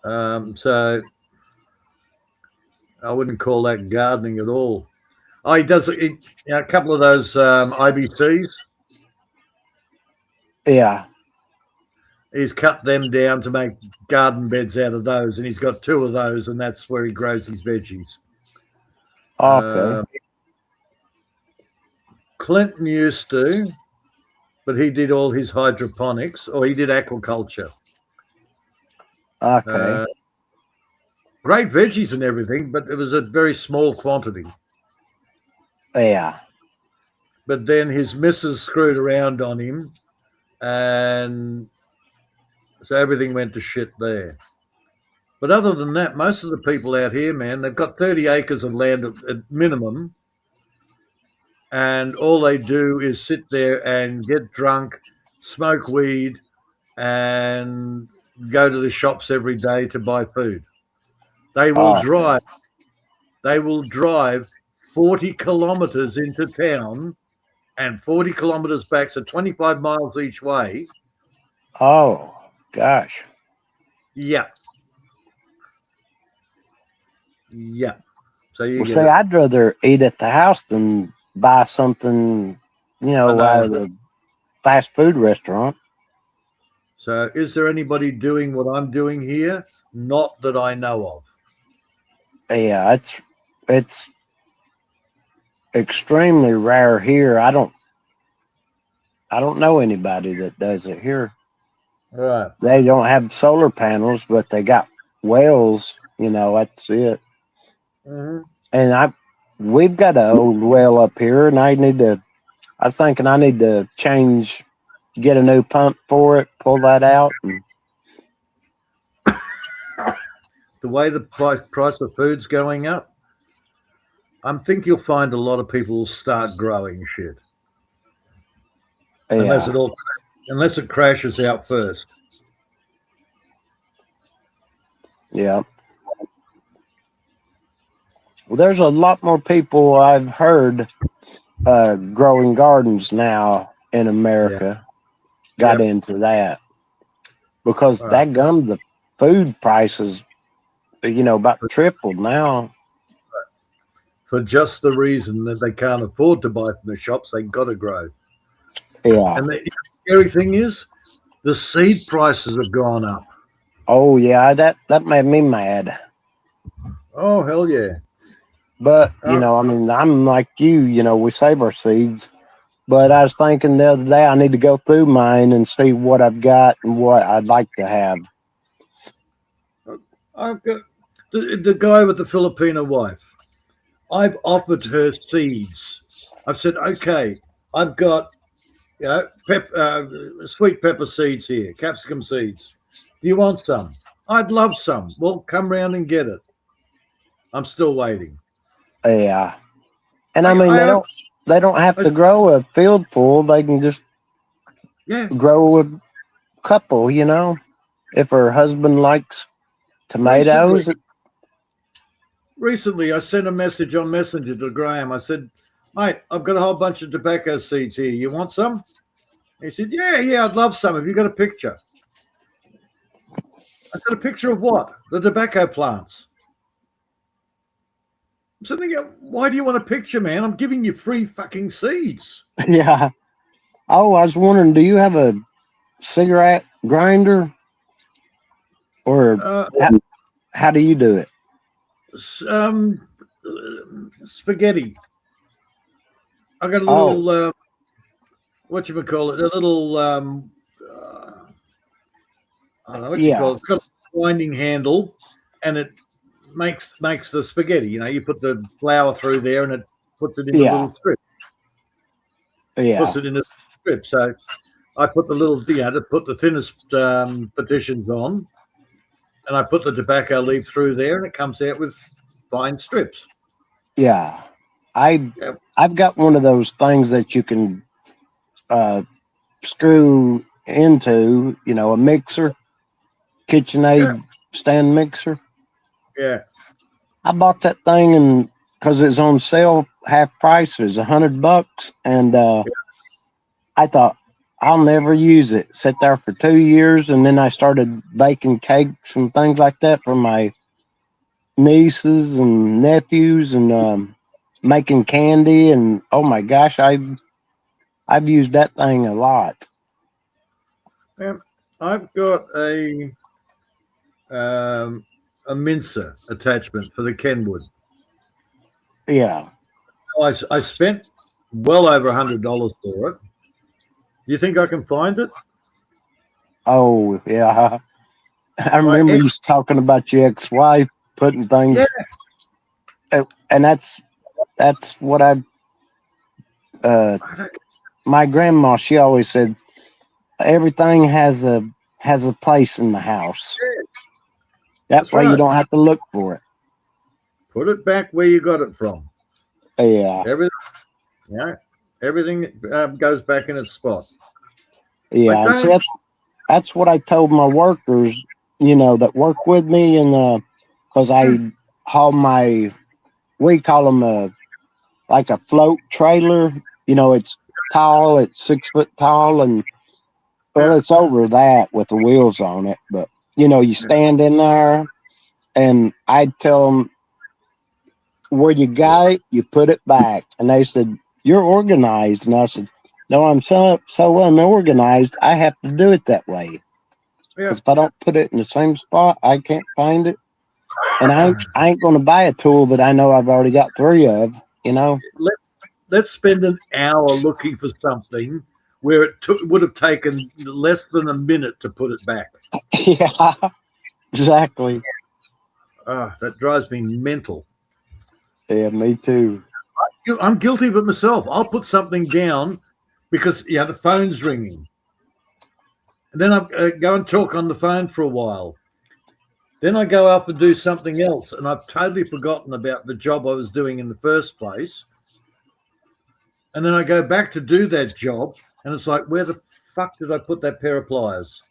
so I wouldn't call that gardening at all. Oh, he does a couple of those IBCs. Yeah. He's cut them down to make garden beds out of those, and he's got 2 of those, and that's where he grows his veggies. Okay. Clinton used to, but he did all his hydroponics, or he did aquaculture. Okay. Great veggies and everything, but it was a very small quantity. Yeah. But then his missus screwed around on him, and so everything went to shit there. But other than that, most of the people out here, man, they've got 30 acres of land at minimum, and all they do is sit there and get drunk, smoke weed, and go to the shops every day to buy food. They will drive. They will drive 40 kilometers into town and 40 kilometers back, so 25 miles each way. Oh, gosh. Yeah. Yeah. So you see, I'd rather eat at the house than buy something, out of the fast food restaurant. So is there anybody doing what I'm doing here? Not that I know of. Yeah, it's extremely rare here. I don't know anybody that does it here. Right. They don't have solar panels, but they got wells. That's it. Mm-hmm. And we've got an old well up here, and I was thinking I need to get a new pump for it, pull that out. The way the price of food's going up, I think you'll find a lot of people will start growing shit. Yeah. Unless it crashes out first. Yeah. Well, there's a lot more people I've heard growing gardens now in America. Got into that because the food prices, about tripled now. For just the reason that they can't afford to buy from the shops, they got to grow. Yeah. And the scary thing is, the seed prices have gone up. Oh yeah, that made me mad. Oh hell yeah! But I'm like you. We save our seeds. But I was thinking the other day I need to go through mine and see what I've got and what I'd like to have. I've got the guy with the Filipino wife. I've offered her seeds. I've said, okay, I've got sweet pepper seeds here, capsicum seeds. Do you want some? I'd love some. Well, come round and get it. I'm still waiting. Yeah. And they don't have to grow a field full. They can just grow a couple, if her husband likes tomatoes. Recently, I sent a message on Messenger to Graham. I said, mate, I've got a whole bunch of tobacco seeds here. You want some? He said, yeah, I'd love some. Have you got a picture? I said, a picture of what? The tobacco plants. I'm sitting there, why do you want a picture, man? I'm giving you free fucking seeds. Yeah. Oh, I was wondering, do you have a cigarette grinder? Or how do you do it? Spaghetti. I got a little, whatchamacallit, a little, I don't know what you call it. It's got a winding handle, and it makes the spaghetti. You put the flour through there, and it puts it in a little strip. Yeah. Puts it in a strip. So I put the little, to put the thinnest partitions on, and I put the tobacco leaf through there, and it comes out with fine strips. Yeah. Yep. I've got one of those things that you can screw into, a mixer, KitchenAid stand mixer. Yeah. I bought that thing and because it's on sale half price, it was $100, and I thought I'll never use it. Sat there for 2 years, and then I started baking cakes and things like that for my nieces and nephews, and making candy. And oh my gosh, I've used that thing a lot. I've got a mincer attachment for the Kenwood. Yeah. I spent well over $100 for it. Do you think I can find it? Oh yeah. I remember you talking about your ex-wife putting things. Yeah. And that's what my grandma, she always said everything has a place in the house. That way you don't have to look for it. Put it back where you got it from. Yeah. Everything goes back in its spot. Yeah. So that's what I told my workers, that work with me, and because I haul we call them like a float trailer. It's tall, it's 6 foot tall, and it's over that with the wheels on it. But you stand in there, and I'd tell them where you got it, you put it back, and they said you're organized, and I said, no, I'm so unorganized. I have to do it that way. Because if I don't put it in the same spot, I can't find it. And I ain't going to buy a tool that I know I've already got 3 of, Let's spend an hour looking for something where it would have taken less than a minute to put it back. Yeah, exactly. That drives me mental. Yeah, me too. I'm guilty of it myself. I'll put something down because the phone's ringing. And then I go and talk on the phone for a while. Then I go up and do something else, and I've totally forgotten about the job I was doing in the first place. And then I go back to do that job, and it's like, where the fuck did I put that pair of pliers?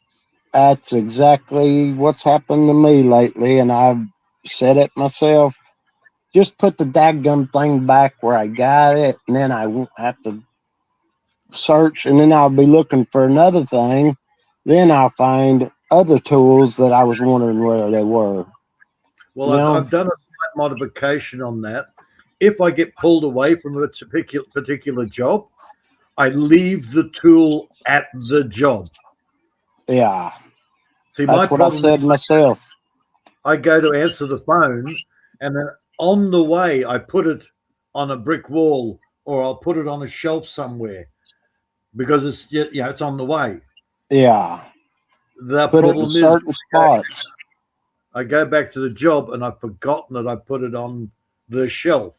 That's exactly what's happened to me lately, and I've said it myself. Just put the daggum thing back where I got it, and then I won't have to search, and then I'll be looking for another thing. Then I'll find other tools that I was wondering where they were. Well, I've done a slight modification on that. If I get pulled away from a particular job, I leave the tool at the job. Yeah. See, that's what I said myself. I go to answer the phone, and then on the way, I put it on a brick wall, or I'll put it on a shelf somewhere because it's on the way. Yeah. The put problem it in certain spots. I go back to the job, and I've forgotten that I put it on the shelf.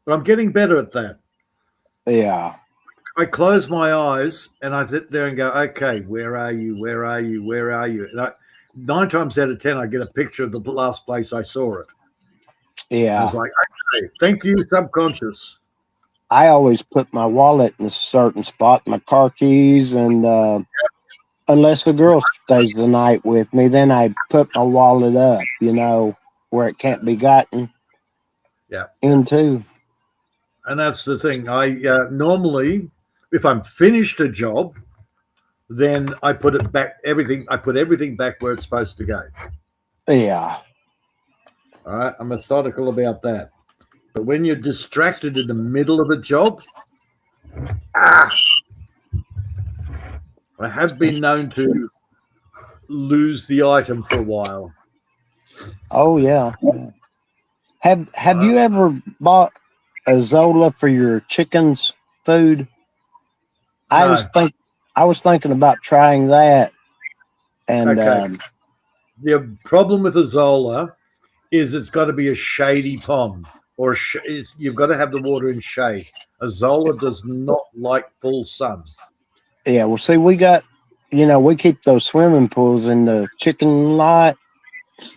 But I'm getting better at that. Yeah. I close my eyes and I sit there and go, okay, where are you? Where are you? Where are you? And 9 times out of 10, I get a picture of the last place I saw it. Yeah. I was like, okay, thank you, subconscious. I always put my wallet in a certain spot, my car keys, and unless the girl stays the night with me, then I put my wallet up, where it can't be gotten into. And that's the thing. I normally, if I'm finished a job, then I put it back. I put everything back where it's supposed to go. Yeah. All right. I'm methodical about that. But when you're distracted in the middle of a job, I have been known to lose the item for a while. Oh yeah. Have you ever bought a Zola for your chicken's food? No. I was thinking about trying that. And the problem with a Zola is it's got to be a shady pond, or you've got to have the water in shade. A Zola does not like full sun. Yeah, well, see, we got, we keep those swimming pools in the chicken lot,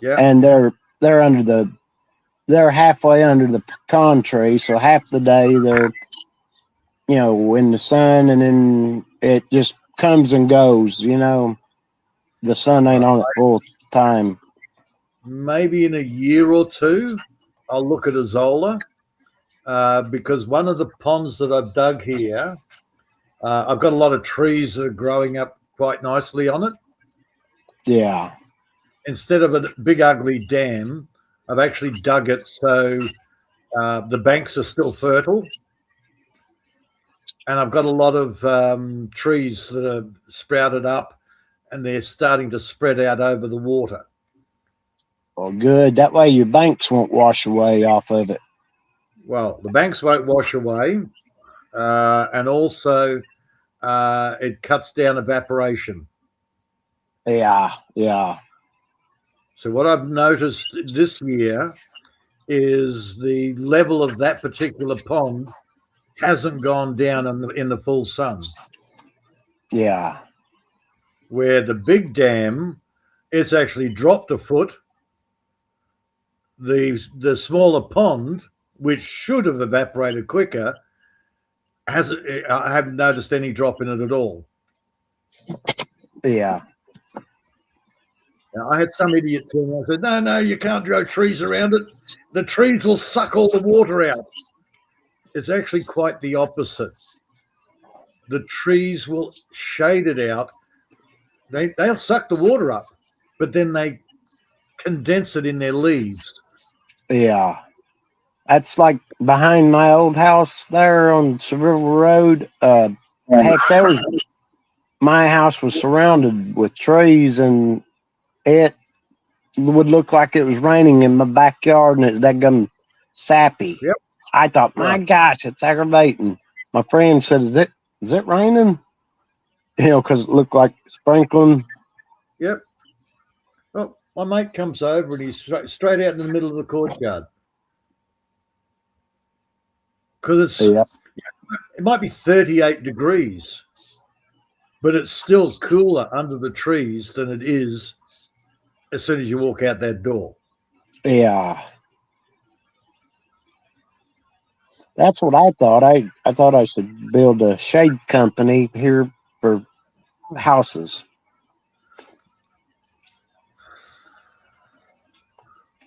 Yeah. and they're halfway under the pecan tree, so half the day they're, in the sun, and then it just comes and goes. The sun ain't on it full time. Maybe in a year or two, I'll look at a Zola because one of the ponds that I've dug here, I've got a lot of trees that are growing up quite nicely on it. Yeah. Instead of a big ugly dam, I've actually dug it so the banks are still fertile. And I've got a lot of trees that are sprouted up and they're starting to spread out over the water. Well, good. That way your banks won't wash away off of it. Well, the banks won't wash away. And also it cuts down evaporation. Yeah, yeah. So what I've noticed this year is the level of that particular pond hasn't gone down in the full sun. Yeah. Where the big dam, it's actually dropped a foot. The smaller pond, which should have evaporated quicker, I haven't noticed any drop in it at all. Yeah. Now, I had some idiot tell me, I said, no, you can't grow trees around it. The trees will suck all the water out. It's actually quite the opposite. The trees will shade it out. They'll suck the water up, but then they condense it in their leaves. Yeah. That's like behind my old house there on Seville Road. Heck, my house was surrounded with trees, and it would look like it was raining in my backyard, and it's that gum sappy. Yep. I thought, my gosh, it's aggravating. My friend said, is it raining? Because it looked like sprinkling. Yep. Well, my mate comes over and he's straight out in the middle of the courtyard. Because it might be 38 degrees, but it's still cooler under the trees than it is as soon as you walk out that door. Yeah. That's what I thought. I thought I should build a shade company here for houses.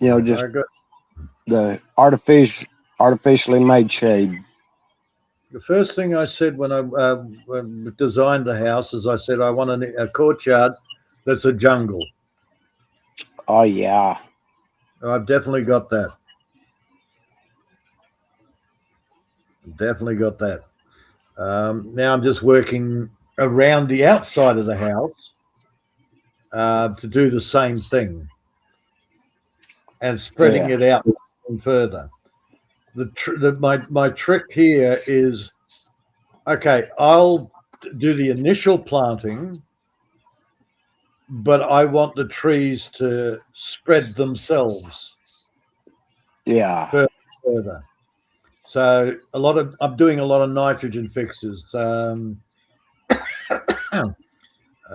Just the artificially made shade. The first thing I said when I designed the house is I said I want a courtyard that's a jungle. Oh, yeah. I've definitely got that. Definitely got that. Now I'm just working around the outside of the house to do the same thing and spreading it out further. My trick here is, okay, I'll do the initial planting, but I want the trees to spread themselves. Yeah. Further. So I'm doing a lot of nitrogen fixes.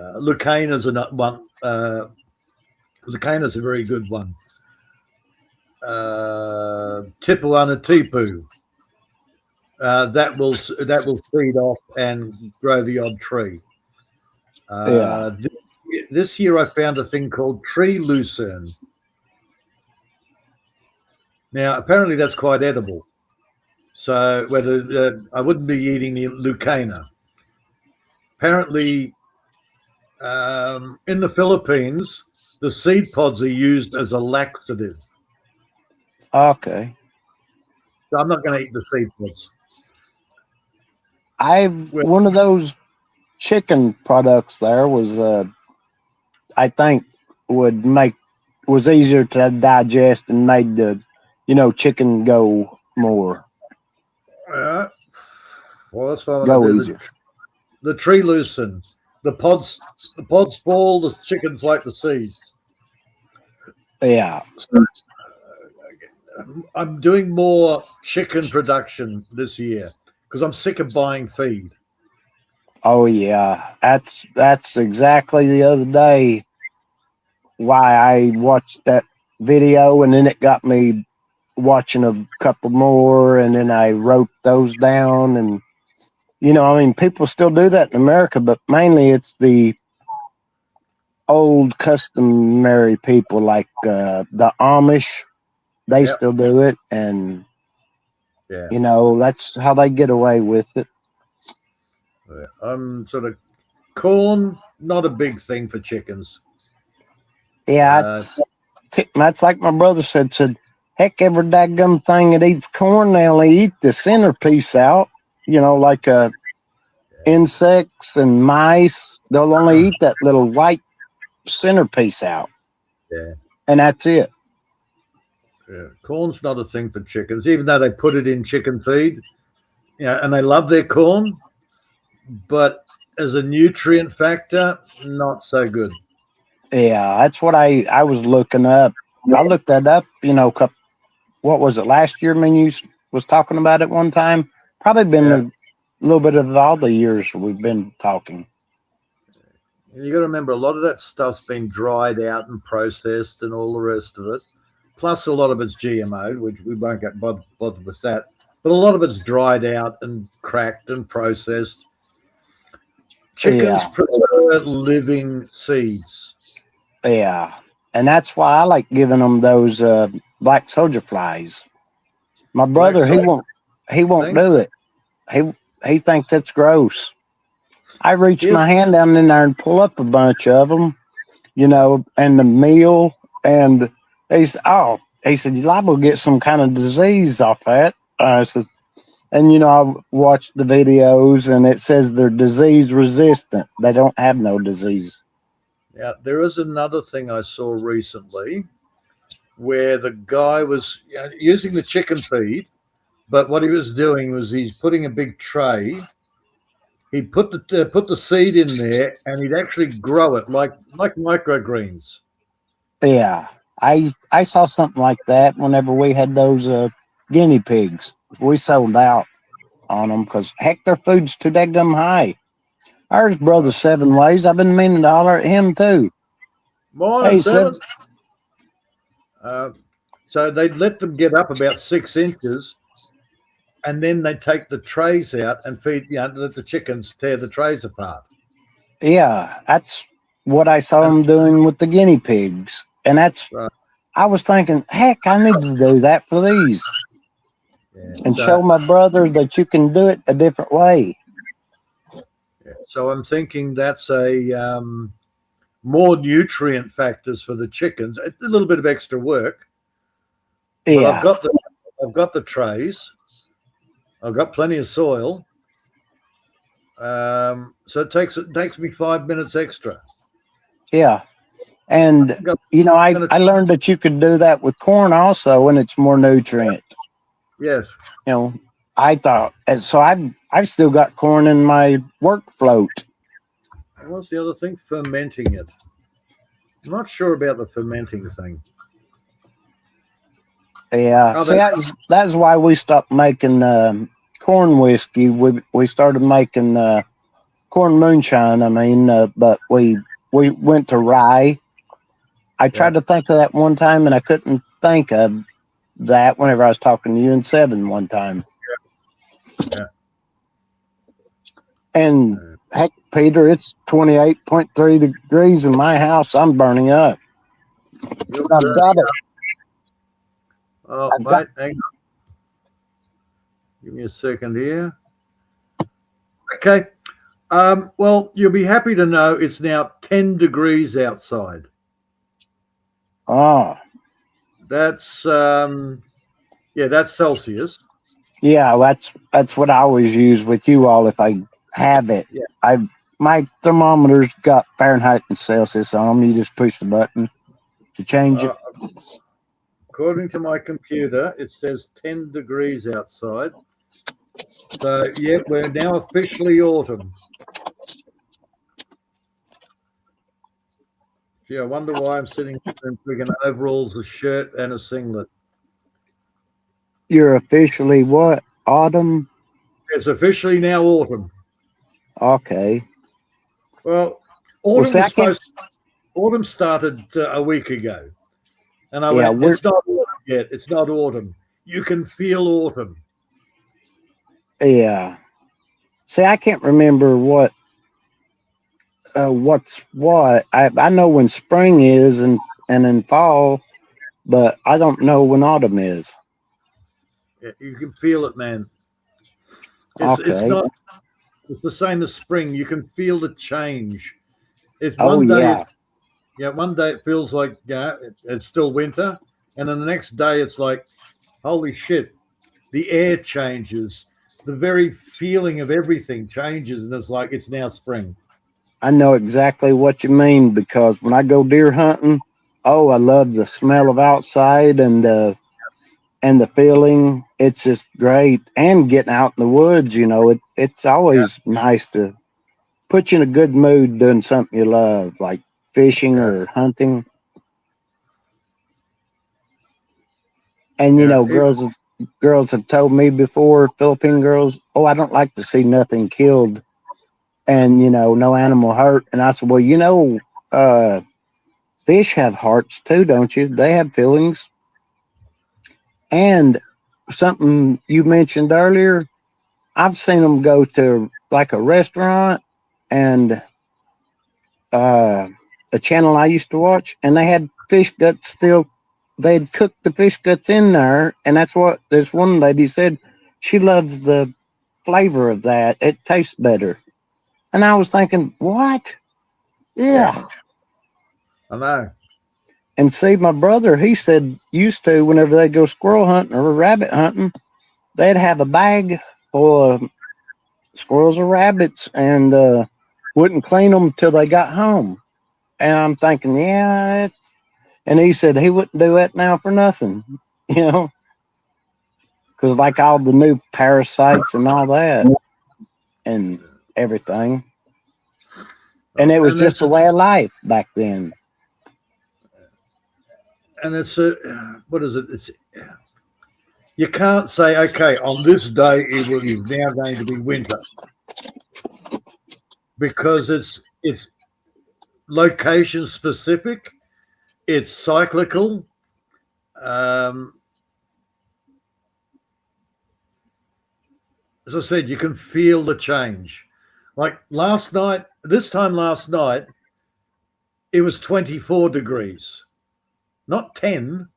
Lucana's one. Lucana's a very good one. Tipuana Tipu. That will feed off and grow the odd tree. This year I found a thing called tree lucerne. Now apparently that's quite edible. So whether I wouldn't be eating the Lucana. Apparently, in the Philippines, the seed pods are used as a laxative. Okay. So I'm not going to eat the seed pods. One of those chicken products there was, I think, was easier to digest and made the, chicken go more. Well, that's fine. Go easier. The tree lucerne. The pods fall. The chickens like the seeds. Yeah. So, I'm doing more chicken production this year because I'm sick of buying feed. Oh yeah, that's exactly the other day why I watched that video, and then it got me watching a couple more, and then I wrote those down. And I mean, people still do that in America, but mainly it's the old customary people like the Amish. They Yep. still do it, and Yeah. that's how they get away with it. Yeah. I'm sort of corn, not a big thing for chickens. Yeah, that's like my brother said, heck, every daggum thing that eats corn, they only eat the centerpiece out. Like insects and mice, they'll only eat that little white centerpiece out. Yeah. And that's it. Yeah. Corn's not a thing for chickens, even though they put it in chicken feed. And they love their corn, but as a nutrient factor, not so good. Yeah, that's what I was looking up. I looked that up, what was it, last year? You was talking about it one time. Probably been a little bit of all the years we've been talking. And you got to remember, a lot of that stuff's been dried out and processed and all the rest of it. Plus, a lot of it's GMO, which we won't get bothered with that. But a lot of it's dried out and cracked and processed. Chickens prefer living seeds. Yeah, and that's why I like giving them those black soldier flies. My brother, he won't do it. He thinks it's gross. I reach my hand down in there and pull up a bunch of them, and the meal, and he said, you're liable to get some kind of disease off that. I said, and I watched the videos, and it says they're disease resistant. They don't have no disease. Yeah, there is another thing I saw recently where the guy was using the chicken feed, but what he was doing was he's putting a big tray. He'd put the seed in there, and he'd actually grow it like microgreens. Yeah, I saw something like that whenever we had those guinea pigs. We sold out on them because heck, their food's too daggum high. Ours, brother, 7 ways. I've been meaning to holler at him too. Morning, Seven. So they'd let them get up about 6 inches, and then they take the trays out and feed. Let the chickens tear the trays apart. Yeah, that's what I saw them doing with the guinea pigs, and that's. Right. I was thinking, heck, I need to do that for these, and show my brother that you can do it a different way. Yeah, so I'm thinking that's a more nutrient factors for the chickens. A little bit of extra work. But yeah, I've got the trays. I've got plenty of soil. So it takes me 5 minutes extra. Yeah. And I learned that you could do that with corn also, and it's more nutrient. Yes. I thought, and so I've still got corn in my work float. And what's the other thing? Fermenting it. I'm not sure about the fermenting thing. Yeah, that's why we stopped making corn whiskey. We started making corn moonshine. But we went to rye. I tried to think of that one time, and I couldn't think of that whenever I was talking to you in 7 one time. Yeah. And heck, Peter, it's 28.3 degrees in my house. I'm burning up. I've got it. Oh, mate, hang on. Give me a second here. Okay. Well, you'll be happy to know it's now 10 degrees outside. Oh. That's that's Celsius. Yeah, that's what I always use with you all if I have it. Yeah. My thermometer's got Fahrenheit and Celsius on them. You just push the button to change it. According to my computer, it says 10 degrees outside. So, yeah, we're now officially autumn. Gee, I wonder why I'm sitting in freaking overalls, a shirt, and a singlet. You're officially what? Autumn? It's officially now autumn. Okay. Well, Well, autumn see, I was can't. supposed. Autumn started a week ago, and I Yeah, went. It's not autumn yet. It's not autumn. You can feel autumn. yeah. See, I can't remember what's what. I know when spring is and in fall, but I don't know when autumn is. Yeah, you can feel it, man. It's Okay. not. It's the same as spring. You can feel the change. It's Oh one day. yeah. It's yeah. One day it feels like it's still winter, and then the next day it's like, holy shit, the air changes. The very feeling of everything changes, and it's like it's now spring. I know exactly what you mean because when I go deer hunting, oh, I love the smell of outside and the feeling. It's just great. And getting out in the woods, it's Yeah, always nice to put you in a good mood doing something you love, like fishing yeah, or hunting. And yeah. girls have told me before, Philippine girls, oh, I don't like to see nothing killed and no animal hurt. And I said, well, uh, fish have hearts too, don't you? They have feelings. And something you mentioned earlier, I've seen them go to like a restaurant and uh, a channel I used to watch, and they had fish guts still. They'd cooked the fish guts in there, and that's what this one lady said. She loves the flavor of that. It tastes better. And I was thinking, what? Yeah, Yeah. I know. And see, my brother, he said used to whenever they go squirrel hunting or rabbit hunting, they'd have a bag full of squirrels or rabbits and wouldn't clean them till they got home. And I'm thinking, yeah, it's. And he said he wouldn't do that now for nothing, you know, because like all the new parasites and all that and everything. And it was And just that's a way of life back then. and it's a what is it? It's you can't say okay on this day is now going to be winter because it's location specific. It's cyclical. Um, as I said, you can feel the change. Like last night, this time last night, it was 24 degrees, not 10.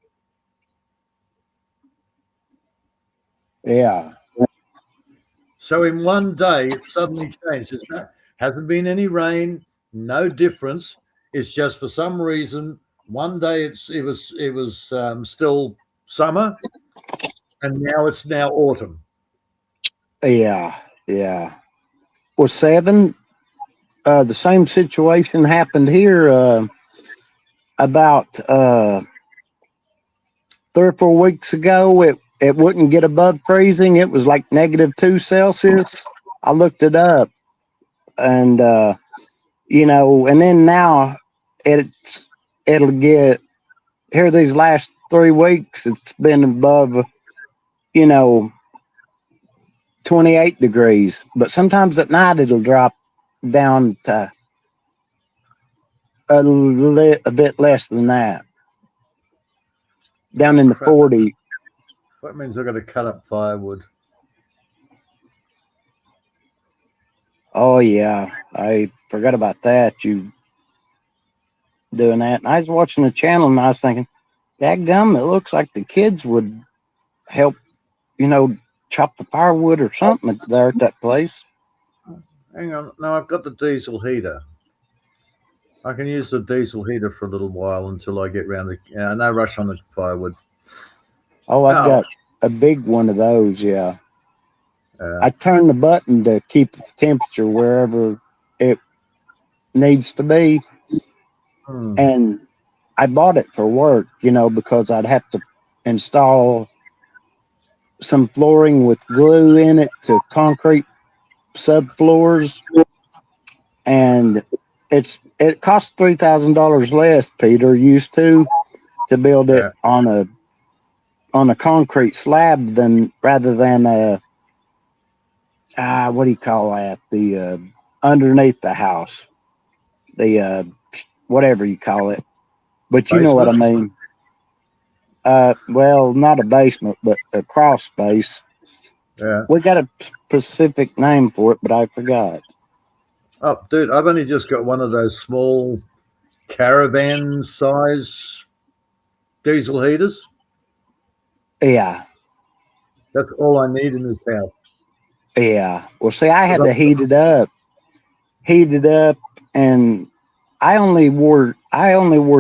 Yeah. So in one day, it suddenly changed. Hasn't been any rain, no difference. It's just for some reason, one day it was still summer, and now autumn. Yeah. Yeah. Well, seven, the same situation happened here about 3 or 4 weeks ago. It wouldn't get above freezing. It was like -2 Celsius. I looked it up, and and then now it'll get here these last 3 weeks. It's been above you know 28 degrees, but sometimes at night it'll drop down to a bit less than that, down Oh in the crap! 40. That means I've got to cut up firewood. Oh yeah, I forgot about that. You doing that? And I was watching the channel and I was thinking, that gum, it looks like the kids would help, chop the firewood or something there at that place. Hang on, no, I've got the diesel heater. I can use the diesel heater for a little while until I get round the. No rush on the firewood. Oh, I've Oh, got a big one of those. Yeah, uh, I turn the button to keep the temperature wherever it needs to be, hmm, and I bought it for work, because I'd have to install some flooring with glue in it to concrete subfloors, and it costs $3,000 less, Peter, used to build it yeah, on a concrete slab rather than a what do you call that, the underneath the house. The whatever you call it. But you know what I Basement? mean. Well, not a basement, but a crawl space. Yeah. We got a specific name for it, but I forgot. Oh, dude, I've only just got one of those small caravan size diesel heaters. Yeah. That's all I need in this house. Yeah. Well, see, I had to heat it up, and I only wore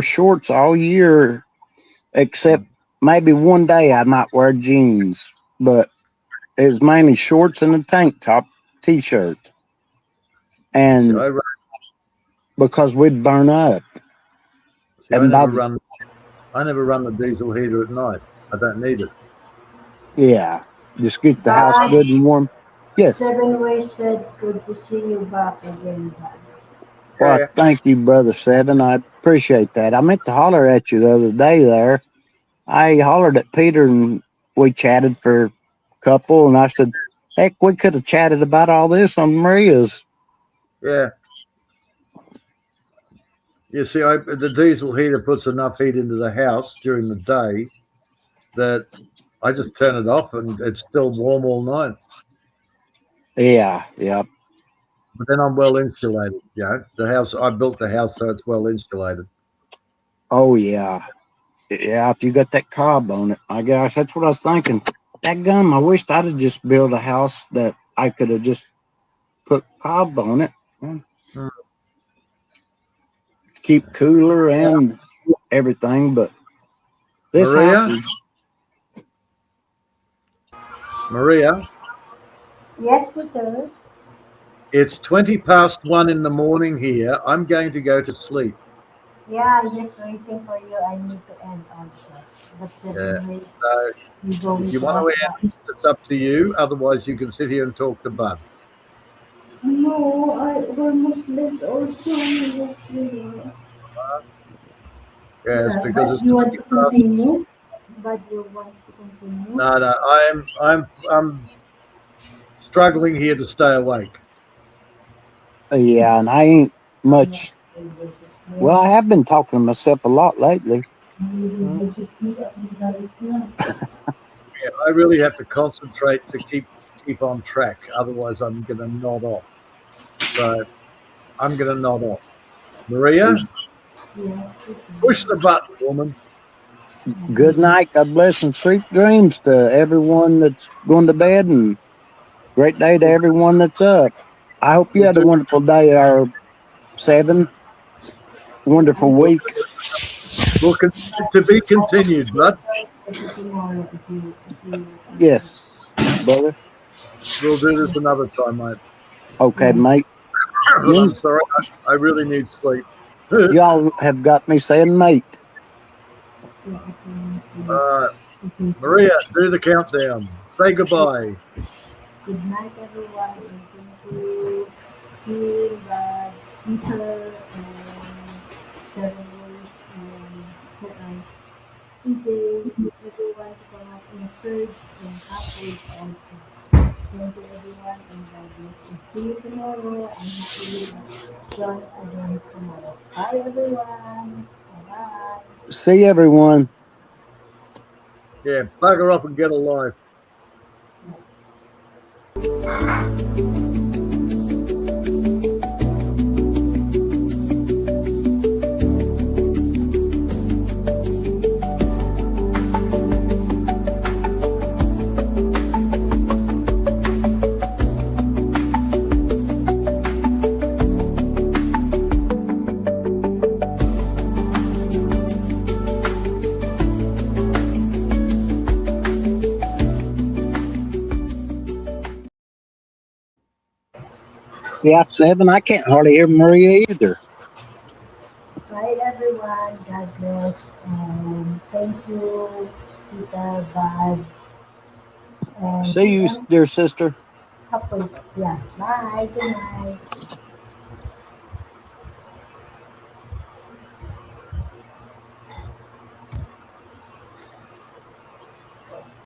shorts all year, except maybe one day I might wear jeans, but it was mainly shorts and a tank top, t-shirt, and See, because we'd burn up. I And never run the diesel heater at night. I don't need it. Yeah, just keep the house good and warm. Yes. 7 Ways said, good to see you back again, Dad. Well, thank you, Brother Seven. I appreciate that. I meant to holler at you the other day there. I hollered at Peter and we chatted for a couple, and I said, heck, we could have chatted about all this on Maria's. Yeah. You see, the diesel heater puts enough heat into the house during the day that I just turn it off and it's still warm all night. Yeah, yeah. But then I'm well insulated. Yeah, I built the house so it's well insulated. Oh yeah, yeah. If you got that cob on it, my gosh, that's what I was thinking. That gum, I wished I'd have just built a house that I could have just put cob on it. Keep cooler and everything, but this house is... Maria? Yes, Peter? It's 1:20 in the morning here. I'm going to go to sleep. Yeah, I'm just waiting for you. I need to end also. But 7 Ways, So if you want to end, it's up to you. Otherwise, you can sit here and talk to Bud. No, I almost left also. Yes, because it's you want to continue? But you want to continue? No. I'm struggling here to stay awake. Yeah, and I ain't much. Well, I have been talking to myself a lot lately. Yeah, I really have to concentrate to keep on track. Otherwise, I'm going to nod off. So I'm going to nod off. Maria, push the button, woman. Good night. God bless and sweet dreams to everyone that's going to bed, and great day to everyone that's up. I hope you had a wonderful day, our Seven. Wonderful week. Well, to be continued, bud. Yes, brother. We'll do this another time, mate. Okay, mate. I'm sorry. I really need sleep. Y'all have got me saying mate. Maria, do the countdown. Say goodbye. Good night, everyone. Thank you, Bud, Peter, and 7 Ways, and CJ, everyone to come up in search and upload also. Thank you, everyone, and God bless. And see you tomorrow. And hopefully join again tomorrow. Bye, everyone. Bye-bye. See everyone. Yeah, bugger up and get a life. Yeah, Seven. I can't hardly hear Maria either. Bye, everyone. God bless. And thank you, Peter, Bud. And See you, dear sister. hopefully, yeah. Bye. Good night.